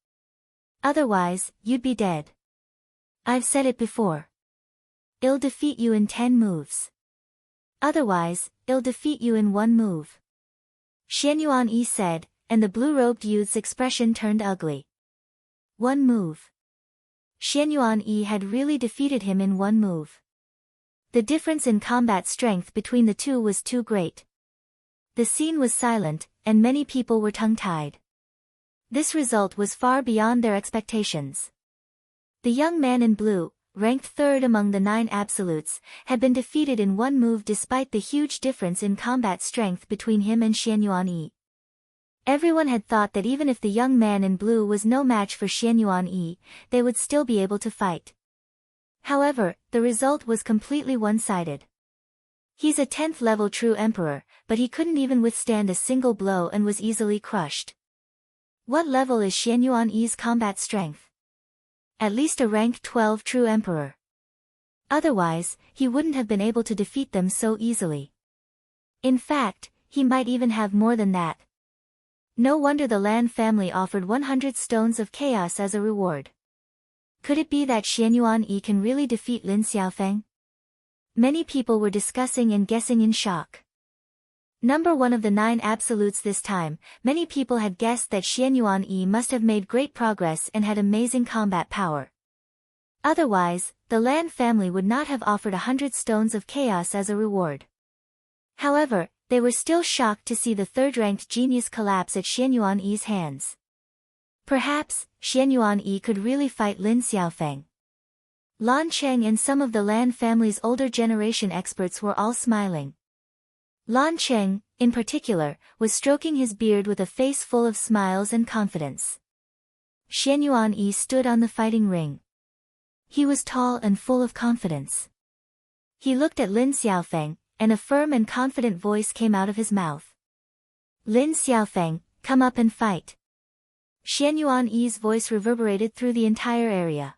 Otherwise, you'd be dead. I've said it before. I'll defeat you in 10 moves. Otherwise, I'll defeat you in 1 move. Shenhuang Lu said, and the blue-robed youth's expression turned ugly. 1 move. Shenhuang Lu had really defeated him in 1 move. The difference in combat strength between the two was too great. The scene was silent, and many people were tongue-tied. This result was far beyond their expectations. The young man in blue, ranked 3rd among the 9 absolutes, had been defeated in 1 move despite the huge difference in combat strength between him and Shenhuang Lu. Everyone had thought that even if the young man in blue was no match for Shenhuang Lu, they would still be able to fight. However, the result was completely one-sided. He's a 10th level True Emperor, but he couldn't even withstand a single blow and was easily crushed. What level is Shenhuang Lu's combat strength? At least a rank 12 True Emperor. Otherwise, he wouldn't have been able to defeat them so easily. In fact, he might even have more than that. No wonder the Lan family offered 100 stones of chaos as a reward. Could it be that Shenhuang Lu can really defeat Lin Xiaofeng? Many people were discussing and guessing in shock. Number 1 of the 9 absolutes this time, many people had guessed that Shenhuang Lu must have made great progress and had amazing combat power. Otherwise, the Lan family would not have offered 100 stones of chaos as a reward. However, they were still shocked to see the 3rd-ranked genius collapse at Shenhuang Lu's hands. Perhaps, Shenhuang Lu could really fight Lin Xiaofeng. Lan Cheng and some of the Lan family's older generation experts were all smiling. Lan Cheng, in particular, was stroking his beard with a face full of smiles and confidence. Shenhuang Lu stood on the fighting ring. He was tall and full of confidence. He looked at Lin Xiaofeng, and a firm and confident voice came out of his mouth. Lin Xiaofeng, come up and fight. Shenhuang Lu's voice reverberated through the entire area.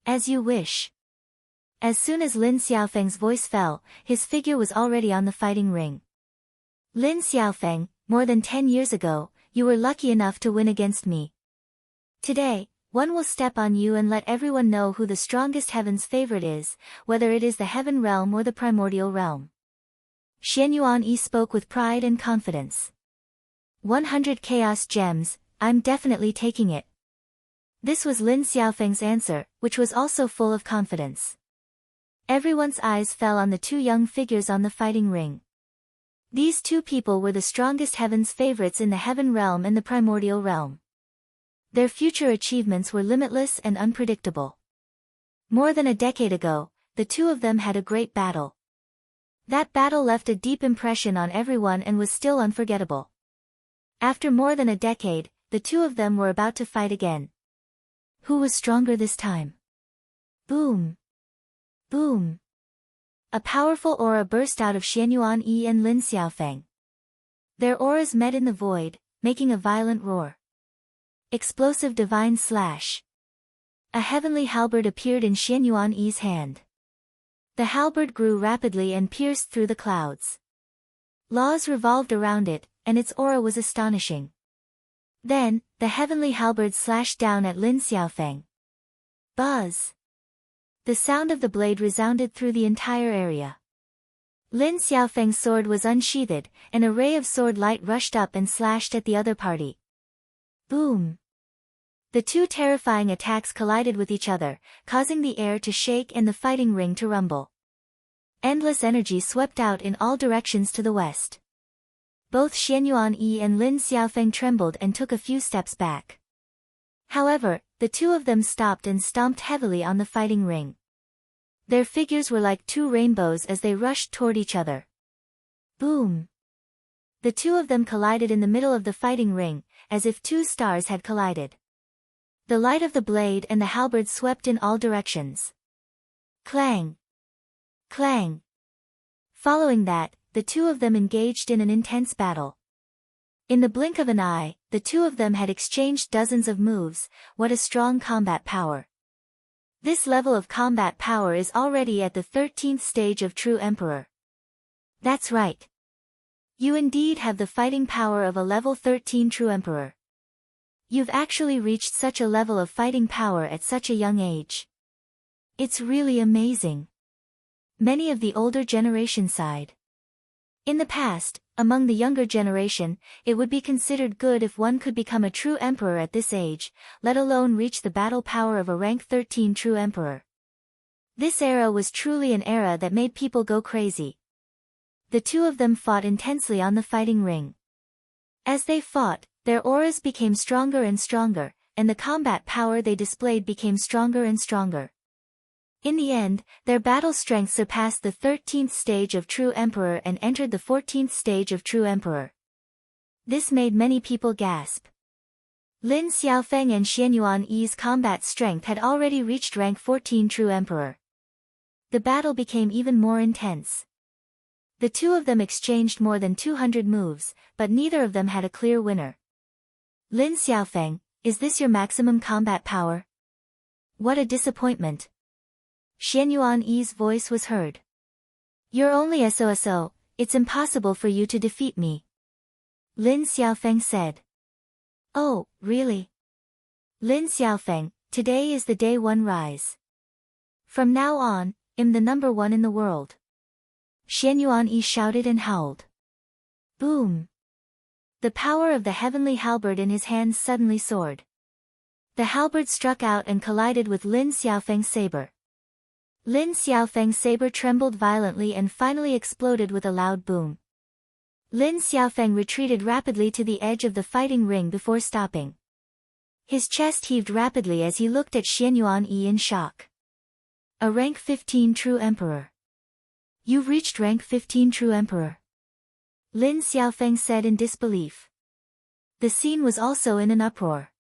As you wish. As soon as Lin Xiaofeng's voice fell, his figure was already on the fighting ring. Lin Xiaofeng, more than 10 years ago, you were lucky enough to win against me. Today, one will step on you and let everyone know who the strongest heaven's favorite is, whether it is the heaven realm or the primordial realm. Shenhuang Lu spoke with pride and confidence. 100 chaos gems, I'm definitely taking it. This was Lin Xiaofeng's answer, which was also full of confidence. Everyone's eyes fell on the 2 young figures on the fighting ring. These 2 people were the strongest heaven's favorites in the heaven realm and the primordial realm. Their future achievements were limitless and unpredictable. More than a decade ago, the 2 of them had a great battle. That battle left a deep impression on everyone and was still unforgettable. After more than a decade, the 2 of them were about to fight again. Who was stronger this time? Boom! Boom! A powerful aura burst out of Shenhuang Lu and Lin Xiaofeng. Their auras met in the void, making a violent roar. Explosive divine slash. A heavenly halberd appeared in Shenhuang Lu's hand. The halberd grew rapidly and pierced through the clouds. Laws revolved around it, and its aura was astonishing. Then, the heavenly halberd slashed down at Lin Xiaofeng. Buzz! The sound of the blade resounded through the entire area. Lin Xiaofeng's sword was unsheathed, and a ray of sword light rushed up and slashed at the other party. Boom! The two terrifying attacks collided with each other, causing the air to shake and the fighting ring to rumble. Endless energy swept out in all directions to the west. Both Shenhuang Lu and Lin Xiaofeng trembled and took a few steps back. However, the two of them stopped and stomped heavily on the fighting ring. Their figures were like two rainbows as they rushed toward each other. Boom! The two of them collided in the middle of the fighting ring, as if two stars had collided. The light of the blade and the halberd swept in all directions. Clang! Clang! Following that, the two of them engaged in an intense battle. In the blink of an eye, the two of them had exchanged dozens of moves. What a strong combat power. This level of combat power is already at the 13th stage of True Emperor. That's right. You indeed have the fighting power of a level 13 True Emperor. You've actually reached such a level of fighting power at such a young age. It's really amazing. Many of the older generation sighed. In the past, among the younger generation, it would be considered good if one could become a true emperor at this age, let alone reach the battle power of a rank 13 true emperor. This era was truly an era that made people go crazy. The two of them fought intensely on the fighting ring. As they fought, their auras became stronger and stronger, and the combat power they displayed became stronger and stronger. In the end, their battle strength surpassed the 13th stage of True Emperor and entered the 14th stage of True Emperor. This made many people gasp. Lin Xiaofeng and Shenhuang Lu's combat strength had already reached rank 14 True Emperor. The battle became even more intense. The two of them exchanged more than 200 moves, but neither of them had a clear winner. Lin Xiaofeng, is this your maximum combat power? What a disappointment. Shenhuang Lu's voice was heard. You're only SOSO, it's impossible for you to defeat me. Lin Xiaofeng said. Oh, really? Lin Xiaofeng, today is the day one rise. From now on, I'm the number one in the world. Shenhuang Lu shouted and howled. Boom! The power of the heavenly halberd in his hands suddenly soared. The halberd struck out and collided with Lin Xiaofeng's saber. Lin Xiaofeng's saber trembled violently and finally exploded with a loud boom. Lin Xiaofeng retreated rapidly to the edge of the fighting ring before stopping. His chest heaved rapidly as he looked at Shenhuang Lu in shock. A rank 15 True Emperor. You've reached rank 15 True Emperor. Lin Xiaofeng said in disbelief. The scene was also in an uproar.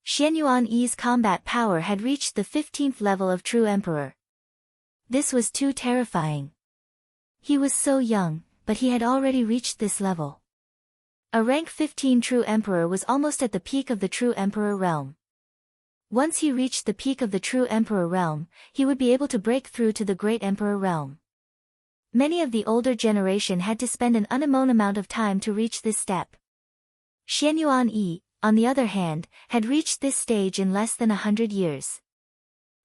Shenhuang Lu's combat power had reached the 15th level of True Emperor. This was too terrifying. He was so young, but he had already reached this level. A rank 15 True Emperor was almost at the peak of the True Emperor realm. Once he reached the peak of the True Emperor realm, he would be able to break through to the Great Emperor realm. Many of the older generation had to spend an unknown amount of time to reach this step. Shenhuang Lu, on the other hand, had reached this stage in less than 100 years.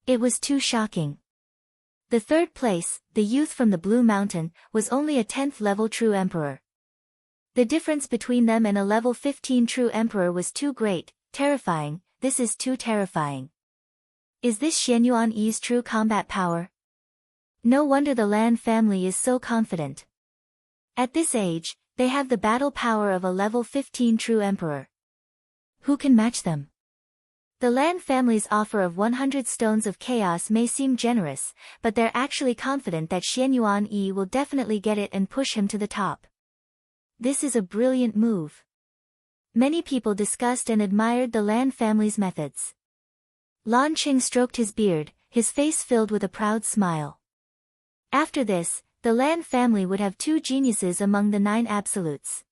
It was too shocking. The third place, the youth from the Blue Mountain, was only a 10th level True Emperor. The difference between them and a level 15 True Emperor was too great, terrifying. This is too terrifying. Is this Shenhuang Lu's true combat power? No wonder the Lan family is so confident. At this age, they have the battle power of a level 15 True Emperor. Who can match them? The Lan family's offer of 100 stones of chaos may seem generous, but they're actually confident that Shenhuang Lu will definitely get it and push him to the top. This is a brilliant move. Many people discussed and admired the Lan family's methods. Lan Qing stroked his beard, his face filled with a proud smile. After this, the Lan family would have two geniuses among the 9 absolutes.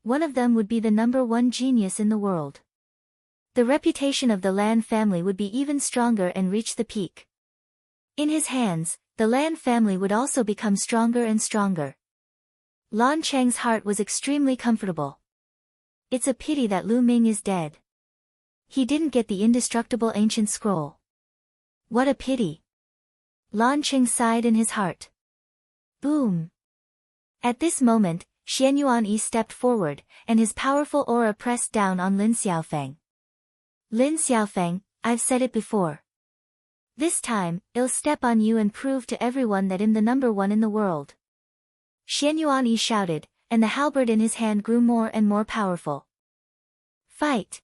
One of them would be the number 1 genius in the world. The reputation of the Lan family would be even stronger and reach the peak. In his hands, the Lan family would also become stronger and stronger. Lan Cheng's heart was extremely comfortable. It's a pity that Lu Ming is dead. He didn't get the indestructible ancient scroll. What a pity. Lan Cheng sighed in his heart. Boom. At this moment, Shenhuang Lu stepped forward, and his powerful aura pressed down on Lin Xiaofeng. Lin Xiaofeng, I've said it before. This time, I'll step on you and prove to everyone that I'm the number one in the world. Shenhuang Lu shouted, and the halberd in his hand grew more and more powerful. Fight!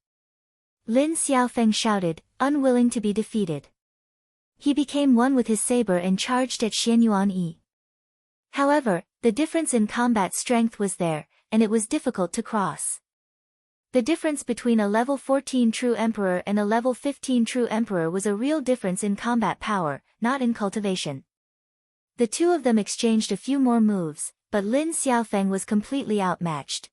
Lin Xiaofeng shouted, unwilling to be defeated. He became one with his saber and charged at Shenhuang Lu. However, the difference in combat strength was there, and it was difficult to cross. The difference between a level 14 true emperor and a level 15 true emperor was a real difference in combat power, not in cultivation. The two of them exchanged a few more moves, but Lin Xiaofeng was completely outmatched.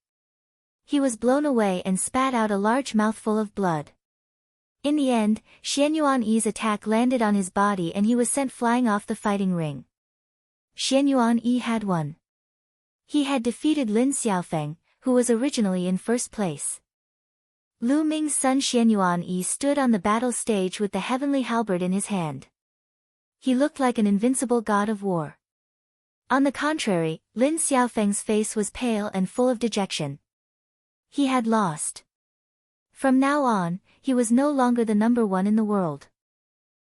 He was blown away and spat out a large mouthful of blood. In the end, Shenhuang Lu's attack landed on his body and he was sent flying off the fighting ring. Shenhuang Lu had won. He had defeated Lin Xiaofeng, who was originally in first place. Lu Ming's son Shenhuang Lu stood on the battle stage with the heavenly halberd in his hand. He looked like an invincible god of war. On the contrary, Lin Xiaofeng's face was pale and full of dejection. He had lost. From now on, he was no longer the number one in the world.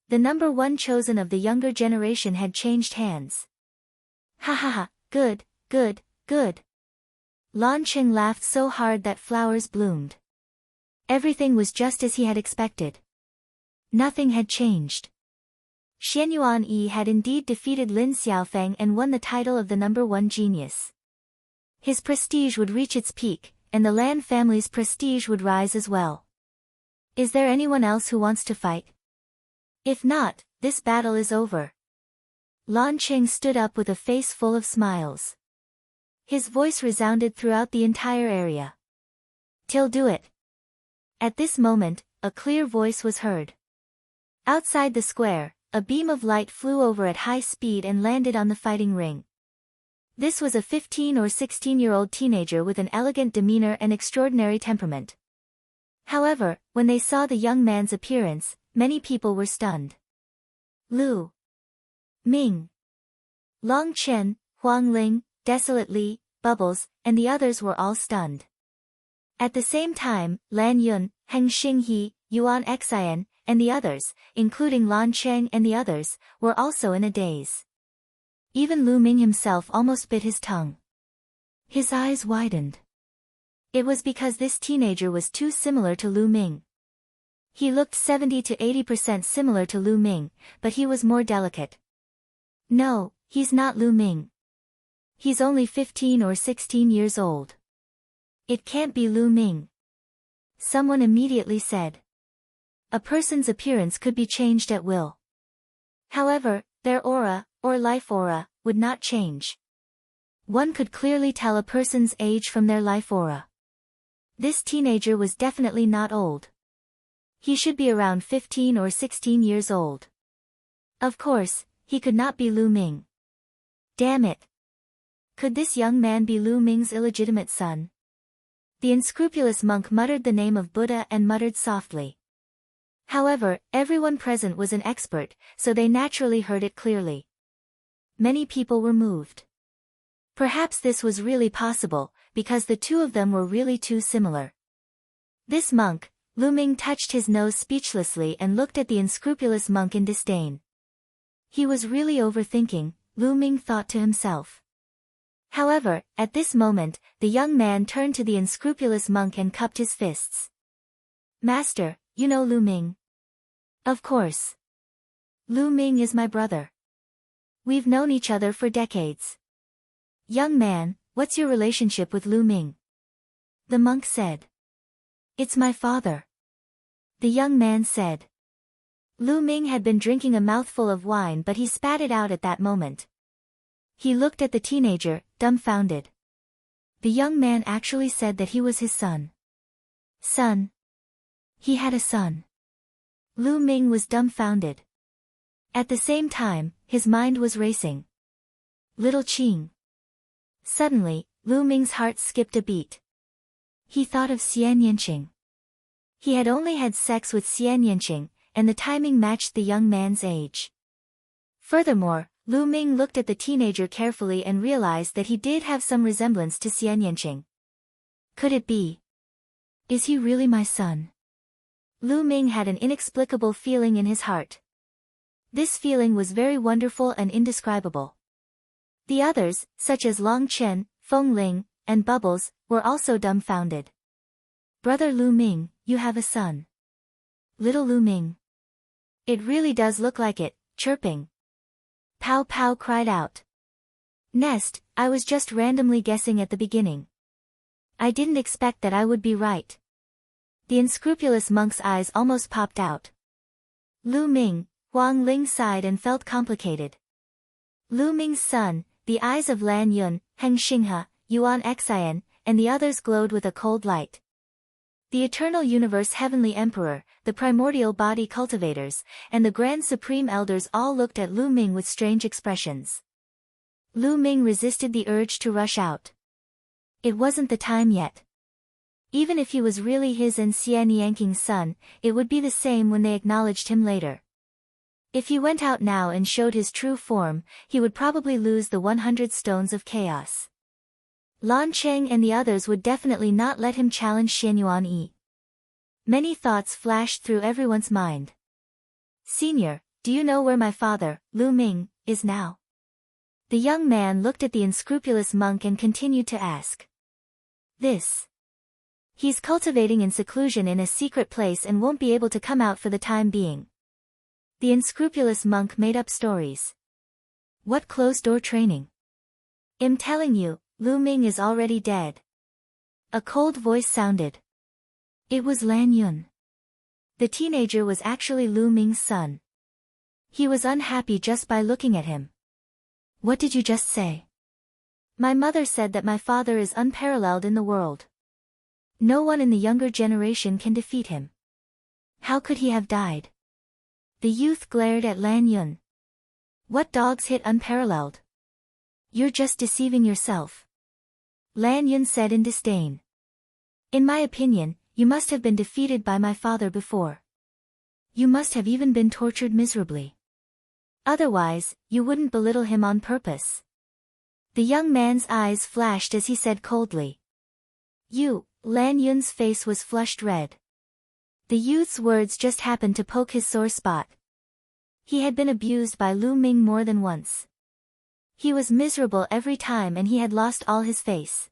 The number one chosen of the younger generation had changed hands. Ha ha ha, good, good, good. Lan Cheng laughed so hard that flowers bloomed. Everything was just as he had expected. Nothing had changed. Shenhuang Lu had indeed defeated Lin Xiaofeng and won the title of the number one genius. His prestige would reach its peak, and the Lan family's prestige would rise as well. Is there anyone else who wants to fight? If not, this battle is over. Lan Cheng stood up with a face full of smiles. His voice resounded throughout the entire area. Till do it. At this moment, a clear voice was heard. Outside the square, a beam of light flew over at high speed and landed on the fighting ring. This was a 15 or 16-year-old teenager with an elegant demeanor and extraordinary temperament. However, when they saw the young man's appearance, many people were stunned. Lu Ming, Long Chen, Huang Ling, Desolate Li, Bubbles, and the others were all stunned. At the same time, Lan Yun, Heng Xinghe, Yuan Xian, and the others, including Lan Cheng and the others, were also in a daze. Even Lu Ming himself almost bit his tongue. His eyes widened. It was because this teenager was too similar to Lu Ming. He looked 70 to 80% similar to Lu Ming, but he was more delicate. No, he's not Lu Ming. He's only 15 or 16 years old. It can't be Lu Ming. Someone immediately said. A person's appearance could be changed at will. However, their aura, or life aura, would not change. One could clearly tell a person's age from their life aura. This teenager was definitely not old. He should be around 15 or 16 years old. Of course, he could not be Lu Ming. Damn it. Could this young man be Lu Ming's illegitimate son? The unscrupulous monk muttered the name of Buddha and muttered softly. However, everyone present was an expert, so they naturally heard it clearly. Many people were moved. Perhaps this was really possible, because the two of them were really too similar. This monk, Lu Ming, touched his nose speechlessly and looked at the unscrupulous monk in disdain. He was really overthinking, Lu Ming thought to himself. However, at this moment, the young man turned to the unscrupulous monk and cupped his fists. Master, you know Lu Ming? Of course. Lu Ming is my brother. We've known each other for decades. Young man, what's your relationship with Lu Ming? The monk said. It's my father. The young man said. Lu Ming had been drinking a mouthful of wine, but he spat it out at that moment. He looked at the teenager, dumbfounded. The young man actually said that he was his son. Son. He had a son. Lu Ming was dumbfounded. At the same time, his mind was racing. Little Qing. Suddenly, Lu Ming's heart skipped a beat. He thought of Xian Yanqing. He had only had sex with Xian Yanqing, and the timing matched the young man's age. Furthermore, Lu Ming looked at the teenager carefully and realized that he did have some resemblance to Xian Yanqing. Could it be? Is he really my son? Lu Ming had an inexplicable feeling in his heart. This feeling was very wonderful and indescribable. The others, such as Long Chen, Feng Ling, and Bubbles, were also dumbfounded. Brother Lu Ming, you have a son. Little Lu Ming. It really does look like it, chirping. Pow Pow cried out. Nest, I was just randomly guessing at the beginning. I didn't expect that I would be right. The unscrupulous monk's eyes almost popped out. Lu Ming, Huang Ling sighed and felt complicated. Lu Ming's son, the eyes of Lan Yun, Heng Xinghe, Yuan Xian, and the others glowed with a cold light. The Eternal Universe Heavenly Emperor, the Primordial Body Cultivators, and the Grand Supreme Elders all looked at Lu Ming with strange expressions. Lu Ming resisted the urge to rush out. It wasn't the time yet. Even if he was really his and Xian Yanqing's son, it would be the same when they acknowledged him later. If he went out now and showed his true form, he would probably lose the 100 Stones of Chaos. Lan Cheng and the others would definitely not let him challenge Shenhuang Lu. Many thoughts flashed through everyone's mind. Senior, do you know where my father, Lu Ming, is now? The young man looked at the unscrupulous monk and continued to ask. He's cultivating in seclusion in a secret place and won't be able to come out for the time being. The unscrupulous monk made up stories. What closed-door training? I'm telling you, Lu Ming is already dead. A cold voice sounded. It was Lan Yun. The teenager was actually Lu Ming's son. He was unhappy just by looking at him. What did you just say? My mother said that my father is unparalleled in the world. No one in the younger generation can defeat him. How could he have died? The youth glared at Lan Yun. What dogs hit unparalleled? You're just deceiving yourself. Lan Yun said in disdain. In my opinion, you must have been defeated by my father before. You must have even been tortured miserably. Otherwise, you wouldn't belittle him on purpose. The young man's eyes flashed as he said coldly. Lan Yun's face was flushed red. The youth's words just happened to poke his sore spot. He had been abused by Lu Ming more than once. He was miserable every time and he had lost all his face.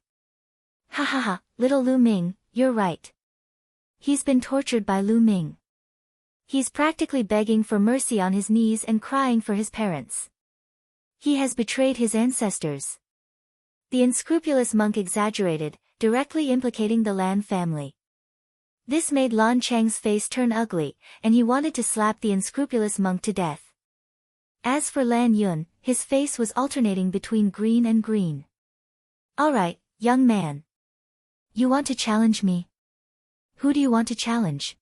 Ha ha ha, little Lu Ming, you're right. He's been tortured by Lu Ming. He's practically begging for mercy on his knees and crying for his parents. He has betrayed his ancestors. The unscrupulous monk exaggerated, directly implicating the Lan family. This made Lan Chang's face turn ugly, and he wanted to slap the unscrupulous monk to death. As for Lan Yun, his face was alternating between green and green. Alright, young man. You want to challenge me? Who do you want to challenge?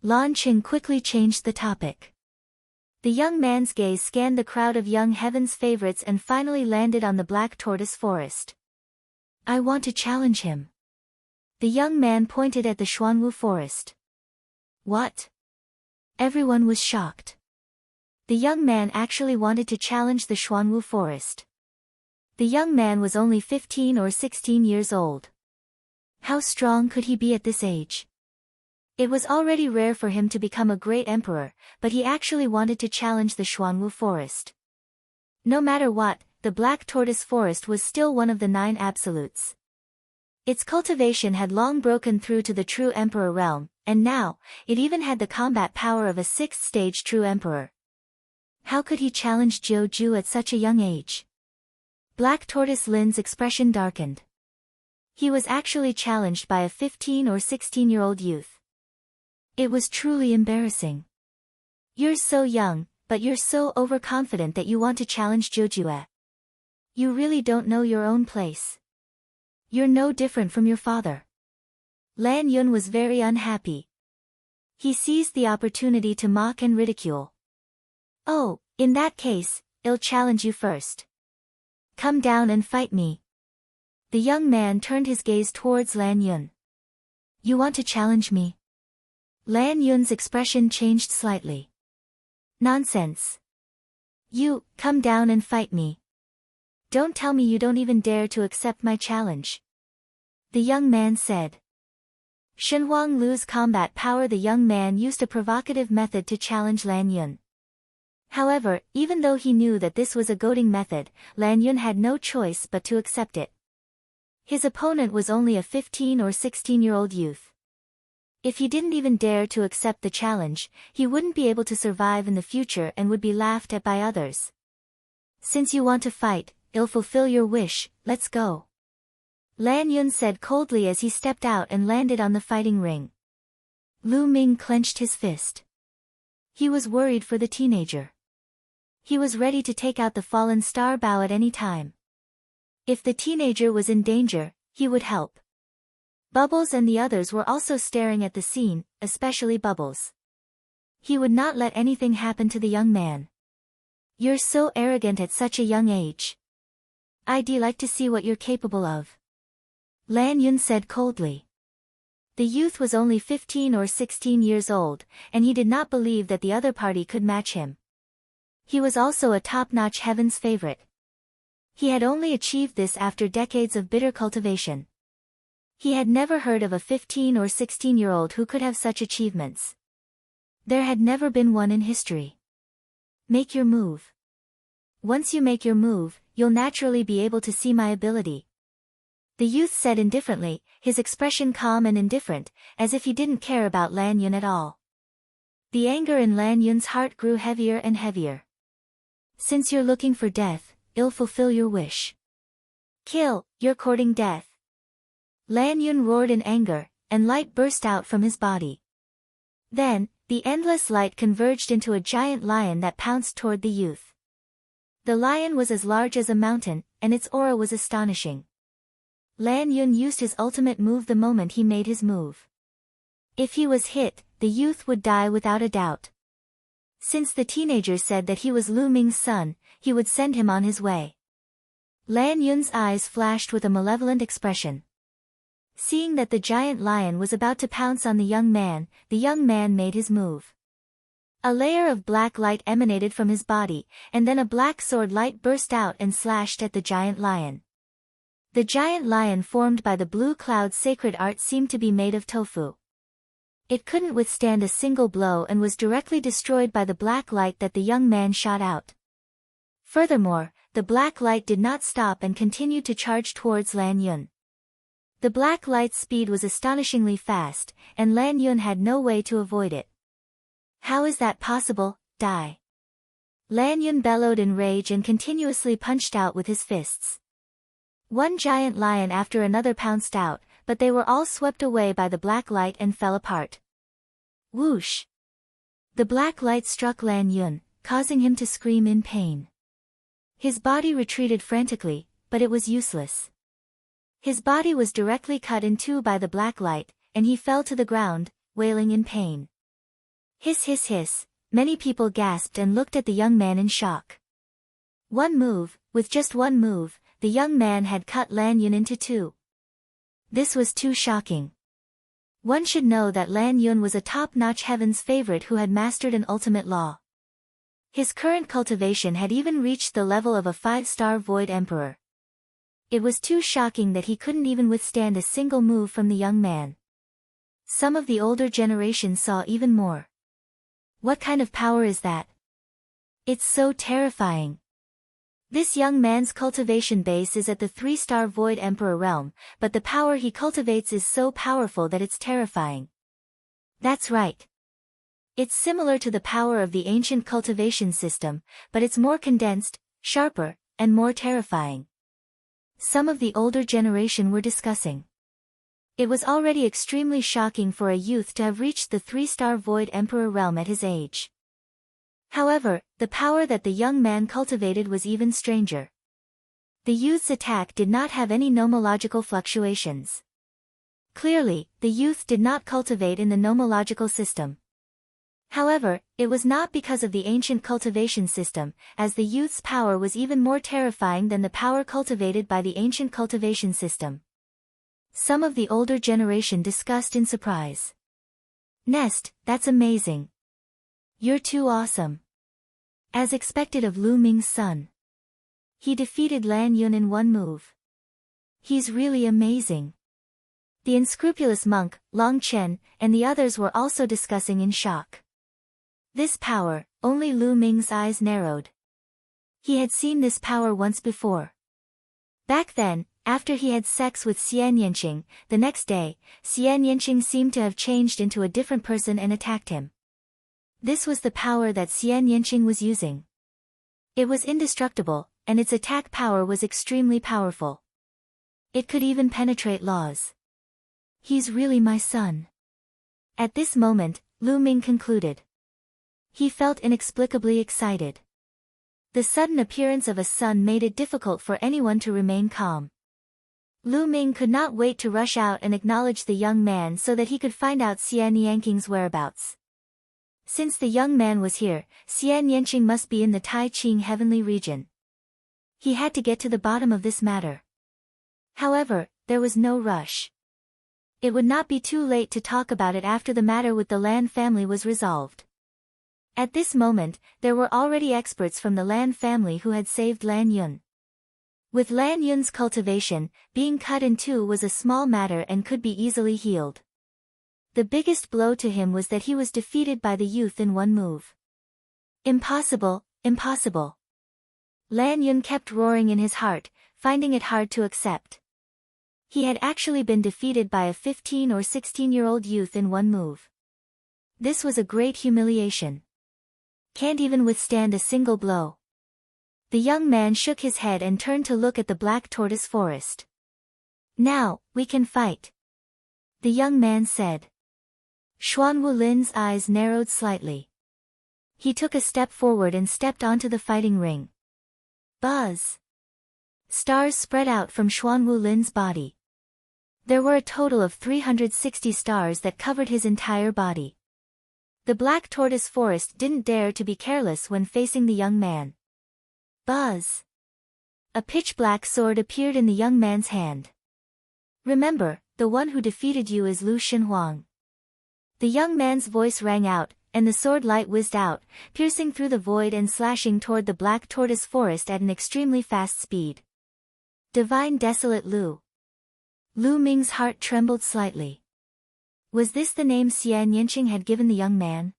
Lan Qing quickly changed the topic. The young man's gaze scanned the crowd of young heaven's favorites and finally landed on the black tortoise forest. I want to challenge him. The young man pointed at the Shenhuang Lu forest. What? Everyone was shocked. The young man actually wanted to challenge the Shenhuang Lu forest. The young man was only 15 or 16 years old. How strong could he be at this age? It was already rare for him to become a great emperor, but he actually wanted to challenge the Shenhuang Lu forest. No matter what, the Black Tortoise Forest was still one of the 9 absolutes. Its cultivation had long broken through to the true emperor realm, and now, it even had the combat power of a 6th-stage true emperor. How could he challenge Jiu Ju at such a young age? Black Tortoise Lin's expression darkened. He was actually challenged by a 15 or 16-year-old youth. It was truly embarrassing. You're so young, but you're so overconfident that you want to challenge Jiu Ju. You really don't know your own place. You're no different from your father. Lan Yun was very unhappy. He seized the opportunity to mock and ridicule. "Oh, in that case, I'll challenge you first. Come down and fight me." The young man turned his gaze towards Lan Yun. "You want to challenge me?" Lan Yun's expression changed slightly. "Nonsense. You, come down and fight me. Don't tell me you don't even dare to accept my challenge," the young man said. Shenhuang Lu's combat power. The young man used a provocative method to challenge Lan Yun. However, even though he knew that this was a goading method, Lan Yun had no choice but to accept it. His opponent was only a 15 or 16-year-old youth. If he didn't even dare to accept the challenge, he wouldn't be able to survive in the future and would be laughed at by others. "Since you want to fight, I'll fulfill your wish, let's go," Lan Yun said coldly as he stepped out and landed on the fighting ring. Ming clenched his fist. He was worried for the teenager. He was ready to take out the fallen star Bao at any time. If the teenager was in danger, he would help. Bubbles and the others were also staring at the scene, especially Bubbles. He would not let anything happen to the young man. "You're so arrogant at such a young age. I'd like to see what you're capable of," Lan Yun said coldly. The youth was only 15 or 16 years old, and he did not believe that the other party could match him. He was also a top-notch heaven's favorite. He had only achieved this after decades of bitter cultivation. He had never heard of a 15 or 16-year-old who could have such achievements. There had never been one in history. "Make your move. Once you make your move, you'll naturally be able to see my ability," the youth said indifferently, his expression calm and indifferent, as if he didn't care about Lan Yun at all. The anger in Lan Yun's heart grew heavier and heavier. "Since you're looking for death, I'll fulfill your wish. Kill, you're courting death." Lan Yun roared in anger, and light burst out from his body. Then, the endless light converged into a giant lion that pounced toward the youth. The lion was as large as a mountain, and its aura was astonishing. Lan Yun used his ultimate move the moment he made his move. If he was hit, the youth would die without a doubt. Since the teenager said that he was Lu Ming's son, he would send him on his way. Lan Yun's eyes flashed with a malevolent expression. Seeing that the giant lion was about to pounce on the young man made his move. A layer of black light emanated from his body, and then a black sword light burst out and slashed at the giant lion. The giant lion formed by the blue cloud's sacred art seemed to be made of tofu. It couldn't withstand a single blow and was directly destroyed by the black light that the young man shot out. Furthermore, the black light did not stop and continued to charge towards Lan Yun. The black light's speed was astonishingly fast, and Lan Yun had no way to avoid it. "How is that possible? Die!" Lan Yun bellowed in rage and continuously punched out with his fists. One giant lion after another pounced out, but they were all swept away by the black light and fell apart. Whoosh! The black light struck Lan Yun, causing him to scream in pain. His body retreated frantically, but it was useless. His body was directly cut in two by the black light, and he fell to the ground, wailing in pain. Hiss hiss hiss, many people gasped and looked at the young man in shock. With just one move, the young man had cut Lan Yun into two. This was too shocking. One should know that Lan Yun was a top-notch heaven's favorite who had mastered an ultimate law. His current cultivation had even reached the level of a 5-star Void Emperor. It was too shocking that he couldn't even withstand a single move from the young man. Some of the older generation saw even more. What kind of power is that? It's so terrifying. This young man's cultivation base is at the 3-star Void Emperor realm, but the power he cultivates is so powerful that it's terrifying. That's right. It's similar to the power of the ancient cultivation system, but it's more condensed, sharper, and more terrifying. Some of the older generation were discussing. It was already extremely shocking for a youth to have reached the 3-star Void Emperor realm at his age. However, the power that the young man cultivated was even stranger. The youth's attack did not have any nomological fluctuations. Clearly, the youth did not cultivate in the nomological system. However, it was not because of the ancient cultivation system, as the youth's power was even more terrifying than the power cultivated by the ancient cultivation system. Some of the older generation discussed in surprise. Nest, that's amazing. You're too awesome. As expected of Lu Ming's son. He defeated Lan Yun in one move. He's really amazing. The unscrupulous monk, Long Chen, and the others were also discussing in shock. This power, only Lu Ming's eyes narrowed. He had seen this power once before. Back then, after he had sex with Xian Yanqing, the next day, Xian Yanqing seemed to have changed into a different person and attacked him. This was the power that Xian Yanqing was using. It was indestructible, and its attack power was extremely powerful. It could even penetrate laws. He's really my son. At this moment, Lu Ming concluded. He felt inexplicably excited. The sudden appearance of a son made it difficult for anyone to remain calm. Lu Ming could not wait to rush out and acknowledge the young man so that he could find out Xian Yanqing's whereabouts. Since the young man was here, Xian Yanqing must be in the Tai Ching heavenly region. He had to get to the bottom of this matter. However, there was no rush. It would not be too late to talk about it after the matter with the Lan family was resolved. At this moment, there were already experts from the Lan family who had saved Lan Yun. With Lan Yun's cultivation, being cut in two was a small matter and could be easily healed. The biggest blow to him was that he was defeated by the youth in one move. Impossible, impossible. Lan Yun kept roaring in his heart, finding it hard to accept. He had actually been defeated by a 15 or 16-year-old youth in one move. This was a great humiliation. Can't even withstand a single blow. The young man shook his head and turned to look at the black tortoise forest. Now, we can fight. The young man said. Shenhuang Lu's eyes narrowed slightly. He took a step forward and stepped onto the fighting ring. Buzz! Stars spread out from Shenhuang Lu's body. There were a total of 360 stars that covered his entire body. The black tortoise forest didn't dare to be careless when facing the young man. Buzz! A pitch-black sword appeared in the young man's hand. Remember, the one who defeated you is Lu Shenhuang. The young man's voice rang out, and the sword light whizzed out, piercing through the void and slashing toward the black tortoise forest at an extremely fast speed. Divine Desolate Lu. Lu Ming's heart trembled slightly. Was this the name Xian Yanqing had given the young man?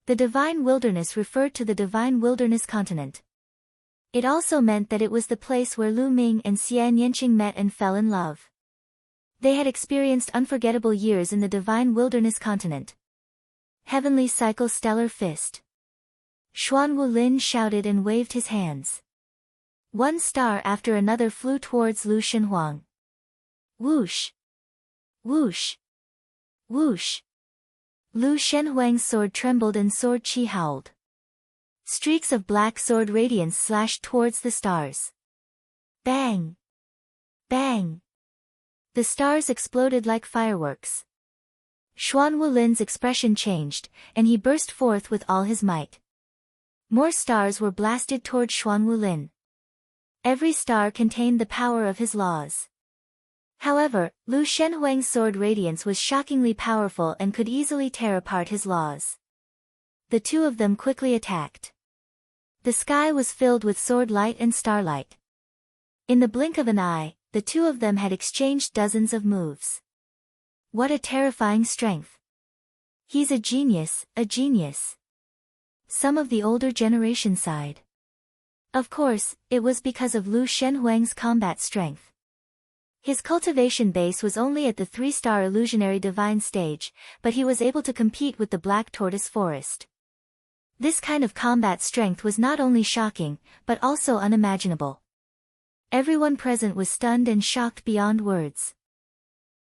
The Divine Wilderness referred to the Divine Wilderness continent. It also meant that it was the place where Lu Ming and Xian Yanqing met and fell in love. They had experienced unforgettable years in the Divine Wilderness continent. Heavenly Cycle Stellar Fist. Shenhuang Lu shouted and waved his hands. One star after another flew towards Lu Shenhuang. Whoosh! Whoosh! Whoosh! Lu Shenhuang's sword trembled and sword chi howled. Streaks of black sword radiance slashed towards the stars. Bang! Bang! The stars exploded like fireworks. Shenhuang Lu's expression changed, and he burst forth with all his might. More stars were blasted toward Shenhuang Lu. Every star contained the power of his laws. However, Lu Shenhuang's sword radiance was shockingly powerful and could easily tear apart his laws. The two of them quickly attacked. The sky was filled with sword light and starlight. In the blink of an eye, the two of them had exchanged dozens of moves. What a terrifying strength! He's a genius, a genius. Some of the older generation sighed. Of course, it was because of Lu Shenhuang's combat strength. His cultivation base was only at the 3-star illusionary divine stage, but he was able to compete with the black tortoise forest. This kind of combat strength was not only shocking, but also unimaginable. Everyone present was stunned and shocked beyond words.